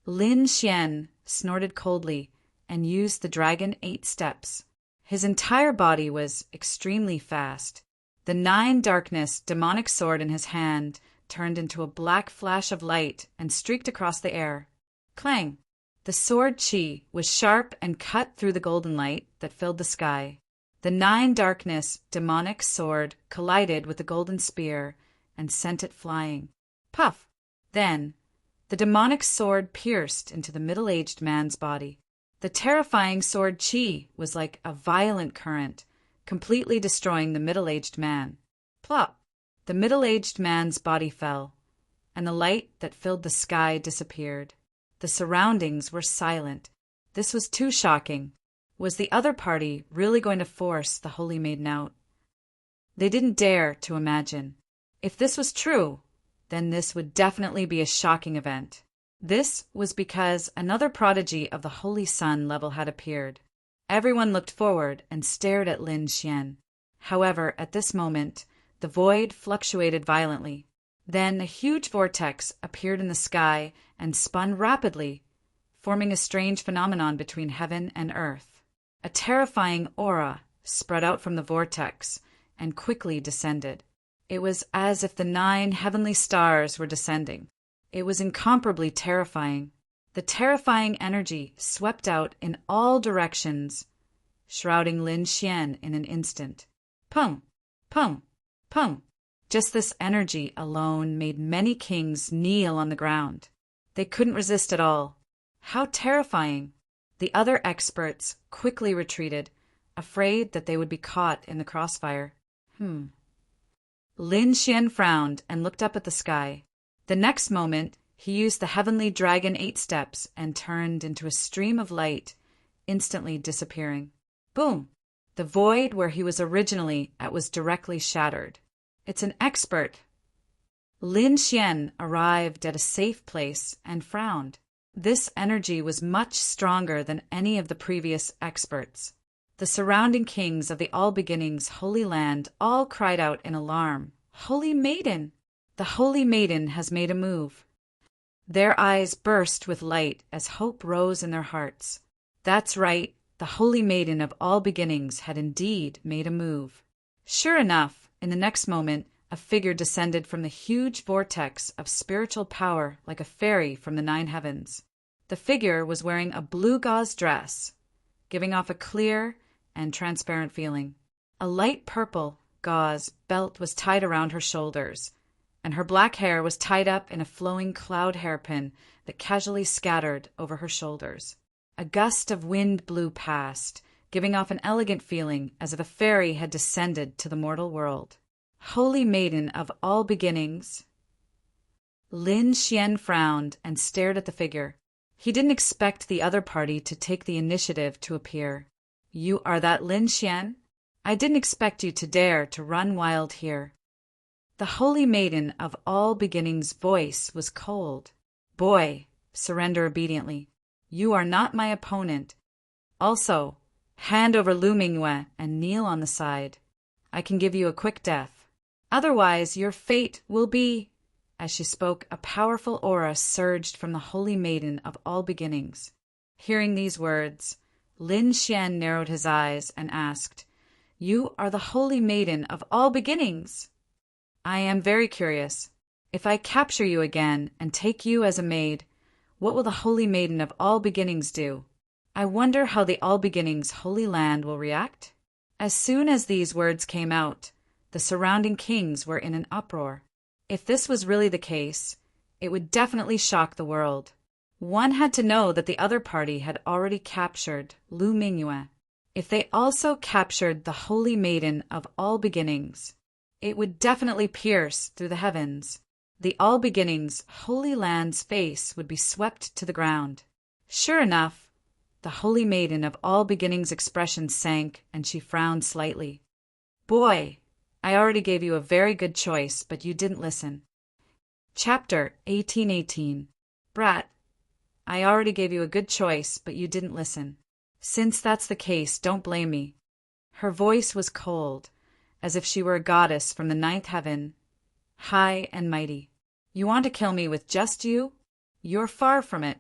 Lin Xian snorted coldly and used the dragon 8 steps. His entire body was extremely fast. The 9 darkness demonic sword in his hand turned into a black flash of light and streaked across the air. Clang! The sword chi was sharp and cut through the golden light that filled the sky. The 9 darkness demonic sword collided with the golden spear and sent it flying. Puff! Then, the demonic sword pierced into the middle-aged man's body. The terrifying sword chi was like a violent current, completely destroying the middle-aged man. Plop! The middle-aged man's body fell, and the light that filled the sky disappeared. The surroundings were silent. This was too shocking. Was the other party really going to force the Holy Maiden out? They didn't dare to imagine. If this was true, then this would definitely be a shocking event. This was because another prodigy of the Holy Sun level had appeared. Everyone looked forward and stared at Lin Xian. However, at this moment, the void fluctuated violently. Then a huge vortex appeared in the sky and spun rapidly, forming a strange phenomenon between heaven and earth. A terrifying aura spread out from the vortex and quickly descended. It was as if the 9 heavenly stars were descending. It was incomparably terrifying. The terrifying energy swept out in all directions, shrouding Lin Xian in an instant. Pum! Pum! Pum! Just this energy alone made many kings kneel on the ground. They couldn't resist at all. How terrifying! The other experts quickly retreated, afraid that they would be caught in the crossfire. Lin Xian frowned and looked up at the sky. The next moment, he used the heavenly dragon 8 steps and turned into a stream of light, instantly disappearing. Boom! The void where he was originally at was directly shattered. It's an expert. Lin Xian arrived at a safe place and frowned. This energy was much stronger than any of the previous experts. The surrounding kings of the All Beginnings Holy Land all cried out in alarm. Holy Maiden! The Holy Maiden has made a move. Their eyes burst with light as hope rose in their hearts. That's right, the Holy Maiden of All Beginnings had indeed made a move. Sure enough, in the next moment, a figure descended from the huge vortex of spiritual power like a fairy from the 9 heavens. The figure was wearing a blue gauze dress, giving off a clear and transparent feeling. A light purple gauze belt was tied around her shoulders, and her black hair was tied up in a flowing cloud hairpin that casually scattered over her shoulders. A gust of wind blew past, giving off an elegant feeling as if a fairy had descended to the mortal world. Holy Maiden of All Beginnings! Lin Xian frowned and stared at the figure. He didn't expect the other party to take the initiative to appear. You are that Lin Xian? I didn't expect you to dare to run wild here. The Holy Maiden of All Beginnings' voice was cold. Boy, surrender obediently. You are not my opponent. Also, hand over Lu Mingyue and kneel on the side. I can give you a quick death. Otherwise, your fate will be... As she spoke, a powerful aura surged from the Holy Maiden of All Beginnings. Hearing these words, Lin Xian narrowed his eyes and asked, You are the Holy Maiden of All Beginnings? I am very curious. If I capture you again and take you as a maid, what will the Holy Maiden of All Beginnings do? I wonder how the All Beginnings Holy Land will react? As soon as these words came out, the surrounding kings were in an uproar. If this was really the case, it would definitely shock the world. One had to know that the other party had already captured Lu Mingyue. If they also captured the Holy Maiden of All Beginnings, it would definitely pierce through the heavens. The All Beginnings Holy Land's face would be swept to the ground. Sure enough, the Holy Maiden of All Beginnings' expression sank and she frowned slightly. Boy, I already gave you a very good choice, but you didn't listen. Chapter 1818. Brat, I already gave you a good choice, but you didn't listen. Since that's the case, don't blame me. Her voice was cold, as if she were a goddess from the 9th heaven, high and mighty. You want to kill me with just you? You're far from it.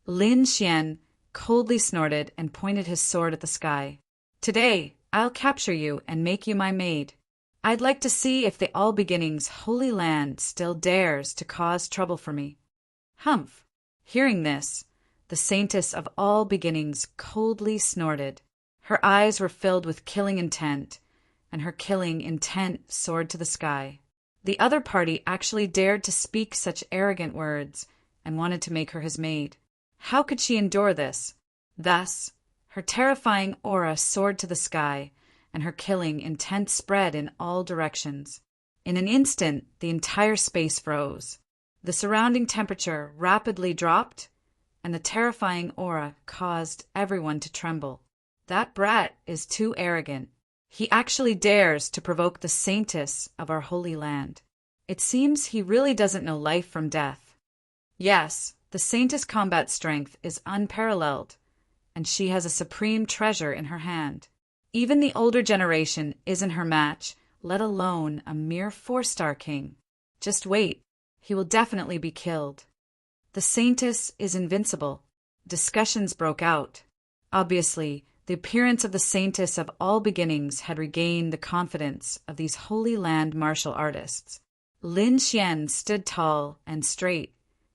Lin Xian coldly snorted and pointed his sword at the sky. Today, I'll capture you and make you my maid. I'd like to see if the All Beginnings Holy Land still dares to cause trouble for me. Humph! Hearing this, the Saintess of All Beginnings coldly snorted. Her eyes were filled with killing intent, and her killing intent soared to the sky. The other party actually dared to speak such arrogant words and wanted to make her his maid. How could she endure this? Thus, her terrifying aura soared to the sky, and her killing intent spread in all directions. In an instant, the entire space froze. The surrounding temperature rapidly dropped, and the terrifying aura caused everyone to tremble. That brat is too arrogant. He actually dares to provoke the saintess of our holy land. It seems he really doesn't know life from death. Yes, the saintess' combat strength is unparalleled, and she has a supreme treasure in her hand. Even the older generation isn't her match, let alone a mere 4-star king. Just wait, he will definitely be killed. The saintess is invincible. Discussions broke out. Obviously, the appearance of the saintess of all beginnings had regained the confidence of these Holy Land martial artists. Lin Xian stood tall and straight,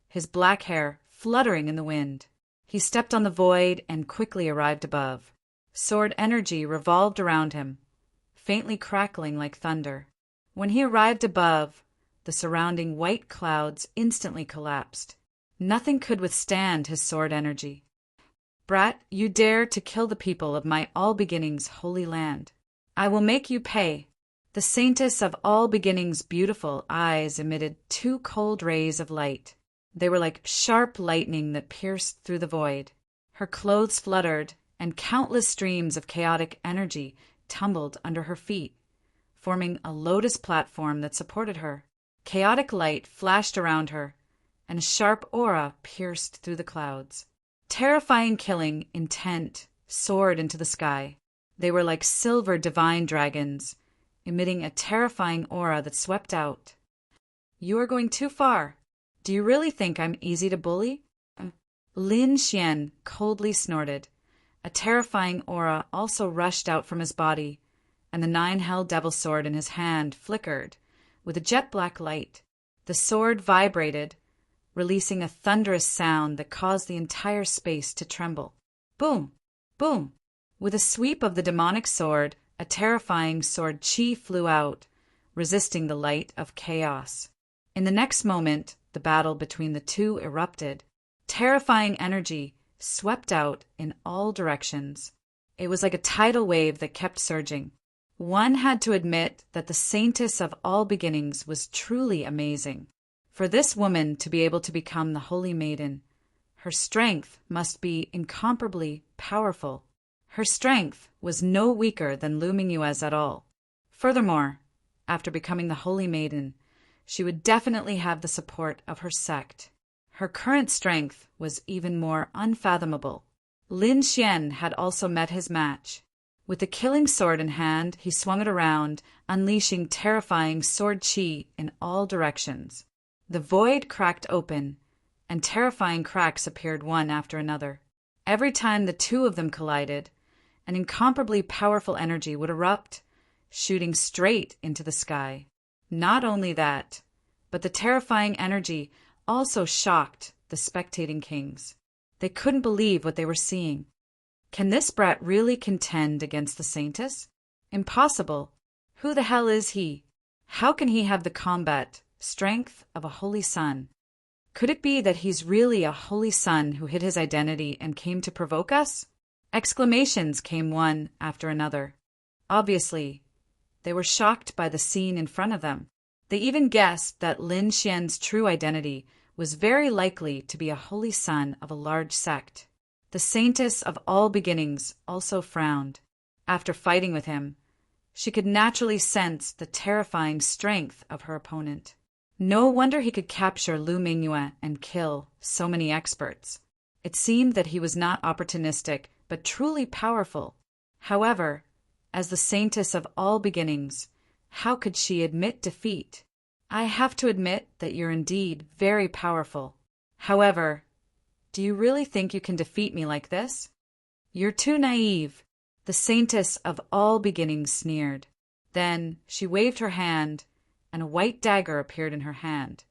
his black hair fluttering in the wind. He stepped on the void and quickly arrived above. Sword energy revolved around him, faintly crackling like thunder. When he arrived above, the surrounding white clouds instantly collapsed. Nothing could withstand his sword energy. Brat, you dare to kill the people of my All Beginnings holy land. I will make you pay. The saintess of All Beginnings' beautiful eyes emitted 2 cold rays of light. They were like sharp lightning that pierced through the void. Her clothes fluttered, and countless streams of chaotic energy tumbled under her feet, forming a lotus platform that supported her. Chaotic light flashed around her, and a sharp aura pierced through the clouds. Terrifying killing intent soared into the sky. They were like silver divine dragons, emitting a terrifying aura that swept out. You are going too far. Do you really think I'm easy to bully? Lin Xian coldly snorted. A terrifying aura also rushed out from his body, and the 9-held devil sword in his hand flickered with a jet-black light. The sword vibrated, releasing a thunderous sound that caused the entire space to tremble. Boom! Boom! With a sweep of the demonic sword, a terrifying sword chi flew out, resisting the light of chaos. In the next moment, the battle between the two erupted. Terrifying energy swept out in all directions. It was like a tidal wave that kept surging. One had to admit that the saintess of All Beginnings was truly amazing. For this woman to be able to become the Holy Maiden, her strength must be incomparably powerful. Her strength was no weaker than Lu Mingyue's at all. Furthermore, after becoming the Holy Maiden, she would definitely have the support of her sect. Her current strength was even more unfathomable. Lin Xian had also met his match. With the killing sword in hand, he swung it around, unleashing terrifying sword chi in all directions. The void cracked open, and terrifying cracks appeared one after another. Every time the two of them collided, an incomparably powerful energy would erupt, shooting straight into the sky. Not only that, but the terrifying energy also shocked the spectating kings. They couldn't believe what they were seeing. Can this brat really contend against the saintess? Impossible. Who the hell is he? How can he have the combat strength of a holy son? Could it be that he's really a holy son who hid his identity and came to provoke us? Exclamations came one after another. Obviously, they were shocked by the scene in front of them. They even guessed that Lin Xian's true identity was very likely to be a holy son of a large sect. The saintess of All Beginnings also frowned. After fighting with him, she could naturally sense the terrifying strength of her opponent. No wonder he could capture Lu Mingyue and kill so many experts. It seemed that he was not opportunistic, but truly powerful. However, as the saintess of All Beginnings, how could she admit defeat? I have to admit that you're indeed very powerful. However, do you really think you can defeat me like this? You're too naive. The saintess of All Beginnings sneered. Then she waved her hand, and a white dagger appeared in her hand.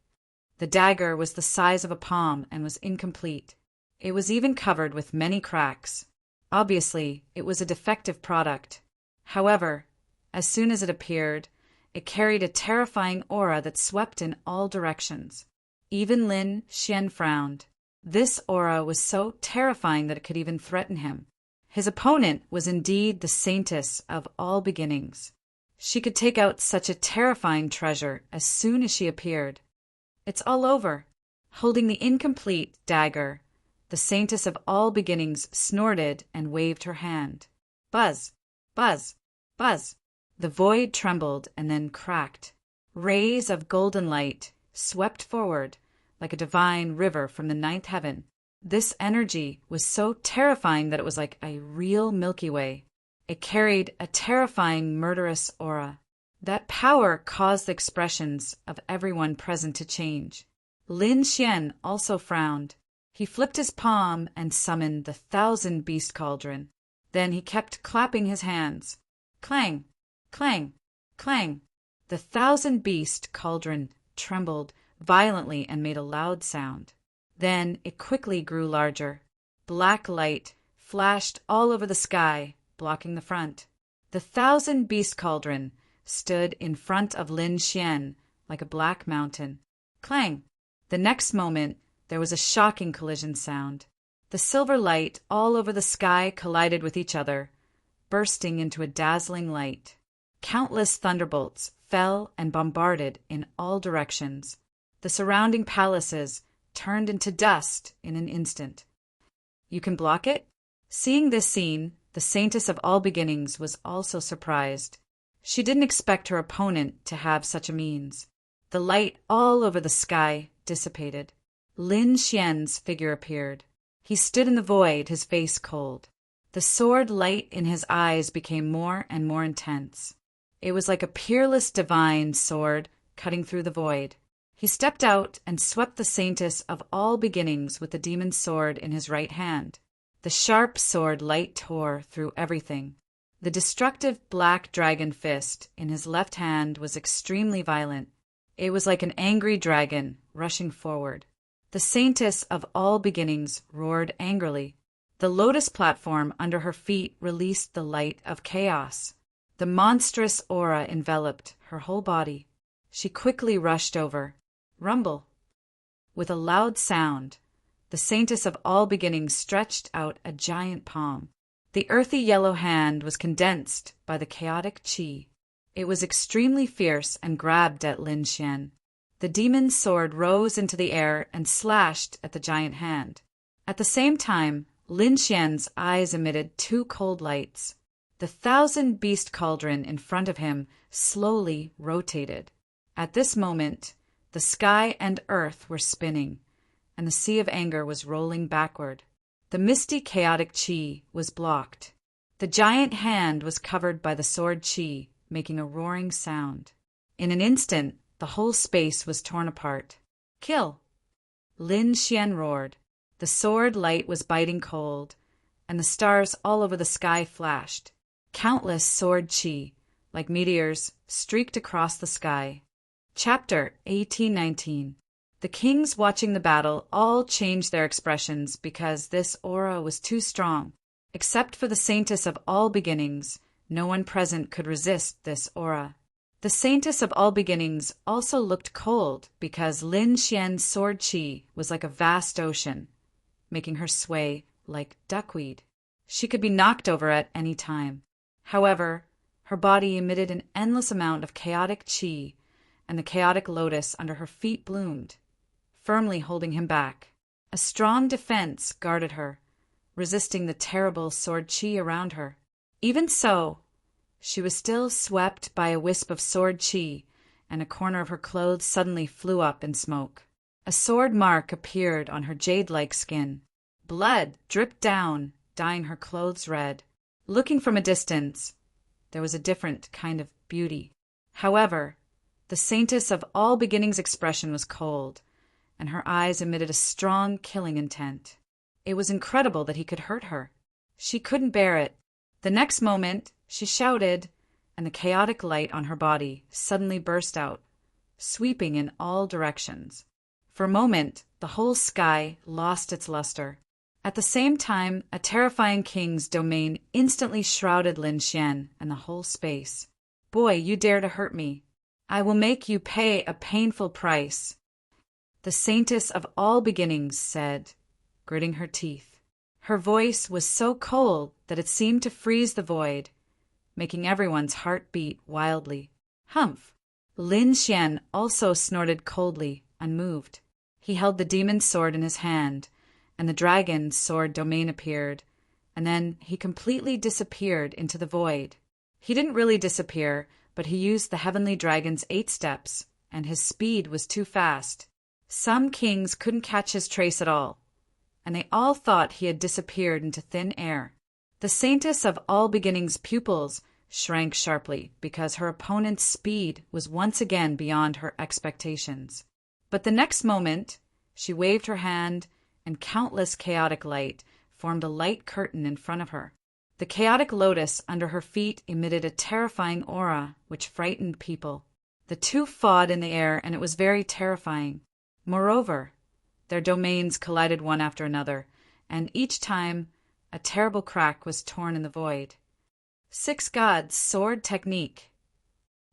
The dagger was the size of a palm and was incomplete. It was even covered with many cracks. Obviously, it was a defective product. However, as soon as it appeared, it carried a terrifying aura that swept in all directions. Even Lin Xian frowned. This aura was so terrifying that it could even threaten him. His opponent was indeed the saintess of all beginnings. She could take out such a terrifying treasure as soon as she appeared. It's all over. Holding the incomplete dagger, the saintess of all beginnings snorted and waved her hand. Buzz, buzz, buzz. The void trembled and then cracked. Rays of golden light swept forward like a divine river from the ninth heaven. This energy was so terrifying that it was like a real Milky Way. It carried a terrifying, murderous aura. That power caused the expressions of everyone present to change. Lin Xian also frowned. He flipped his palm and summoned the 1,000-beast cauldron. Then he kept clapping his hands. Clang, clang, clang. The 1,000-beast cauldron trembled violently and made a loud sound. Then it quickly grew larger. Black light flashed all over the sky, blocking the front. The 1,000-beast cauldron stood in front of Lin Xian like a black mountain. Clang! The next moment, there was a shocking collision sound. The silver light all over the sky collided with each other, bursting into a dazzling light. Countless thunderbolts fell and bombarded in all directions. The surrounding palaces turned into dust in an instant. You can block it? Seeing this scene, the saintess of all beginnings was also surprised. She didn't expect her opponent to have such a means. The light all over the sky dissipated. Lin Xian's figure appeared. He stood in the void, his face cold. The sword light in his eyes became more and more intense. It was like a peerless divine sword cutting through the void. He stepped out and swept the saintess of all beginnings with the demon's sword in his right hand. The sharp sword light tore through everything. The destructive black dragon fist in his left hand was extremely violent. It was like an angry dragon rushing forward. The saintess of all beginnings roared angrily. The lotus platform under her feet released the light of chaos. The monstrous aura enveloped her whole body. She quickly rushed over. Rumble! With a loud sound, the saintess of all beginnings stretched out a giant palm. The earthy yellow hand was condensed by the chaotic qi. It was extremely fierce and grabbed at Lin Xian. The demon's sword rose into the air and slashed at the giant hand. At the same time, Lin Xian's eyes emitted two cold lights. The 1,000-beast cauldron in front of him slowly rotated. At this moment, the sky and earth were spinning, and the sea of anger was rolling backward. The misty chaotic qi was blocked. The giant hand was covered by the sword qi, making a roaring sound. In an instant, the whole space was torn apart. Kill! Lin Xian roared. The sword light was biting cold, and the stars all over the sky flashed. Countless sword qi, like meteors, streaked across the sky. Chapter 1819. The kings watching the battle all changed their expressions because this aura was too strong. Except for the saintess of all beginnings, no one present could resist this aura. The saintess of all beginnings also looked cold because Lin Xian's sword qi was like a vast ocean, making her sway like duckweed. She could be knocked over at any time. However, her body emitted an endless amount of chaotic qi, and the chaotic lotus under her feet bloomed, firmly holding him back. A strong defense guarded her, resisting the terrible sword qi around her. Even so, she was still swept by a wisp of sword qi, and a corner of her clothes suddenly flew up in smoke. A sword mark appeared on her jade-like skin. Blood dripped down, dyeing her clothes red. Looking from a distance, there was a different kind of beauty. However, the saintess of all beginnings' expression was cold, and her eyes emitted a strong killing intent. It was incredible that he could hurt her. She couldn't bear it. The next moment, she shouted, and the chaotic light on her body suddenly burst out, sweeping in all directions. For a moment, the whole sky lost its luster. At the same time, a terrifying king's domain instantly shrouded Lin Xian and the whole space. Boy, you dare to hurt me. I will make you pay a painful price. The saintess of all beginnings said, gritting her teeth. Her voice was so cold that it seemed to freeze the void, making everyone's heart beat wildly. Humph! Lin Xian also snorted coldly, unmoved. He held the demon's sword in his hand, and the dragon's sword domain appeared, and then he completely disappeared into the void. He didn't really disappear, but he used the heavenly dragon's 8 steps, and his speed was too fast. Some kings couldn't catch his trace at all, and they all thought he had disappeared into thin air. The Saintess of All Beginnings' pupils shrank sharply because her opponent's speed was once again beyond her expectations. But the next moment, she waved her hand, and countless chaotic light formed a light curtain in front of her. The chaotic lotus under her feet emitted a terrifying aura which frightened people. The two fought in the air, and it was very terrifying. Moreover, their domains collided one after another, and each time a terrible crack was torn in the void. 6 gods' sword technique.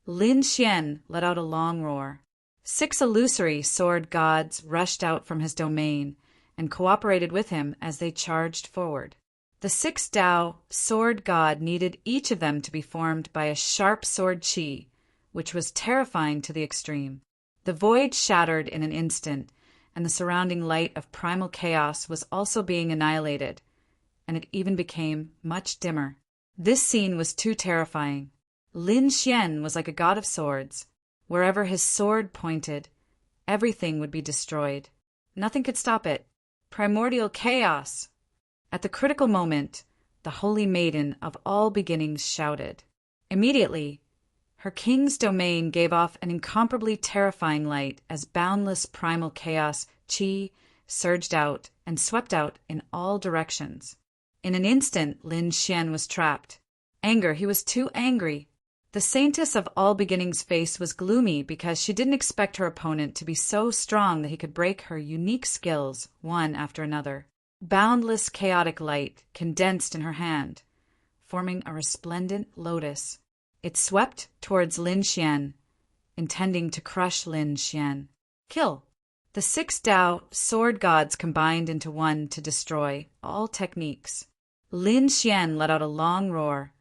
Lin Xian let out a long roar. 6 illusory sword gods rushed out from his domain and cooperated with him as they charged forward. The 6 Tao sword god needed each of them to be formed by a sharp sword qi, which was terrifying to the extreme. The void shattered in an instant, and the surrounding light of primal chaos was also being annihilated, and it even became much dimmer. This scene was too terrifying. Lin Xian was like a god of swords. Wherever his sword pointed, everything would be destroyed. Nothing could stop it. Primordial chaos! At the critical moment, the Holy Maiden of All Beginnings shouted. Immediately, her king's domain gave off an incomparably terrifying light as boundless primal chaos qi surged out and swept out in all directions. In an instant, Lin Xian was trapped. Anger, he was too angry. The Saintess of All Beginnings' face was gloomy because she didn't expect her opponent to be so strong that he could break her unique skills one after another. Boundless chaotic light condensed in her hand, forming a resplendent lotus. It swept towards Lin Xian, intending to crush Lin Xian. Kill! The 6 Tao sword gods combined into one to destroy all techniques. Lin Xian let out a long roar,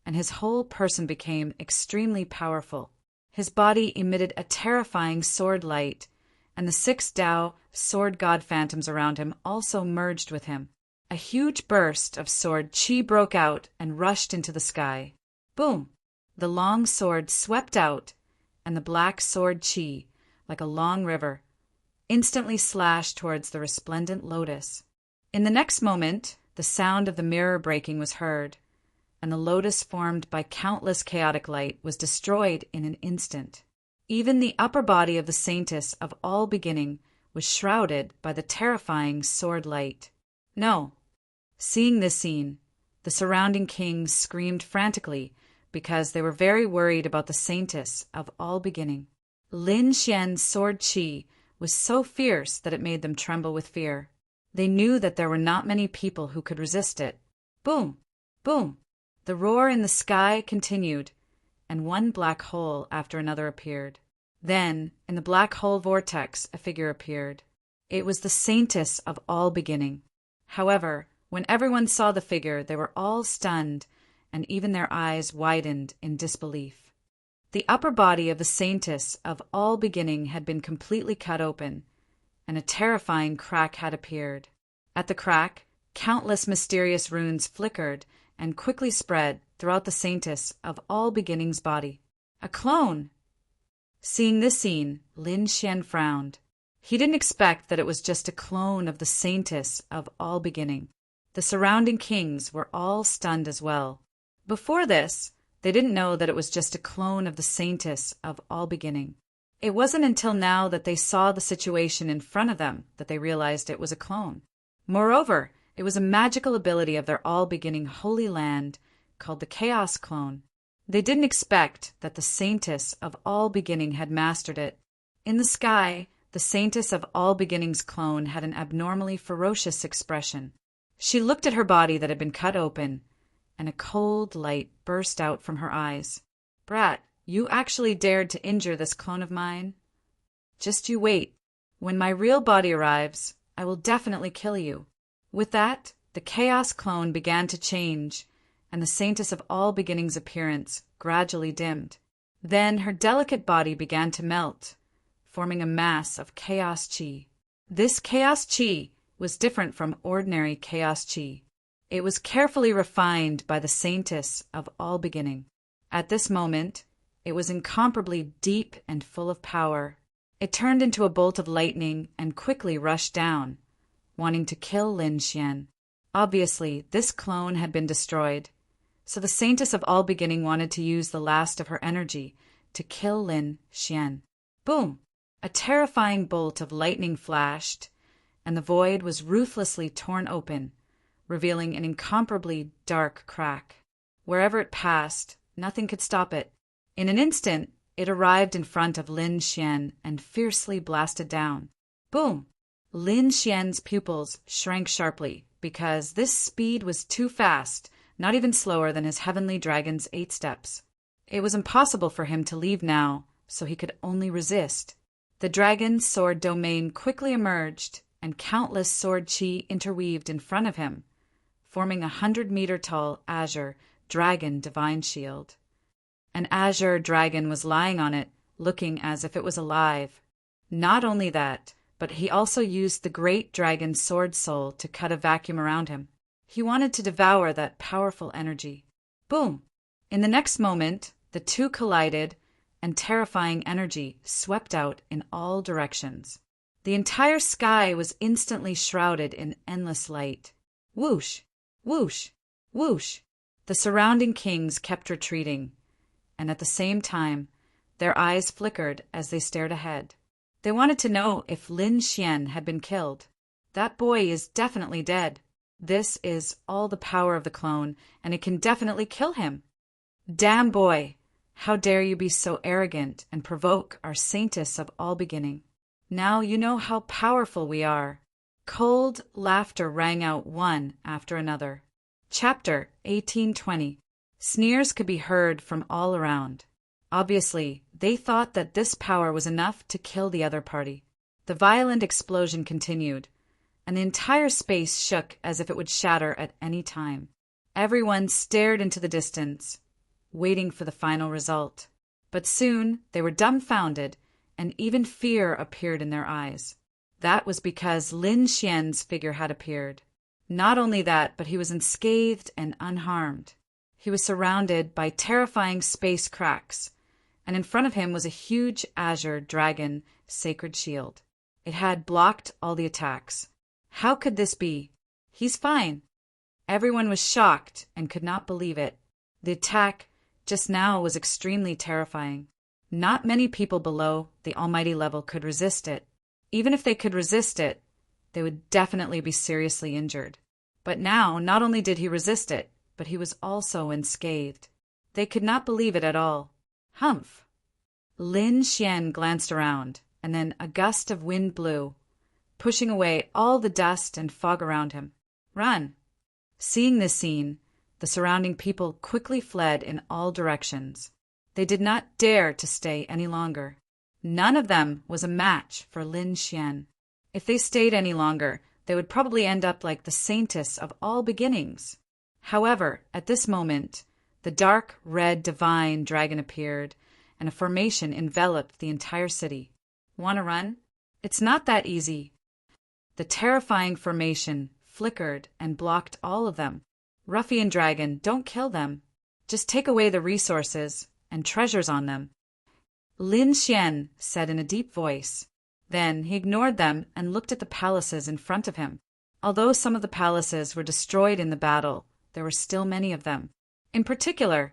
and his whole person became extremely powerful. His body emitted a terrifying sword light, and the 6 Tao sword god phantoms around him also merged with him. A huge burst of sword qi broke out and rushed into the sky. Boom! The long sword swept out, and the black sword qi, like a long river, instantly slashed towards the resplendent lotus. In the next moment, the sound of the mirror breaking was heard, and the lotus formed by countless chaotic light was destroyed in an instant. Even the upper body of the Saintess of All Beginning was shrouded by the terrifying sword light. No. Seeing this scene, the surrounding kings screamed frantically because they were very worried about the Saintess of All Beginning. Lin Xian's sword qi was so fierce that it made them tremble with fear. They knew that there were not many people who could resist it. Boom! Boom! The roar in the sky continued, and one black hole after another appeared. Then, in the black hole vortex, a figure appeared. It was the Saintess of All Beginning. However, when everyone saw the figure, they were all stunned, and even their eyes widened in disbelief. The upper body of the Saintess of All Beginning had been completely cut open, and a terrifying crack had appeared. At the crack, countless mysterious runes flickered and quickly spread throughout the Saintess of All Beginnings' body. A clone! Seeing this scene, Lin Xian frowned. He didn't expect that it was just a clone of the Saintess of All Beginning. The surrounding kings were all stunned as well. Before this, they didn't know that it was just a clone of the Saintess of All Beginning. It wasn't until now that they saw the situation in front of them that they realized it was a clone. Moreover, it was a magical ability of their All Beginning holy land called the Chaos Clone. They didn't expect that the Saintess of All Beginning had mastered it. In the sky, the Saintess of All Beginning's clone had an abnormally ferocious expression. She looked at her body that had been cut open, and a cold light burst out from her eyes. "Brat, you actually dared to injure this clone of mine? Just you wait. When my real body arrives, I will definitely kill you." With that, The chaos clone began to change, and the Saintess of All Beginnings' appearance gradually dimmed. Then her delicate body began to melt, forming a mass of chaos chi. This chaos chi was different from ordinary chaos chi. It was carefully refined by the Saintess of All Beginning. At this moment, it was incomparably deep and full of power. It turned into a bolt of lightning and quickly rushed down, wanting to kill Lin Xian. Obviously, this clone had been destroyed, so the Saintess of All Beginning wanted to use the last of her energy to kill Lin Xian. Boom! A terrifying bolt of lightning flashed, and the void was ruthlessly torn open, revealing an incomparably dark crack. Wherever it passed, nothing could stop it. In an instant, it arrived in front of Lin Xian and fiercely blasted down. Boom! Lin Xian's pupils shrank sharply because this speed was too fast, not even slower than his heavenly dragon's 8 steps. It was impossible for him to leave now, so he could only resist. The dragon's sword domain quickly emerged, and countless sword chi interweaved in front of him, forming a 100-meter-tall azure dragon divine shield. An azure dragon was lying on it, looking as if it was alive. Not only that, but he also used the great dragon's sword soul to cut a vacuum around him. He wanted to devour that powerful energy. Boom! In the next moment, the two collided, and terrifying energy swept out in all directions. The entire sky was instantly shrouded in endless light. Whoosh! Whoosh! Whoosh! The surrounding kings kept retreating, and at the same time, their eyes flickered as they stared ahead. They wanted to know if Lin Xian had been killed. That boy is definitely dead. This is all the power of the clone, and it can definitely kill him. Damn boy! How dare you be so arrogant and provoke our Saintess of All Beginning? Now you know how powerful we are. Cold laughter rang out one after another. Chapter 1820. Sneers could be heard from all around. Obviously, they thought that this power was enough to kill the other party. The violent explosion continued, and the entire space shook as if it would shatter at any time. Everyone stared into the distance, waiting for the final result. But soon they were dumbfounded, and even fear appeared in their eyes. That was because Lin Xian's figure had appeared. Not only that, but he was unscathed and unharmed. He was surrounded by terrifying space cracks, and in front of him was a huge azure dragon sacred shield. It had blocked all the attacks. How could this be? He's fine. Everyone was shocked and could not believe it. The attack just now was extremely terrifying. Not many people below the almighty level could resist it. Even if they could resist it, they would definitely be seriously injured. But now, not only did he resist it, but he was also unscathed. They could not believe it at all. Humph! Lin Xian glanced around, and then a gust of wind blew, pushing away all the dust and fog around him. Run! Seeing this scene, the surrounding people quickly fled in all directions. They did not dare to stay any longer. None of them was a match for Lin Xian. If they stayed any longer, they would probably end up like the Saintess of All Beginnings. However, at this moment, the dark red divine dragon appeared, and a formation enveloped the entire city. Want to run? It's not that easy. The terrifying formation flickered and blocked all of them. Ruffian dragon, don't kill them. Just take away the resources and treasures on them. Lin Xian said in a deep voice. Then he ignored them and looked at the palaces in front of him. Although some of the palaces were destroyed in the battle, there were still many of them. In particular,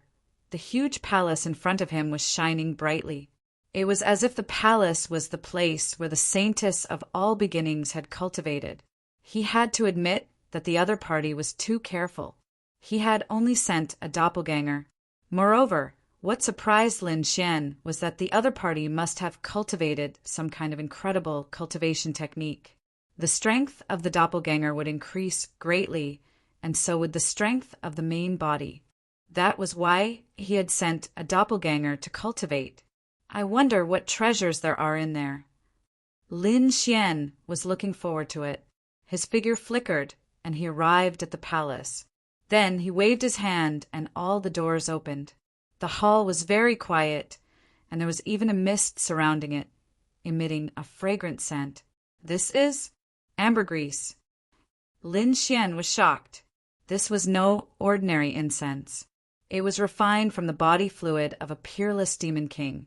the huge palace in front of him was shining brightly. It was as if the palace was the place where the Saintess of All Beginnings had cultivated. He had to admit that the other party was too careful. He had only sent a doppelganger. Moreover, what surprised Lin Xian was that the other party must have cultivated some kind of incredible cultivation technique. The strength of the doppelganger would increase greatly, and so would the strength of the main body. That was why he had sent a doppelganger to cultivate. I wonder what treasures there are in there. Lin Xian was looking forward to it. His figure flickered, and he arrived at the palace. Then he waved his hand, and all the doors opened. The hall was very quiet, and there was even a mist surrounding it, emitting a fragrant scent. This is ambergris. Lin Xian was shocked. This was no ordinary incense. It was refined from the body fluid of a peerless demon king,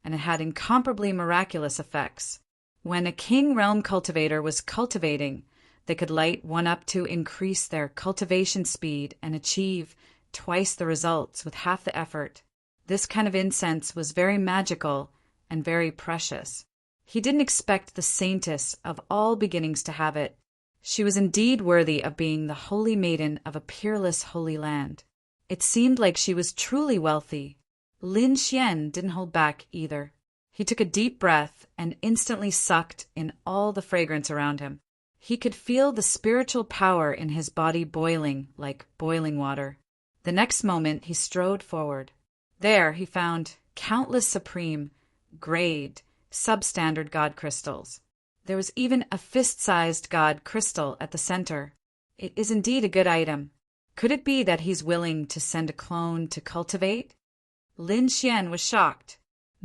and it had incomparably miraculous effects. When a king realm cultivator was cultivating, they could light one up to increase their cultivation speed and achieve twice the results with half the effort. This kind of incense was very magical and very precious. He didn't expect the saintess of all beginnings to have it. She was indeed worthy of being the holy maiden of a peerless holy land. It seemed like she was truly wealthy. Lin Xian didn't hold back either. He took a deep breath and instantly sucked in all the fragrance around him. He could feel the spiritual power in his body boiling like boiling water. The next moment he strode forward. There he found countless supreme, grade, substandard god crystals. There was even a fist-sized god crystal at the center. It is indeed a good item. Could it be that he's willing to send a clone to cultivate? Lin Xian was shocked.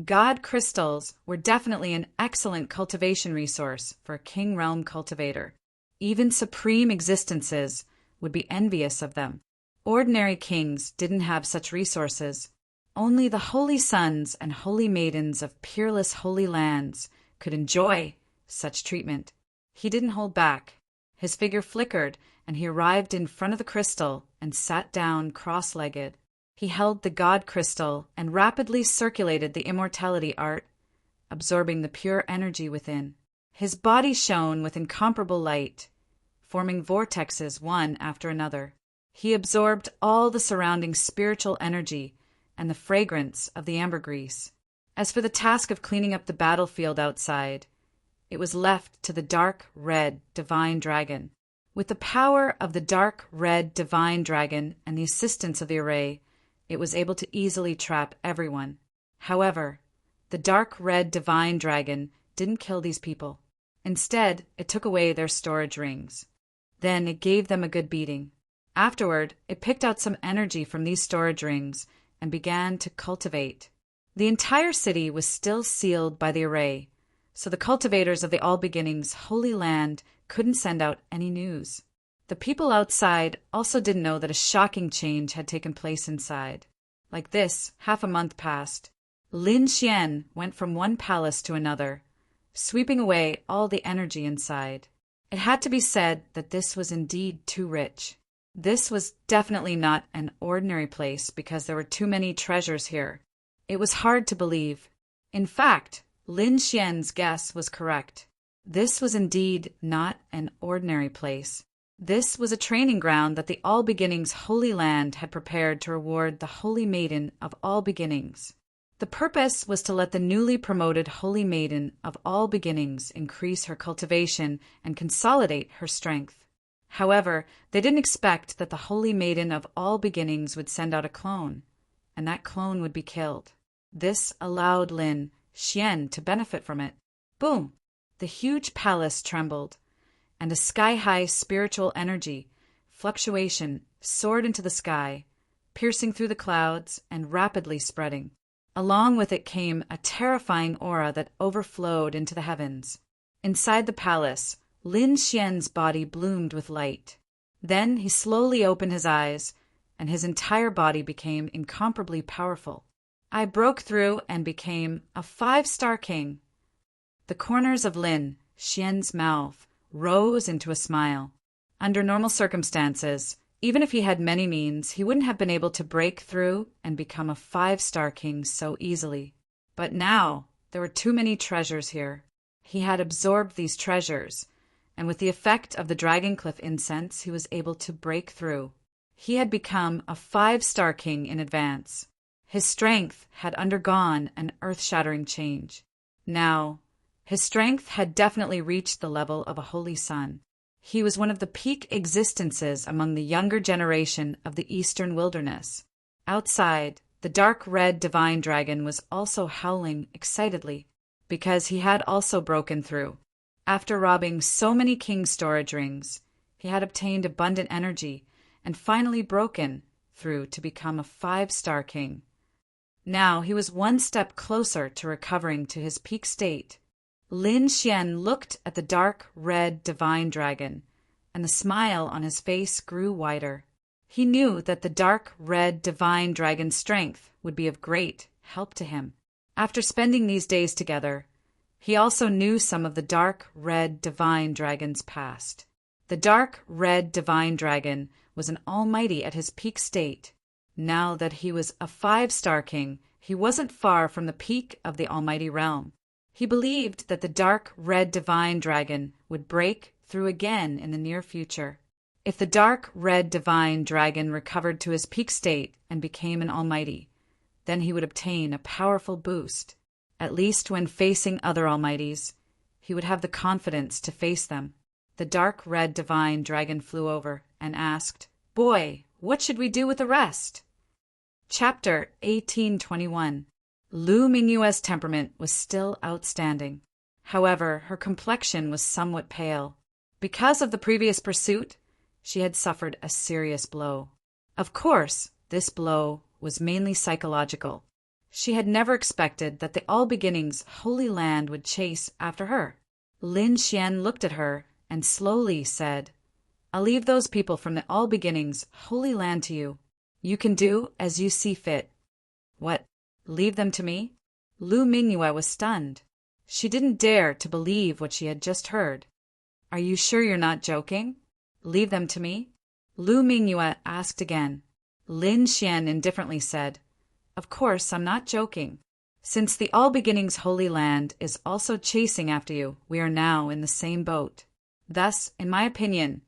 God crystals were definitely an excellent cultivation resource for a king realm cultivator. Even supreme existences would be envious of them. Ordinary kings didn't have such resources. Only the holy sons and holy maidens of peerless holy lands could enjoy such treatment. He didn't hold back. His figure flickered, and he arrived in front of the crystal and sat down cross-legged. He held the god crystal and rapidly circulated the immortality art, absorbing the pure energy within. His body shone with incomparable light, forming vortexes one after another. He absorbed all the surrounding spiritual energy and the fragrance of the ambergris. As for the task of cleaning up the battlefield outside, it was left to the dark red divine dragon. With the power of the dark red divine dragon and the assistance of the array, it was able to easily trap everyone. However, the dark red divine dragon didn't kill these people. Instead, it took away their storage rings. Then it gave them a good beating. Afterward, it picked out some energy from these storage rings and began to cultivate. The entire city was still sealed by the array, so the cultivators of the All Beginnings Holy Land couldn't send out any news. The people outside also didn't know that a shocking change had taken place inside. Like this, half a month passed. Lin Xian went from one palace to another, sweeping away all the energy inside. It had to be said that this was indeed too rich. This was definitely not an ordinary place because there were too many treasures here. It was hard to believe. In fact, Lin Xian's guess was correct. This was indeed not an ordinary place. This was a training ground that the All Beginnings Holy Land had prepared to reward the Holy Maiden of All Beginnings. The purpose was to let the newly promoted Holy Maiden of All Beginnings increase her cultivation and consolidate her strength. However, they didn't expect that the Holy Maiden of All Beginnings would send out a clone, and that clone would be killed. This allowed Lin Xian to benefit from it. Boom! The huge palace trembled, and a sky-high spiritual energy, fluctuation, soared into the sky, piercing through the clouds and rapidly spreading. Along with it came a terrifying aura that overflowed into the heavens. Inside the palace, Lin Xian's body bloomed with light. Then he slowly opened his eyes, and his entire body became incomparably powerful. I broke through and became a 5-star king. The corners of Lin Xian's mouth rose into a smile. Under normal circumstances, even if he had many means, he wouldn't have been able to break through and become a 5-star king so easily. But now, there were too many treasures here. He had absorbed these treasures, and with the effect of the Dragoncliff incense, he was able to break through. He had become a 5-star king in advance. His strength had undergone an earth-shattering change. Now, his strength had definitely reached the level of a holy sun. He was one of the peak existences among the younger generation of the eastern wilderness. Outside, the dark red divine dragon was also howling excitedly, because he had also broken through. After robbing so many king storage rings, He had obtained abundant energy and finally broken through to become a 5-star king. Now he was one step closer to recovering to his peak state. Lin Xian looked at the dark red divine dragon, and the smile on his face grew wider. He knew that the dark red divine dragon's strength would be of great help to him. After spending these days together, he also knew some of the dark red divine dragon's past. The dark red divine dragon was an almighty at his peak state. Now that he was a 5-star king, he wasn't far from the peak of the almighty realm. He believed that the dark red divine dragon would break through again in the near future. If the dark red divine dragon recovered to his peak state and became an almighty, then he would obtain a powerful boost. At least when facing other almighties, he would have the confidence to face them. The dark red divine dragon flew over and asked, "Boy, what should we do with the rest?" Chapter 1821. Lu Mingyue's temperament was still outstanding. However, her complexion was somewhat pale. Because of the previous pursuit, she had suffered a serious blow. Of course, this blow was mainly psychological. She had never expected that the All Beginnings Holy Land would chase after her. Lin Xian looked at her and slowly said, "I'll leave those people from the All Beginnings Holy Land to you. You can do as you see fit." "What? Leave them to me?" Lu Mingyue was stunned. She didn't dare to believe what she had just heard. "Are you sure you're not joking? Leave them to me?" Lu Mingyue asked again. Lin Xian indifferently said, "Of course, I'm not joking. Since the All Beginnings Holy Land is also chasing after you, we are now in the same boat. Thus, in my opinion,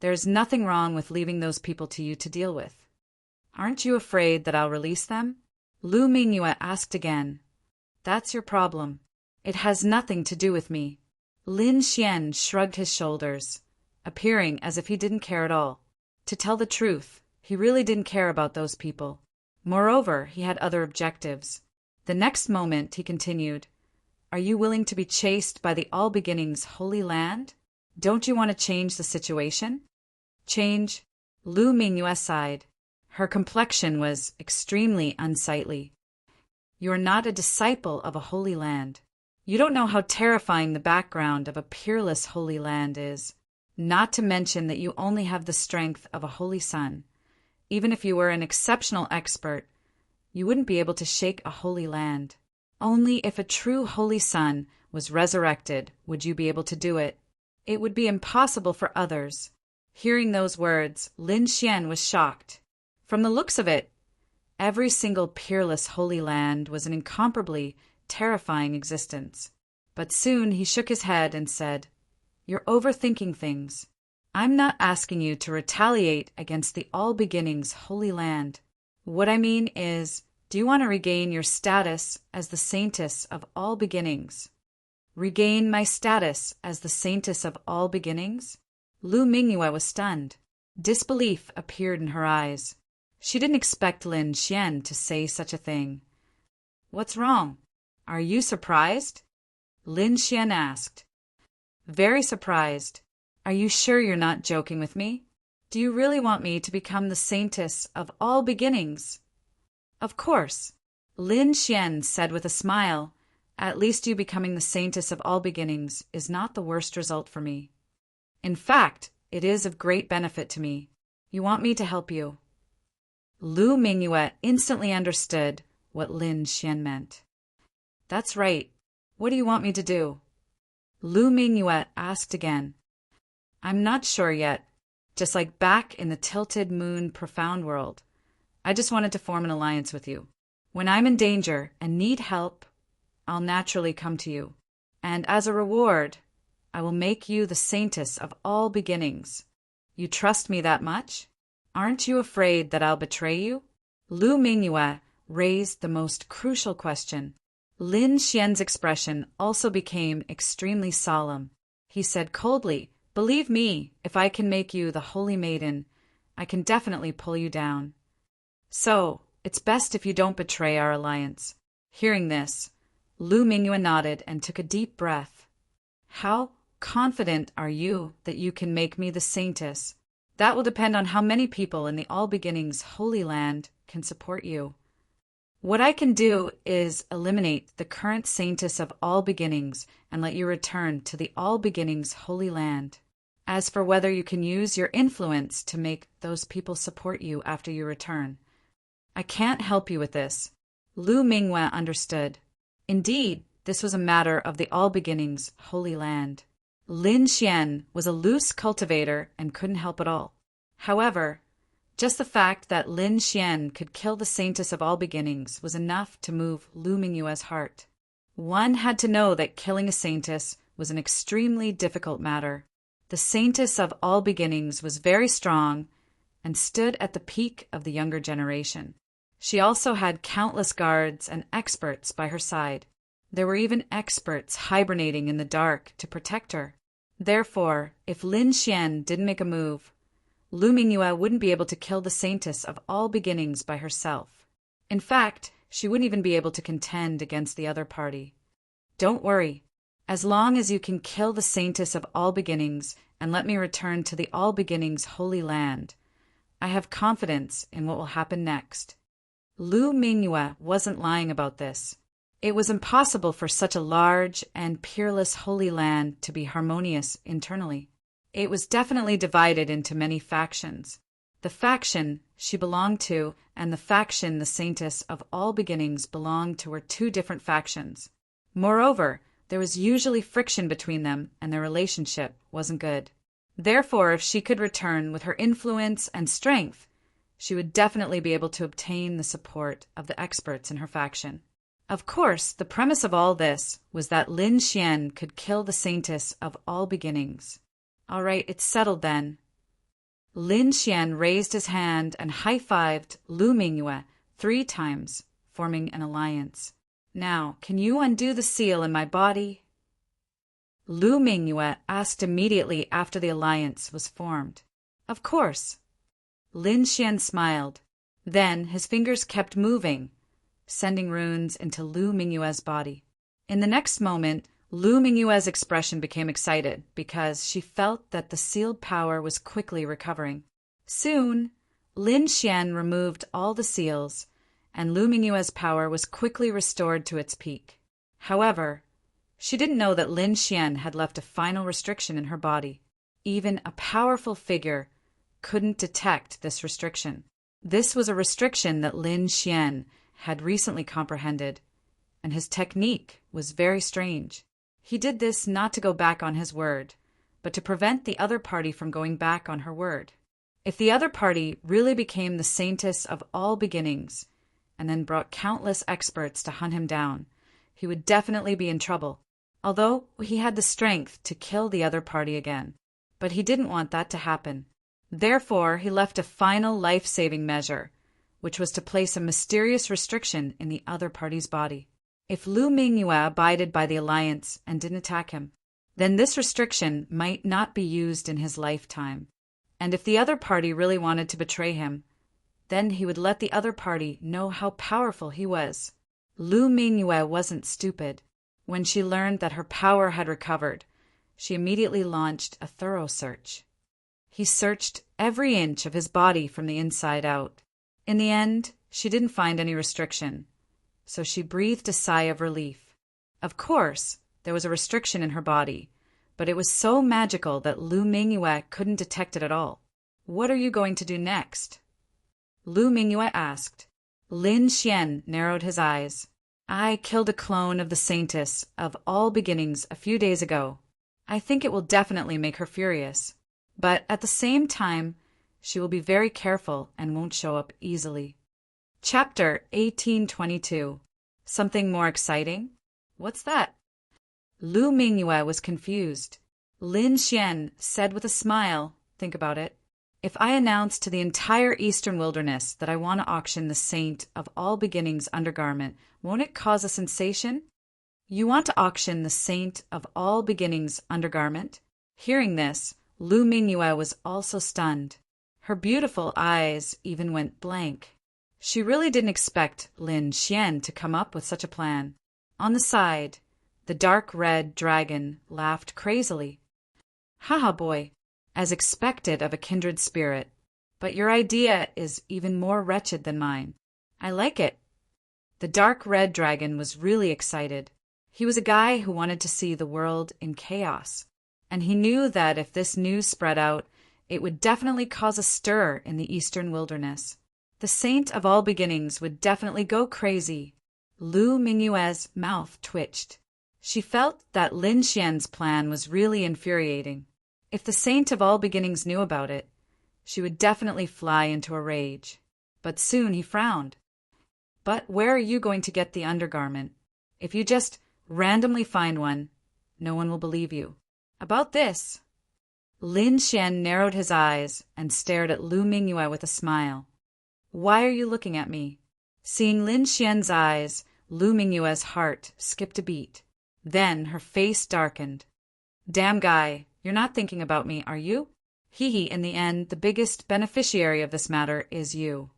there is nothing wrong with leaving those people to you to deal with." "Aren't you afraid that I'll release them?" Lu Mingyue asked again. "That's your problem. It has nothing to do with me." Lin Xian shrugged his shoulders, appearing as if he didn't care at all. To tell the truth, he really didn't care about those people. Moreover, he had other objectives. The next moment, he continued, "Are you willing to be chased by the All Beginnings Holy Land? Don't you want to change the situation?" "Change?" Lu Mingyue sighed. Her complexion was extremely unsightly. "You are not a disciple of a holy land. You don't know how terrifying the background of a peerless holy land is, not to mention that you only have the strength of a holy sun. Even if you were an exceptional expert, you wouldn't be able to shake a holy land. Only if a true holy sun was resurrected would you be able to do it. It would be impossible for others." Hearing those words, Lin Xian was shocked. From the looks of it, every single peerless holy land was an incomparably terrifying existence. But soon he shook his head and said, "You're overthinking things. I'm not asking you to retaliate against the All Beginnings Holy Land. What I mean is, do you want to regain your status as the saintess of all beginnings?" "Regain my status as the saintess of all beginnings?" Lu Mingyue was stunned. Disbelief appeared in her eyes. She didn't expect Lin Xian to say such a thing. "What's wrong? Are you surprised?" Lin Xian asked. "Very surprised. Are you sure you're not joking with me? Do you really want me to become the saintess of all beginnings?" "Of course," Lin Xian said with a smile. "At least you becoming the saintess of all beginnings is not the worst result for me. In fact, it is of great benefit to me. You want me to help you." Lu Mingyue instantly understood what Lin Xian meant. "That's right. What do you want me to do?" Lu Mingyue asked again. "I'm not sure yet. Just like back in the Tilted Moon Profound World, I just wanted to form an alliance with you. When I'm in danger and need help, I'll naturally come to you. And as a reward, I will make you the saintess of all beginnings. You trust me that much? Aren't you afraid that I'll betray you?" Lu Mingyue raised the most crucial question. Lin Xian's expression also became extremely solemn. He said coldly, "Believe me, if I can make you the holy maiden, I can definitely pull you down. So, it's best if you don't betray our alliance." Hearing this, Lu Mingyue nodded and took a deep breath. "How confident are you that you can make me the saintess? That will depend on how many people in the All Beginnings Holy Land can support you. What I can do is eliminate the current saintess of All Beginnings and let you return to the All Beginnings Holy Land. As for whether you can use your influence to make those people support you after you return, I can't help you with this. Lu Mingyue understood. Indeed, this was a matter of the All Beginnings Holy Land. Lin Xian was a loose cultivator and couldn't help at all. However, just the fact that Lin Xian could kill the saintess of All Beginnings was enough to move Lu Mingyue's heart. One had to know that killing a saintess was an extremely difficult matter. The saintess of All Beginnings was very strong and stood at the peak of the younger generation. She also had countless guards and experts by her side. There were even experts hibernating in the dark to protect her. Therefore, if Lin Xian didn't make a move, Lu Mingyue wouldn't be able to kill the saintess of All Beginnings by herself. In fact, she wouldn't even be able to contend against the other party. Don't worry. As long as you can kill the saintess of All Beginnings and let me return to the All Beginnings Holy Land, I have confidence in what will happen next. Lu Mingyue wasn't lying about this. It was impossible for such a large and peerless holy land to be harmonious internally. It was definitely divided into many factions. The faction she belonged to and the faction the saintess of All Beginnings belonged to were two different factions. Moreover, there was usually friction between them and their relationship wasn't good. Therefore, if she could return with her influence and strength, she would definitely be able to obtain the support of the experts in her faction. Of course, the premise of all this was that Lin Xian could kill the saintess of All Beginnings. All right, it's settled then. Lin Xian raised his hand and high-fived Lu Mingyue 3 times, forming an alliance. Now, can you undo the seal in my body? Lu Mingyue asked immediately after the alliance was formed. Of course. Lin Xian smiled. Then his fingers kept moving, sending runes into Lu Mingyue's body. In the next moment, Lu Mingyue's expression became excited because she felt that the sealed power was quickly recovering. Soon, Lin Xian removed all the seals, and Lu Mingyue's power was quickly restored to its peak. However, she didn't know that Lin Xian had left a final restriction in her body. Even a powerful figure couldn't detect this restriction. This was a restriction that Lin Xian had recently comprehended, and his technique was very strange. He did this not to go back on his word, but to prevent the other party from going back on her word. If the other party really became the saintess of All Beginnings, and then brought countless experts to hunt him down, he would definitely be in trouble, although he had the strength to kill the other party again. But he didn't want that to happen. Therefore, he left a final life-saving measure, which was to place a mysterious restriction in the other party's body. If Lu Mingyue abided by the alliance and didn't attack him, then this restriction might not be used in his lifetime. And if the other party really wanted to betray him, then he would let the other party know how powerful he was. Lu Mingyue wasn't stupid. When she learned that her power had recovered, she immediately launched a thorough search. He searched every inch of his body from the inside out. In the end, she didn't find any restriction, so she breathed a sigh of relief. Of course, there was a restriction in her body, but it was so magical that Lu Mingyue couldn't detect it at all. What are you going to do next? Lu Mingyue asked. Lin Xian narrowed his eyes. I killed a clone of the saintess of All Beginnings a few days ago. I think it will definitely make her furious. But at the same time, she will be very careful and won't show up easily. Chapter 1822. Something more exciting? What's that? Lu Mingyue was confused. Lin Xian said with a smile, think about it. If I announce to the entire eastern wilderness that I want to auction the saint of All Beginnings undergarment, won't it cause a sensation? You want to auction the saint of All Beginnings undergarment? Hearing this, Lu Mingyue was also stunned. Her beautiful eyes even went blank. She really didn't expect Lin Xian to come up with such a plan. On the side, the dark red dragon laughed crazily. Haha, boy, as expected of a kindred spirit. But your idea is even more wretched than mine. I like it. The dark red dragon was really excited. He was a guy who wanted to see the world in chaos, and he knew that if this news spread out, it would definitely cause a stir in the eastern wilderness. The saint of all beginnings would definitely go crazy. Lu Mingyue's mouth twitched. She felt that Lin Xian's plan was really infuriating. If the saint of all beginnings knew about it, she would definitely fly into a rage. But soon he frowned. But where are you going to get the undergarment? If you just randomly find one, no one will believe you. About this, Lin Xian narrowed his eyes and stared at Lu Mingyue with a smile. Why are you looking at me? Seeing Lin Xian's eyes, Lu Mingyue's heart skipped a beat. Then her face darkened. Damn guy, you're not thinking about me, are you? Hee, in the end, the biggest beneficiary of this matter is you.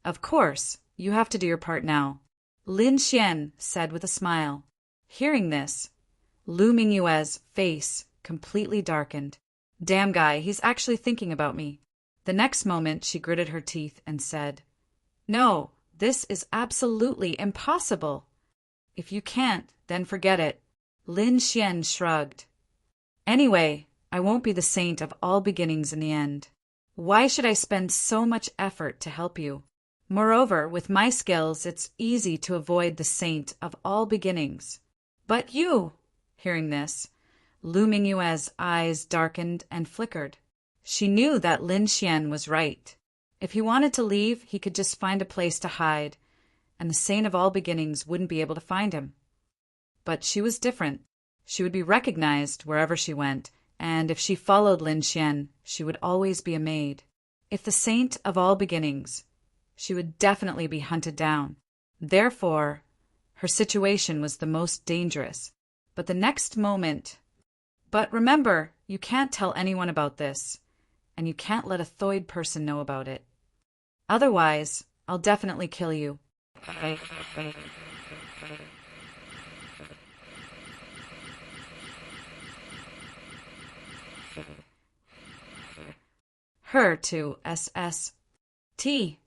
Of course, you have to do your part now, Lin Xian said with a smile. Hearing this, Lu Mingyue's face completely darkened. Damn guy, he's actually thinking about me. The next moment she gritted her teeth and said, No, this is absolutely impossible. If you can't, then forget it. Lin Xian shrugged. Anyway, I won't be the saint of all beginnings in the end. Why should I spend so much effort to help you? Moreover, with my skills, it's easy to avoid the saint of all beginnings. But you, hearing this, Lu Mingyue's eyes darkened and flickered. She knew that Lin Xian was right. If he wanted to leave, he could just find a place to hide, and the saint of all beginnings wouldn't be able to find him. But she was different. She would be recognized wherever she went, and if she followed Lin Xian, she would always be a maid. If the saint of all beginnings, she would definitely be hunted down. Therefore, her situation was the most dangerous. But the next moment... But remember, you can't tell anyone about this, and you can't let a Thoid person know about it. Otherwise, I'll definitely kill you. Her to S.S.T.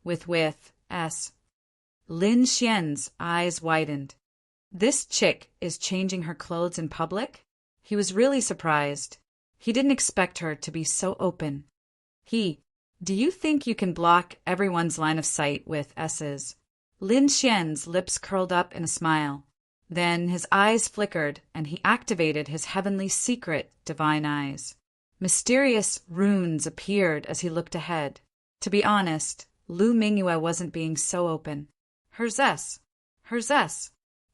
with S. Lin Xian's eyes widened. This chick is changing her clothes in public? He was really surprised. He didn't expect her to be so open. Do you think you can block everyone's line of sight with S's? Lin Xian's lips curled up in a smile. Then his eyes flickered and he activated his heavenly secret divine eyes. Mysterious runes appeared as he looked ahead. To be honest, Lu Mingyue wasn't being so open. Hers S.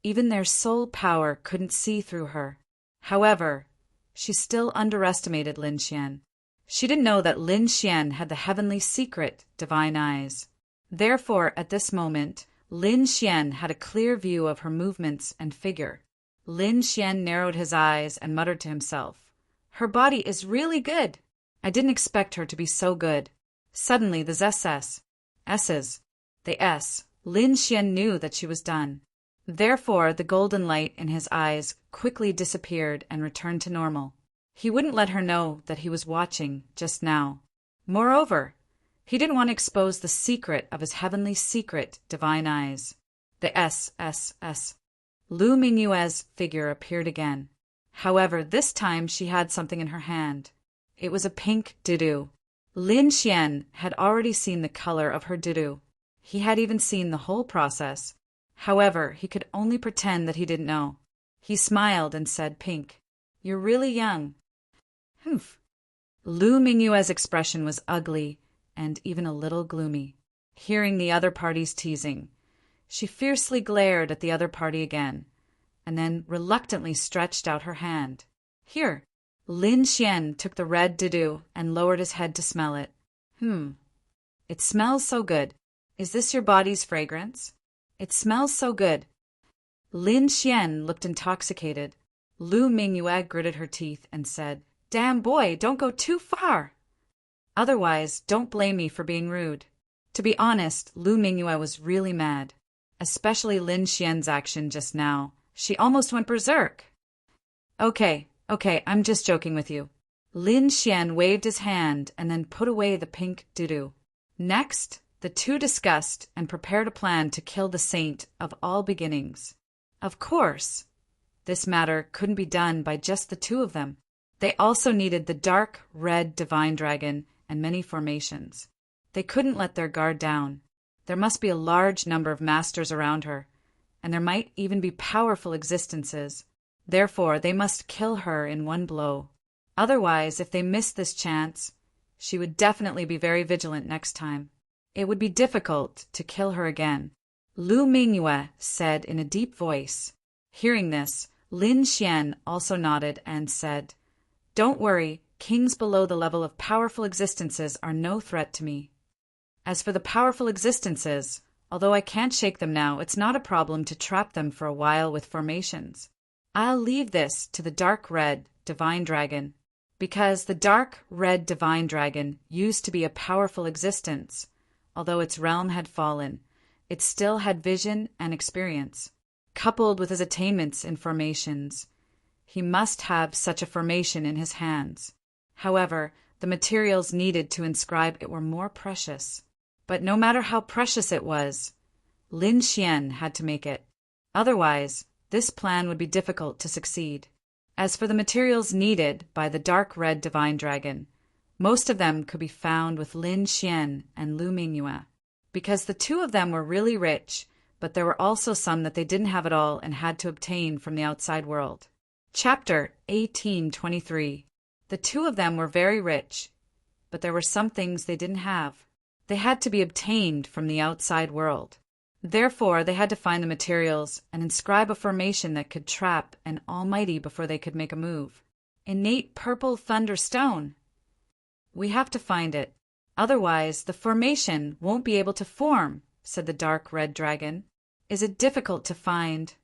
Even their soul power couldn't see through her. However, she still underestimated Lin Xian. She didn't know that Lin Xian had the heavenly secret divine eyes. Therefore, at this moment, Lin Xian had a clear view of her movements and figure. Lin Xian narrowed his eyes and muttered to himself, Her body is really good. I didn't expect her to be so good. Suddenly, the Lin Xian knew that she was done. Therefore, the golden light in his eyes quickly disappeared and returned to normal. He wouldn't let her know that he was watching just now. Moreover, he didn't want to expose the secret of his heavenly secret divine eyes. The Lu Mingyue's figure appeared again. However, this time she had something in her hand. It was a pink didoo. Lin Xian had already seen the color of her didoo. He had even seen the whole process. However, he could only pretend that he didn't know. He smiled and said, Pink, you're really young. Humph. Lu Mingyue's expression was ugly and even a little gloomy. Hearing the other party's teasing, she fiercely glared at the other party again, and then reluctantly stretched out her hand. Here. Lin Xian took the red didoo and lowered his head to smell it. It smells so good. Is this your body's fragrance? It smells so good. Lin Xian looked intoxicated. Lu Mingyue gritted her teeth and said, Damn boy, don't go too far. Otherwise, don't blame me for being rude. To be honest, Lu Mingyue was really mad. Especially Lin Xian's action just now. She almost went berserk. Okay, Okay, I'm just joking with you. Lin Xian waved his hand and then put away the pink doo-doo. Next, the two discussed and prepared a plan to kill the saint of all beginnings. Of course, this matter couldn't be done by just the two of them. They also needed the dark red divine dragon and many formations. They couldn't let their guard down. There must be a large number of masters around her, and there might even be powerful existences. Therefore, they must kill her in one blow. Otherwise, if they missed this chance, she would definitely be very vigilant next time. It would be difficult to kill her again. Lu Mingyue said in a deep voice. Hearing this, Lin Xian also nodded and said, "Don't worry, kings below the level of powerful existences are no threat to me. As for the powerful existences, although I can't shake them now, it's not a problem to trap them for a while with formations. I'll leave this to the dark red divine dragon, because the dark red divine dragon used to be a powerful existence. Although its realm had fallen, it still had vision and experience. Coupled with his attainments in formations, he must have such a formation in his hands. However, the materials needed to inscribe it were more precious. But no matter how precious it was, Lin Xian had to make it. Otherwise, this plan would be difficult to succeed. As for the materials needed by the dark red divine dragon, most of them could be found with Lin Xian and Lu Mingyue, because the two of them were really rich, but there were also some that they didn't have at all and had to obtain from the outside world. Chapter 1823. The two of them were very rich, but there were some things they didn't have. They had to be obtained from the outside world. Therefore, they had to find the materials and inscribe a formation that could trap an almighty before they could make a move. Innate purple thunder stone. We have to find it. Otherwise, the formation won't be able to form, said the dark red dragon. Is it difficult to find?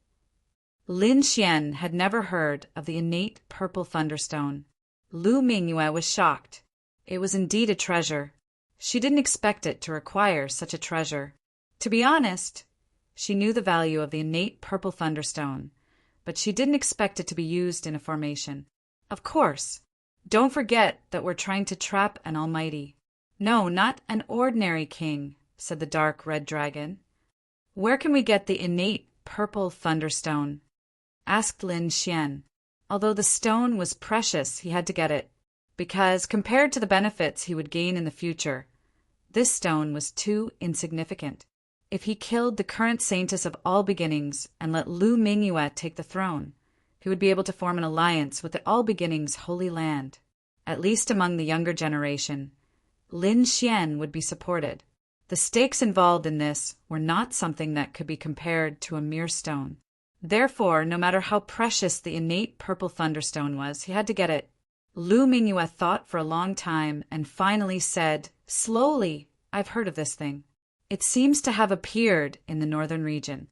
Lin Xian had never heard of the innate purple thunderstone. Lu Mingyue was shocked. It was indeed a treasure. She didn't expect it to require such a treasure. To be honest, she knew the value of the innate purple thunderstone, but she didn't expect it to be used in a formation. Of course, don't forget that we're trying to trap an almighty. No, not an ordinary king, said the dark red dragon. Where can we get the innate purple thunderstone? Asked Lin Xian. Although the stone was precious, he had to get it, because compared to the benefits he would gain in the future, this stone was too insignificant. If he killed the current saintess of all beginnings and let Lu Mingyue take the throne, he would be able to form an alliance with the All Beginnings Holy Land. At least among the younger generation, Lin Xian would be supported. The stakes involved in this were not something that could be compared to a mere stone. Therefore, no matter how precious the innate purple thunderstone was, he had to get it. Lu Mingyue thought for a long time and finally said, slowly, I've heard of this thing. It seems to have appeared in the northern region.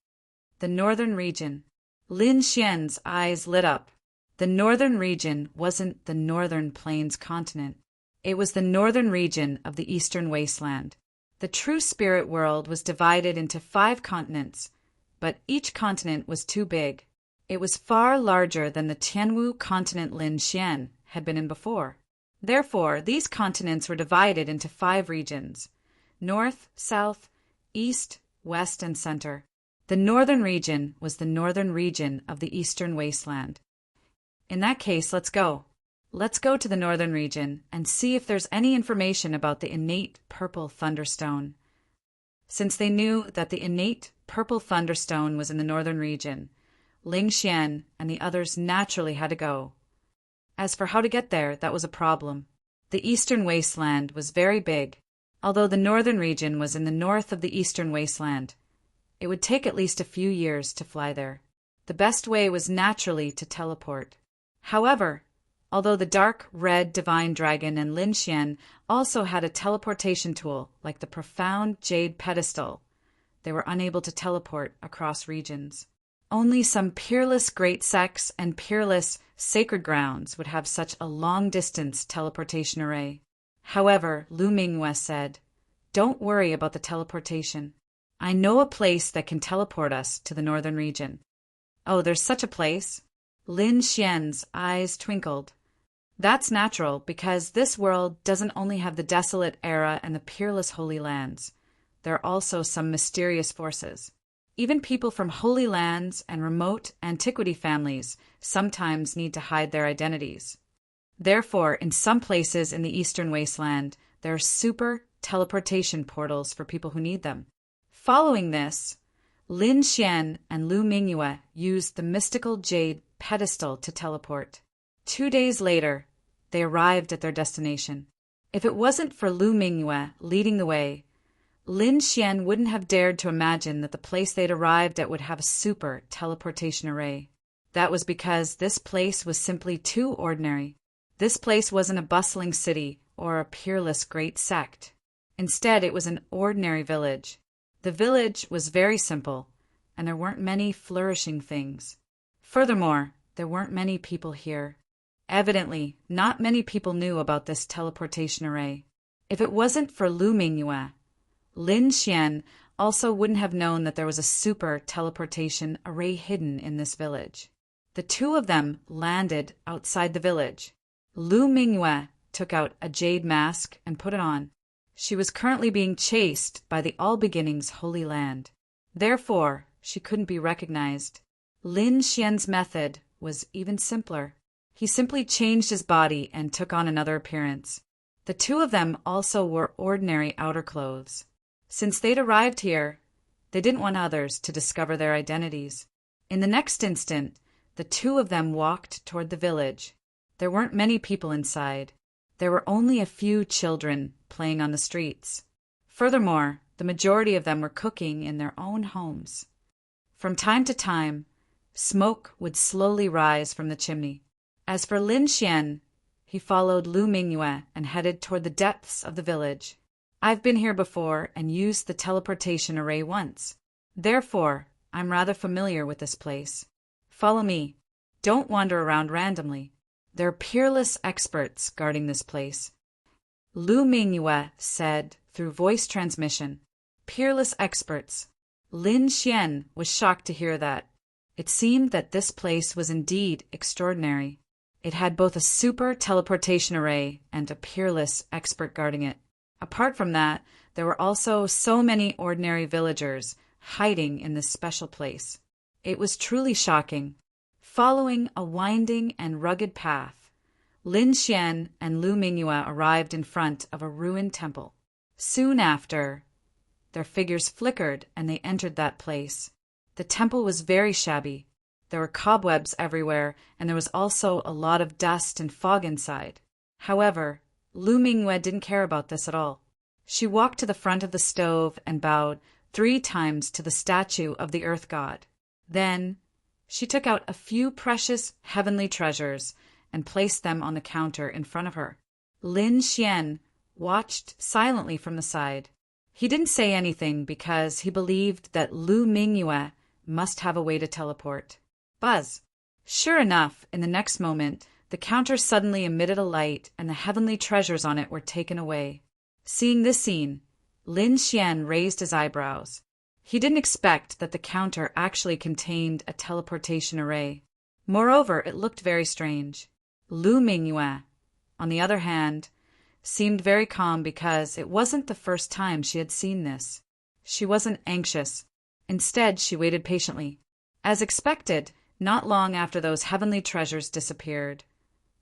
The northern region. Lin Xian's eyes lit up. The northern region wasn't the northern plains continent. It was the northern region of the eastern wasteland. The true spirit world was divided into 5 continents, but each continent was too big. It was far larger than the Tianwu continent Lin Xian had been in before. Therefore, these continents were divided into 5 regions: north, south, east, west, and center. The northern region was the northern region of the eastern wasteland. In that case, let's go. Let's go to the northern region and see if there's any information about the innate purple thunderstone. Since they knew that the innate purple thunderstone was in the northern region, Ling Xian and the others naturally had to go. As for how to get there, that was a problem. The eastern wasteland was very big. Although the northern region was in the north of the eastern wasteland, it would take at least a few years to fly there. The best way was naturally to teleport. However, although the dark red divine dragon and Lin Xian also had a teleportation tool like the profound jade pedestal, they were unable to teleport across regions. Only some peerless great sects and peerless sacred grounds would have such a long-distance teleportation array. However, Lu Mingyue said, "Don't worry about the teleportation. I know a place that can teleport us to the northern region." "Oh, there's such a place?" Lin Xian's eyes twinkled. That's natural, because this world doesn't only have the desolate era and the peerless Holy Lands. There are also some mysterious forces. Even people from Holy Lands and remote antiquity families sometimes need to hide their identities. Therefore, in some places in the Eastern Wasteland, there are super teleportation portals for people who need them. Following this, Lin Xian and Lu Mingyue used the mystical jade pedestal to teleport. 2 days later, they arrived at their destination. If it wasn't for Lu Mingyue leading the way, Lin Xian wouldn't have dared to imagine that the place they'd arrived at would have a super teleportation array. That was because this place was simply too ordinary. This place wasn't a bustling city or a peerless great sect. Instead, it was an ordinary village. The village was very simple, and there weren't many flourishing things. Furthermore, there weren't many people here. Evidently, not many people knew about this teleportation array. If it wasn't for Lu Mingyue, Lin Xian also wouldn't have known that there was a super teleportation array hidden in this village. The two of them landed outside the village. Lu Mingyue took out a jade mask and put it on. She was currently being chased by the All Beginnings Holy Land. Therefore, she couldn't be recognized. Lin Xian's method was even simpler. He simply changed his body and took on another appearance. The two of them also wore ordinary outer clothes. Since they'd arrived here, they didn't want others to discover their identities. In the next instant, the two of them walked toward the village. There weren't many people inside. There were only a few children playing on the streets. Furthermore, the majority of them were cooking in their own homes. From time to time, smoke would slowly rise from the chimney. As for Lin Xian, he followed Lu Mingyue and headed toward the depths of the village. I've been here before and used the teleportation array once. Therefore, I'm rather familiar with this place. Follow me. Don't wander around randomly. There are peerless experts guarding this place. Lu Mingyue said through voice transmission. Peerless experts. Lin Xian was shocked to hear that. It seemed that this place was indeed extraordinary. It had both a super teleportation array and a peerless expert guarding it. Apart from that, there were also so many ordinary villagers hiding in this special place. It was truly shocking. Following a winding and rugged path, Lin Xian and Lu Mingyue arrived in front of a ruined temple. Soon after, their figures flickered and they entered that place. The temple was very shabby. There were cobwebs everywhere, and there was also a lot of dust and fog inside. However, Lu Mingyue didn't care about this at all. She walked to the front of the stove and bowed 3 times to the statue of the Earth God. Then, she took out a few precious heavenly treasures and placed them on the counter in front of her. Lin Xian watched silently from the side. He didn't say anything because he believed that Lu Mingyue must have a way to teleport. Buzz! Sure enough, in the next moment, the counter suddenly emitted a light and the heavenly treasures on it were taken away. Seeing this scene, Lin Xian raised his eyebrows. He didn't expect that the counter actually contained a teleportation array. Moreover, it looked very strange. Lu Mingyue, on the other hand, seemed very calm because it wasn't the first time she had seen this. She wasn't anxious. Instead, she waited patiently. As expected, not long after those heavenly treasures disappeared,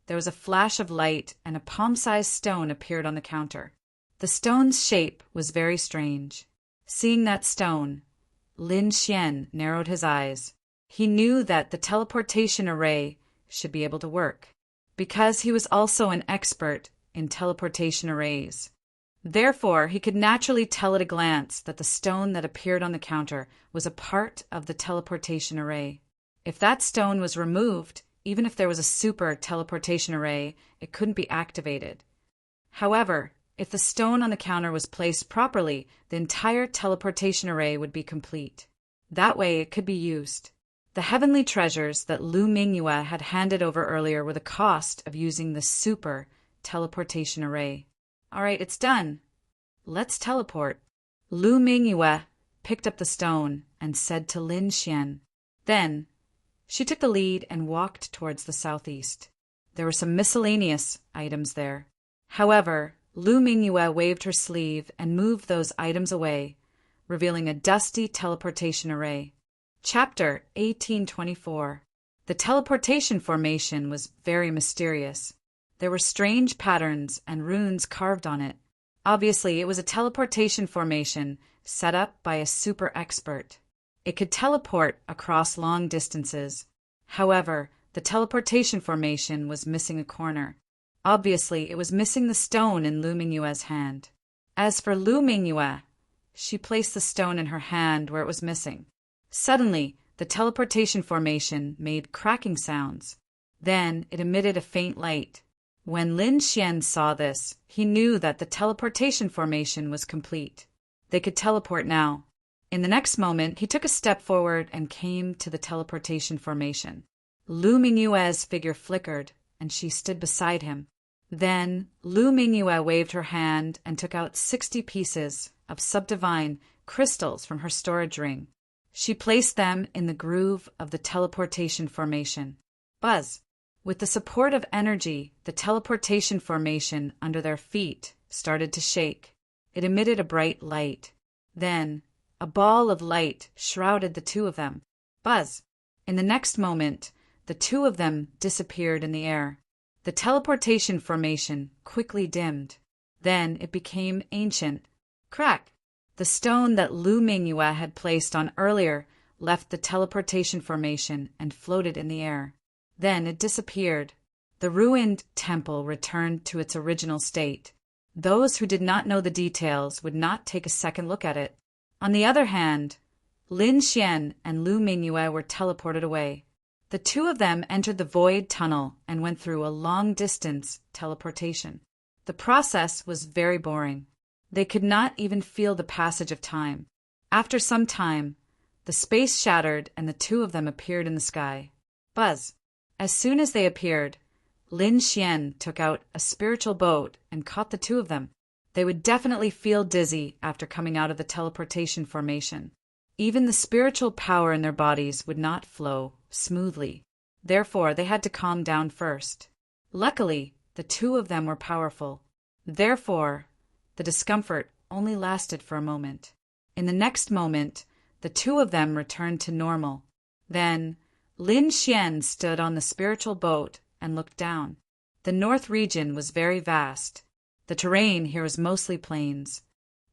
there was a flash of light and a palm-sized stone appeared on the counter. The stone's shape was very strange. Seeing that stone, Lin Xian narrowed his eyes. He knew that the teleportation array should be able to work, because he was also an expert in teleportation arrays. Therefore, he could naturally tell at a glance that the stone that appeared on the counter was a part of the teleportation array. If that stone was removed, even if there was a super teleportation array, it couldn't be activated. However, if the stone on the counter was placed properly, the entire teleportation array would be complete. That way it could be used. The heavenly treasures that Lu Mingyue had handed over earlier were the cost of using the super teleportation array. All right, it's done. Let's teleport. Lu Mingyue picked up the stone and said to Lin Xian. Then, She took the lead and walked towards the southeast. There were some miscellaneous items there. However, Lu Mingyue waved her sleeve and moved those items away, revealing a dusty teleportation array. Chapter 1824. The teleportation formation was very mysterious. There were strange patterns and runes carved on it. Obviously, it was a teleportation formation set up by a super expert. It could teleport across long distances. However, the teleportation formation was missing a corner. Obviously, it was missing the stone in Lu Mingyue's hand. As for Lu Mingyue, she placed the stone in her hand where it was missing. Suddenly, the teleportation formation made cracking sounds. Then it emitted a faint light. When Lin Xian saw this, he knew that the teleportation formation was complete. They could teleport now. In the next moment, he took a step forward and came to the teleportation formation. Lu Mingyue's figure flickered, and she stood beside him. Then Lu Mingyue waved her hand and took out 60 pieces of subdivine crystals from her storage ring. She placed them in the groove of the teleportation formation. Buzz! With the support of energy, the teleportation formation under their feet started to shake. It emitted a bright light. Then, a ball of light shrouded the two of them. Buzz! In the next moment, the two of them disappeared in the air. The teleportation formation quickly dimmed. Then it became ancient. Crack! The stone that Lu Mingyue had placed on earlier left the teleportation formation and floated in the air. Then it disappeared. The ruined temple returned to its original state. Those who did not know the details would not take a second look at it. On the other hand, Lin Xian and Lu Mingyue were teleported away. The two of them entered the void tunnel and went through a long-distance teleportation. The process was very boring. They could not even feel the passage of time. After some time, the space shattered and the two of them appeared in the sky. Buzz! As soon as they appeared, Lin Xian took out a spiritual boat and caught the two of them. They would definitely feel dizzy after coming out of the teleportation formation. Even the spiritual power in their bodies would not flow smoothly. Therefore, they had to calm down first. Luckily, the two of them were powerful. Therefore, the discomfort only lasted for a moment. In the next moment, the two of them returned to normal. Then, Lin Xian stood on the spiritual boat and looked down. The north region was very vast. The terrain here was mostly plains.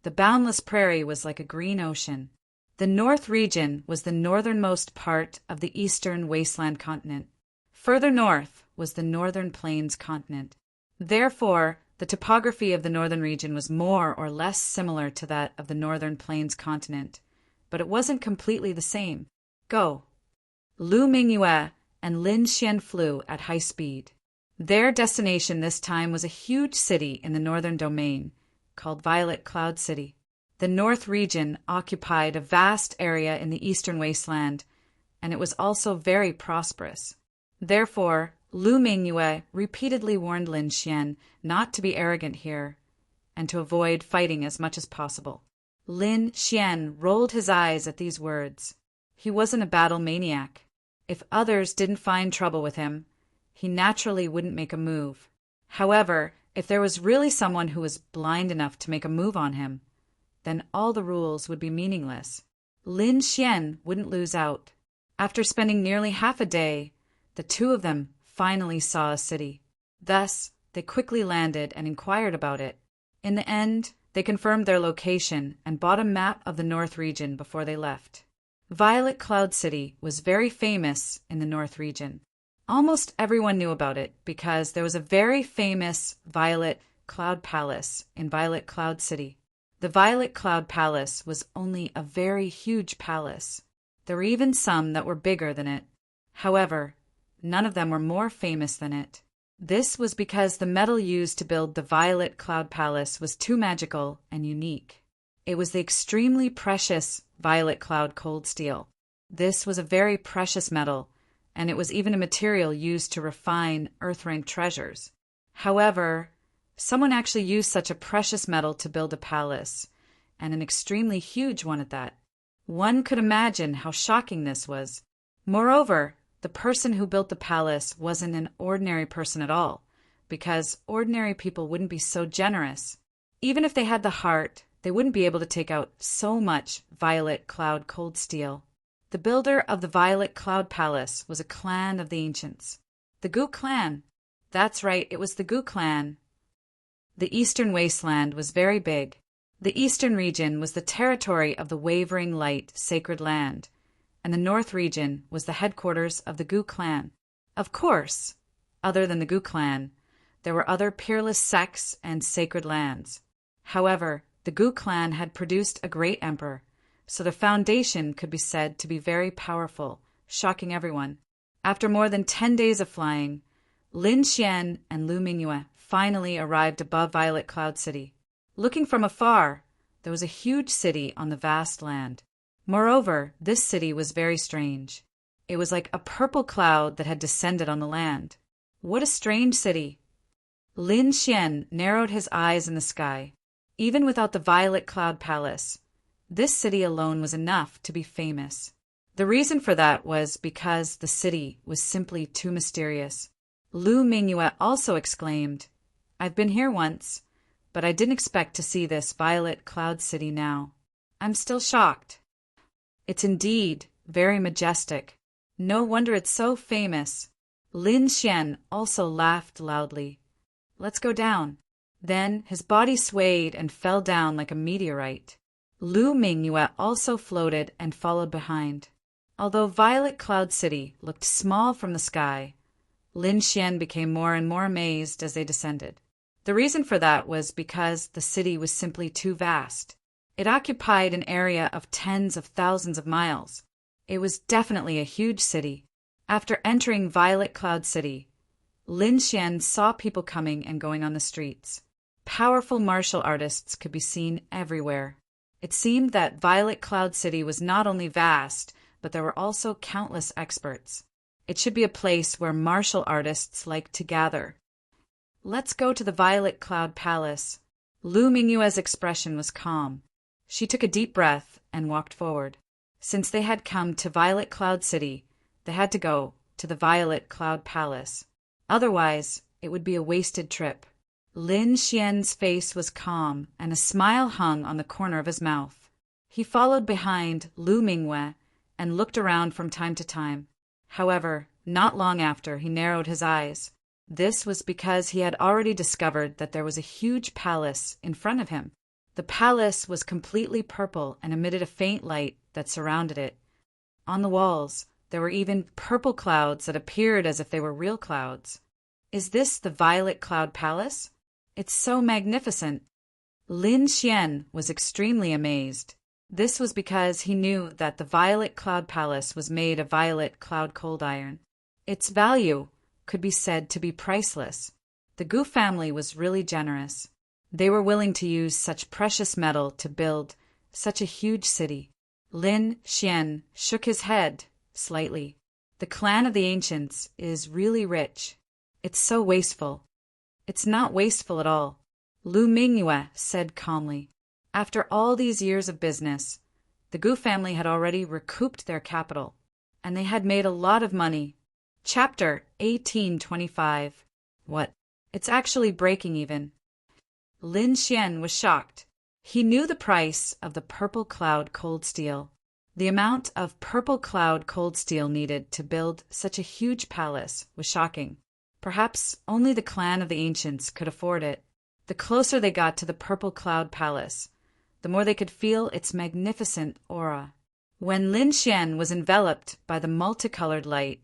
The boundless prairie was like a green ocean. The north region was the northernmost part of the eastern wasteland continent. Further north was the northern plains continent. Therefore, the topography of the northern region was more or less similar to that of the northern plains continent, but it wasn't completely the same. Go! Lu Mingyue and Lin Xian flew at high speed. Their destination this time was a huge city in the northern domain, called Violet Cloud City. The north region occupied a vast area in the eastern wasteland, and it was also very prosperous. Therefore, Lu Mingyue repeatedly warned Lin Xian not to be arrogant here, and to avoid fighting as much as possible. Lin Xian rolled his eyes at these words. He wasn't a battle maniac. If others didn't find trouble with him, he naturally wouldn't make a move. However, if there was really someone who was blind enough to make a move on him, then all the rules would be meaningless. Lin Xian wouldn't lose out. After spending nearly half a day, the two of them finally saw a city. Thus, they quickly landed and inquired about it. In the end, they confirmed their location and bought a map of the north region before they left. Violet Cloud City was very famous in the north region. Almost everyone knew about it because there was a very famous Violet Cloud Palace in Violet Cloud City. The Violet Cloud Palace was only a very huge palace. There were even some that were bigger than it. However, none of them were more famous than it. This was because the metal used to build the Violet Cloud Palace was too magical and unique. It was the extremely precious Violet Cloud Cold Steel. This was a very precious metal, and it was even a material used to refine earth-rank treasures. However, someone actually used such a precious metal to build a palace, and an extremely huge one at that. One could imagine how shocking this was. Moreover, The person who built the palace wasn't an ordinary person at all, because ordinary people wouldn't be so generous. Even if they had the heart, they wouldn't be able to take out so much violet cloud cold steel. The builder of the Violet Cloud Palace was a clan of the ancients. The Gu clan. That's right, it was the Gu clan. The eastern wasteland was very big. The eastern region was the territory of the Wavering Light Sacred Land, and the north region was the headquarters of the Gu clan. Of course, other than the Gu clan, there were other peerless sects and sacred lands. However, the Gu clan had produced a great emperor, so the foundation could be said to be very powerful, shocking everyone. After more than 10 days of flying, Lin Xian and Lu Mingyue finally arrived above Violet Cloud City. Looking from afar, there was a huge city on the vast land. Moreover, this city was very strange. It was like a purple cloud that had descended on the land. What a strange city! Lin Xian narrowed his eyes in the sky. Even without the Violet Cloud Palace, this city alone was enough to be famous. The reason for that was because the city was simply too mysterious. Lu Mingyue also exclaimed, "I've been here once, but I didn't expect to see this Violet Cloud City now. I'm still shocked. It's indeed very majestic. No wonder it's so famous." Lin Xian also laughed loudly. "Let's go down." Then his body swayed and fell down like a meteorite. Lu Mingyue also floated and followed behind. Although Violet Cloud City looked small from the sky, Lin Xian became more and more amazed as they descended. The reason for that was because the city was simply too vast. It occupied an area of tens of thousands of miles. It was definitely a huge city. After entering Violet Cloud City, Lin Xian saw people coming and going on the streets. Powerful martial artists could be seen everywhere. It seemed that Violet Cloud City was not only vast, but there were also countless experts. It should be a place where martial artists liked to gather. "Let's go to the Violet Cloud Palace." Lu Mingyue's expression was calm. She took a deep breath and walked forward. Since they had come to Violet Cloud City, they had to go to the Violet Cloud Palace. Otherwise, it would be a wasted trip. Lin Xian's face was calm, and a smile hung on the corner of his mouth. He followed behind Lu Mingyue and looked around from time to time. However, not long after, he narrowed his eyes. This was because he had already discovered that there was a huge palace in front of him. The palace was completely purple and emitted a faint light that surrounded it. On the walls, there were even purple clouds that appeared as if they were real clouds. Is this the Violet Cloud Palace? It's so magnificent. Lin Xian was extremely amazed. This was because he knew that the Violet Cloud Palace was made of violet cloud cold iron. Its value could be said to be priceless. The Gu family was really generous. They were willing to use such precious metal to build such a huge city. Lin Xian shook his head slightly. The clan of the ancients is really rich. It's so wasteful. It's not wasteful at all, Lu Mingyue said calmly. After all these years of business, the Gu family had already recouped their capital, and they had made a lot of money. Chapter 1825. What? It's actually breaking even. Lin Xian was shocked. He knew the price of the purple cloud cold steel. The amount of purple cloud cold steel needed to build such a huge palace was shocking. Perhaps only the clan of the ancients could afford it. The closer they got to the purple cloud palace, the more they could feel its magnificent aura. When Lin Xian was enveloped by the multicolored light,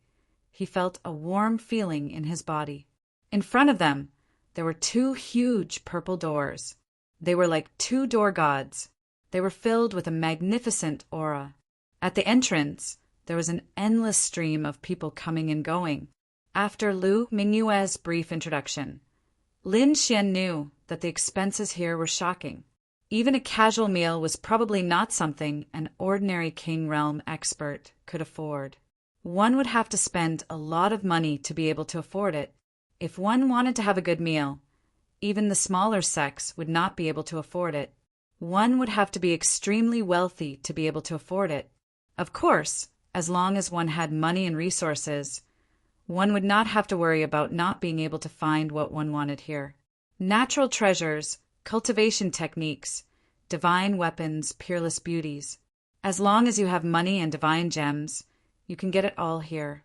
he felt a warm feeling in his body. In front of them, there were two huge purple doors. They were like two door gods. They were filled with a magnificent aura. At the entrance, there was an endless stream of people coming and going. After Lu Mingyue's brief introduction, Lin Xian knew that the expenses here were shocking. Even a casual meal was probably not something an ordinary King Realm expert could afford. One would have to spend a lot of money to be able to afford it. If one wanted to have a good meal, even the smaller sects would not be able to afford it. One would have to be extremely wealthy to be able to afford it. Of course, As long as one had money and resources, one would not have to worry about not being able to find what one wanted here. Natural treasures, cultivation techniques, divine weapons, peerless beauties. As long as you have money and divine gems, you can get it all here.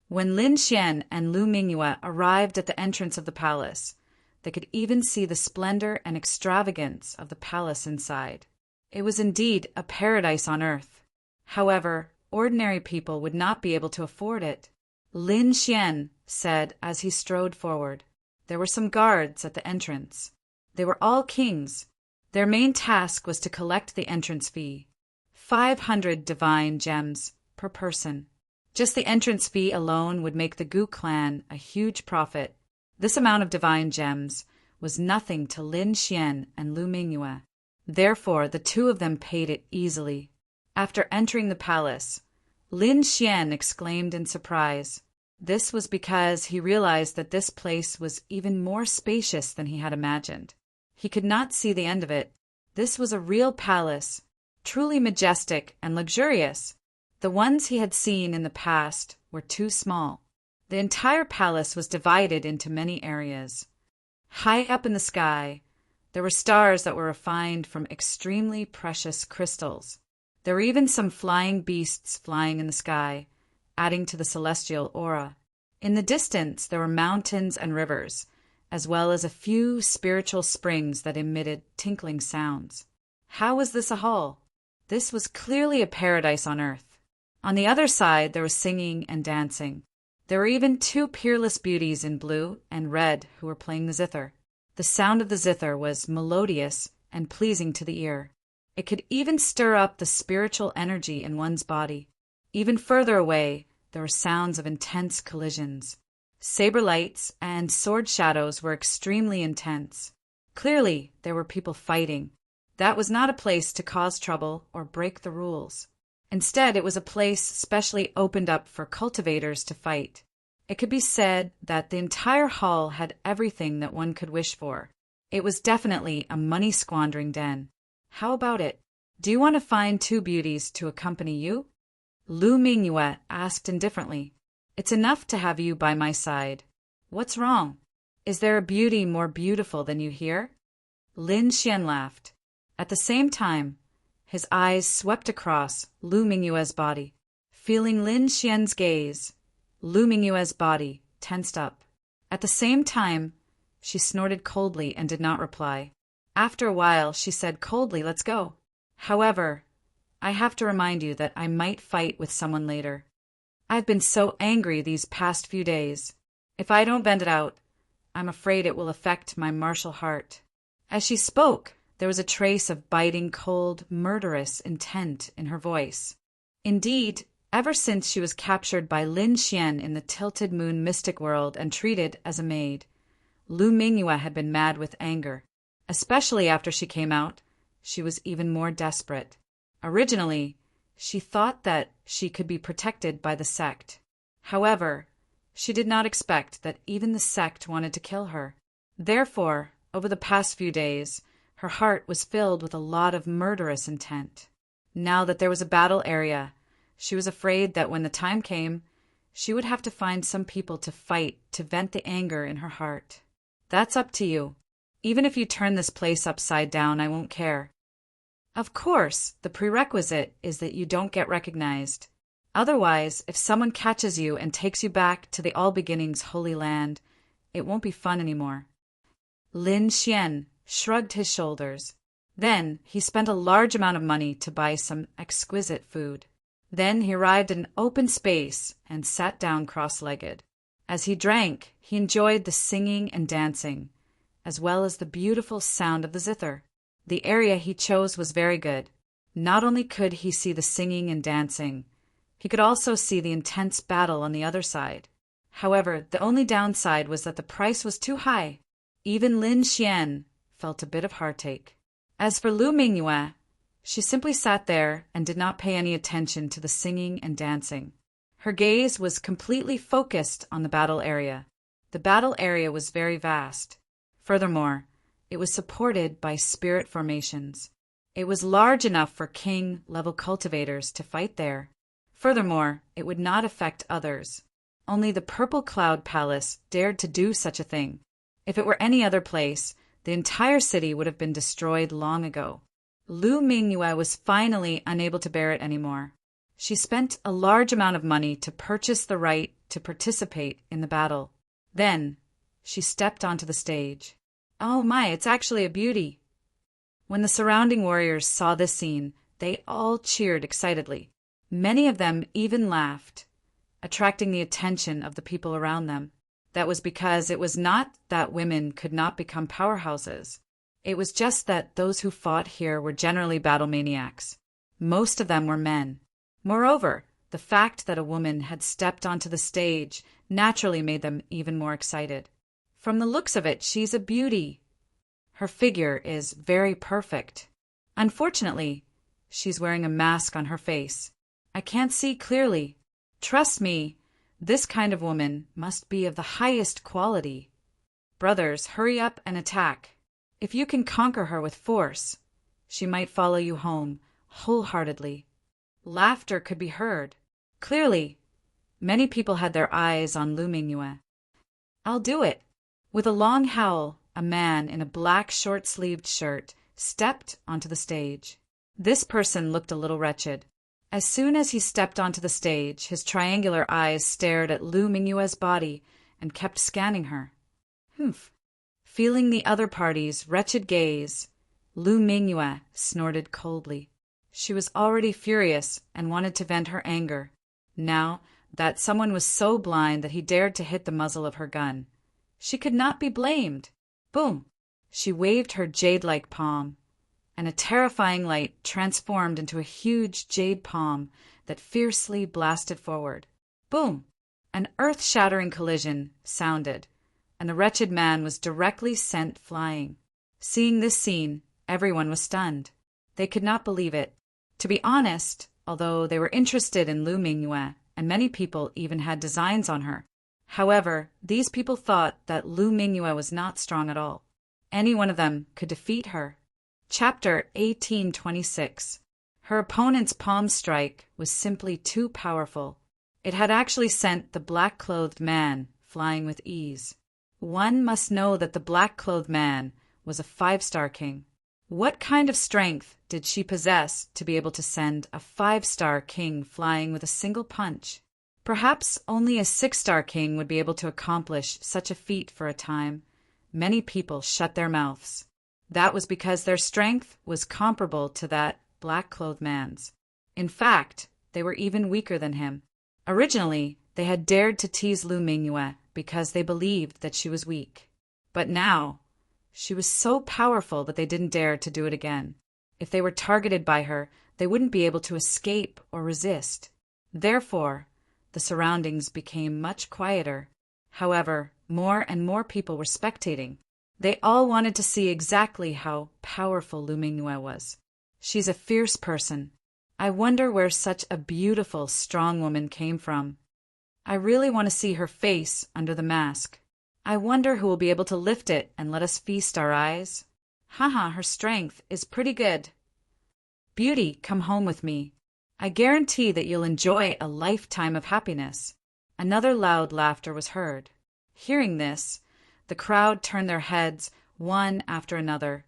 When Lin Xian and Lu Mingyue arrived at the entrance of the palace, they could even see the splendor and extravagance of the palace inside. It was indeed a paradise on earth. However, ordinary people would not be able to afford it. Lin Xian said as he strode forward. There were some guards at the entrance. They were all kings. Their main task was to collect the entrance fee. 500 divine gems per person. Just the entrance fee alone would make the Gu clan a huge profit. This amount of divine gems was nothing to Lin Xian and Lu Mingyue. Therefore, the two of them paid it easily. After entering the palace, Lin Xian exclaimed in surprise. This was because he realized that this place was even more spacious than he had imagined. He could not see the end of it. This was a real palace, truly majestic and luxurious. The ones he had seen in the past were too small. The entire palace was divided into many areas. High up in the sky, there were stars that were refined from extremely precious crystals. There were even some flying beasts flying in the sky, adding to the celestial aura. In the distance, there were mountains and rivers, as well as a few spiritual springs that emitted tinkling sounds. How was this a hall? This was clearly a paradise on earth. On the other side, there was singing and dancing. There were even two peerless beauties in blue and red who were playing the zither. The sound of the zither was melodious and pleasing to the ear. It could even stir up the spiritual energy in one's body. Even further away, there were sounds of intense collisions. Saber lights and sword shadows were extremely intense. Clearly, there were people fighting. That was not a place to cause trouble or break the rules. Instead, it was a place specially opened up for cultivators to fight. It could be said that the entire hall had everything that one could wish for. It was definitely a money-squandering den. How about it? Do you want to find two beauties to accompany you? Lu Mingyue asked indifferently. It's enough to have you by my side. What's wrong? Is there a beauty more beautiful than you here? Lin Xian laughed. At the same time, his eyes swept across Lu Mingyue's body. Feeling Lin Xian's gaze, Lu Mingyue's body tensed up. At the same time, she snorted coldly and did not reply. After a while, she said coldly, "Let's go. However, I have to remind you that I might fight with someone later. I've been so angry these past few days. If I don't vent it out, I'm afraid it will affect my martial heart." As she spoke, there was a trace of biting, cold, murderous intent in her voice. Indeed, ever since she was captured by Lin Xian in the Tilted Moon mystic world and treated as a maid, Lu Mingyue had been mad with anger. Especially after she came out, she was even more desperate. Originally, she thought that she could be protected by the sect. However, she did not expect that even the sect wanted to kill her. Therefore, over the past few days, her heart was filled with a lot of murderous intent. Now that there was a battle area, she was afraid that when the time came, she would have to find some people to fight to vent the anger in her heart. That's up to you. Even if you turn this place upside down, I won't care. Of course, the prerequisite is that you don't get recognized. Otherwise, if someone catches you and takes you back to the All Beginnings Holy Land, it won't be fun anymore. Lin Xian shrugged his shoulders. Then he spent a large amount of money to buy some exquisite food. Then he arrived at an open space and sat down cross-legged. As he drank, he enjoyed the singing and dancing, as well as the beautiful sound of the zither. The area he chose was very good. Not only could he see the singing and dancing, he could also see the intense battle on the other side. However, the only downside was that the price was too high. Even Lin Xian felt a bit of heartache. As for Lu Mingyue, she simply sat there and did not pay any attention to the singing and dancing. Her gaze was completely focused on the battle area. The battle area was very vast. Furthermore, it was supported by spirit formations. It was large enough for king-level cultivators to fight there. Furthermore, it would not affect others. Only the Purple Cloud Palace dared to do such a thing. If it were any other place, the entire city would have been destroyed long ago. Lu Mingyue was finally unable to bear it anymore. She spent a large amount of money to purchase the right to participate in the battle. Then, she stepped onto the stage. Oh my, it's actually a beauty! When the surrounding warriors saw this scene, they all cheered excitedly. Many of them even laughed, attracting the attention of the people around them. That was because it was not that women could not become powerhouses. It was just that those who fought here were generally battle maniacs. Most of them were men. Moreover, the fact that a woman had stepped onto the stage naturally made them even more excited. From the looks of it, she's a beauty. Her figure is very perfect. Unfortunately, she's wearing a mask on her face. I can't see clearly. Trust me, this kind of woman must be of the highest quality. Brothers, hurry up and attack. If you can conquer her with force, she might follow you home wholeheartedly. Laughter could be heard. Clearly, many people had their eyes on Lu Mingyue. I'll do it. With a long howl, a man in a black short-sleeved shirt stepped onto the stage. This person looked a little wretched. As soon as he stepped onto the stage, his triangular eyes stared at Lu Mingyue's body and kept scanning her. Humph. Feeling the other party's wretched gaze, Lu Mingyue snorted coldly. She was already furious and wanted to vent her anger. Now that someone was so blind that he dared to hit the muzzle of her gun. She could not be blamed. Boom! She waved her jade-like palm, and a terrifying light transformed into a huge jade palm that fiercely blasted forward. Boom! An earth-shattering collision sounded, and the wretched man was directly sent flying. Seeing this scene, everyone was stunned. They could not believe it. To be honest, although they were interested in Lu Mingyue, and many people even had designs on her. However, these people thought that Lu Mingyue was not strong at all. Any one of them could defeat her. Chapter 1826. Her opponent's palm strike was simply too powerful. It had actually sent the black-clothed man flying with ease. One must know that the black-clothed man was a 5-star king. What kind of strength did she possess to be able to send a 5-star king flying with a single punch? Perhaps only a 6-star king would be able to accomplish such a feat for a time. Many people shut their mouths. That was because their strength was comparable to that black-clothed man's. In fact, they were even weaker than him. Originally, they had dared to tease Lu Mingyue because they believed that she was weak. But now, she was so powerful that they didn't dare to do it again. If they were targeted by her, they wouldn't be able to escape or resist. Therefore, the surroundings became much quieter. However, more and more people were spectating. They all wanted to see exactly how powerful Lu Mingyue was. She's a fierce person. I wonder where such a beautiful, strong woman came from. I really want to see her face under the mask. I wonder who will be able to lift it and let us feast our eyes. Haha, her strength is pretty good. Beauty, come home with me. I guarantee that you'll enjoy a lifetime of happiness. Another loud laughter was heard. Hearing this, the crowd turned their heads one after another,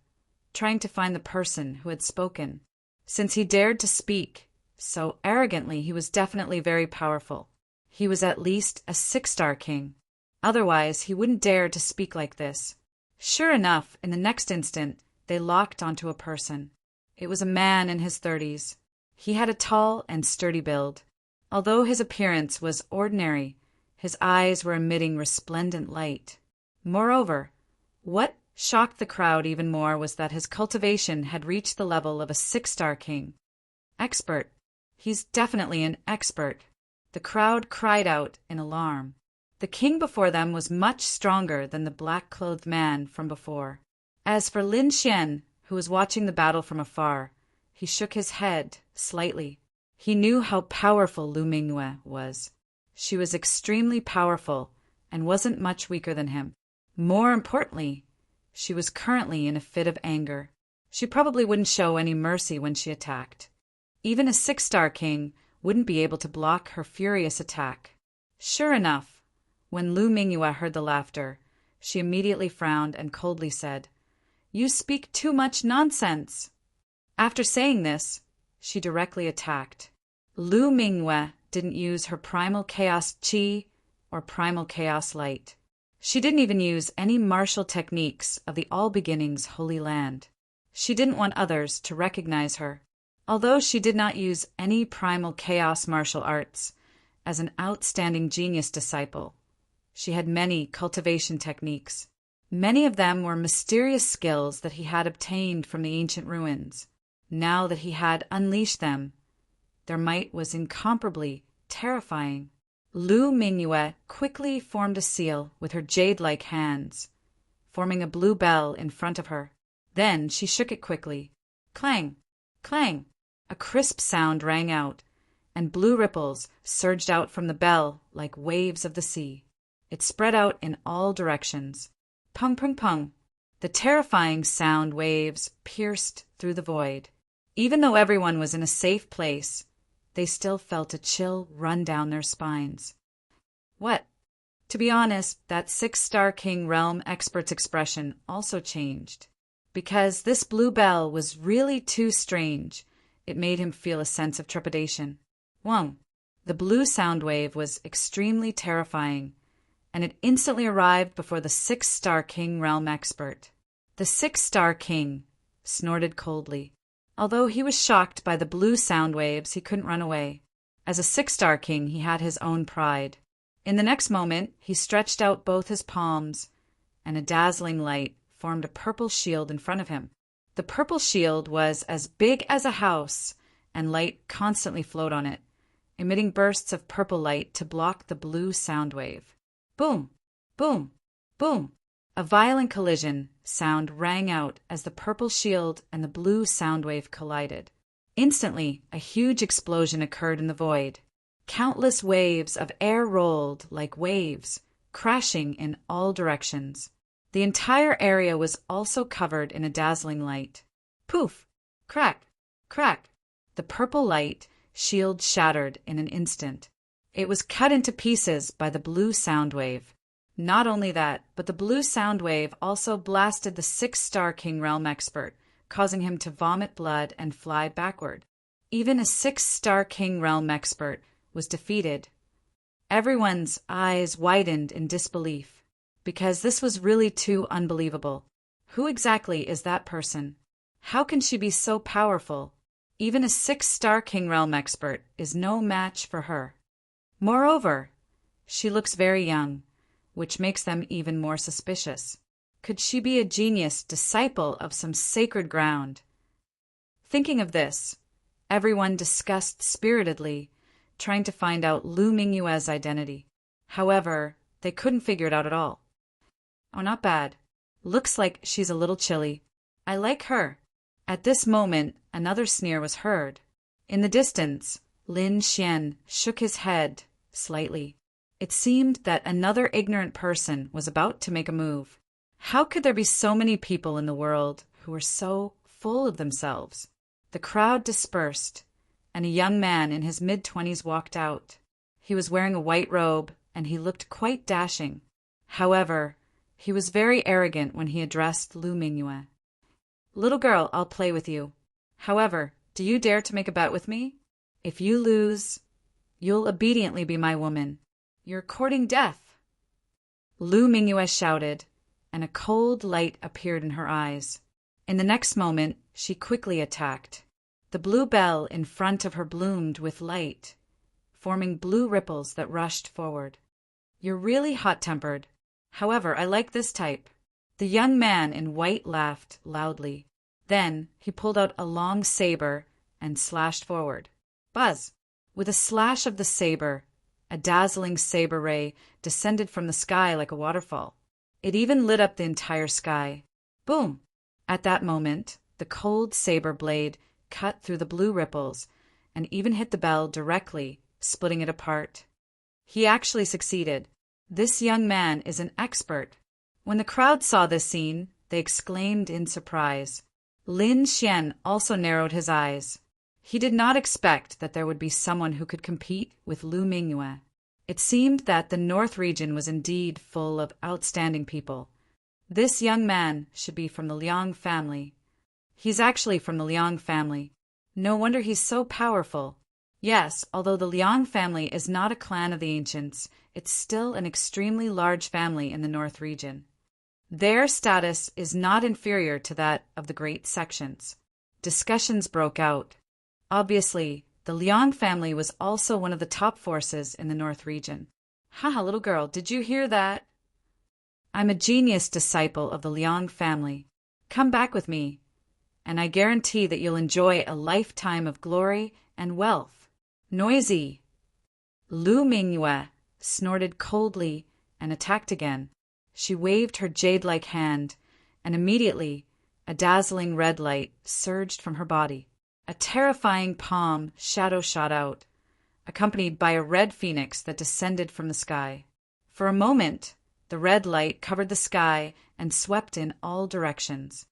trying to find the person who had spoken. Since he dared to speak so arrogantly, he was definitely very powerful. He was at least a 6-star king. Otherwise, he wouldn't dare to speak like this. Sure enough, in the next instant, they locked onto a person. It was a man in his 30s. He had a tall and sturdy build. Although his appearance was ordinary, his eyes were emitting resplendent light. Moreover, what shocked the crowd even more was that his cultivation had reached the level of a 6-star king. Expert. He's definitely an expert. The crowd cried out in alarm. The king before them was much stronger than the black-clothed man from before. As for Lin Xian, who was watching the battle from afar, he shook his head slightly. He knew how powerful Lu Mingyue was. She was extremely powerful and wasn't much weaker than him. More importantly, she was currently in a fit of anger. She probably wouldn't show any mercy when she attacked. Even a 6-star king wouldn't be able to block her furious attack. Sure enough, when Lu Mingyue heard the laughter, she immediately frowned and coldly said, "You speak too much nonsense." After saying this, she directly attacked. Lu Mingyue didn't use her primal chaos qi or primal chaos light. She didn't even use any martial techniques of the All Beginnings Holy Land. She didn't want others to recognize her. Although she did not use any primal chaos martial arts, as an outstanding genius disciple, she had many cultivation techniques. Many of them were mysterious skills that he had obtained from the ancient ruins. Now that he had unleashed them, their might was incomparably terrifying. Lu Mingyue quickly formed a seal with her jade-like hands, forming a blue bell in front of her. Then she shook it quickly. Clang! Clang! A crisp sound rang out, and blue ripples surged out from the bell like waves of the sea. It spread out in all directions. Pung, pung, pung. The terrifying sound waves pierced through the void. Even though everyone was in a safe place, they still felt a chill run down their spines. What? To be honest, that 6-star King Realm expert's expression also changed. Because this blue bell was really too strange, it made him feel a sense of trepidation. Wong! The blue sound wave was extremely terrifying, and it instantly arrived before the 6-star King Realm expert. The 6-star King snorted coldly. Although he was shocked by the blue sound waves, he couldn't run away. As a 6-star king, he had his own pride. In the next moment, he stretched out both his palms, and a dazzling light formed a purple shield in front of him. The purple shield was as big as a house, and light constantly flowed on it, emitting bursts of purple light to block the blue sound wave. Boom! Boom! Boom! A violent collision sound rang out as the purple shield and the blue sound wave collided. Instantly, a huge explosion occurred in the void. Countless waves of air rolled like waves, crashing in all directions. The entire area was also covered in a dazzling light. Poof! Crack! Crack! The purple light shield shattered in an instant. It was cut into pieces by the blue sound wave. Not only that, but the blue sound wave also blasted the 6-star King Realm expert, causing him to vomit blood and fly backward. Even a 6-star King Realm expert was defeated. Everyone's eyes widened in disbelief, because this was really too unbelievable. Who exactly is that person? How can she be so powerful? Even a 6-star King Realm expert is no match for her. Moreover, she looks very young, which makes them even more suspicious. Could she be a genius disciple of some sacred ground? Thinking of this, everyone discussed spiritedly, trying to find out Lu Mingyue's identity. However, they couldn't figure it out at all. Oh, not bad. Looks like she's a little chilly. I like her. At this moment, another sneer was heard. In the distance, Lin Xian shook his head slightly. It seemed that another ignorant person was about to make a move. How could there be so many people in the world who were so full of themselves? The crowd dispersed, and a young man in his mid-20s walked out. He was wearing a white robe, and he looked quite dashing. However, he was very arrogant when he addressed Lu Mingyue. "Little girl, I'll play with you. However, do you dare to make a bet with me? If you lose, you'll obediently be my woman. You're courting death." Lu Mingyue shouted, and a cold light appeared in her eyes. In the next moment, she quickly attacked. The blue bell in front of her bloomed with light, forming blue ripples that rushed forward. "You're really hot-tempered. However, I like this type." The young man in white laughed loudly. Then he pulled out a long saber and slashed forward. Buzz! With a slash of the saber, a dazzling saber ray descended from the sky like a waterfall. It even lit up the entire sky. Boom! At that moment, the cold saber blade cut through the blue ripples and even hit the bell directly, splitting it apart. He actually succeeded. This young man is an expert. When the crowd saw this scene, they exclaimed in surprise. Lin Xian also narrowed his eyes. He did not expect that there would be someone who could compete with Lu Mingyue. It seemed that the North region was indeed full of outstanding people. This young man should be from the Liang family. He's actually from the Liang family. No wonder he's so powerful. Yes, although the Liang family is not a clan of the ancients, it's still an extremely large family in the North region. Their status is not inferior to that of the great sections. Discussions broke out. Obviously, the Liang family was also one of the top forces in the North region. Haha, little girl, did you hear that? I'm a genius disciple of the Liang family. Come back with me, and I guarantee that you'll enjoy a lifetime of glory and wealth. Noisy! Lu Mingyue snorted coldly and attacked again. She waved her jade-like hand, and immediately a dazzling red light surged from her body. A terrifying palm shadow shot out, accompanied by a red phoenix that descended from the sky. For a moment, the red light covered the sky and swept in all directions.